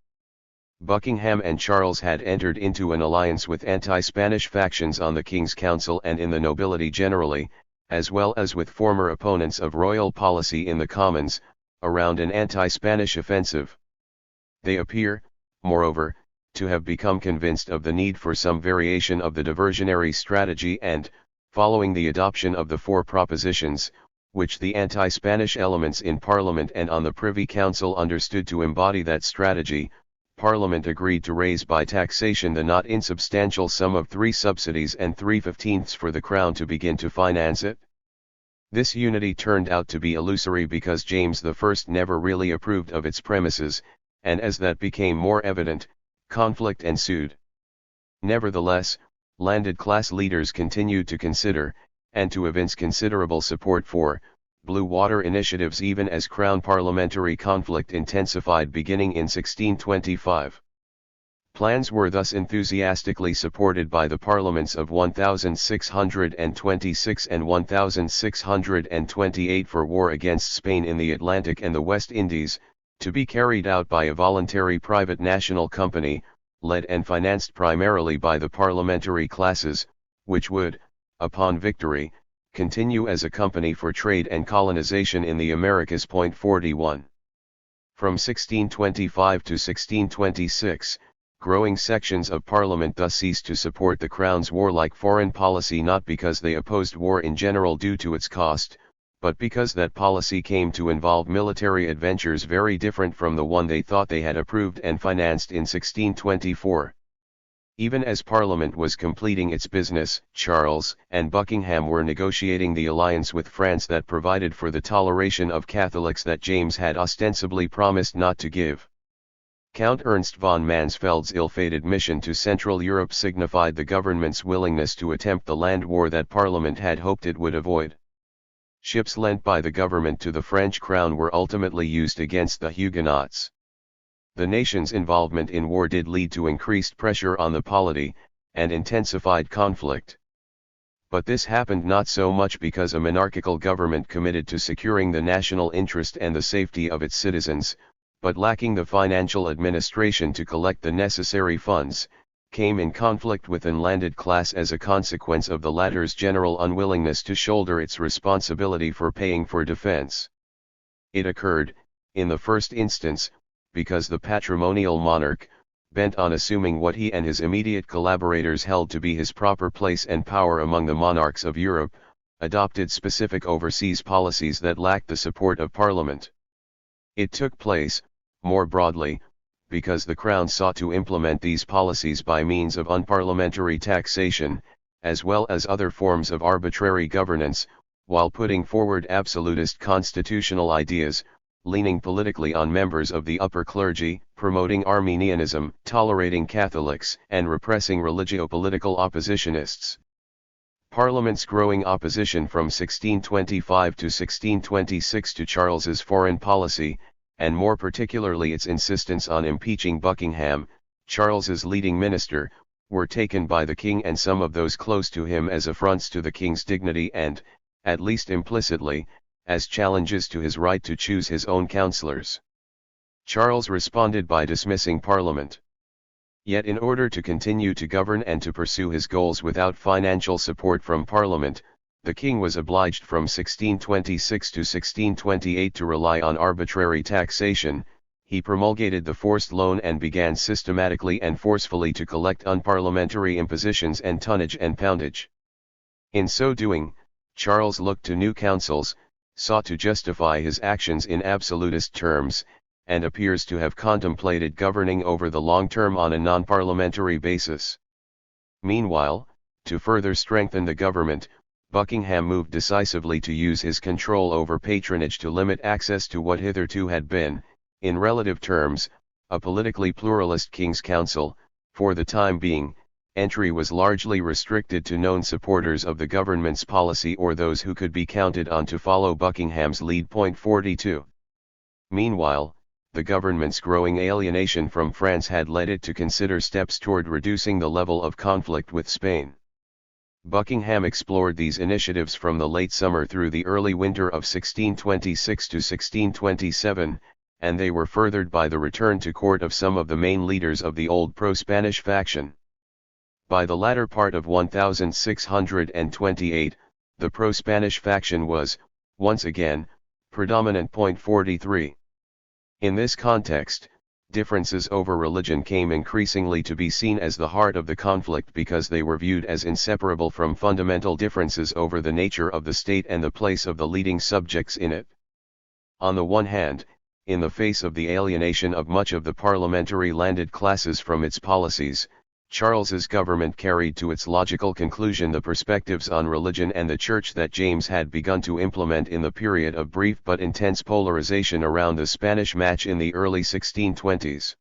Buckingham and Charles had entered into an alliance with anti-Spanish factions on the King's Council and in the nobility generally, as well as with former opponents of royal policy in the Commons, around an anti-Spanish offensive. They appear, moreover, to have become convinced of the need for some variation of the diversionary strategy and, following the adoption of the four propositions, which the anti-Spanish elements in Parliament and on the Privy Council understood to embody that strategy, Parliament agreed to raise by taxation the not insubstantial sum of 3 subsidies and 3/15 for the Crown to begin to finance it. This unity turned out to be illusory because James I never really approved of its premises, and as that became more evident, conflict ensued. Nevertheless, landed class leaders continued to consider, and to evince considerable support for, Blue Water initiatives even as Crown parliamentary conflict intensified beginning in 1625. Plans were thus enthusiastically supported by the parliaments of 1626 and 1628 for war against Spain in the Atlantic and the West Indies, to be carried out by a voluntary private national company, led and financed primarily by the parliamentary classes, which would, upon victory, continue as a company for trade and colonization in the Americas. 41. From 1625 to 1626, growing sections of Parliament thus ceased to support the Crown's warlike foreign policy not because they opposed war in general due to its cost, but because that policy came to involve military adventures very different from the one they thought they had approved and financed in 1624. Even as Parliament was completing its business, Charles and Buckingham were negotiating the alliance with France that provided for the toleration of Catholics that James had ostensibly promised not to give. Count Ernst von Mansfeld's ill-fated mission to Central Europe signified the government's willingness to attempt the land war that Parliament had hoped it would avoid. Ships lent by the government to the French crown were ultimately used against the Huguenots. The nation's involvement in war did lead to increased pressure on the polity, and intensified conflict. But this happened not so much because a monarchical government committed to securing the national interest and the safety of its citizens, but lacking the financial administration to collect the necessary funds, came in conflict with an landed class as a consequence of the latter's general unwillingness to shoulder its responsibility for paying for defense. It occurred, in the first instance, because the patrimonial monarch, bent on assuming what he and his immediate collaborators held to be his proper place and power among the monarchs of Europe, adopted specific overseas policies that lacked the support of Parliament. It took place, more broadly, because the Crown sought to implement these policies by means of unparliamentary taxation, as well as other forms of arbitrary governance, while putting forward absolutist constitutional ideas, leaning politically on members of the upper clergy, promoting Arminianism, tolerating Catholics, and repressing religio-political oppositionists. Parliament's growing opposition from 1625 to 1626 to Charles's foreign policy, and more particularly its insistence on impeaching Buckingham, Charles's leading minister, were taken by the king and some of those close to him as affronts to the king's dignity and, at least implicitly, as challenges to his right to choose his own councillors. Charles responded by dismissing Parliament. Yet in order to continue to govern and to pursue his goals without financial support from Parliament, the king was obliged from 1626 to 1628 to rely on arbitrary taxation. He promulgated the forced loan and began systematically and forcefully to collect unparliamentary impositions and tonnage and poundage. In so doing, Charles looked to new councils, sought to justify his actions in absolutist terms, and appears to have contemplated governing over the long term on a non-parliamentary basis. Meanwhile, to further strengthen the government, Buckingham moved decisively to use his control over patronage to limit access to what hitherto had been, in relative terms, a politically pluralist King's Council. For the time being, entry was largely restricted to known supporters of the government's policy or those who could be counted on to follow Buckingham's lead. 42. Meanwhile, the government's growing alienation from France had led it to consider steps toward reducing the level of conflict with Spain. Buckingham explored these initiatives from the late summer through the early winter of 1626 to 1627, and they were furthered by the return to court of some of the main leaders of the old pro-Spanish faction. By the latter part of 1628, the pro-Spanish faction was, once again, predominant. 43. In this context, differences over religion came increasingly to be seen as the heart of the conflict because they were viewed as inseparable from fundamental differences over the nature of the state and the place of the leading subjects in it. On the one hand, in the face of the alienation of much of the parliamentary landed classes from its policies, Charles's government carried to its logical conclusion the perspectives on religion and the church that James had begun to implement in the period of brief but intense polarization around the Spanish match in the early 1620s.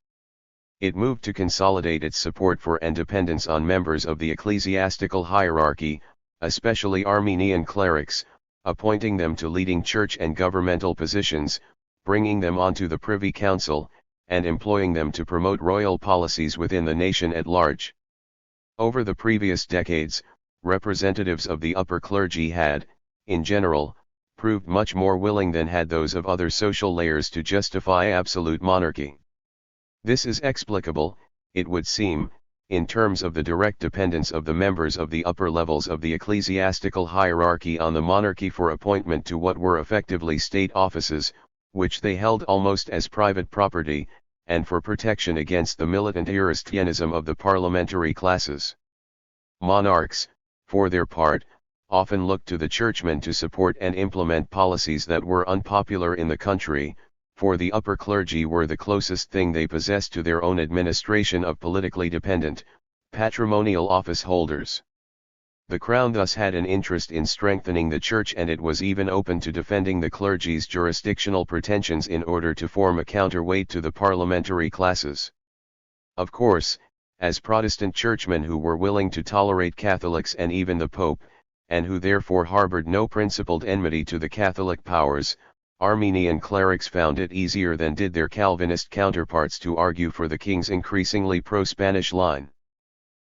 It moved to consolidate its support for independence on members of the ecclesiastical hierarchy, especially Armenian clerics, appointing them to leading church and governmental positions, bringing them onto the Privy Council, and employing them to promote royal policies within the nation at large. Over the previous decades, representatives of the upper clergy had, in general, proved much more willing than had those of other social layers to justify absolute monarchy. This is explicable, it would seem, in terms of the direct dependence of the members of the upper levels of the ecclesiastical hierarchy on the monarchy for appointment to what were effectively state offices, which they held almost as private property, and for protection against the militant Aristianism of the parliamentary classes. Monarchs, for their part, often looked to the churchmen to support and implement policies that were unpopular in the country, for the upper clergy were the closest thing they possessed to their own administration of politically dependent, patrimonial office holders. The Crown thus had an interest in strengthening the Church, and it was even open to defending the clergy's jurisdictional pretensions in order to form a counterweight to the parliamentary classes. Of course, as Protestant churchmen who were willing to tolerate Catholics and even the Pope, and who therefore harbored no principled enmity to the Catholic powers, Armenian clerics found it easier than did their Calvinist counterparts to argue for the king's increasingly pro-Spanish line.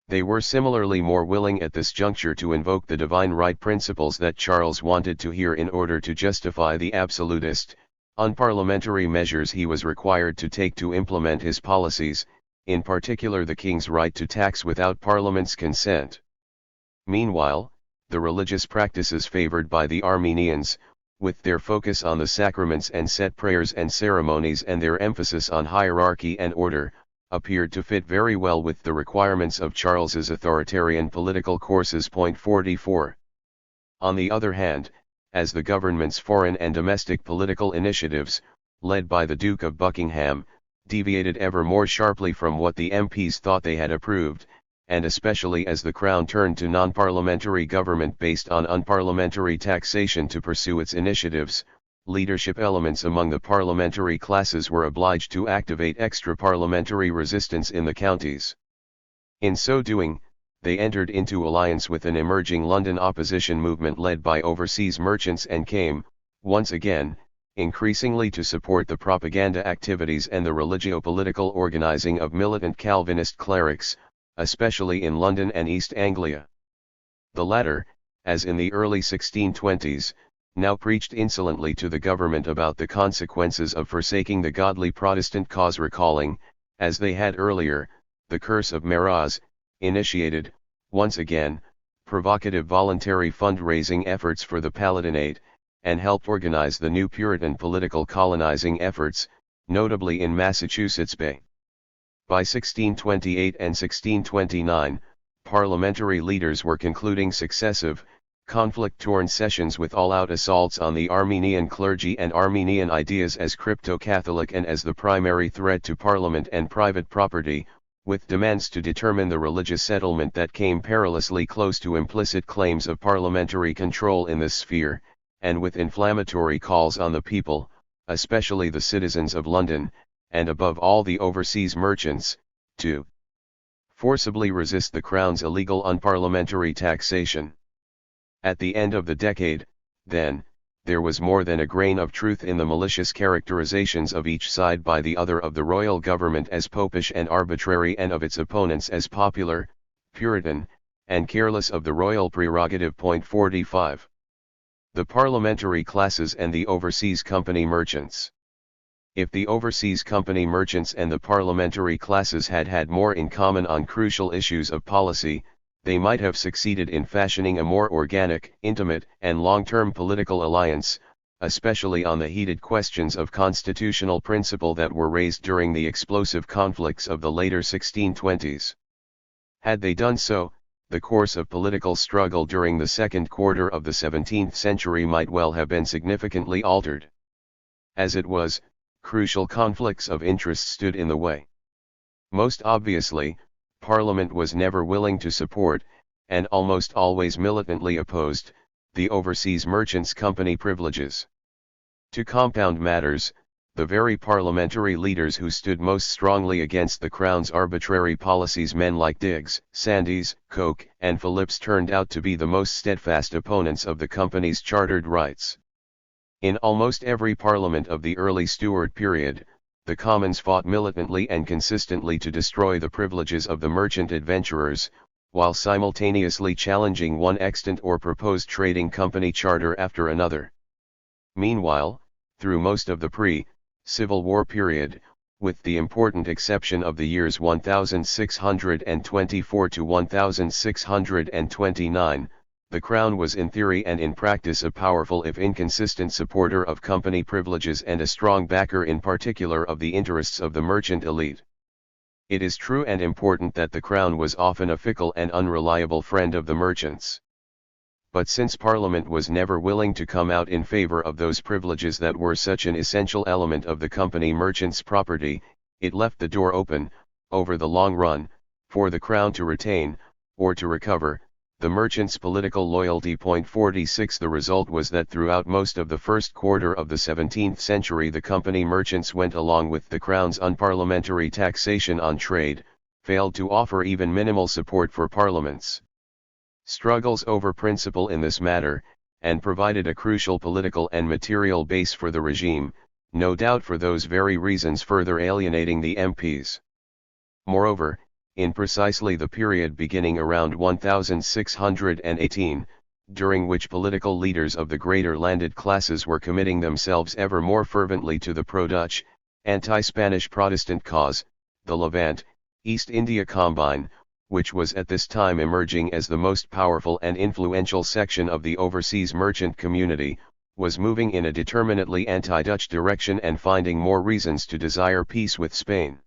They were similarly more willing at this juncture to invoke the divine right principles that Charles wanted to hear in order to justify the absolutist, unparliamentary measures he was required to take to implement his policies, in particular the king's right to tax without Parliament's consent. Meanwhile, the religious practices favored by the Armenians, with their focus on the sacraments and set prayers and ceremonies and their emphasis on hierarchy and order, appeared to fit very well with the requirements of Charles's authoritarian political courses. 44. On the other hand, as the government's foreign and domestic political initiatives, led by the Duke of Buckingham, deviated ever more sharply from what the MPs thought they had approved, and especially as the Crown turned to non-parliamentary government based on unparliamentary taxation to pursue its initiatives, leadership elements among the parliamentary classes were obliged to activate extra-parliamentary resistance in the counties. In so doing, they entered into alliance with an emerging London opposition movement led by overseas merchants and came, once again, increasingly to support the propaganda activities and the religio-political organizing of militant Calvinist clerics, especially in London and East Anglia. The latter, as in the early 1620s, now preached insolently to the government about the consequences of forsaking the godly Protestant cause, recalling, as they had earlier, the curse of Maraz, initiated, once again, provocative voluntary fundraising efforts for the Palatinate, and helped organize the new Puritan political colonizing efforts, notably in Massachusetts Bay. By 1628 and 1629, parliamentary leaders were concluding successive, conflict-torn sessions with all-out assaults on the Armenian clergy and Armenian ideas as crypto-Catholic and as the primary threat to parliament and private property, with demands to determine the religious settlement that came perilously close to implicit claims of parliamentary control in this sphere, and with inflammatory calls on the people, especially the citizens of London, and above all the overseas merchants, to forcibly resist the Crown's illegal unparliamentary taxation. At the end of the decade, then, there was more than a grain of truth in the malicious characterizations of each side by the other of the royal government as popish and arbitrary and of its opponents as popular, Puritan, and careless of the royal prerogative. 45. The parliamentary classes and the overseas company merchants. If the overseas company merchants and the parliamentary classes had had more in common on crucial issues of policy, they might have succeeded in fashioning a more organic, intimate, and long-term political alliance, especially on the heated questions of constitutional principle that were raised during the explosive conflicts of the later 1620s. Had they done so, the course of political struggle during the second quarter of the 17th century might well have been significantly altered. As it was, crucial conflicts of interest stood in the way. Most obviously, Parliament was never willing to support, and almost always militantly opposed, the overseas merchants' company privileges. To compound matters, the very parliamentary leaders who stood most strongly against the Crown's arbitrary policies, men like Digges, Sandys, Coke, and Phillips, turned out to be the most steadfast opponents of the company's chartered rights. In almost every parliament of the early Stuart period, the Commons fought militantly and consistently to destroy the privileges of the merchant adventurers, while simultaneously challenging one extant or proposed trading company charter after another. Meanwhile, through most of the pre-Civil War period, with the important exception of the years 1624 to 1629, the Crown was in theory and in practice a powerful if inconsistent supporter of company privileges and a strong backer in particular of the interests of the merchant elite. It is true and important that the Crown was often a fickle and unreliable friend of the merchants. But since Parliament was never willing to come out in favour of those privileges that were such an essential element of the company merchants' property, it left the door open, over the long run, for the Crown to retain, or to recover, the merchants' political loyalty. 46. The result was that throughout most of the first quarter of the 17th century the company merchants went along with the Crown's unparliamentary taxation on trade, failed to offer even minimal support for parliaments. Struggles over principle in this matter, and provided a crucial political and material base for the regime, no doubt for those very reasons further alienating the MPs. Moreover, in precisely the period beginning around 1618, during which political leaders of the greater landed classes were committing themselves ever more fervently to the pro-Dutch, anti-Spanish Protestant cause, the Levant, East India Combine, which was at this time emerging as the most powerful and influential section of the overseas merchant community, was moving in a determinately anti-Dutch direction and finding more reasons to desire peace with Spain.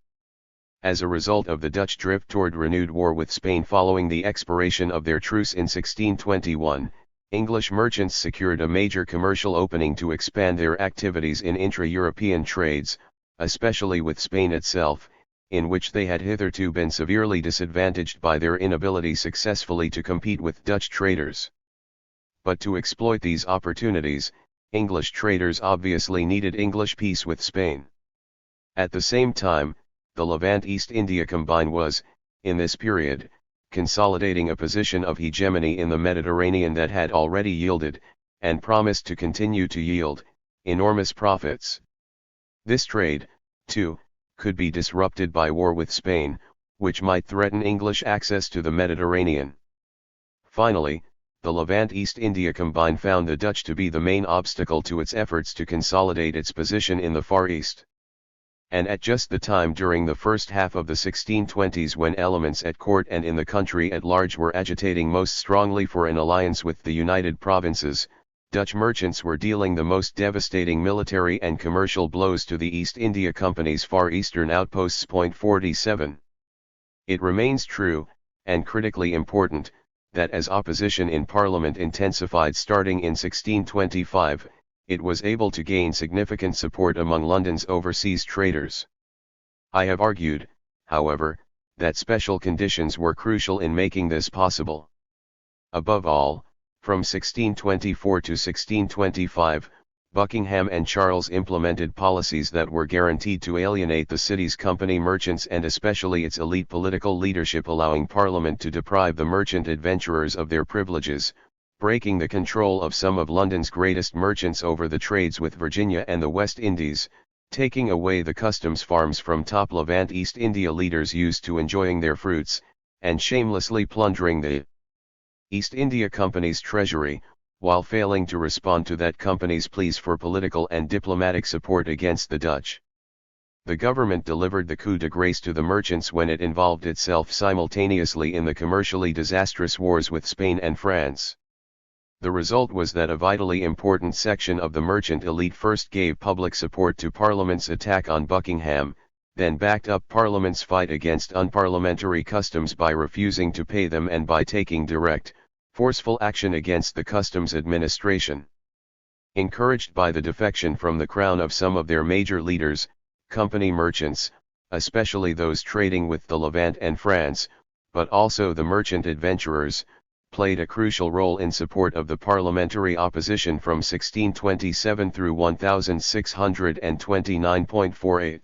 As a result of the Dutch drift toward renewed war with Spain following the expiration of their truce in 1621, English merchants secured a major commercial opening to expand their activities in intra-European trades, especially with Spain itself, in which they had hitherto been severely disadvantaged by their inability successfully to compete with Dutch traders. But to exploit these opportunities, English traders obviously needed English peace with Spain. At the same time, the Levant East India Combine was, in this period, consolidating a position of hegemony in the Mediterranean that had already yielded, and promised to continue to yield, enormous profits. This trade, too, could be disrupted by war with Spain, which might threaten English access to the Mediterranean. Finally, the Levant East India Combine found the Dutch to be the main obstacle to its efforts to consolidate its position in the Far East. And at just the time during the first half of the 1620s when elements at court and in the country at large were agitating most strongly for an alliance with the United Provinces, Dutch merchants were dealing the most devastating military and commercial blows to the East India Company's Far Eastern outposts. 47. It remains true, and critically important, that as opposition in Parliament intensified starting in 1625, it was able to gain significant support among London's overseas traders. I have argued, however, that special conditions were crucial in making this possible. Above all, from 1624 to 1625, Buckingham and Charles implemented policies that were guaranteed to alienate the city's company merchants and especially its elite political leadership, allowing Parliament to deprive the merchant adventurers of their privileges, breaking the control of some of London's greatest merchants over the trades with Virginia and the West Indies, taking away the customs farms from top Levant East India leaders used to enjoying their fruits, and shamelessly plundering the East India Company's treasury, while failing to respond to that company's pleas for political and diplomatic support against the Dutch. The government delivered the coup de grace to the merchants when it involved itself simultaneously in the commercially disastrous wars with Spain and France. The result was that a vitally important section of the merchant elite first gave public support to Parliament's attack on Buckingham, then backed up Parliament's fight against unparliamentary customs by refusing to pay them and by taking direct, forceful action against the customs administration. Encouraged by the defection from the crown of some of their major leaders, company merchants, especially those trading with the Levant and France, but also the merchant adventurers, played a crucial role in support of the parliamentary opposition from 1627 through 1629.48.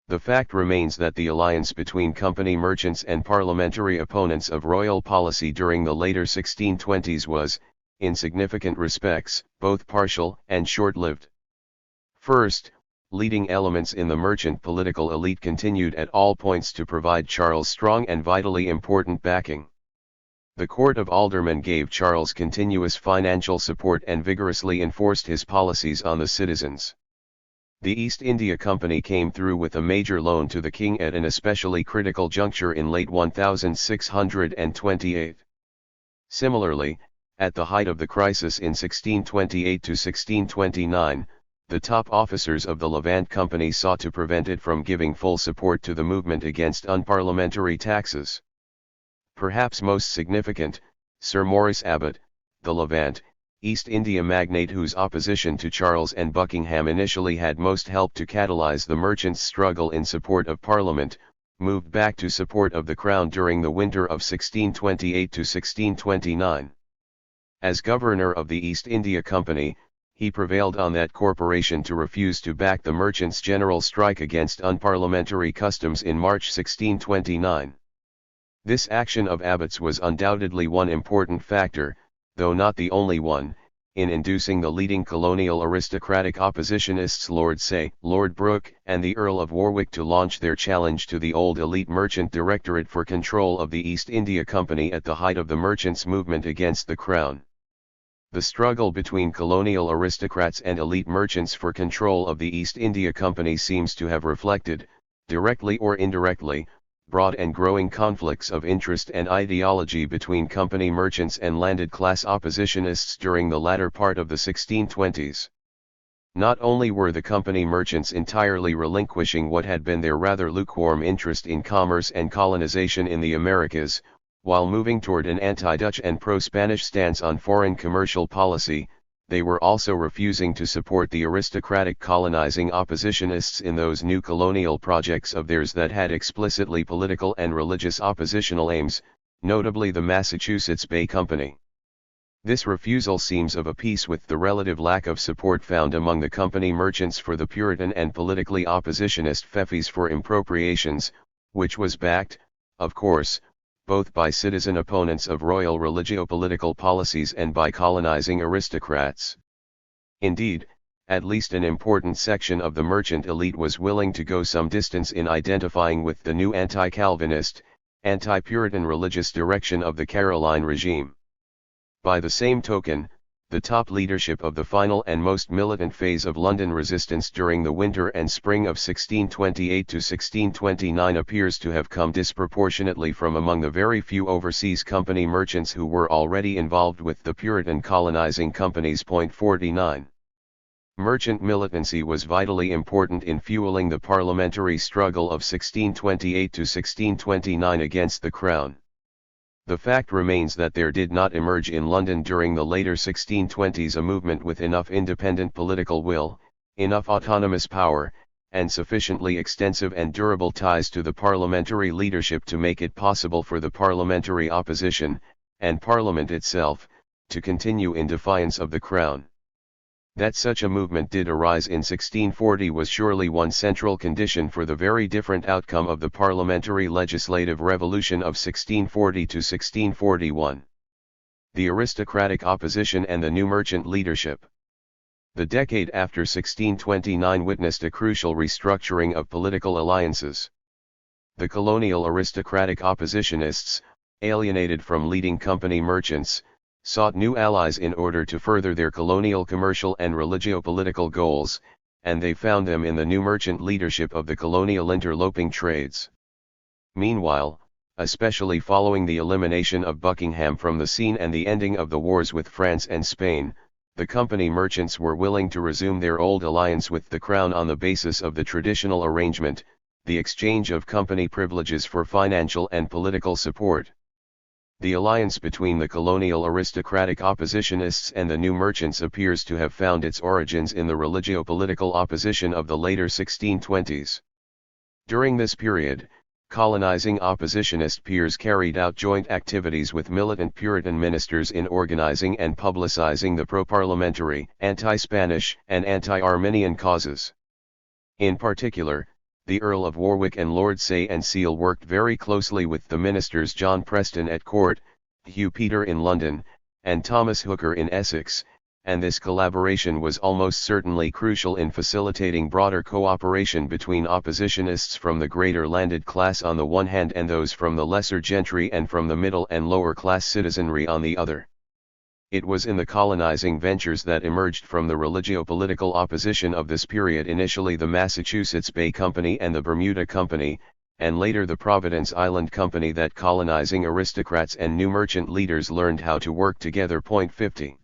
The fact remains that the alliance between company merchants and parliamentary opponents of royal policy during the later 1620s was, in significant respects, both partial and short-lived. First, leading elements in the merchant political elite continued at all points to provide Charles strong and vitally important backing. The Court of Aldermen gave Charles continuous financial support and vigorously enforced his policies on the citizens. The East India Company came through with a major loan to the king at an especially critical juncture in late 1628. Similarly, at the height of the crisis in 1628 to 1629, the top officers of the Levant Company sought to prevent it from giving full support to the movement against unparliamentary taxes. Perhaps most significant, Sir Maurice Abbot, the Levant, East India magnate whose opposition to Charles and Buckingham initially had most helped to catalyze the merchants' struggle in support of Parliament, moved back to support of the Crown during the winter of 1628 to 1629. As governor of the East India Company, he prevailed on that corporation to refuse to back the merchants' general strike against unparliamentary customs in March 1629. This action of Abbott's was undoubtedly one important factor, though not the only one, in inducing the leading colonial aristocratic oppositionists Lord Say, Lord Brooke, and the Earl of Warwick to launch their challenge to the old elite merchant directorate for control of the East India Company at the height of the merchants' movement against the Crown. The struggle between colonial aristocrats and elite merchants for control of the East India Company seems to have reflected, directly or indirectly, broad and growing conflicts of interest and ideology between company merchants and landed class oppositionists during the latter part of the 1620s. Not only were the company merchants entirely relinquishing what had been their rather lukewarm interest in commerce and colonization in the Americas, while moving toward an anti-Dutch and pro-Spanish stance on foreign commercial policy, they were also refusing to support the aristocratic colonizing oppositionists in those new colonial projects of theirs that had explicitly political and religious oppositional aims, notably the Massachusetts Bay Company. This refusal seems of a piece with the relative lack of support found among the company merchants for the Puritan and politically oppositionist fees for impropriations, which was backed, of course, both by citizen opponents of royal religio-political policies and by colonizing aristocrats. Indeed, at least an important section of the merchant elite was willing to go some distance in identifying with the new anti-Calvinist, anti-Puritan religious direction of the Caroline regime. By the same token, the top leadership of the final and most militant phase of London resistance during the winter and spring of 1628 to 1629 appears to have come disproportionately from among the very few overseas company merchants who were already involved with the Puritan colonizing companies. 49. Merchant militancy was vitally important in fueling the parliamentary struggle of 1628 to 1629 against the Crown. The fact remains that there did not emerge in London during the later 1620s a movement with enough independent political will, enough autonomous power, and sufficiently extensive and durable ties to the parliamentary leadership to make it possible for the parliamentary opposition, and Parliament itself, to continue in defiance of the Crown. That such a movement did arise in 1640 was surely one central condition for the very different outcome of the parliamentary legislative revolution of 1640 to 1641. The aristocratic opposition and the new merchant leadership. The decade after 1629 witnessed a crucial restructuring of political alliances. The colonial aristocratic oppositionists, alienated from leading company merchants, sought new allies in order to further their colonial commercial and religio-political goals, and they found them in the new merchant leadership of the colonial interloping trades. Meanwhile, especially following the elimination of Buckingham from the scene and the ending of the wars with France and Spain, the company merchants were willing to resume their old alliance with the Crown on the basis of the traditional arrangement, the exchange of company privileges for financial and political support. The alliance between the colonial aristocratic oppositionists and the new merchants appears to have found its origins in the religio-political opposition of the later 1620s. During this period, colonizing oppositionist peers carried out joint activities with militant Puritan ministers in organizing and publicizing the pro-parliamentary, anti-Spanish, and anti-Arminian causes. In particular, the Earl of Warwick and Lord Say and Seal worked very closely with the ministers John Preston at court, Hugh Peter in London, and Thomas Hooker in Essex, and this collaboration was almost certainly crucial in facilitating broader cooperation between oppositionists from the greater landed class on the one hand and those from the lesser gentry and from the middle and lower class citizenry on the other. It was in the colonizing ventures that emerged from the religio-political opposition of this period initially the Massachusetts Bay Company and the Bermuda Company, and later the Providence Island Company that colonizing aristocrats and new merchant leaders learned how to work together. 50.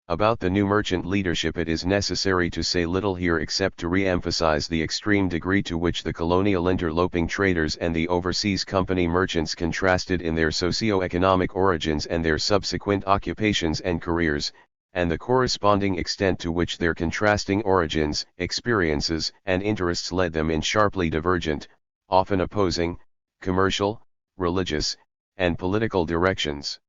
About the new merchant leadership it is necessary to say little here except to re-emphasize the extreme degree to which the colonial interloping traders and the overseas company merchants contrasted in their socio-economic origins and their subsequent occupations and careers, and the corresponding extent to which their contrasting origins, experiences, and interests led them in sharply divergent, often opposing, commercial, religious, and political directions.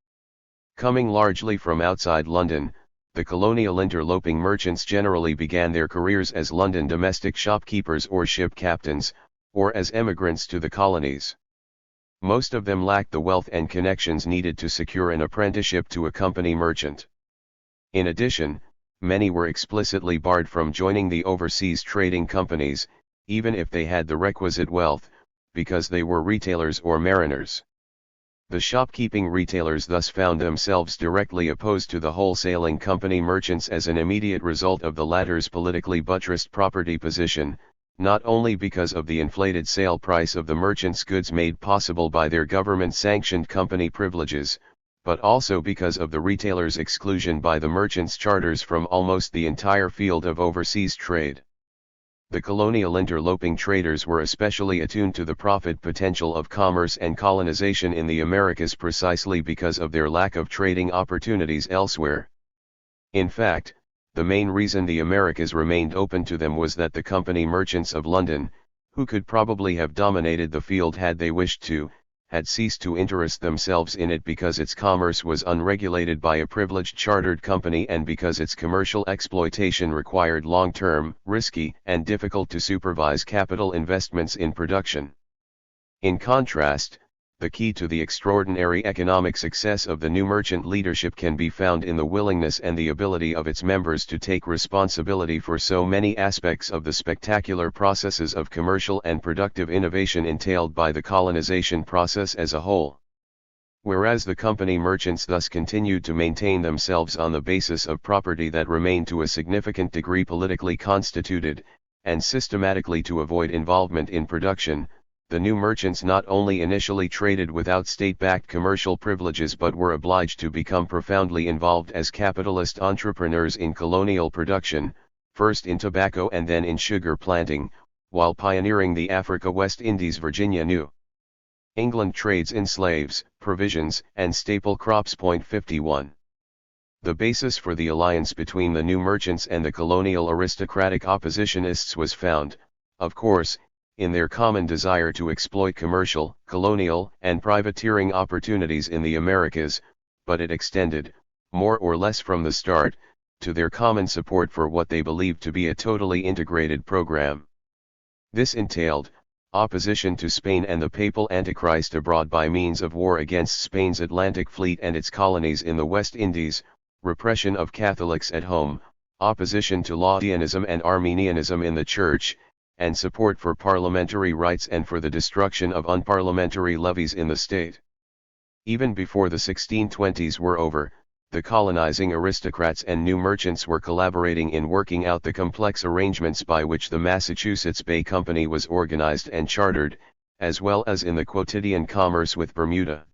Coming largely from outside London, the colonial interloping merchants generally began their careers as London domestic shopkeepers or ship captains, or as emigrants to the colonies. Most of them lacked the wealth and connections needed to secure an apprenticeship to a company merchant. In addition, many were explicitly barred from joining the overseas trading companies, even if they had the requisite wealth, because they were retailers or mariners. The shopkeeping retailers thus found themselves directly opposed to the wholesaling company merchants as an immediate result of the latter's politically buttressed property position, not only because of the inflated sale price of the merchants' goods made possible by their government-sanctioned company privileges, but also because of the retailers' exclusion by the merchants' charters from almost the entire field of overseas trade. The colonial interloping traders were especially attuned to the profit potential of commerce and colonization in the Americas precisely because of their lack of trading opportunities elsewhere. In fact, the main reason the Americas remained open to them was that the company merchants of London, who could probably have dominated the field had they wished to, had ceased to interest themselves in it because its commerce was unregulated by a privileged chartered company and because its commercial exploitation required long-term, risky, and difficult to supervise capital investments in production. In contrast, the key to the extraordinary economic success of the new merchant leadership can be found in the willingness and the ability of its members to take responsibility for so many aspects of the spectacular processes of commercial and productive innovation entailed by the colonization process as a whole. Whereas the company merchants thus continued to maintain themselves on the basis of property that remained to a significant degree politically constituted, and systematically to avoid involvement in production, the new merchants not only initially traded without state-backed commercial privileges but were obliged to become profoundly involved as capitalist entrepreneurs in colonial production, first in tobacco and then in sugar planting, while pioneering the Africa West Indies Virginia New England trades in slaves, provisions, and staple crops. 51. The basis for the alliance between the new merchants and the colonial aristocratic oppositionists was found, of course, in their common desire to exploit commercial, colonial, and privateering opportunities in the Americas, but it extended, more or less from the start, to their common support for what they believed to be a totally integrated program. This entailed opposition to Spain and the papal Antichrist abroad by means of war against Spain's Atlantic Fleet and its colonies in the West Indies, repression of Catholics at home, opposition to Laudianism and Arminianism in the Church, and support for parliamentary rights and for the destruction of unparliamentary levies in the state. Even before the 1620s were over, the colonizing aristocrats and new merchants were collaborating in working out the complex arrangements by which the Massachusetts Bay Company was organized and chartered, as well as in the quotidian commerce with Bermuda.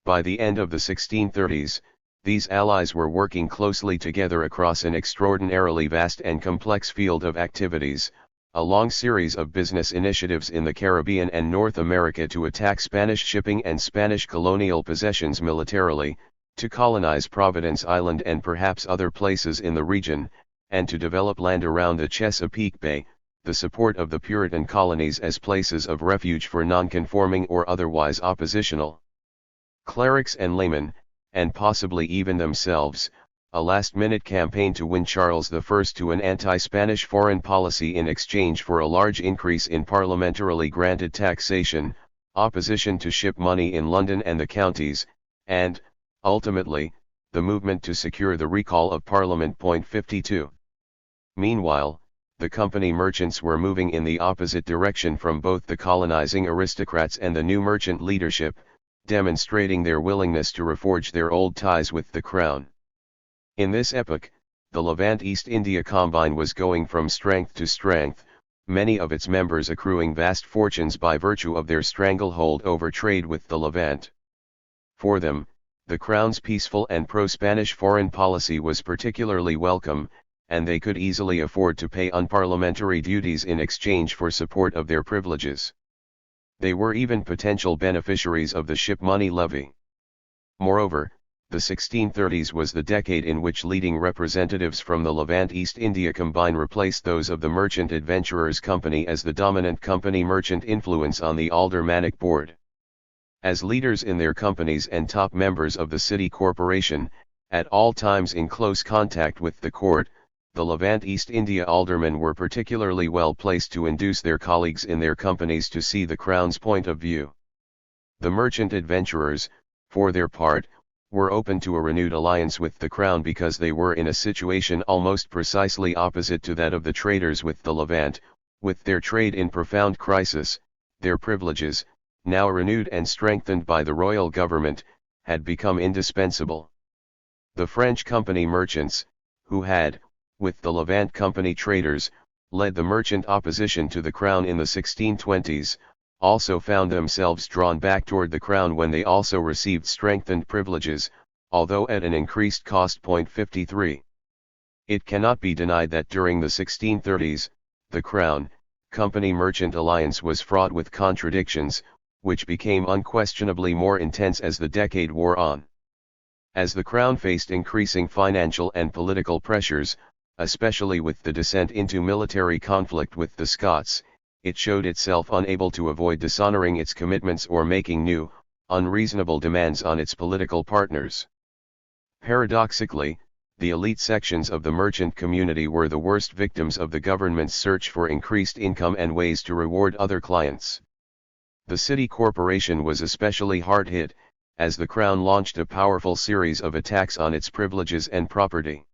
By the end of the 1630s, these allies were working closely together across an extraordinarily vast and complex field of activities, a long series of business initiatives in the Caribbean and North America to attack Spanish shipping and Spanish colonial possessions militarily, to colonize Providence Island and perhaps other places in the region, and to develop land around the Chesapeake Bay, the support of the Puritan colonies as places of refuge for nonconforming or otherwise oppositional clerics and laymen, and possibly even themselves, a last-minute campaign to win Charles I to an anti-Spanish foreign policy in exchange for a large increase in parliamentarily granted taxation, opposition to ship money in London and the counties, and, ultimately, the movement to secure the recall of Parliament. 52. Meanwhile, the company merchants were moving in the opposite direction from both the colonizing aristocrats and the new merchant leadership, demonstrating their willingness to reforge their old ties with the crown. In this epoch, the Levant East India Combine was going from strength to strength, many of its members accruing vast fortunes by virtue of their stranglehold over trade with the Levant. For them, the Crown's peaceful and pro-Spanish foreign policy was particularly welcome, and they could easily afford to pay unparliamentary duties in exchange for support of their privileges. They were even potential beneficiaries of the ship money levy. Moreover, the 1630s was the decade in which leading representatives from the Levant East India Combine replaced those of the Merchant Adventurers Company as the dominant company merchant influence on the aldermanic board. As leaders in their companies and top members of the city corporation, at all times in close contact with the court, the Levant East India aldermen were particularly well placed to induce their colleagues in their companies to see the Crown's point of view. The merchant adventurers, for their part, were open to a renewed alliance with the Crown because they were in a situation almost precisely opposite to that of the traders with the Levant, with their trade in profound crisis. Their privileges, now renewed and strengthened by the royal government, had become indispensable. The French company merchants, who had, with the Levant Company traders, led the merchant opposition to the Crown in the 1620s, also found themselves drawn back toward the Crown when they also received strengthened privileges, although at an increased cost. 53. It cannot be denied that during the 1630s, the Crown Company merchant alliance was fraught with contradictions, which became unquestionably more intense as the decade wore on. As the Crown faced increasing financial and political pressures, especially with the descent into military conflict with the Scots, it showed itself unable to avoid dishonoring its commitments or making new, unreasonable demands on its political partners. Paradoxically, the elite sections of the merchant community were the worst victims of the government's search for increased income and ways to reward other clients. The city corporation was especially hard hit, as the Crown launched a powerful series of attacks on its privileges and property.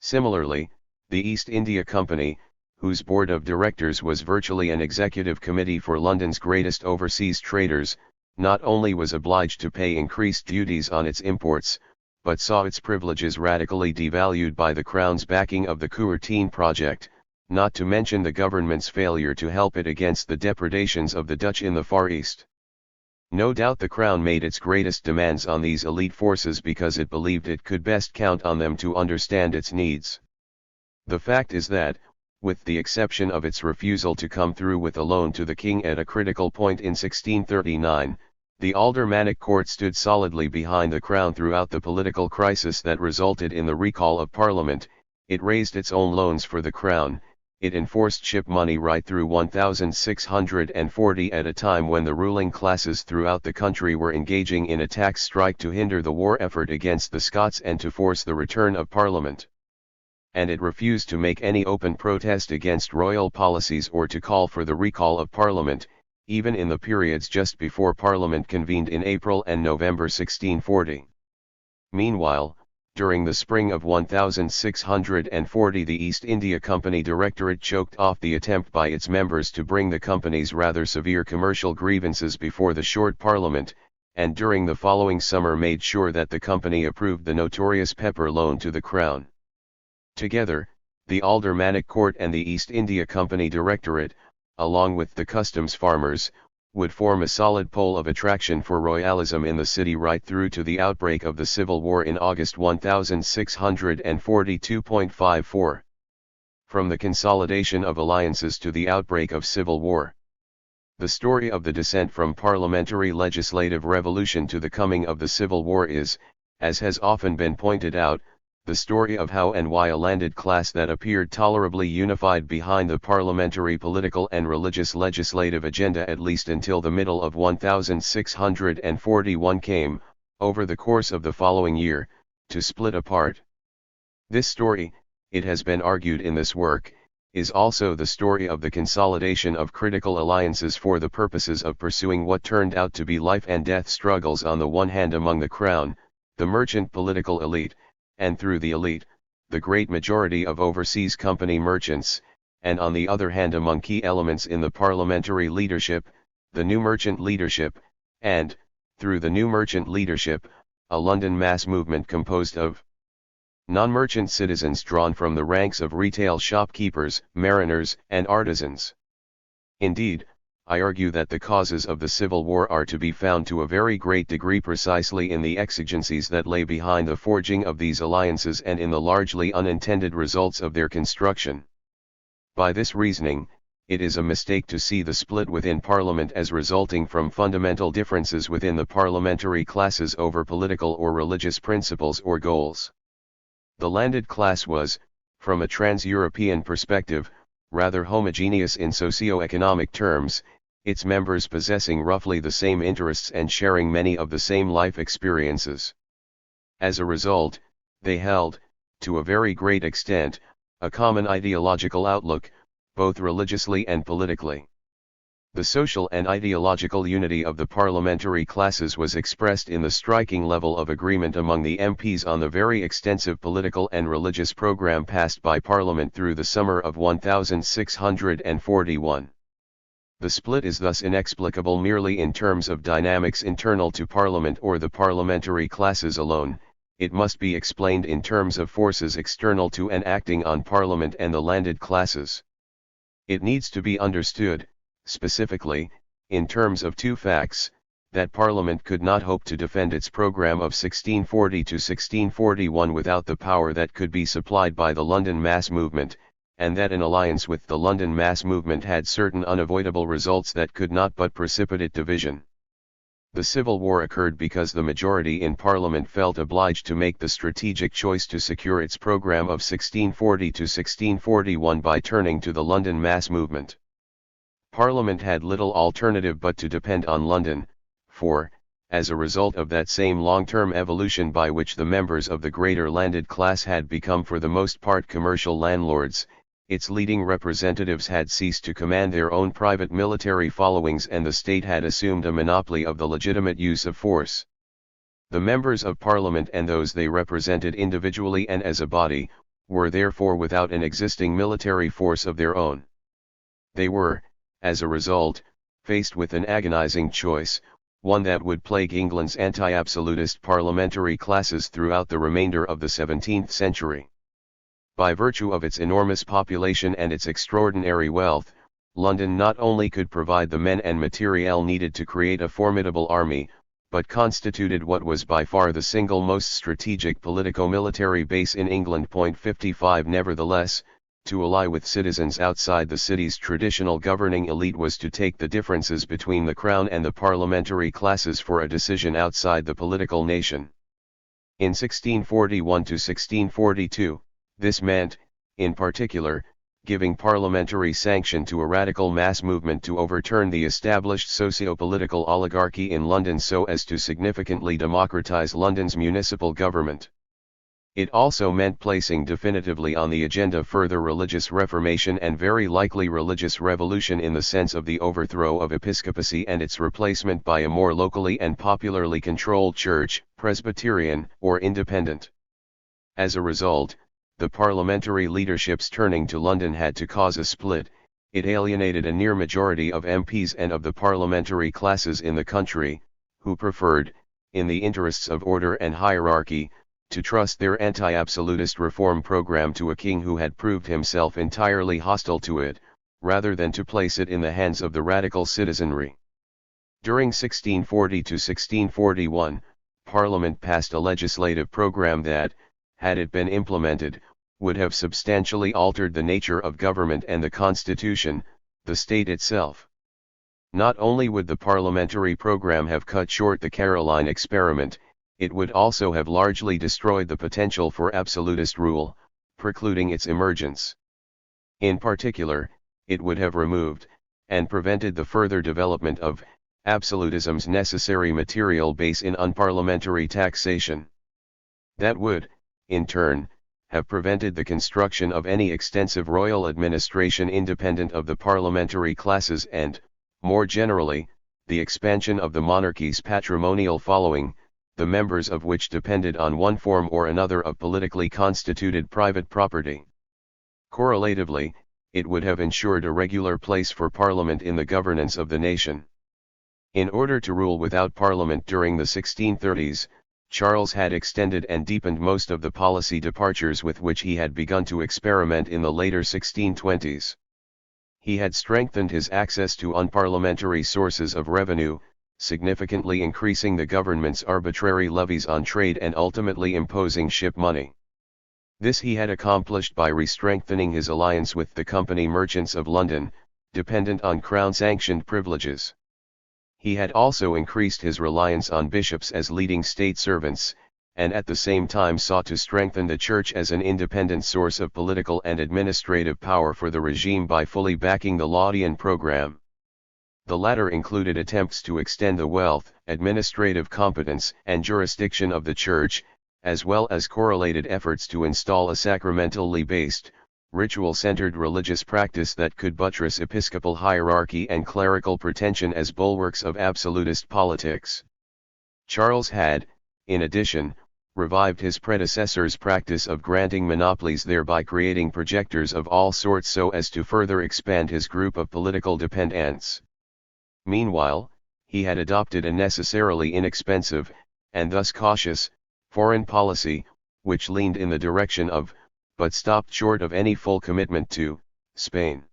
Similarly, the East India Company, whose board of directors was virtually an executive committee for London's greatest overseas traders, not only was obliged to pay increased duties on its imports, but saw its privileges radically devalued by the Crown's backing of the Coubertin project, not to mention the government's failure to help it against the depredations of the Dutch in the Far East. No doubt the Crown made its greatest demands on these elite forces because it believed it could best count on them to understand its needs. The fact is that, with the exception of its refusal to come through with a loan to the king at a critical point in 1639, the aldermanic court stood solidly behind the crown throughout the political crisis that resulted in the recall of Parliament. It raised its own loans for the crown, it enforced ship money right through 1640 at a time when the ruling classes throughout the country were engaging in a tax strike to hinder the war effort against the Scots and to force the return of Parliament. And it refused to make any open protest against royal policies or to call for the recall of Parliament, even in the periods just before Parliament convened in April and November 1640. Meanwhile, during the spring of 1640 the East India Company Directorate choked off the attempt by its members to bring the company's rather severe commercial grievances before the short Parliament, and during the following summer made sure that the company approved the notorious pepper loan to the Crown. Together, the Aldermanic Court and the East India Company Directorate, along with the customs farmers, would form a solid pole of attraction for royalism in the city right through to the outbreak of the Civil War in August 1642.54. From the consolidation of alliances to the outbreak of civil war. The story of the descent from parliamentary legislative revolution to the coming of the Civil War is, as has often been pointed out, the story of how and why a landed class that appeared tolerably unified behind the parliamentary political and religious legislative agenda at least until the middle of 1641 came, over the course of the following year, to split apart. This story, it has been argued in this work, is also the story of the consolidation of critical alliances for the purposes of pursuing what turned out to be life and death struggles on the one hand among the crown, the merchant political elite, and through the elite, the great majority of overseas company merchants, and on the other hand among key elements in the parliamentary leadership, the new merchant leadership, and, through the new merchant leadership, a London mass movement composed of non-merchant citizens drawn from the ranks of retail shopkeepers, mariners, and artisans. Indeed, I argue that the causes of the Civil War are to be found to a very great degree precisely in the exigencies that lay behind the forging of these alliances and in the largely unintended results of their construction. By this reasoning, it is a mistake to see the split within Parliament as resulting from fundamental differences within the parliamentary classes over political or religious principles or goals. The landed class was, from a trans-European perspective, rather homogeneous in socio-economic terms, its members possessing roughly the same interests and sharing many of the same life experiences. As a result, they held, to a very great extent, a common ideological outlook, both religiously and politically. The social and ideological unity of the parliamentary classes was expressed in the striking level of agreement among the MPs on the very extensive political and religious program passed by Parliament through the summer of 1641. The split is thus inexplicable merely in terms of dynamics internal to Parliament or the parliamentary classes alone, it must be explained in terms of forces external to and acting on Parliament and the landed classes. It needs to be understood, specifically, in terms of two facts, that Parliament could not hope to defend its program of 1640 to 1641 without the power that could be supplied by the London mass movement, and that an alliance with the London mass movement had certain unavoidable results that could not but precipitate division. The Civil War occurred because the majority in Parliament felt obliged to make the strategic choice to secure its program of 1640 to 1641 by turning to the London mass movement. Parliament had little alternative but to depend on London, for, as a result of that same long-term evolution by which the members of the greater landed class had become for the most part commercial landlords, its leading representatives had ceased to command their own private military followings and the state had assumed a monopoly of the legitimate use of force. The members of Parliament and those they represented individually and as a body, were therefore without an existing military force of their own. They were, as a result, faced with an agonizing choice, one that would plague England's anti-absolutist parliamentary classes throughout the remainder of the 17th century. By virtue of its enormous population and its extraordinary wealth, London not only could provide the men and materiel needed to create a formidable army, but constituted what was by far the single most strategic politico-military base in England. 55 Nevertheless, to ally with citizens outside the city's traditional governing elite was to take the differences between the crown and the parliamentary classes for a decision outside the political nation. In 1641 to 1642, this meant, in particular, giving parliamentary sanction to a radical mass movement to overturn the established socio-political oligarchy in London so as to significantly democratise London's municipal government. It also meant placing definitively on the agenda further religious reformation and very likely religious revolution in the sense of the overthrow of episcopacy and its replacement by a more locally and popularly controlled church, Presbyterian or independent. As a result, the parliamentary leadership's turning to London had to cause a split. It alienated a near majority of MPs and of the parliamentary classes in the country, who preferred, in the interests of order and hierarchy, to trust their anti-absolutist reform program to a king who had proved himself entirely hostile to it, rather than to place it in the hands of the radical citizenry. During 1640 to 1641, Parliament passed a legislative program that, had it been implemented, would have substantially altered the nature of government and the constitution, the state itself. Not only would the parliamentary program have cut short the Caroline experiment, it would also have largely destroyed the potential for absolutist rule, precluding its emergence. In particular, it would have removed, and prevented the further development of, absolutism's necessary material base in unparliamentary taxation. That would, in turn, have prevented the construction of any extensive royal administration independent of the parliamentary classes and, more generally, the expansion of the monarchy's patrimonial following, the members of which depended on one form or another of politically constituted private property. Correlatively, it would have ensured a regular place for Parliament in the governance of the nation. In order to rule without Parliament during the 1630s, Charles had extended and deepened most of the policy departures with which he had begun to experiment in the later 1620s. He had strengthened his access to unparliamentary sources of revenue, significantly increasing the government's arbitrary levies on trade and ultimately imposing ship money. This he had accomplished by re-strengthening his alliance with the Company Merchants of London, dependent on Crown-sanctioned privileges. He had also increased his reliance on bishops as leading state servants, and at the same time sought to strengthen the Church as an independent source of political and administrative power for the regime by fully backing the Laudian program. The latter included attempts to extend the wealth, administrative competence, and jurisdiction of the Church, as well as correlated efforts to install a sacramentally based, ritual-centered religious practice that could buttress episcopal hierarchy and clerical pretension as bulwarks of absolutist politics. Charles had, in addition, revived his predecessor's practice of granting monopolies, thereby creating projectors of all sorts so as to further expand his group of political dependents. Meanwhile, he had adopted a necessarily inexpensive, and thus cautious, foreign policy, which leaned in the direction of, but stopped short of any full commitment to, Spain.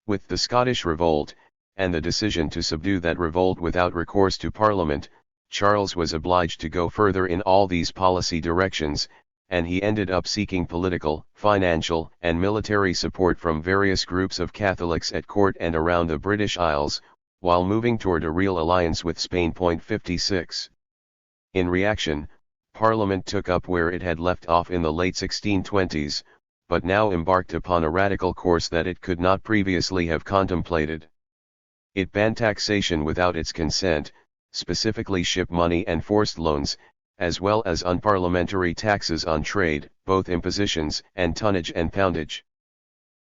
With the Scottish Revolt, and the decision to subdue that revolt without recourse to Parliament, Charles was obliged to go further in all these policy directions, and he ended up seeking political, financial, and military support from various groups of Catholics at court and around the British Isles, while moving toward a real alliance with Spain. 56. In reaction, Parliament took up where it had left off in the late 1620s, but now embarked upon a radical course that it could not previously have contemplated. It banned taxation without its consent, specifically ship money and forced loans, as well as unparliamentary taxes on trade, both impositions and tonnage and poundage.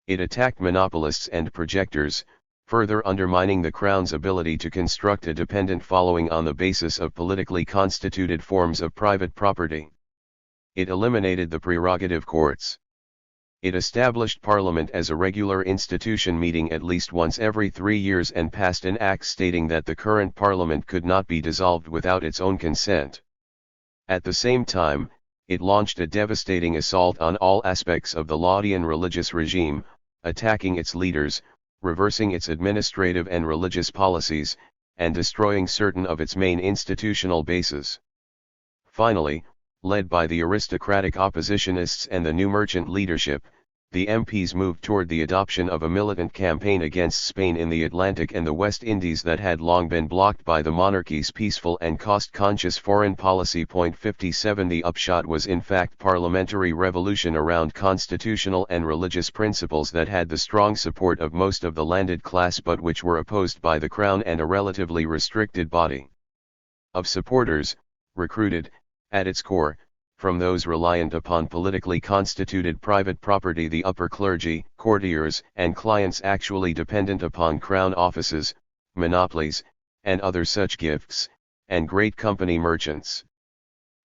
It attacked monopolists and projectors, further undermining the Crown's ability to construct a dependent following on the basis of politically constituted forms of private property. It eliminated the prerogative courts. It established Parliament as a regular institution meeting at least once every 3 years and passed an act stating that the current Parliament could not be dissolved without its own consent. At the same time, it launched a devastating assault on all aspects of the Laudian religious regime, attacking its leaders, reversing its administrative and religious policies, and destroying certain of its main institutional bases. Finally, led by the aristocratic oppositionists and the new merchant leadership, the MPs moved toward the adoption of a militant campaign against Spain in the Atlantic and the West Indies that had long been blocked by the monarchy's peaceful and cost-conscious foreign policy. 57 The upshot was in fact parliamentary revolution around constitutional and religious principles that had the strong support of most of the landed class but which were opposed by the crown and a relatively restricted body of supporters, recruited, at its core, from those reliant upon politically constituted private property, the upper clergy, courtiers, and clients actually dependent upon crown offices, monopolies, and other such gifts, and great company merchants.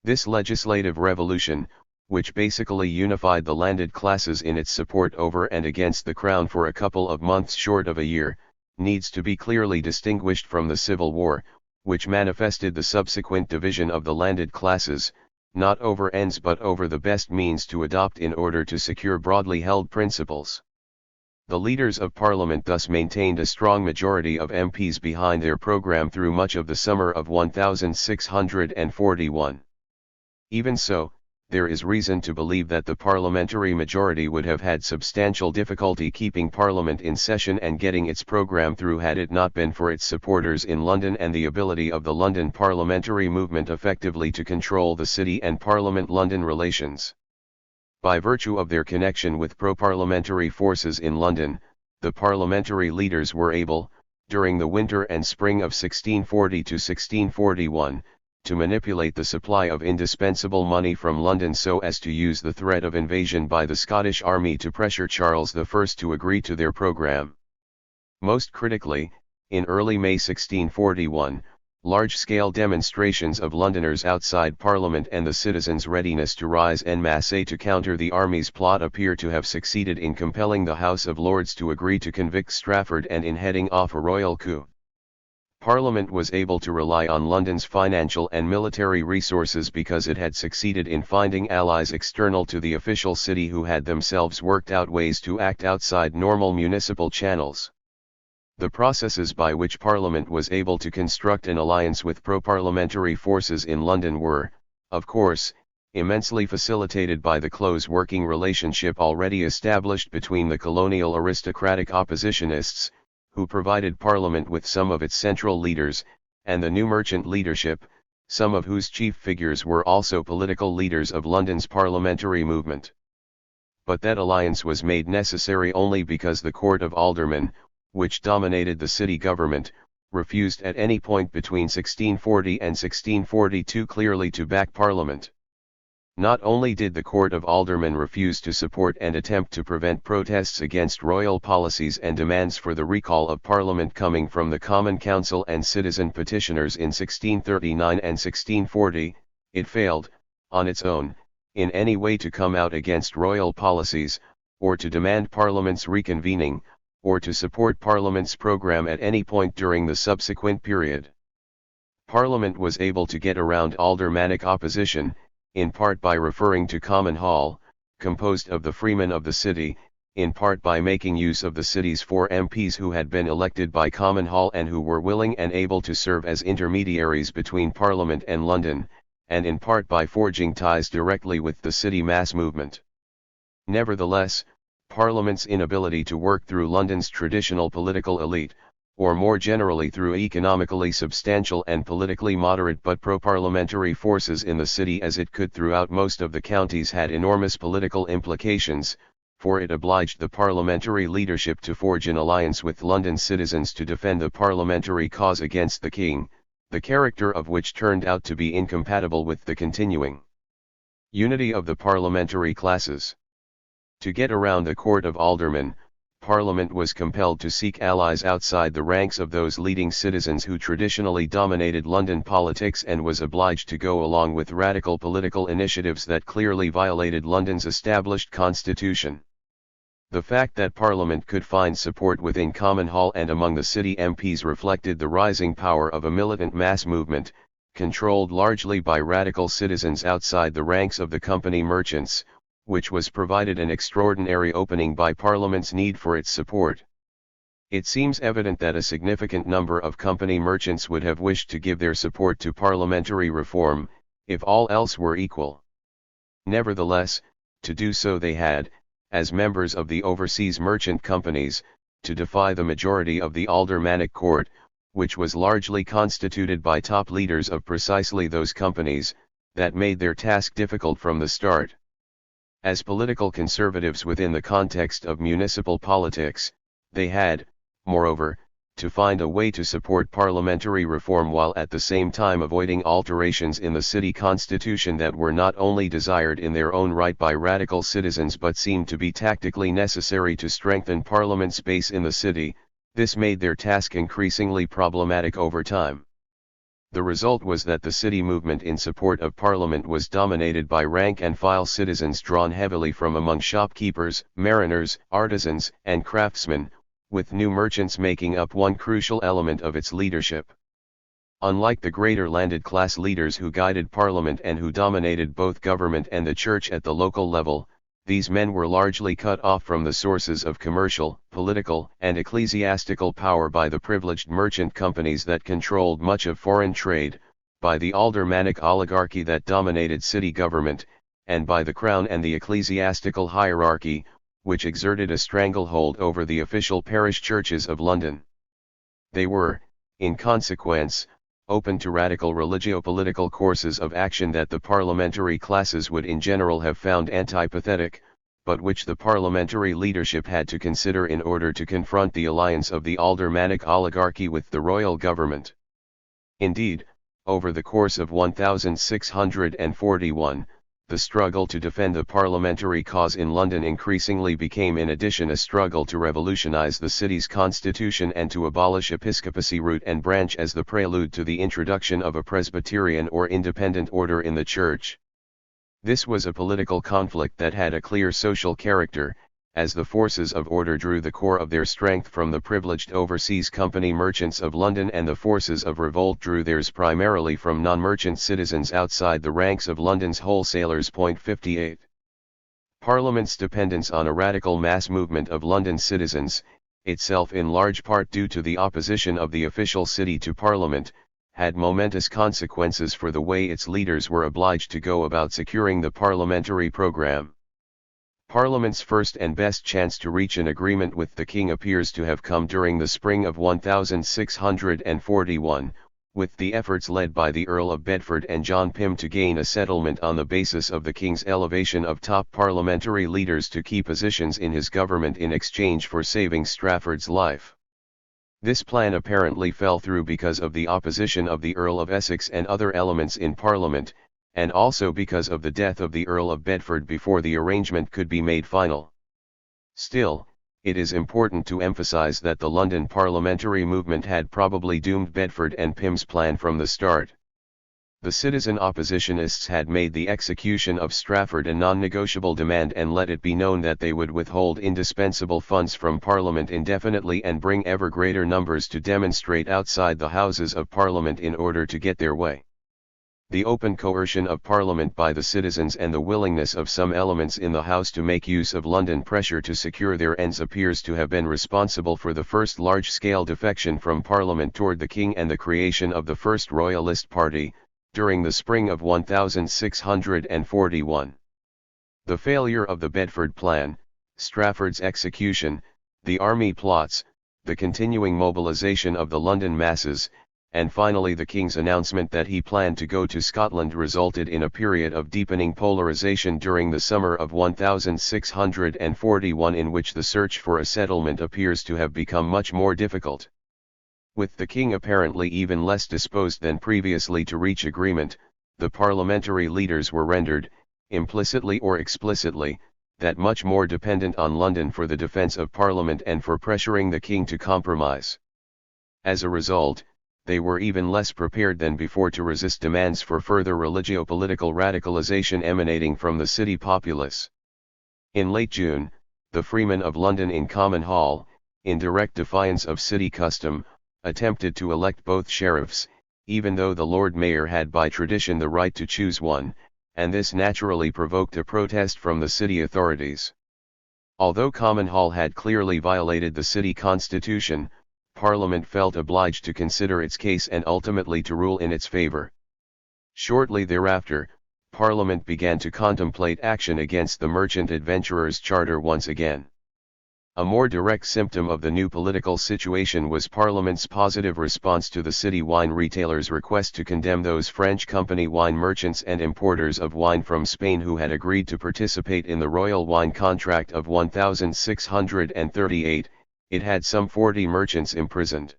This legislative revolution, which basically unified the landed classes in its support over and against the crown for a couple of months short of a year, needs to be clearly distinguished from the Civil War, which manifested the subsequent division of the landed classes, not over ends but over the best means to adopt in order to secure broadly held principles. The leaders of Parliament thus maintained a strong majority of MPs behind their programme through much of the summer of 1641. Even so, there is reason to believe that the parliamentary majority would have had substantial difficulty keeping Parliament in session and getting its programme through had it not been for its supporters in London and the ability of the London parliamentary movement effectively to control the City and Parliament-London relations. By virtue of their connection with pro-parliamentary forces in London, the parliamentary leaders were able, during the winter and spring of 1640 to 1641, to manipulate the supply of indispensable money from London so as to use the threat of invasion by the Scottish army to pressure Charles I to agree to their programme. Most critically, in early May 1641, large-scale demonstrations of Londoners outside Parliament and the citizens' readiness to rise en masse to counter the army's plot appear to have succeeded in compelling the House of Lords to agree to convict Strafford and in heading off a royal coup. Parliament was able to rely on London's financial and military resources because it had succeeded in finding allies external to the official city who had themselves worked out ways to act outside normal municipal channels. The processes by which Parliament was able to construct an alliance with pro-parliamentary forces in London were, of course, immensely facilitated by the close working relationship already established between the colonial aristocratic oppositionists, who provided Parliament with some of its central leaders, and the new merchant leadership, some of whose chief figures were also political leaders of London's parliamentary movement. But that alliance was made necessary only because the Court of Aldermen, which dominated the city government, refused at any point between 1640 and 1642 clearly to back Parliament. Not only did the Court of Aldermen refuse to support and attempt to prevent protests against royal policies and demands for the recall of Parliament coming from the Common Council and citizen petitioners in 1639 and 1640, it failed, on its own, in any way to come out against royal policies, or to demand Parliament's reconvening, or to support Parliament's programme at any point during the subsequent period. Parliament was able to get around aldermanic opposition, in part by referring to Common Hall, composed of the freemen of the city, in part by making use of the city's 4 MPs who had been elected by Common Hall and who were willing and able to serve as intermediaries between Parliament and London, and in part by forging ties directly with the city mass movement. Nevertheless, Parliament's inability to work through London's traditional political elite, or more generally through economically substantial and politically moderate but pro-parliamentary forces in the city as it could throughout most of the counties had enormous political implications, for it obliged the parliamentary leadership to forge an alliance with London citizens to defend the parliamentary cause against the king, the character of which turned out to be incompatible with the continuing unity of the parliamentary classes. To get around the Court of Aldermen, Parliament was compelled to seek allies outside the ranks of those leading citizens who traditionally dominated London politics and was obliged to go along with radical political initiatives that clearly violated London's established constitution. The fact that Parliament could find support within Common Hall and among the city MPs reflected the rising power of a militant mass movement, controlled largely by radical citizens outside the ranks of the company merchants, which was provided an extraordinary opening by Parliament's need for its support. It seems evident that a significant number of company merchants would have wished to give their support to parliamentary reform, if all else were equal. Nevertheless, to do so they had, as members of the overseas merchant companies, to defy the majority of the aldermanic court, which was largely constituted by top leaders of precisely those companies, that made their task difficult from the start. As political conservatives within the context of municipal politics, they had, moreover, to find a way to support parliamentary reform while at the same time avoiding alterations in the city constitution that were not only desired in their own right by radical citizens but seemed to be tactically necessary to strengthen Parliament's base in the city. This made their task increasingly problematic over time. The result was that the city movement in support of Parliament was dominated by rank-and-file citizens drawn heavily from among shopkeepers, mariners, artisans, and craftsmen, with new merchants making up one crucial element of its leadership. Unlike the greater landed class leaders who guided Parliament and who dominated both government and the church at the local level, these men were largely cut off from the sources of commercial, political, and ecclesiastical power by the privileged merchant companies that controlled much of foreign trade, by the aldermanic oligarchy that dominated city government, and by the crown and the ecclesiastical hierarchy, which exerted a stranglehold over the official parish churches of London. They were, in consequence, open to radical religio-political courses of action that the parliamentary classes would in general have found antipathetic, but which the parliamentary leadership had to consider in order to confront the alliance of the aldermanic oligarchy with the royal government. Indeed, over the course of 1641, the struggle to defend the parliamentary cause in London increasingly became in addition a struggle to revolutionize the city's constitution and to abolish episcopacy root and branch as the prelude to the introduction of a Presbyterian or independent order in the church. This was a political conflict that had a clear social character, as the forces of order drew the core of their strength from the privileged overseas company merchants of London and the forces of revolt drew theirs primarily from non-merchant citizens outside the ranks of London's wholesalers. 58. Parliament's dependence on a radical mass movement of London citizens, itself in large part due to the opposition of the official city to Parliament, had momentous consequences for the way its leaders were obliged to go about securing the parliamentary programme. Parliament's first and best chance to reach an agreement with the king appears to have come during the spring of 1641, with the efforts led by the Earl of Bedford and John Pym to gain a settlement on the basis of the king's elevation of top parliamentary leaders to key positions in his government in exchange for saving Strafford's life. This plan apparently fell through because of the opposition of the Earl of Essex and other elements in Parliament, and also because of the death of the Earl of Bedford before the arrangement could be made final. Still, it is important to emphasize that the London parliamentary movement had probably doomed Bedford and Pym's plan from the start. The citizen oppositionists had made the execution of Strafford a non-negotiable demand and let it be known that they would withhold indispensable funds from Parliament indefinitely and bring ever greater numbers to demonstrate outside the Houses of Parliament in order to get their way. The open coercion of Parliament by the citizens and the willingness of some elements in the House to make use of London pressure to secure their ends appears to have been responsible for the first large-scale defection from Parliament toward the King and the creation of the first Royalist Party, during the spring of 1641. The failure of the Bedford Plan, Strafford's execution, the army plots, the continuing mobilization of the London masses, and finally the King's announcement that he planned to go to Scotland resulted in a period of deepening polarization during the summer of 1641 in which the search for a settlement appears to have become much more difficult. With the King apparently even less disposed than previously to reach agreement, the parliamentary leaders were rendered, implicitly or explicitly, that much more dependent on London for the defence of Parliament and for pressuring the King to compromise. As a result, they were even less prepared than before to resist demands for further religio-political radicalization emanating from the city populace. In late June, the freemen of London in Common Hall, in direct defiance of city custom, attempted to elect both sheriffs, even though the Lord Mayor had by tradition the right to choose one, and this naturally provoked a protest from the city authorities. Although Common Hall had clearly violated the city constitution, Parliament felt obliged to consider its case and ultimately to rule in its favour. Shortly thereafter, Parliament began to contemplate action against the Merchant Adventurers Charter once again. A more direct symptom of the new political situation was Parliament's positive response to the city wine retailers' request to condemn those French company wine merchants and importers of wine from Spain who had agreed to participate in the Royal Wine Contract of 1638. It had some 40 merchants imprisoned.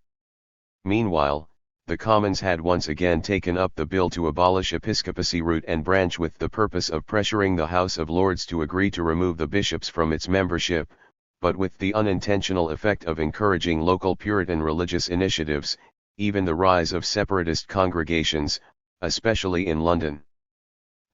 Meanwhile, the Commons had once again taken up the bill to abolish episcopacy root and branch with the purpose of pressuring the House of Lords to agree to remove the bishops from its membership, but with the unintentional effect of encouraging local Puritan religious initiatives, even the rise of separatist congregations, especially in London.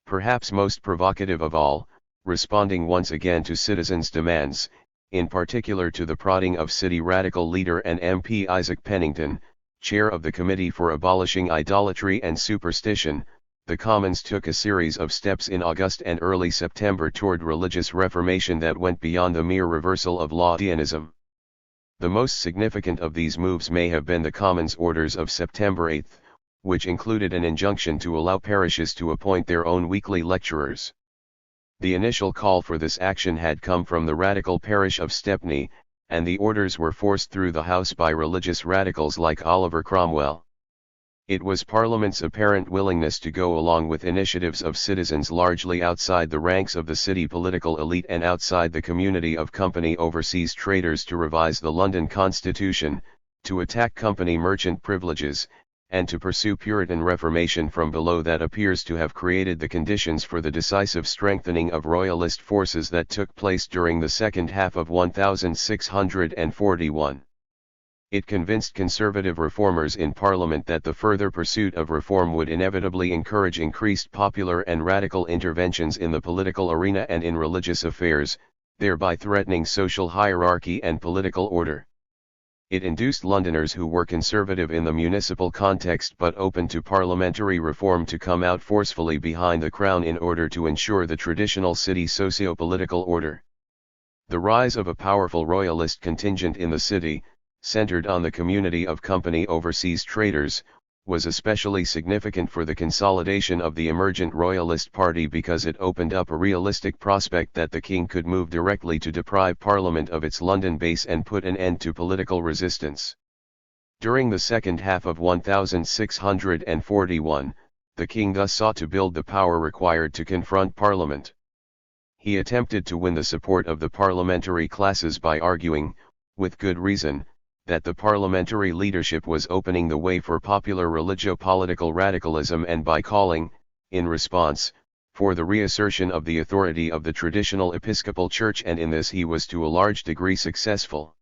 Perhaps most provocative of all, responding once again to citizens' demands, in particular to the prodding of city radical leader and MP Isaac Pennington, chair of the Committee for Abolishing Idolatry and Superstition, the Commons took a series of steps in August and early September toward religious reformation that went beyond the mere reversal of Laudianism. The most significant of these moves may have been the Commons' Orders of September 8, which included an injunction to allow parishes to appoint their own weekly lecturers. The initial call for this action had come from the radical parish of Stepney, and the orders were forced through the House by religious radicals like Oliver Cromwell. It was Parliament's apparent willingness to go along with initiatives of citizens largely outside the ranks of the city political elite and outside the community of company overseas traders to revise the London Constitution, to attack company merchant privileges, and to pursue Puritan reformation from below that appears to have created the conditions for the decisive strengthening of royalist forces that took place during the second half of 1641. It convinced conservative reformers in Parliament that the further pursuit of reform would inevitably encourage increased popular and radical interventions in the political arena and in religious affairs, thereby threatening social hierarchy and political order. It induced Londoners who were conservative in the municipal context but open to parliamentary reform to come out forcefully behind the Crown in order to ensure the traditional city socio-political order. The rise of a powerful royalist contingent in the city, centered on the community of company overseas traders, was especially significant for the consolidation of the emergent royalist party because it opened up a realistic prospect that the king could move directly to deprive Parliament of its London base and put an end to political resistance. During the second half of 1641, the king thus sought to build the power required to confront Parliament. He attempted to win the support of the parliamentary classes by arguing, with good reason, that the parliamentary leadership was opening the way for popular religio-political radicalism and by calling, in response, for the reassertion of the authority of the traditional Episcopal Church, and in this he was to a large degree successful.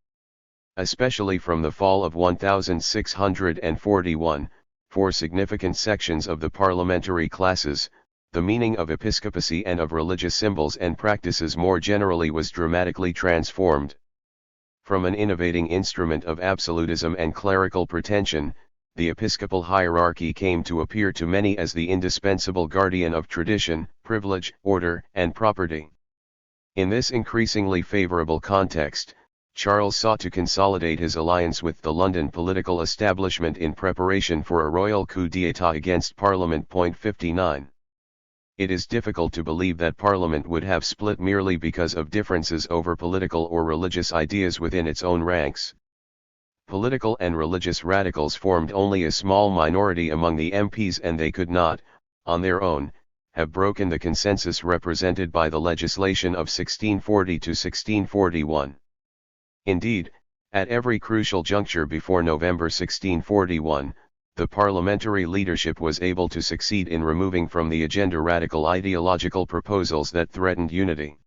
Especially from the fall of 1641, for significant sections of the parliamentary classes, the meaning of episcopacy and of religious symbols and practices more generally was dramatically transformed. From an innovating instrument of absolutism and clerical pretension, the episcopal hierarchy came to appear to many as the indispensable guardian of tradition, privilege, order, and property. In this increasingly favorable context, Charles sought to consolidate his alliance with the London political establishment in preparation for a royal coup d'état against Parliament. 59. It is difficult to believe that Parliament would have split merely because of differences over political or religious ideas within its own ranks. Political and religious radicals formed only a small minority among the MPs, and they could not, on their own, have broken the consensus represented by the legislation of 1640 to 1641. Indeed, at every crucial juncture before November 1641, the parliamentary leadership was able to succeed in removing from the agenda radical ideological proposals that threatened unity.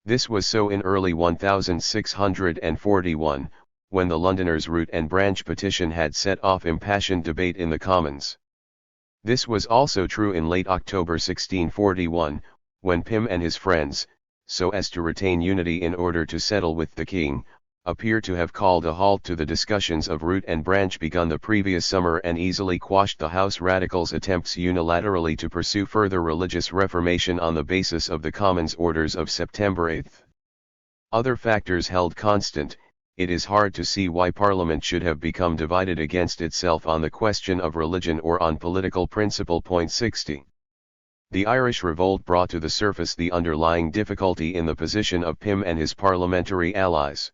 This was so in early 1641, when the Londoners' root and branch petition had set off impassioned debate in the Commons. This was also true in late October 1641, when Pym and his friends, so as to retain unity in order to settle with the king, appear to have called a halt to the discussions of root and branch begun the previous summer and easily quashed the House Radicals' attempts unilaterally to pursue further religious reformation on the basis of the Commons' Orders of September 8. Other factors held constant, it is hard to see why Parliament should have become divided against itself on the question of religion or on political principle. 60. The Irish revolt brought to the surface the underlying difficulty in the position of Pym and his parliamentary allies.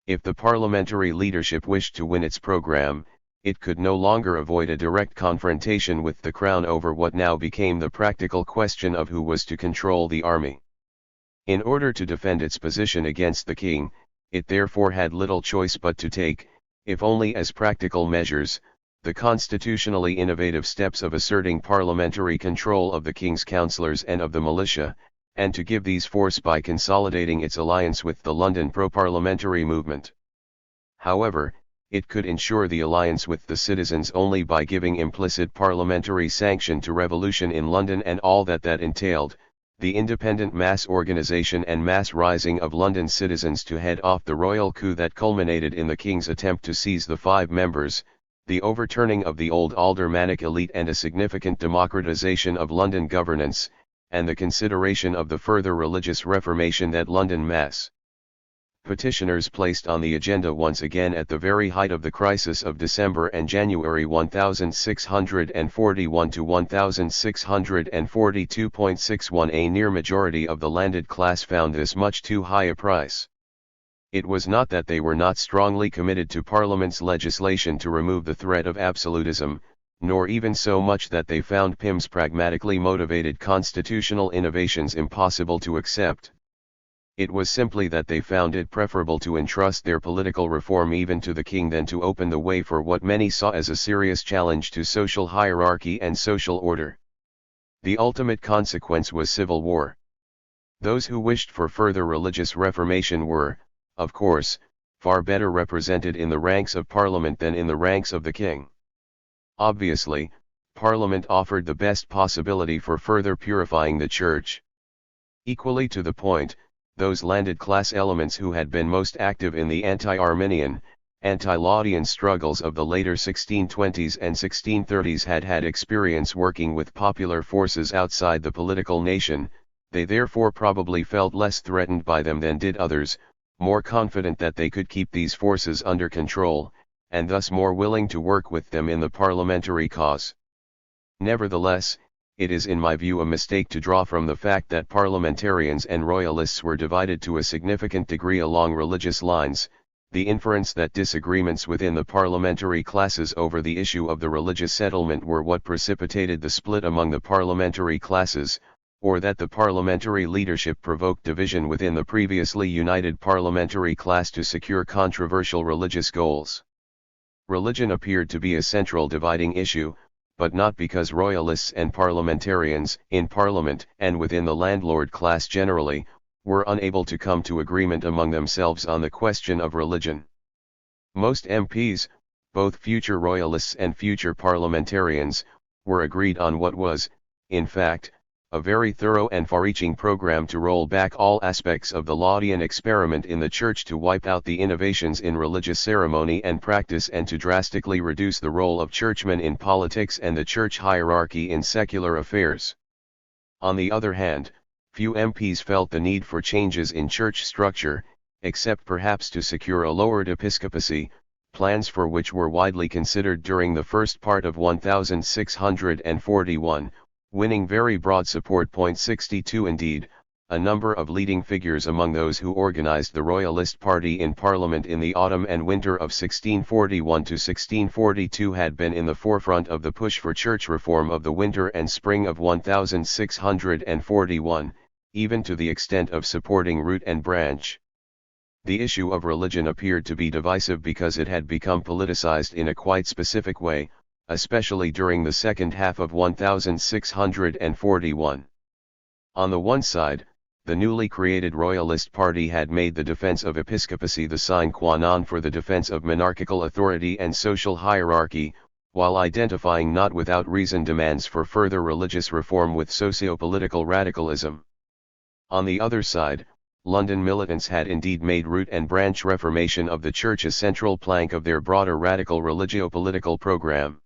If the parliamentary leadership wished to win its programme, it could no longer avoid a direct confrontation with the Crown over what now became the practical question of who was to control the army. In order to defend its position against the king, it therefore had little choice but to take, if only as practical measures, the constitutionally innovative steps of asserting parliamentary control of the king's councillors and of the militia, and to give these force by consolidating its alliance with the London pro-parliamentary movement. However, it could ensure the alliance with the citizens only by giving implicit parliamentary sanction to revolution in London and all that entailed, the independent mass organisation and mass rising of London citizens to head off the royal coup that culminated in the king's attempt to seize the 5 members, the overturning of the old aldermanic elite and a significant democratisation of London governance, and the consideration of the further religious reformation that London mass petitioners placed on the agenda once again at the very height of the crisis of December and January 1641 to 1642.61. A near majority of the landed class found this much too high a price. It was not that they were not strongly committed to Parliament's legislation to remove the threat of absolutism, nor even so much that they found Pym's pragmatically motivated constitutional innovations impossible to accept. It was simply that they found it preferable to entrust their political reform even to the king than to open the way for what many saw as a serious challenge to social hierarchy and social order. The ultimate consequence was civil war. Those who wished for further religious reformation were, of course, far better represented in the ranks of Parliament than in the ranks of the king. Obviously, Parliament offered the best possibility for further purifying the Church. Equally to the point, those landed class elements who had been most active in the anti-Arminian, anti-Laudian struggles of the later 1620s and 1630s had had experience working with popular forces outside the political nation. They therefore probably felt less threatened by them than did others, more confident that they could keep these forces under control, and thus more willing to work with them in the parliamentary cause. Nevertheless, it is in my view a mistake to draw from the fact that parliamentarians and royalists were divided to a significant degree along religious lines, the inference that disagreements within the parliamentary classes over the issue of the religious settlement were what precipitated the split among the parliamentary classes, or that the parliamentary leadership provoked division within the previously united parliamentary class to secure controversial religious goals. Religion appeared to be a central dividing issue, but not because royalists and parliamentarians, in Parliament and within the landlord class generally, were unable to come to agreement among themselves on the question of religion. Most MPs, both future royalists and future parliamentarians, were agreed on what was, in fact, a very thorough and far-reaching program to roll back all aspects of the Laudian experiment in the Church, to wipe out the innovations in religious ceremony and practice, and to drastically reduce the role of churchmen in politics and the church hierarchy in secular affairs. On the other hand, few MPs felt the need for changes in church structure, except perhaps to secure a lowered episcopacy, plans for which were widely considered during the first part of 1641, winning very broad support. 62 Indeed, a number of leading figures among those who organized the Royalist Party in Parliament in the autumn and winter of 1641 to 1642 had been in the forefront of the push for church reform of the winter and spring of 1641, even to the extent of supporting root and branch. The issue of religion appeared to be divisive because it had become politicized in a quite specific way, especially during the second half of 1641. On the one side, the newly created Royalist Party had made the defense of episcopacy the sine qua non for the defense of monarchical authority and social hierarchy, while identifying not without reason demands for further religious reform with socio-political radicalism. On the other side, London militants had indeed made root and branch reformation of the Church a central plank of their broader radical religio-political program.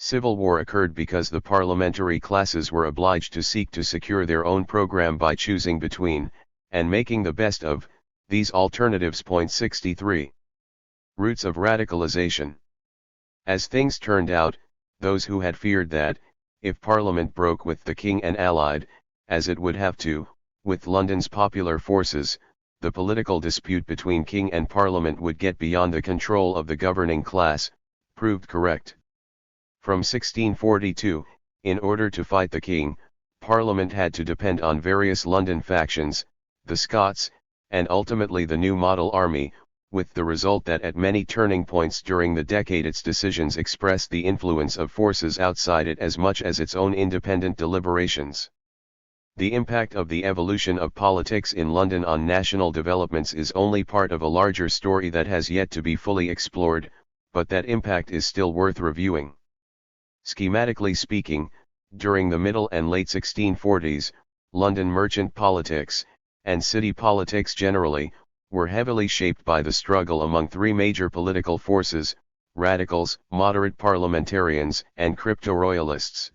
Civil war occurred because the parliamentary classes were obliged to seek to secure their own program by choosing between, and making the best of, these alternatives. 63. Roots of radicalization. As things turned out, those who had feared that, if Parliament broke with the king and allied, as it would have to, with London's popular forces, the political dispute between king and Parliament would get beyond the control of the governing class, proved correct. From 1642, in order to fight the king, Parliament had to depend on various London factions, the Scots, and ultimately the New Model Army, with the result that at many turning points during the decade its decisions expressed the influence of forces outside it as much as its own independent deliberations. The impact of the evolution of politics in London on national developments is only part of a larger story that has yet to be fully explored, but that impact is still worth reviewing. Schematically speaking, during the middle and late 1640s, London merchant politics, and city politics generally, were heavily shaped by the struggle among three major political forces: radicals, moderate parliamentarians, and crypto-royalists.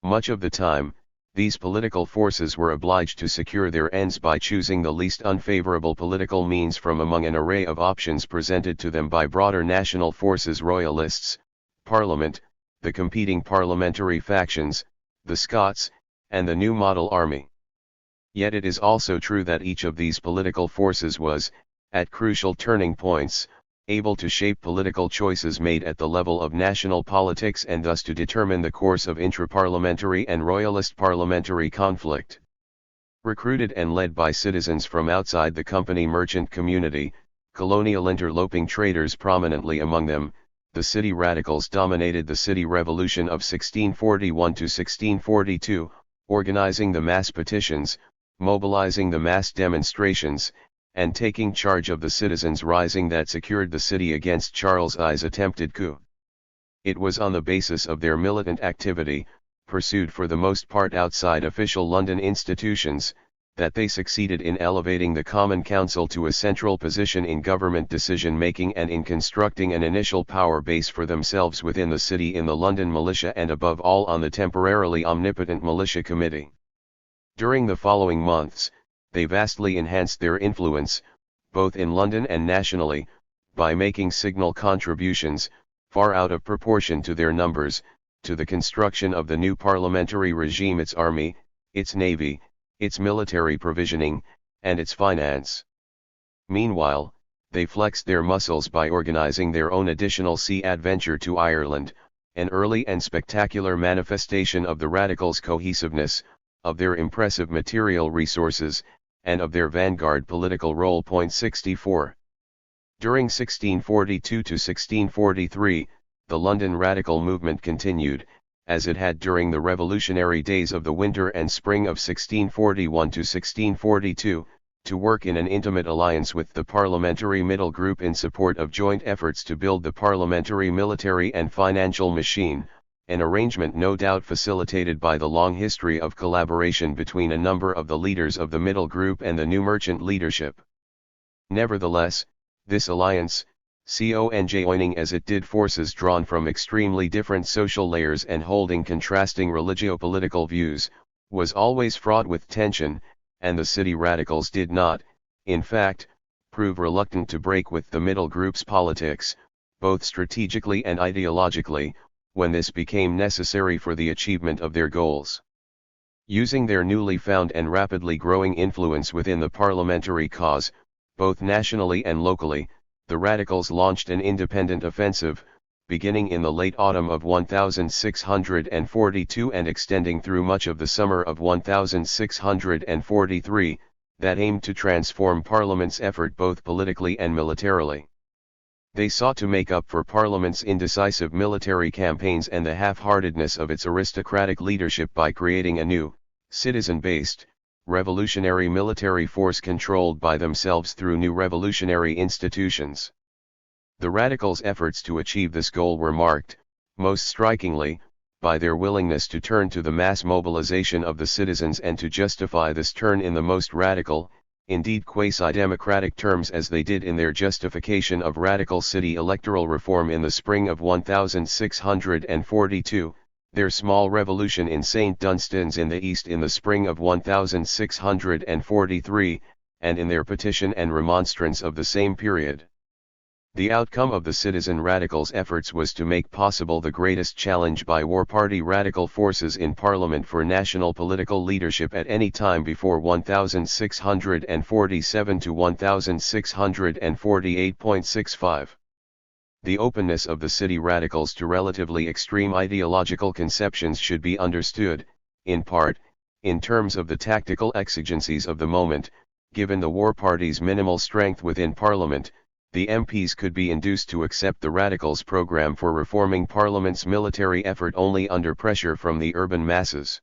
Much of the time, these political forces were obliged to secure their ends by choosing the least unfavorable political means from among an array of options presented to them by broader national forces: royalists, Parliament, the competing parliamentary factions, the Scots, and the New Model Army. Yet it is also true that each of these political forces was, at crucial turning points, able to shape political choices made at the level of national politics and thus to determine the course of intra-parliamentary and royalist parliamentary conflict. Recruited and led by citizens from outside the company merchant community, colonial interloping traders prominently among them, the city radicals dominated the city revolution of 1641 to 1642, organizing the mass petitions, mobilizing the mass demonstrations, and taking charge of the citizens' rising that secured the city against Charles I's attempted coup. It was on the basis of their militant activity, pursued for the most part outside official London institutions, that they succeeded in elevating the Common Council to a central position in government decision-making and in constructing an initial power base for themselves within the city in the London Militia and above all on the temporarily omnipotent Militia Committee. During the following months, they vastly enhanced their influence, both in London and nationally, by making signal contributions, far out of proportion to their numbers, to the construction of the new parliamentary regime, its army, its navy, its military provisioning, and its finance. Meanwhile, they flexed their muscles by organizing their own additional sea adventure to Ireland, an early and spectacular manifestation of the radicals' cohesiveness, of their impressive material resources, and of their vanguard political role. 64. During 1642 to 1643, the London radical movement continued, as it had during the revolutionary days of the winter and spring of 1641 to 1642, to work in an intimate alliance with the parliamentary middle group in support of joint efforts to build the parliamentary military and financial machine, an arrangement no doubt facilitated by the long history of collaboration between a number of the leaders of the middle group and the new merchant leadership. Nevertheless, this alliance, joining as it did forces drawn from extremely different social layers and holding contrasting religio-political views, was always fraught with tension, and the city radicals did not, in fact, prove reluctant to break with the middle group's politics, both strategically and ideologically, when this became necessary for the achievement of their goals. Using their newly found and rapidly growing influence within the parliamentary cause, both nationally and locally, the radicals launched an independent offensive, beginning in the late autumn of 1642 and extending through much of the summer of 1643, that aimed to transform Parliament's effort both politically and militarily. They sought to make up for Parliament's indecisive military campaigns and the half-heartedness of its aristocratic leadership by creating a new, citizen-based, revolutionary military force controlled by themselves through new revolutionary institutions. The radicals' efforts to achieve this goal were marked, most strikingly, by their willingness to turn to the mass mobilization of the citizens and to justify this turn in the most radical, indeed quasi-democratic terms, as they did in their justification of radical city electoral reform in the spring of 1642, their small revolution in St. Dunstan's in the east in the spring of 1643, and in their petition and remonstrance of the same period. The outcome of the citizen radicals' efforts was to make possible the greatest challenge by war party radical forces in parliament for national political leadership at any time before 1647 to 1648.65. The openness of the city radicals to relatively extreme ideological conceptions should be understood, in part, in terms of the tactical exigencies of the moment. Given the war party's minimal strength within parliament, the MPs could be induced to accept the radicals' program for reforming Parliament's military effort only under pressure from the urban masses.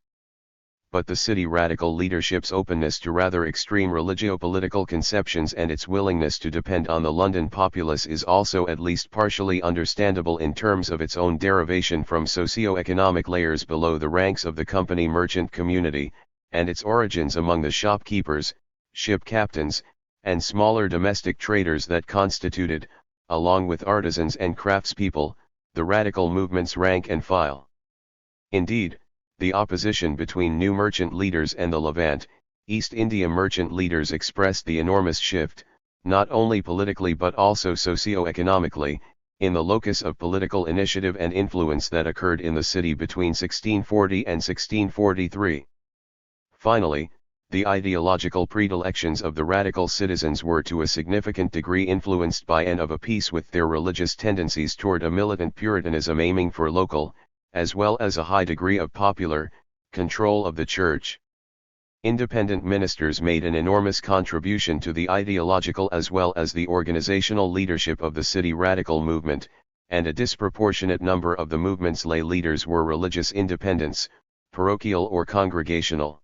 But the city radical leadership's openness to rather extreme religio-political conceptions and its willingness to depend on the London populace is also at least partially understandable in terms of its own derivation from socio-economic layers below the ranks of the company merchant community, and its origins among the shopkeepers, ship captains, and smaller domestic traders that constituted, along with artisans and craftspeople, the radical movement's rank and file. Indeed, the opposition between new merchant leaders and the Levant, East India merchant leaders expressed the enormous shift, not only politically but also socio-economically, in the locus of political initiative and influence that occurred in the city between 1640 and 1643. Finally, the ideological predilections of the radical citizens were to a significant degree influenced by and of a piece with their religious tendencies toward a militant Puritanism aiming for local, as well as a high degree of popular, control of the church. Independent ministers made an enormous contribution to the ideological as well as the organizational leadership of the city radical movement, and a disproportionate number of the movement's lay leaders were religious independents, parochial or congregational.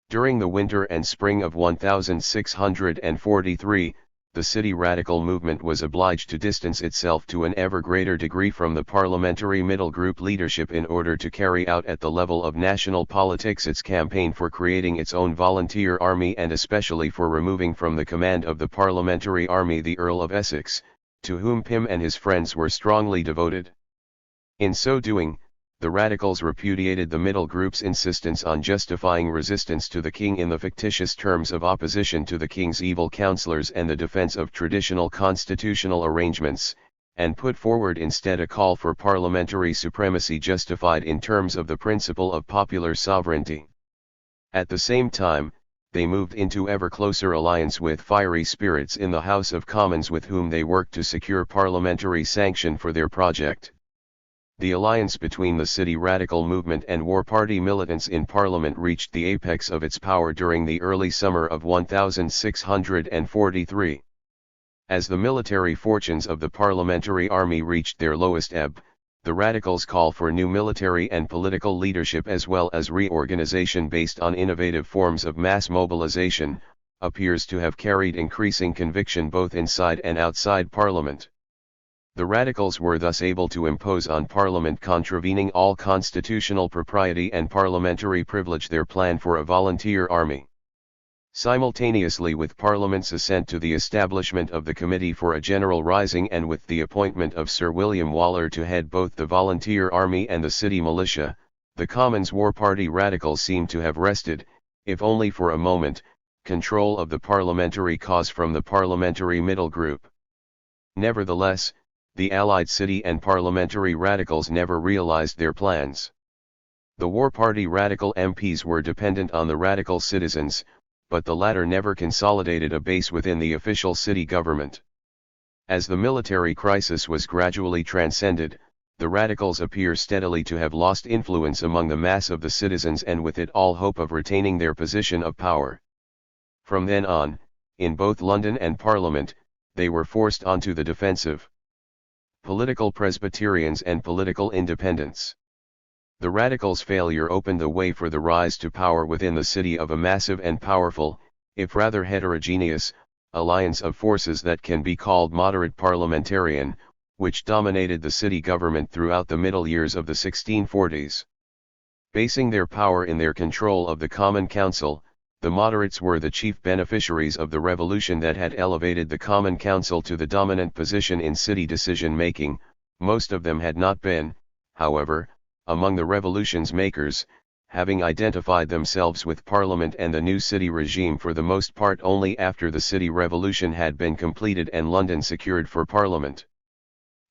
During the winter and spring of 1643, the city radical movement was obliged to distance itself to an ever greater degree from the parliamentary middle group leadership in order to carry out at the level of national politics its campaign for creating its own volunteer army and especially for removing from the command of the parliamentary army the Earl of Essex, to whom Pym and his friends were strongly devoted. In so doing, the radicals repudiated the middle group's insistence on justifying resistance to the king in the fictitious terms of opposition to the king's evil counsellors and the defence of traditional constitutional arrangements, and put forward instead a call for parliamentary supremacy justified in terms of the principle of popular sovereignty. At the same time, they moved into ever closer alliance with fiery spirits in the House of Commons with whom they worked to secure parliamentary sanction for their project. The alliance between the city radical movement and war party militants in Parliament reached the apex of its power during the early summer of 1643. As the military fortunes of the parliamentary army reached their lowest ebb, the radicals' call for new military and political leadership as well as reorganization based on innovative forms of mass mobilization, appears to have carried increasing conviction both inside and outside Parliament. The radicals were thus able to impose on Parliament contravening all constitutional propriety and parliamentary privilege their plan for a volunteer army. Simultaneously with Parliament's assent to the establishment of the Committee for a General Rising and with the appointment of Sir William Waller to head both the volunteer army and the city militia, the Commons War Party radicals seem to have wrested, if only for a moment, control of the parliamentary cause from the parliamentary middle group. Nevertheless, the allied city and parliamentary radicals never realized their plans. The war party radical MPs were dependent on the radical citizens, but the latter never consolidated a base within the official city government. As the military crisis was gradually transcended, the radicals appear steadily to have lost influence among the mass of the citizens and with it all hope of retaining their position of power. From then on, in both London and Parliament, they were forced onto the defensive. Political Presbyterians and political independents. The radicals' failure opened the way for the rise to power within the city of a massive and powerful, if rather heterogeneous, alliance of forces that can be called moderate parliamentarian, which dominated the city government throughout the middle years of the 1640s. Basing their power in their control of the Common Council, the moderates were the chief beneficiaries of the revolution that had elevated the Common Council to the dominant position in city decision-making. Most of them had not been, however, among the revolution's makers, having identified themselves with Parliament and the new city regime for the most part only after the city revolution had been completed and London secured for Parliament.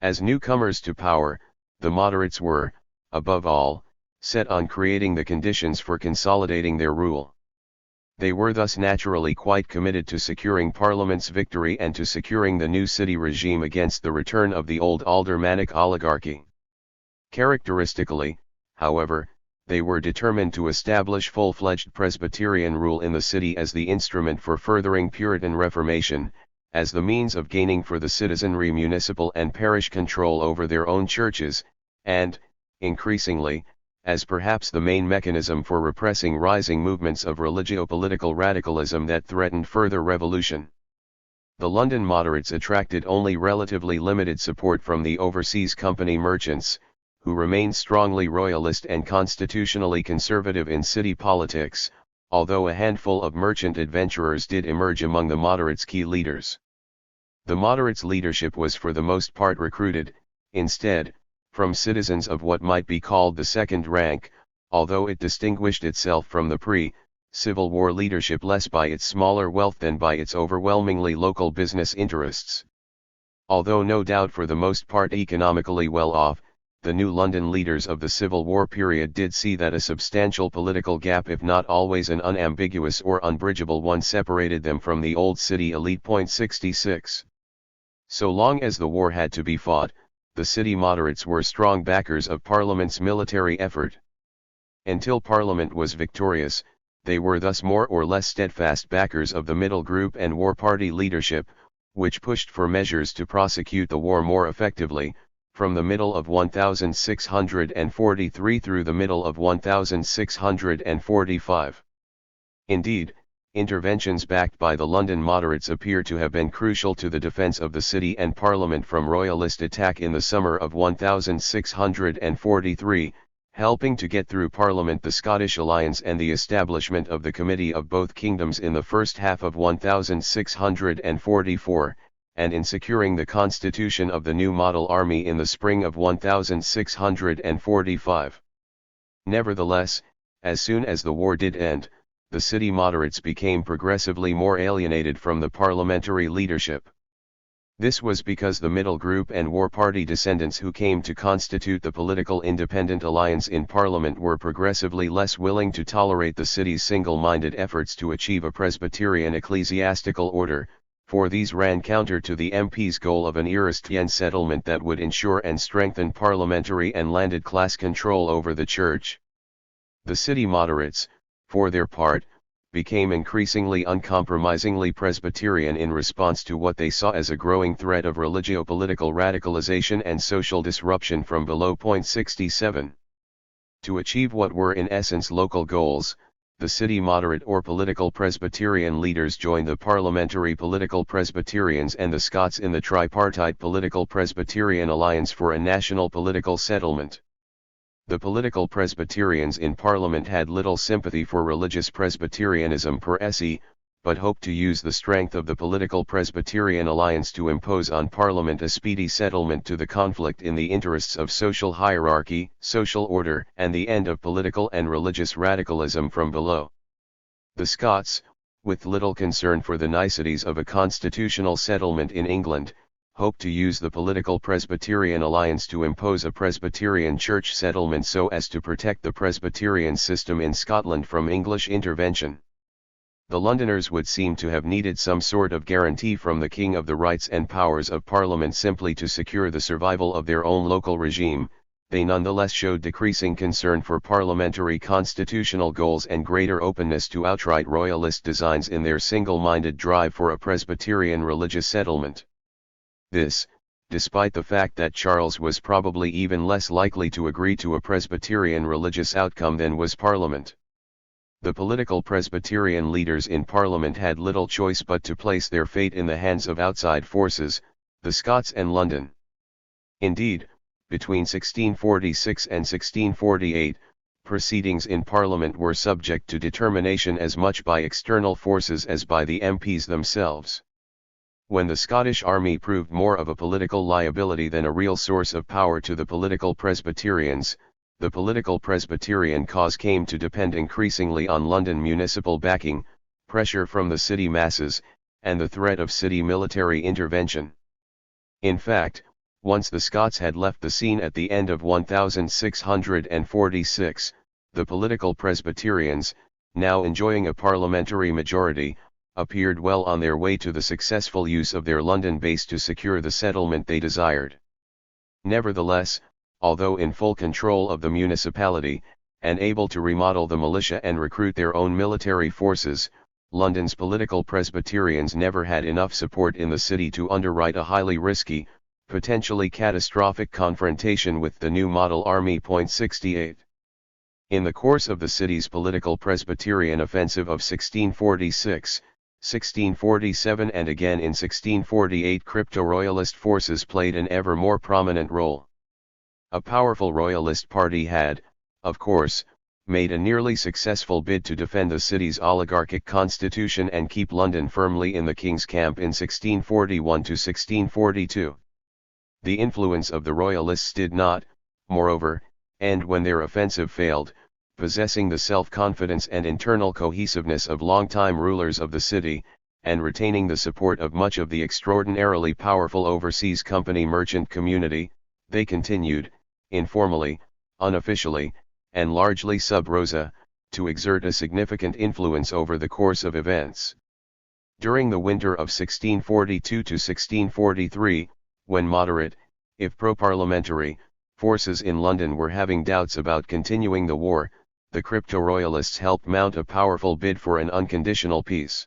As newcomers to power, the moderates were, above all, set on creating the conditions for consolidating their rule. They were thus naturally quite committed to securing Parliament's victory and to securing the new city regime against the return of the old aldermanic oligarchy. Characteristically, however, they were determined to establish full-fledged Presbyterian rule in the city as the instrument for furthering Puritan Reformation, as the means of gaining for the citizenry municipal and parish control over their own churches, and, increasingly, as perhaps the main mechanism for repressing rising movements of religio-political radicalism that threatened further revolution. The London moderates attracted only relatively limited support from the overseas company merchants, who remained strongly royalist and constitutionally conservative in city politics, although a handful of merchant adventurers did emerge among the moderates' key leaders. The moderates' leadership was for the most part recruited, instead, from citizens of what might be called the second rank, although it distinguished itself from the pre-Civil War leadership less by its smaller wealth than by its overwhelmingly local business interests. Although no doubt for the most part economically well off, the new London leaders of the Civil War period did see that a substantial political gap, if not always an unambiguous or unbridgeable one, separated them from the old city elite. 66. So long as the war had to be fought, the city moderates were strong backers of Parliament's military effort. Until Parliament was victorious, they were thus more or less steadfast backers of the middle group and war party leadership, which pushed for measures to prosecute the war more effectively, from the middle of 1643 through the middle of 1645. Indeed, interventions backed by the London moderates appear to have been crucial to the defence of the city and Parliament from royalist attack in the summer of 1643, helping to get through Parliament the Scottish alliance and the establishment of the Committee of both Kingdoms in the first half of 1644, and in securing the constitution of the new model army in the spring of 1645. Nevertheless, as soon as the war did end, the city moderates became progressively more alienated from the parliamentary leadership. This was because the middle group and war party descendants who came to constitute the political independent alliance in Parliament were progressively less willing to tolerate the city's single-minded efforts to achieve a Presbyterian ecclesiastical order, for these ran counter to the MP's goal of an Erastian settlement that would ensure and strengthen parliamentary and landed class control over the church. The city moderates, for their part, became increasingly uncompromisingly Presbyterian in response to what they saw as a growing threat of religio-political radicalization and social disruption from below. 67. To achieve what were in essence local goals, the city moderate or political Presbyterian leaders joined the parliamentary political Presbyterians and the Scots in the tripartite political Presbyterian alliance for a national political settlement. The political Presbyterians in Parliament had little sympathy for religious Presbyterianism per se, but hoped to use the strength of the political Presbyterian alliance to impose on Parliament a speedy settlement to the conflict in the interests of social hierarchy, social order, and the end of political and religious radicalism from below. The Scots, with little concern for the niceties of a constitutional settlement in England, hoped to use the political Presbyterian alliance to impose a Presbyterian church settlement so as to protect the Presbyterian system in Scotland from English intervention. The Londoners would seem to have needed some sort of guarantee from the King of the rights and powers of Parliament simply to secure the survival of their own local regime. They nonetheless showed decreasing concern for parliamentary constitutional goals and greater openness to outright royalist designs in their single-minded drive for a Presbyterian religious settlement. This, despite the fact that Charles was probably even less likely to agree to a Presbyterian religious outcome than was Parliament. The political Presbyterian leaders in Parliament had little choice but to place their fate in the hands of outside forces, the Scots and London. Indeed, between 1646 and 1648, proceedings in Parliament were subject to determination as much by external forces as by the MPs themselves. When the Scottish army proved more of a political liability than a real source of power to the political Presbyterians, the political Presbyterian cause came to depend increasingly on London municipal backing, pressure from the city masses, and the threat of city military intervention. In fact, once the Scots had left the scene at the end of 1646, the political Presbyterians, now enjoying a parliamentary majority, appeared well on their way to the successful use of their London base to secure the settlement they desired. Nevertheless, although in full control of the municipality, and able to remodel the militia and recruit their own military forces, London's political Presbyterians never had enough support in the city to underwrite a highly risky, potentially catastrophic confrontation with the new model army. 68. In the course of the city's political Presbyterian offensive of 1646, 1647 and again in 1648, crypto-royalist forces played an ever more prominent role. A powerful royalist party had, of course, made a nearly successful bid to defend the city's oligarchic constitution and keep London firmly in the king's camp in 1641 to 1642. The influence of the royalists did not, moreover, end when their offensive failed, possessing the self-confidence and internal cohesiveness of long-time rulers of the city, and retaining the support of much of the extraordinarily powerful overseas company merchant community, they continued, informally, unofficially, and largely sub rosa, to exert a significant influence over the course of events. During the winter of 1642 to 1643, when moderate, if pro-parliamentary, forces in London were having doubts about continuing the war, the crypto-royalists helped mount a powerful bid for an unconditional peace.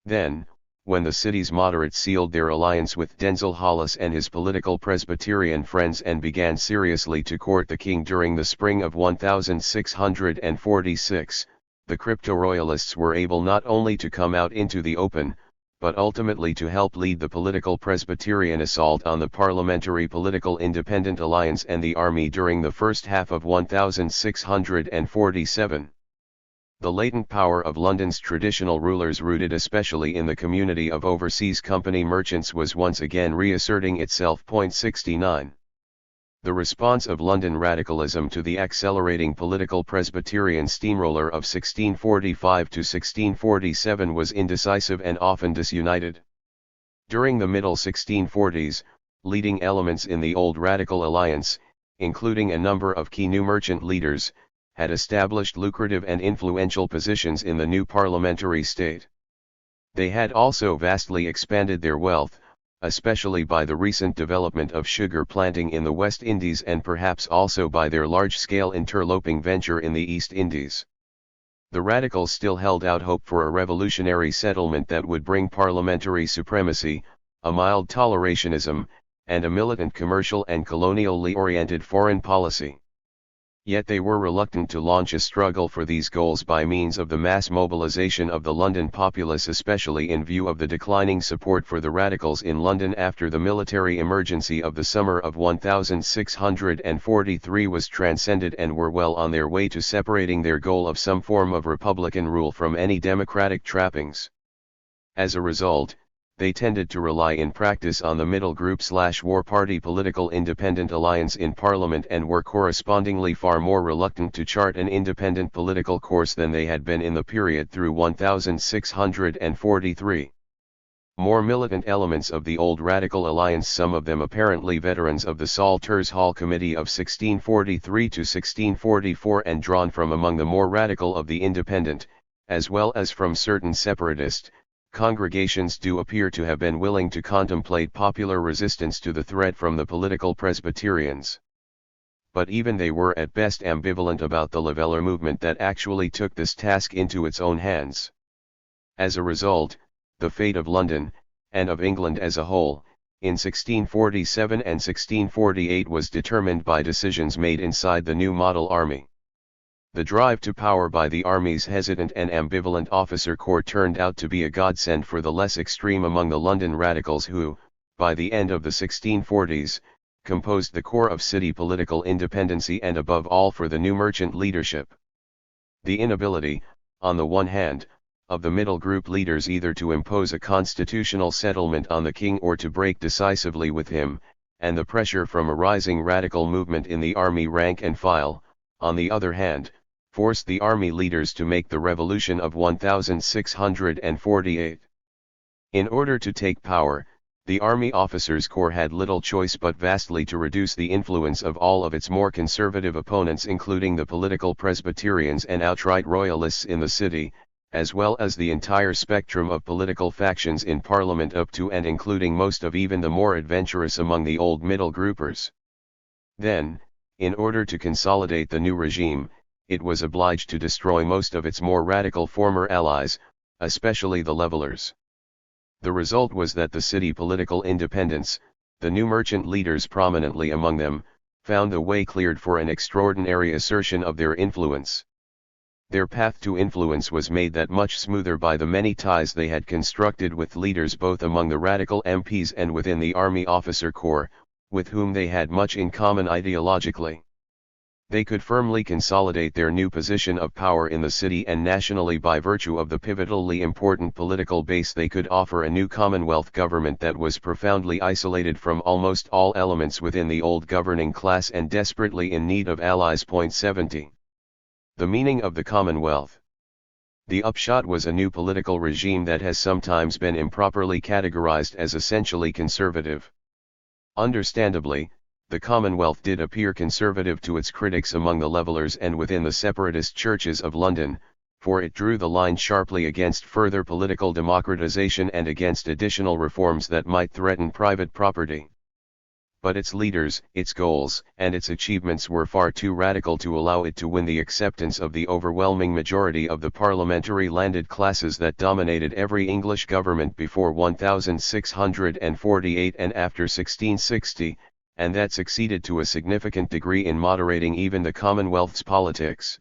Then, when the city's moderates sealed their alliance with Denzil Hollis and his political Presbyterian friends and began seriously to court the king during the spring of 1646, the crypto-royalists were able not only to come out into the open, but ultimately to help lead the political Presbyterian assault on the Parliamentary Political Independent Alliance and the army during the first half of 1647. The latent power of London's traditional rulers, rooted especially in the community of overseas company merchants, was once again reasserting itself. 69. The response of London radicalism to the accelerating political Presbyterian steamroller of 1645 to 1647 was indecisive and often disunited. During the middle 1640s, leading elements in the old radical alliance, including a number of key new merchant leaders, had established lucrative and influential positions in the new parliamentary state. They had also vastly expanded their wealth, especially by the recent development of sugar planting in the West Indies and perhaps also by their large-scale interloping venture in the East Indies. The radicals still held out hope for a revolutionary settlement that would bring parliamentary supremacy, a mild tolerationism, and a militant commercial and colonially oriented foreign policy. Yet they were reluctant to launch a struggle for these goals by means of the mass mobilization of the London populace, especially in view of the declining support for the radicals in London after the military emergency of the summer of 1643 was transcended, and were well on their way to separating their goal of some form of republican rule from any democratic trappings. As a result, they tended to rely in practice on the middle group/war party political independent alliance in Parliament, and were correspondingly far more reluctant to chart an independent political course than they had been in the period through 1643. More militant elements of the old radical alliance, some of them apparently veterans of the Salters Hall Committee of 1643 to 1644 and drawn from among the more radical of the independent, as well as from certain separatist congregations, do appear to have been willing to contemplate popular resistance to the threat from the political Presbyterians. But even they were at best ambivalent about the Leveller movement that actually took this task into its own hands. As a result, the fate of London, and of England as a whole, in 1647 and 1648 was determined by decisions made inside the new model army. The drive to power by the army's hesitant and ambivalent officer corps turned out to be a godsend for the less extreme among the London radicals who, by the end of the 1640s, composed the core of city political independency, and above all for the new merchant leadership. The inability, on the one hand, of the middle group leaders either to impose a constitutional settlement on the king or to break decisively with him, and the pressure from a rising radical movement in the army rank and file, on the other hand, forced the army leaders to make the revolution of 1648. In order to take power, the Army Officers' Corps had little choice but vastly to reduce the influence of all of its more conservative opponents, including the political Presbyterians and outright Royalists in the city, as well as the entire spectrum of political factions in Parliament up to and including most of even the more adventurous among the old middle groupers. Then, in order to consolidate the new regime, it was obliged to destroy most of its more radical former allies, especially the Levellers. The result was that the city political independents, the new merchant leaders prominently among them, found the way cleared for an extraordinary assertion of their influence. Their path to influence was made that much smoother by the many ties they had constructed with leaders both among the radical MPs and within the Army Officer Corps, with whom they had much in common ideologically. They could firmly consolidate their new position of power in the city and nationally by virtue of the pivotally important political base they could offer a new Commonwealth government that was profoundly isolated from almost all elements within the old governing class and desperately in need of allies. 70. The meaning of the Commonwealth. The upshot was a new political regime that has sometimes been improperly categorized as essentially conservative. Understandably, the Commonwealth did appear conservative to its critics among the Levellers and within the separatist churches of London, for it drew the line sharply against further political democratization and against additional reforms that might threaten private property. But its leaders, its goals, and its achievements were far too radical to allow it to win the acceptance of the overwhelming majority of the parliamentary landed classes that dominated every English government before 1648 and after 1660, and that succeeded to a significant degree in moderating even the Commonwealth's politics.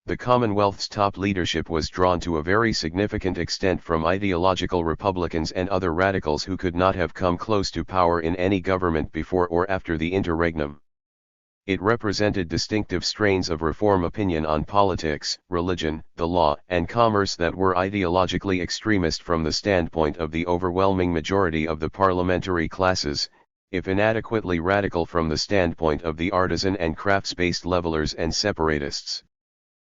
The Commonwealth's top leadership was drawn to a very significant extent from ideological Republicans and other radicals who could not have come close to power in any government before or after the interregnum. It represented distinctive strains of reform opinion on politics, religion, the law, and commerce that were ideologically extremist from the standpoint of the overwhelming majority of the parliamentary classes, if inadequately radical from the standpoint of the artisan and crafts-based Levellers and separatists.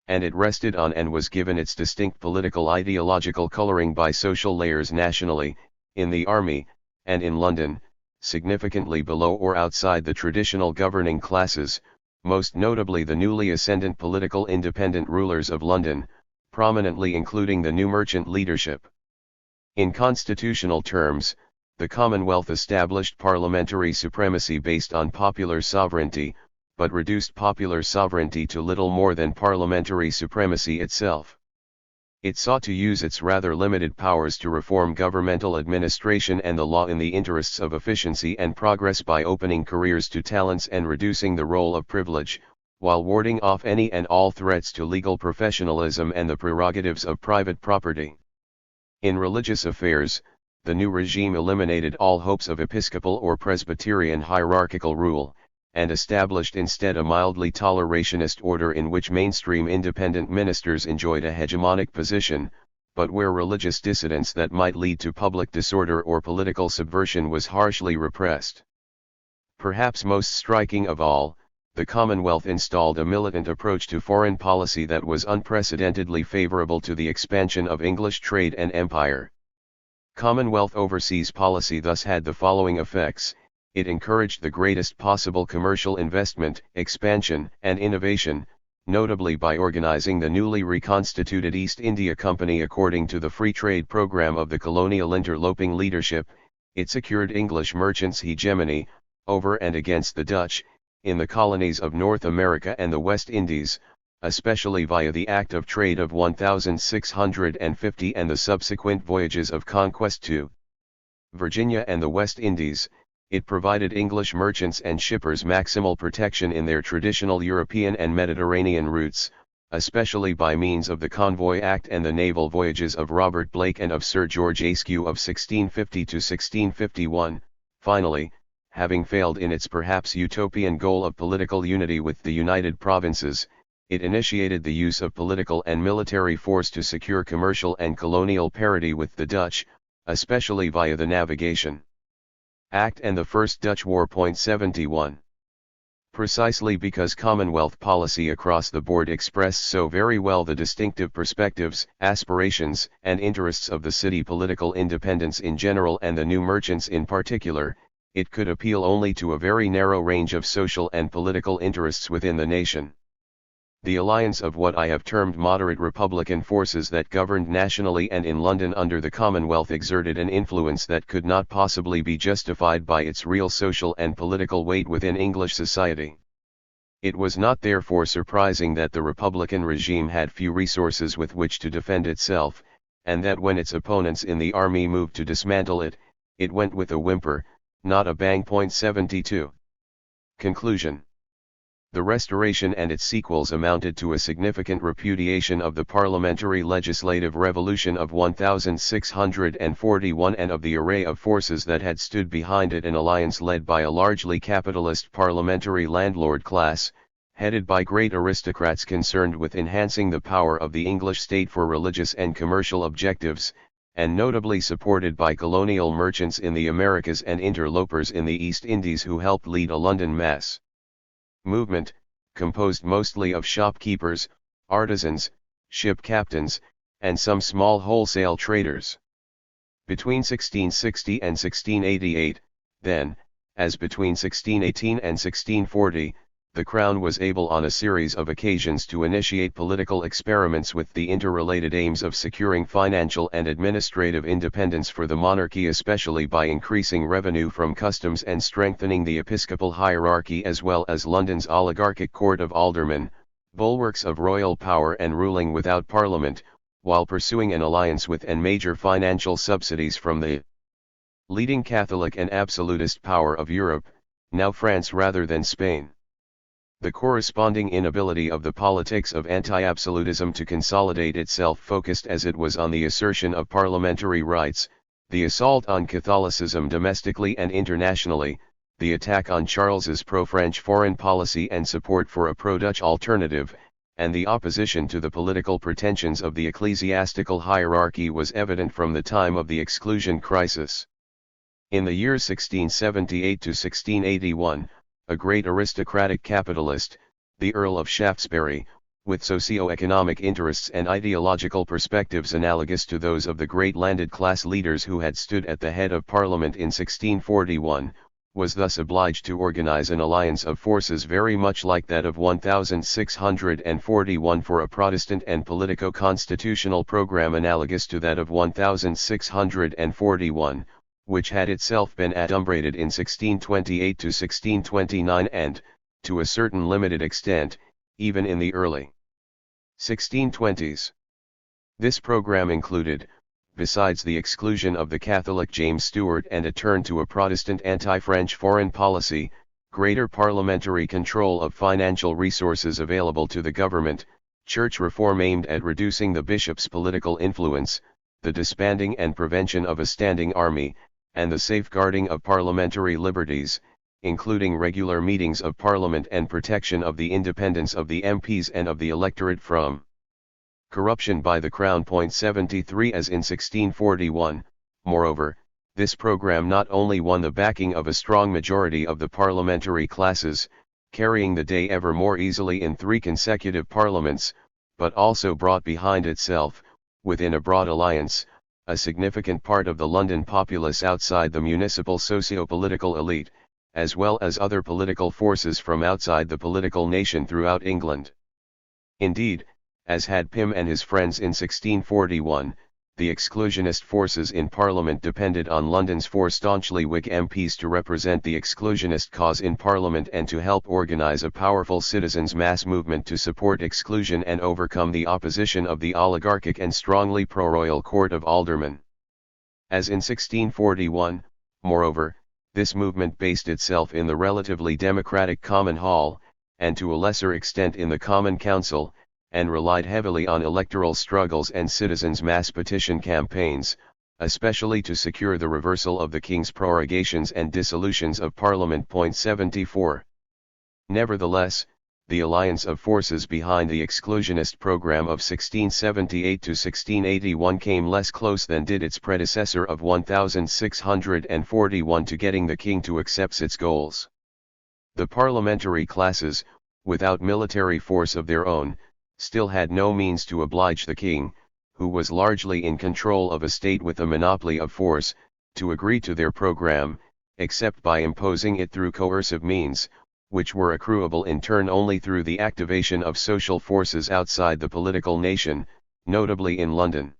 And it rested on and was given its distinct political ideological coloring by social layers nationally, in the army, and in London, significantly below or outside the traditional governing classes, most notably the newly ascendant political independent rulers of London, prominently including the new merchant leadership. In constitutional terms, the Commonwealth established parliamentary supremacy based on popular sovereignty, but reduced popular sovereignty to little more than parliamentary supremacy itself. It sought to use its rather limited powers to reform governmental administration and the law in the interests of efficiency and progress by opening careers to talents and reducing the role of privilege, while warding off any and all threats to legal professionalism and the prerogatives of private property. In religious affairs, the new regime eliminated all hopes of episcopal or Presbyterian hierarchical rule, and established instead a mildly tolerationist order in which mainstream independent ministers enjoyed a hegemonic position, but where religious dissidence that might lead to public disorder or political subversion was harshly repressed. Perhaps most striking of all, the Commonwealth installed a militant approach to foreign policy that was unprecedentedly favorable to the expansion of English trade and empire. Commonwealth overseas policy thus had the following effects: it encouraged the greatest possible commercial investment, expansion, and innovation, notably by organizing the newly reconstituted East India Company according to the free trade program of the colonial interloping leadership. It secured English merchants' hegemony, over and against the Dutch, in the colonies of North America and the West Indies, especially via the Act of Trade of 1650 and the subsequent voyages of conquest to Virginia and the West Indies. It provided English merchants and shippers maximal protection in their traditional European and Mediterranean routes, especially by means of the Convoy Act and the naval voyages of Robert Blake and of Sir George Ayscue of 1650 to 1651. Finally, having failed in its perhaps utopian goal of political unity with the United Provinces, it initiated the use of political and military force to secure commercial and colonial parity with the Dutch, especially via the navigation. Act and the First Dutch War. 71. Precisely because Commonwealth policy across the board expressed so very well the distinctive perspectives, aspirations, and interests of the city political independence in general and the new merchants in particular, it could appeal only to a very narrow range of social and political interests within the nation. The alliance of what I have termed moderate republican forces that governed nationally and in London under the Commonwealth exerted an influence that could not possibly be justified by its real social and political weight within English society. It was not therefore surprising that the Republican regime had few resources with which to defend itself, and that when its opponents in the army moved to dismantle it, it went with a whimper, not a bang. 72. Conclusion. The Restoration and its sequels amounted to a significant repudiation of the parliamentary legislative revolution of 1641 and of the array of forces that had stood behind it, an alliance led by a largely capitalist parliamentary landlord class, headed by great aristocrats concerned with enhancing the power of the English state for religious and commercial objectives, and notably supported by colonial merchants in the Americas and interlopers in the East Indies who helped lead a London mass movement, composed mostly of shopkeepers, artisans, ship captains, and some small wholesale traders. Between 1660 and 1688, then, as between 1618 and 1640, the Crown was able on a series of occasions to initiate political experiments with the interrelated aims of securing financial and administrative independence for the monarchy, especially by increasing revenue from customs and strengthening the episcopal hierarchy as well as London's oligarchic court of aldermen, bulwarks of royal power and ruling without parliament, while pursuing an alliance with and major financial subsidies from the leading Catholic and absolutist power of Europe, now France rather than Spain. The corresponding inability of the politics of anti-absolutism to consolidate itself focused as it was on the assertion of parliamentary rights, the assault on Catholicism domestically and internationally, the attack on Charles's pro-French foreign policy and support for a pro-Dutch alternative, and the opposition to the political pretensions of the ecclesiastical hierarchy was evident from the time of the Exclusion Crisis. In the years 1678 to 1681, a great aristocratic capitalist, the Earl of Shaftesbury, with socio-economic interests and ideological perspectives analogous to those of the great landed class leaders who had stood at the head of Parliament in 1641, was thus obliged to organize an alliance of forces very much like that of 1641 for a Protestant and politico-constitutional program analogous to that of 1641, which had itself been adumbrated in 1628 to 1629 and, to a certain limited extent, even in the early 1620s. This program included, besides the exclusion of the Catholic James Stuart and a turn to a Protestant anti-French foreign policy, greater parliamentary control of financial resources available to the government, church reform aimed at reducing the bishop's political influence, the disbanding and prevention of a standing army, and the safeguarding of parliamentary liberties, including regular meetings of Parliament and protection of the independence of the MPs and of the electorate from corruption by the Crown. 73. As in 1641, moreover, this program not only won the backing of a strong majority of the parliamentary classes, carrying the day ever more easily in 3 consecutive parliaments, but also brought behind itself, within a broad alliance, a significant part of the London populace outside the municipal socio-political elite, as well as other political forces from outside the political nation throughout England. Indeed, as had Pym and his friends in 1641, the exclusionist forces in Parliament depended on London's 4 staunchly Whig MPs to represent the exclusionist cause in Parliament and to help organise a powerful citizens' mass movement to support exclusion and overcome the opposition of the oligarchic and strongly pro-royal court of aldermen. As in 1641, moreover, this movement based itself in the relatively democratic Common Hall, and to a lesser extent in the Common Council, and relied heavily on electoral struggles and citizens' mass petition campaigns, especially to secure the reversal of the King's prorogations and dissolutions of Parliament. 74. Nevertheless, the alliance of forces behind the exclusionist program of 1678 to 1681 came less close than did its predecessor of 1641 to getting the king to accept its goals. The parliamentary classes, without military force of their own, still had no means to oblige the king, who was largely in control of a state with a monopoly of force, to agree to their program, except by imposing it through coercive means, which were accruable in turn only through the activation of social forces outside the political nation, notably in London.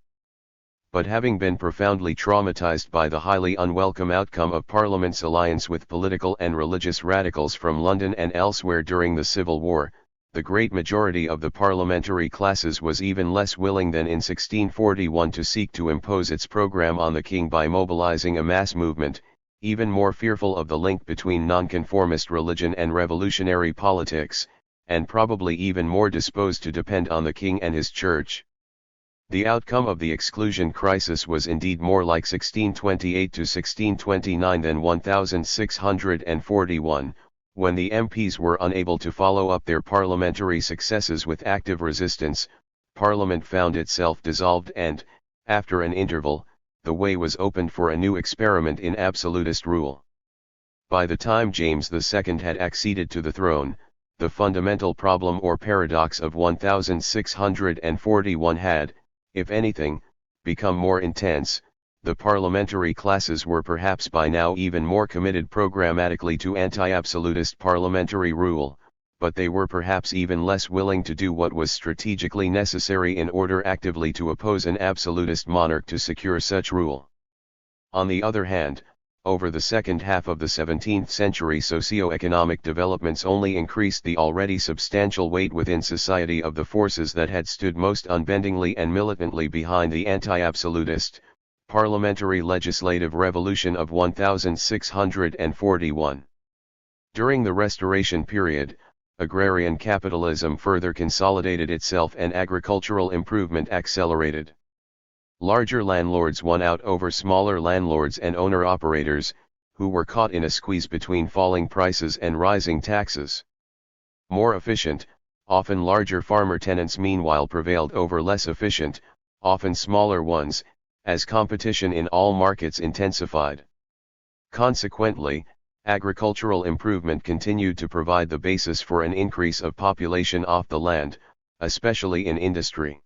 But having been profoundly traumatized by the highly unwelcome outcome of Parliament's alliance with political and religious radicals from London and elsewhere during the Civil War, the great majority of the parliamentary classes was even less willing than in 1641 to seek to impose its program on the king by mobilizing a mass movement, even more fearful of the link between nonconformist religion and revolutionary politics, and probably even more disposed to depend on the king and his church. The outcome of the exclusion crisis was indeed more like 1628 to 1629 than 1641, when the MPs were unable to follow up their parliamentary successes with active resistance. Parliament found itself dissolved and, after an interval, the way was opened for a new experiment in absolutist rule. By the time James II had acceded to the throne, the fundamental problem or paradox of 1641 had, if anything, become more intense. The parliamentary classes were perhaps by now even more committed programmatically to anti-absolutist parliamentary rule, but they were perhaps even less willing to do what was strategically necessary in order actively to oppose an absolutist monarch to secure such rule. On the other hand, over the second half of the 17th century, socio-economic developments only increased the already substantial weight within society of the forces that had stood most unbendingly and militantly behind the anti-absolutist, parliamentary legislative revolution of 1641. During the Restoration period, agrarian capitalism further consolidated itself and agricultural improvement accelerated. Larger landlords won out over smaller landlords and owner-operators, who were caught in a squeeze between falling prices and rising taxes. More efficient, often larger farmer tenants meanwhile prevailed over less efficient, often smaller ones, as competition in all markets intensified. Consequently, agricultural improvement continued to provide the basis for an increase of population off the land, especially in industry.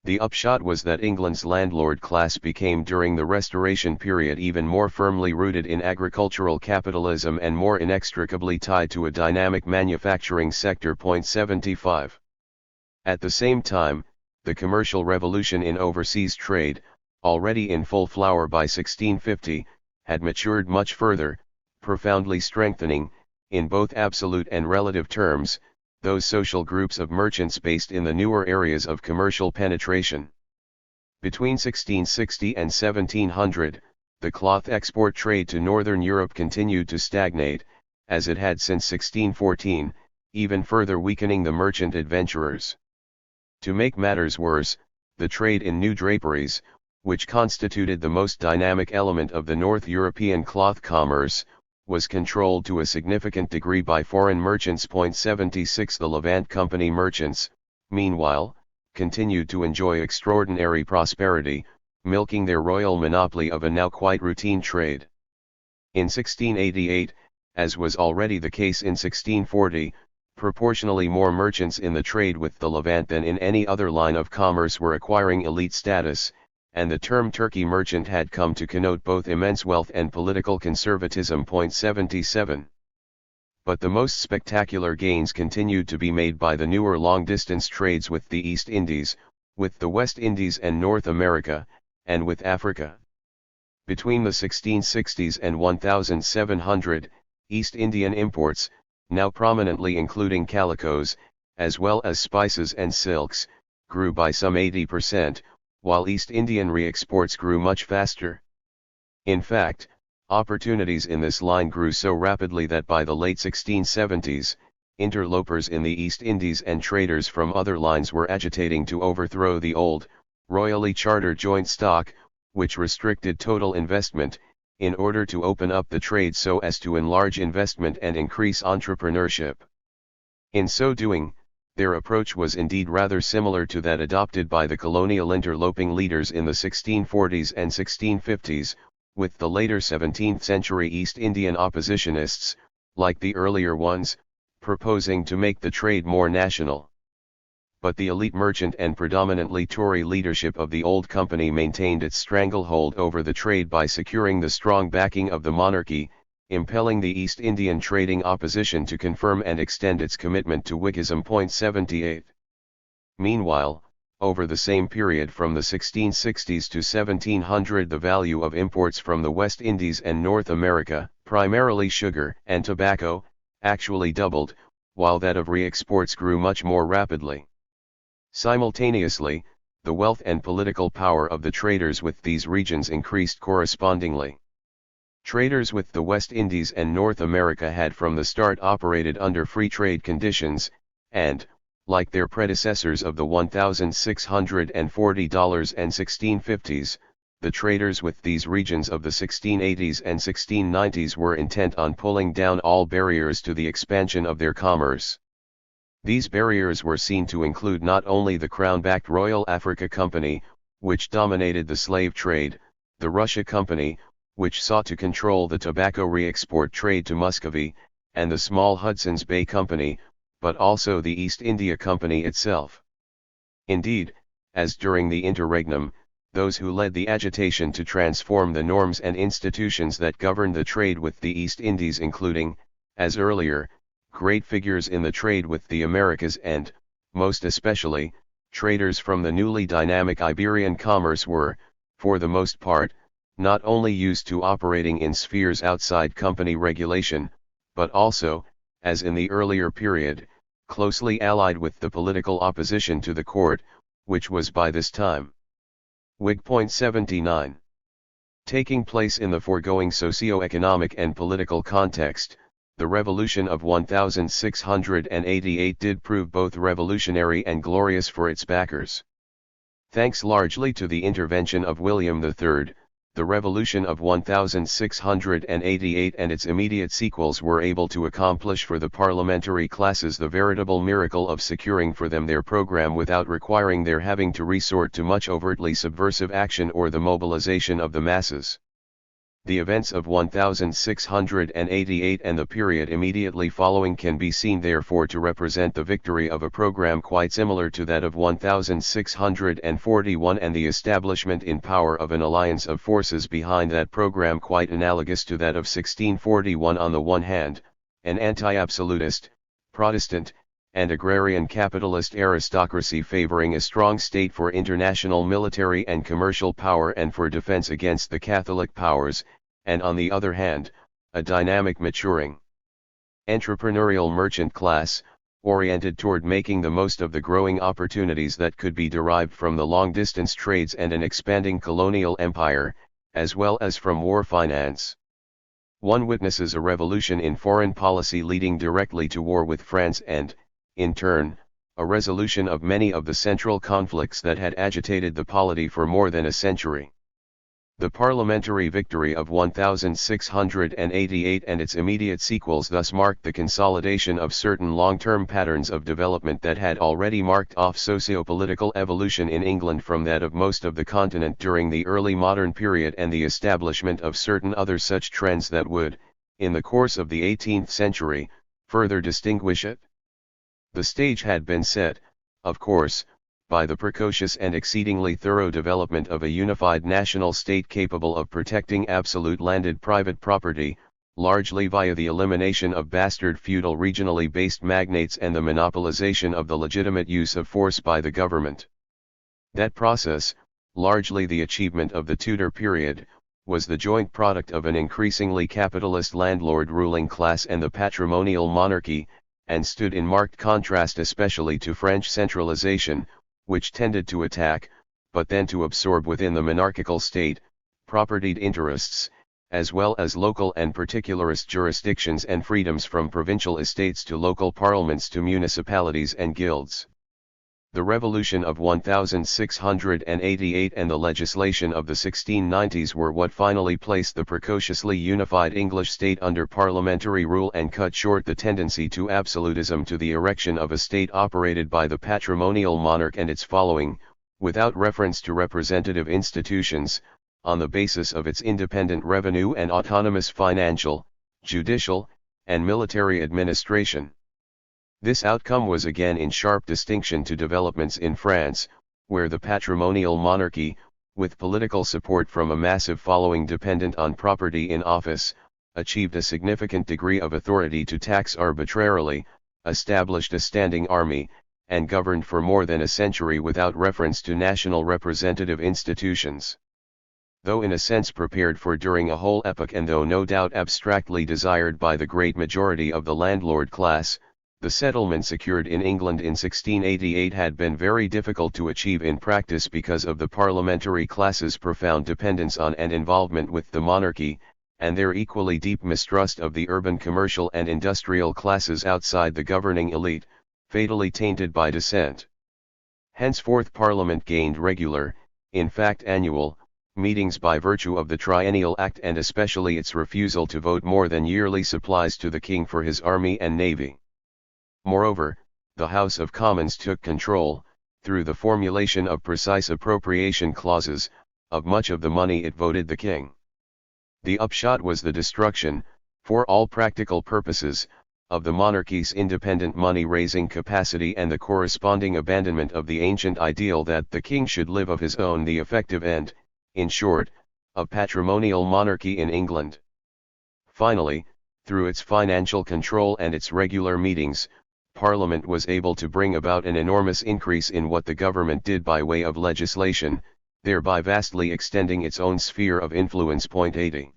The upshot was that England's landlord class became during the Restoration period even more firmly rooted in agricultural capitalism and more inextricably tied to a dynamic manufacturing sector. 75. At the same time, the commercial revolution in overseas trade, already in full flower by 1650, had matured much further, profoundly strengthening, in both absolute and relative terms, those social groups of merchants based in the newer areas of commercial penetration. Between 1660 and 1700, the cloth export trade to Northern Europe continued to stagnate, as it had since 1614, even further weakening the merchant adventurers. To make matters worse, the trade in new draperies, which constituted the most dynamic element of the North European cloth commerce, was controlled to a significant degree by foreign merchants. 76. The Levant Company merchants, meanwhile, continued to enjoy extraordinary prosperity, milking their royal monopoly of a now quite routine trade. In 1688, as was already the case in 1640, proportionally more merchants in the trade with the Levant than in any other line of commerce were acquiring elite status, and the term Turkey merchant had come to connote both immense wealth and political conservatism. 77. But the most spectacular gains continued to be made by the newer long-distance trades with the East Indies, with the West Indies and North America, and with Africa. Between the 1660s and 1700, East Indian imports, now prominently including calicos, as well as spices and silks, grew by some 80%, while East Indian re-exports grew much faster. In fact, opportunities in this line grew so rapidly that by the late 1670s, interlopers in the East Indies and traders from other lines were agitating to overthrow the old, royally chartered joint stock, which restricted total investment, in order to open up the trade so as to enlarge investment and increase entrepreneurship. In so doing, their approach was indeed rather similar to that adopted by the colonial interloping leaders in the 1640s and 1650s, with the later 17th century East Indian oppositionists, like the earlier ones, proposing to make the trade more national. But the elite merchant and predominantly Tory leadership of the old company maintained its stranglehold over the trade by securing the strong backing of the monarchy, impelling the East Indian trading opposition to confirm and extend its commitment to Whiggism. 78. Meanwhile, over the same period from the 1660s to 1700, the value of imports from the West Indies and North America, primarily sugar and tobacco, actually doubled, while that of re-exports grew much more rapidly. Simultaneously, the wealth and political power of the traders with these regions increased correspondingly. Traders with the West Indies and North America had from the start operated under free trade conditions, and, like their predecessors of the $1,640 and 1650s, the traders with these regions of the 1680s and 1690s were intent on pulling down all barriers to the expansion of their commerce. These barriers were seen to include not only the crown-backed Royal Africa Company, which dominated the slave trade, the Russia Company, which sought to control the tobacco re-export trade to Muscovy, and the small Hudson's Bay Company, but also the East India Company itself. Indeed, as during the interregnum, those who led the agitation to transform the norms and institutions that governed the trade with the East Indies, including, as earlier, great figures in the trade with the Americas and, most especially, traders from the newly dynamic Iberian commerce were, for the most part, not only used to operating in spheres outside company regulation, but also, as in the earlier period, closely allied with the political opposition to the court, which was by this time Whig. 79. Taking place in the foregoing socio-economic and political context, the Revolution of 1688 did prove both revolutionary and glorious for its backers. Thanks largely to the intervention of William III, the Revolution of 1688 and its immediate sequels were able to accomplish for the parliamentary classes the veritable miracle of securing for them their program without requiring their having to resort to much overtly subversive action or the mobilization of the masses. The events of 1688 and the period immediately following can be seen therefore to represent the victory of a program quite similar to that of 1641 and the establishment in power of an alliance of forces behind that program quite analogous to that of 1641. On the one hand, an anti-absolutist, Protestant, and agrarian capitalist aristocracy favoring a strong state for international military and commercial power and for defense against the Catholic powers, and on the other hand, a dynamic maturing entrepreneurial merchant class, oriented toward making the most of the growing opportunities that could be derived from the long-distance trades and an expanding colonial empire, as well as from war finance. One witnesses a revolution in foreign policy leading directly to war with France and, in turn, a resolution of many of the central conflicts that had agitated the polity for more than a century. The parliamentary victory of 1688 and its immediate sequels thus marked the consolidation of certain long-term patterns of development that had already marked off socio-political evolution in England from that of most of the continent during the early modern period and the establishment of certain other such trends that would, in the course of the 18th century, further distinguish it. The stage had been set, of course, by the precocious and exceedingly thorough development of a unified national state capable of protecting absolute landed private property, largely via the elimination of bastard feudal regionally based magnates and the monopolization of the legitimate use of force by the government. That process, largely the achievement of the Tudor period, was the joint product of an increasingly capitalist landlord ruling class and the patrimonial monarchy, and stood in marked contrast especially to French centralization, which tended to attack, but then to absorb within the monarchical state, propertied interests, as well as local and particularist jurisdictions and freedoms from provincial estates to local parliaments to municipalities and guilds. The revolution of 1688 and the legislation of the 1690s were what finally placed the precociously unified English state under parliamentary rule and cut short the tendency to absolutism to the erection of a state operated by the patrimonial monarch and its following, without reference to representative institutions, on the basis of its independent revenue and autonomous financial, judicial, and military administration. This outcome was again in sharp distinction to developments in France, where the patrimonial monarchy, with political support from a massive following dependent on property in office, achieved a significant degree of authority to tax arbitrarily, established a standing army, and governed for more than a century without reference to national representative institutions. Though in a sense prepared for during a whole epoch and though no doubt abstractly desired by the great majority of the landlord class, the settlement secured in England in 1688 had been very difficult to achieve in practice because of the parliamentary class's profound dependence on and involvement with the monarchy, and their equally deep mistrust of the urban commercial and industrial classes outside the governing elite, fatally tainted by dissent. Henceforth Parliament gained regular, in fact annual, meetings by virtue of the Triennial Act and especially its refusal to vote more than yearly supplies to the King for his army and navy. Moreover, the House of Commons took control, through the formulation of precise appropriation clauses, of much of the money it voted the King. The upshot was the destruction, for all practical purposes, of the monarchy's independent money-raising capacity and the corresponding abandonment of the ancient ideal that the King should live of his own, the effective end, in short, of patrimonial monarchy in England. Finally, through its financial control and its regular meetings, Parliament was able to bring about an enormous increase in what the government did by way of legislation, thereby vastly extending its own sphere of influence. 80.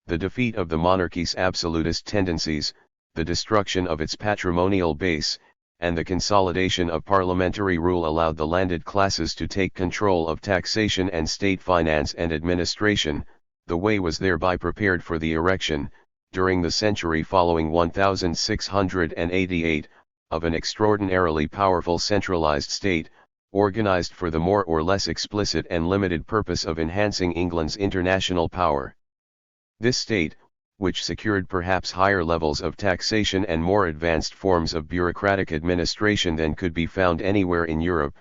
The defeat of the monarchy's absolutist tendencies, the destruction of its patrimonial base, and the consolidation of parliamentary rule allowed the landed classes to take control of taxation and state finance and administration. The way was thereby prepared for the erection, during the century following 1688, of an extraordinarily powerful centralized state, organized for the more or less explicit and limited purpose of enhancing England's international power. This state, which secured perhaps higher levels of taxation and more advanced forms of bureaucratic administration than could be found anywhere in Europe,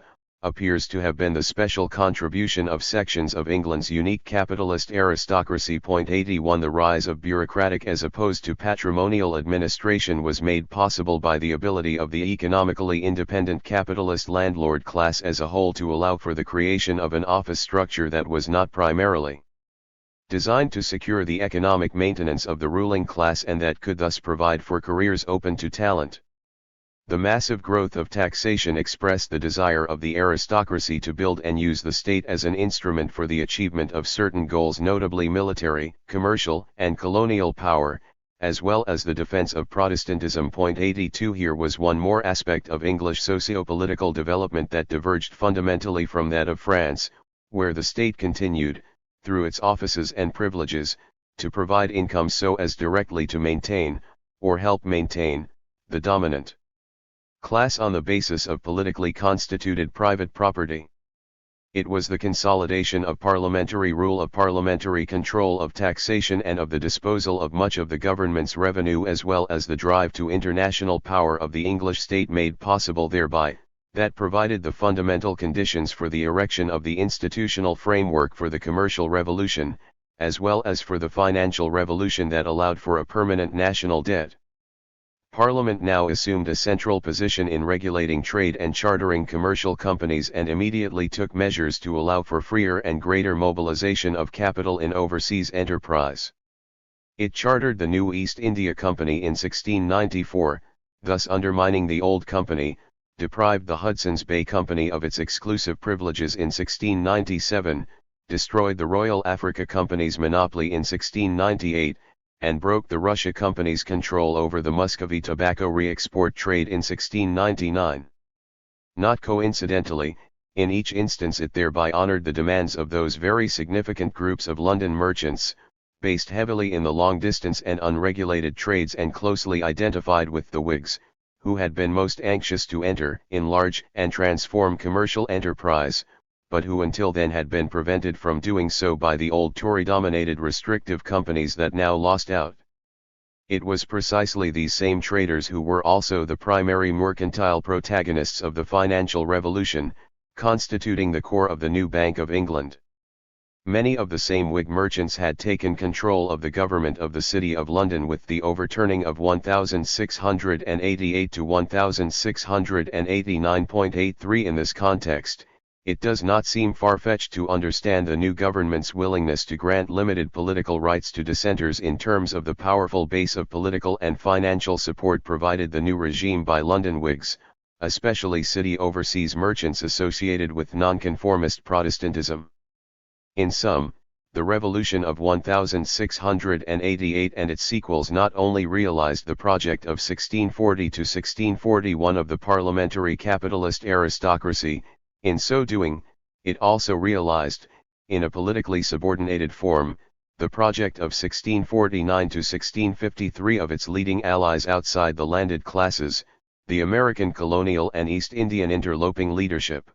appears to have been the special contribution of sections of England's unique capitalist aristocracy. 81 The rise of bureaucratic as opposed to patrimonial administration was made possible by the ability of the economically independent capitalist landlord class as a whole to allow for the creation of an office structure that was not primarily designed to secure the economic maintenance of the ruling class and that could thus provide for careers open to talent. The massive growth of taxation expressed the desire of the aristocracy to build and use the state as an instrument for the achievement of certain goals, notably military, commercial, and colonial power, as well as the defense of Protestantism. 82 Here was one more aspect of English socio-political development that diverged fundamentally from that of France, where the state continued, through its offices and privileges, to provide income so as directly to maintain, or help maintain, the dominant class on the basis of politically constituted private property. It was the consolidation of parliamentary rule, of parliamentary control of taxation and of the disposal of much of the government's revenue, as well as the drive to international power of the English state made possible thereby, that provided the fundamental conditions for the erection of the institutional framework for the commercial revolution, as well as for the financial revolution that allowed for a permanent national debt. Parliament now assumed a central position in regulating trade and chartering commercial companies and immediately took measures to allow for freer and greater mobilization of capital in overseas enterprise. It chartered the new East India Company in 1694, thus undermining the old company, deprived the Hudson's Bay Company of its exclusive privileges in 1697, destroyed the Royal Africa Company's monopoly in 1698, and broke the Russia Company's control over the Muscovy tobacco re-export trade in 1699. Not coincidentally, in each instance it thereby honored the demands of those very significant groups of London merchants, based heavily in the long-distance and unregulated trades and closely identified with the Whigs, who had been most anxious to enter, enlarge, and transform commercial enterprise, but who until then had been prevented from doing so by the old Tory-dominated restrictive companies that now lost out. It was precisely these same traders who were also the primary mercantile protagonists of the financial revolution, constituting the core of the new Bank of England. Many of the same Whig merchants had taken control of the government of the City of London with the overturning of 1688 to 1689.83. In this context, it does not seem far-fetched to understand the new government's willingness to grant limited political rights to dissenters in terms of the powerful base of political and financial support provided the new regime by London Whigs, especially city overseas merchants associated with nonconformist Protestantism. In sum, the revolution of 1688 and its sequels not only realized the project of 1640 to 1641 of the parliamentary capitalist aristocracy. In so doing, it also realized, in a politically subordinated form, the project of 1649 to 1653 of its leading allies outside the landed classes, the American colonial and East Indian interloping leadership.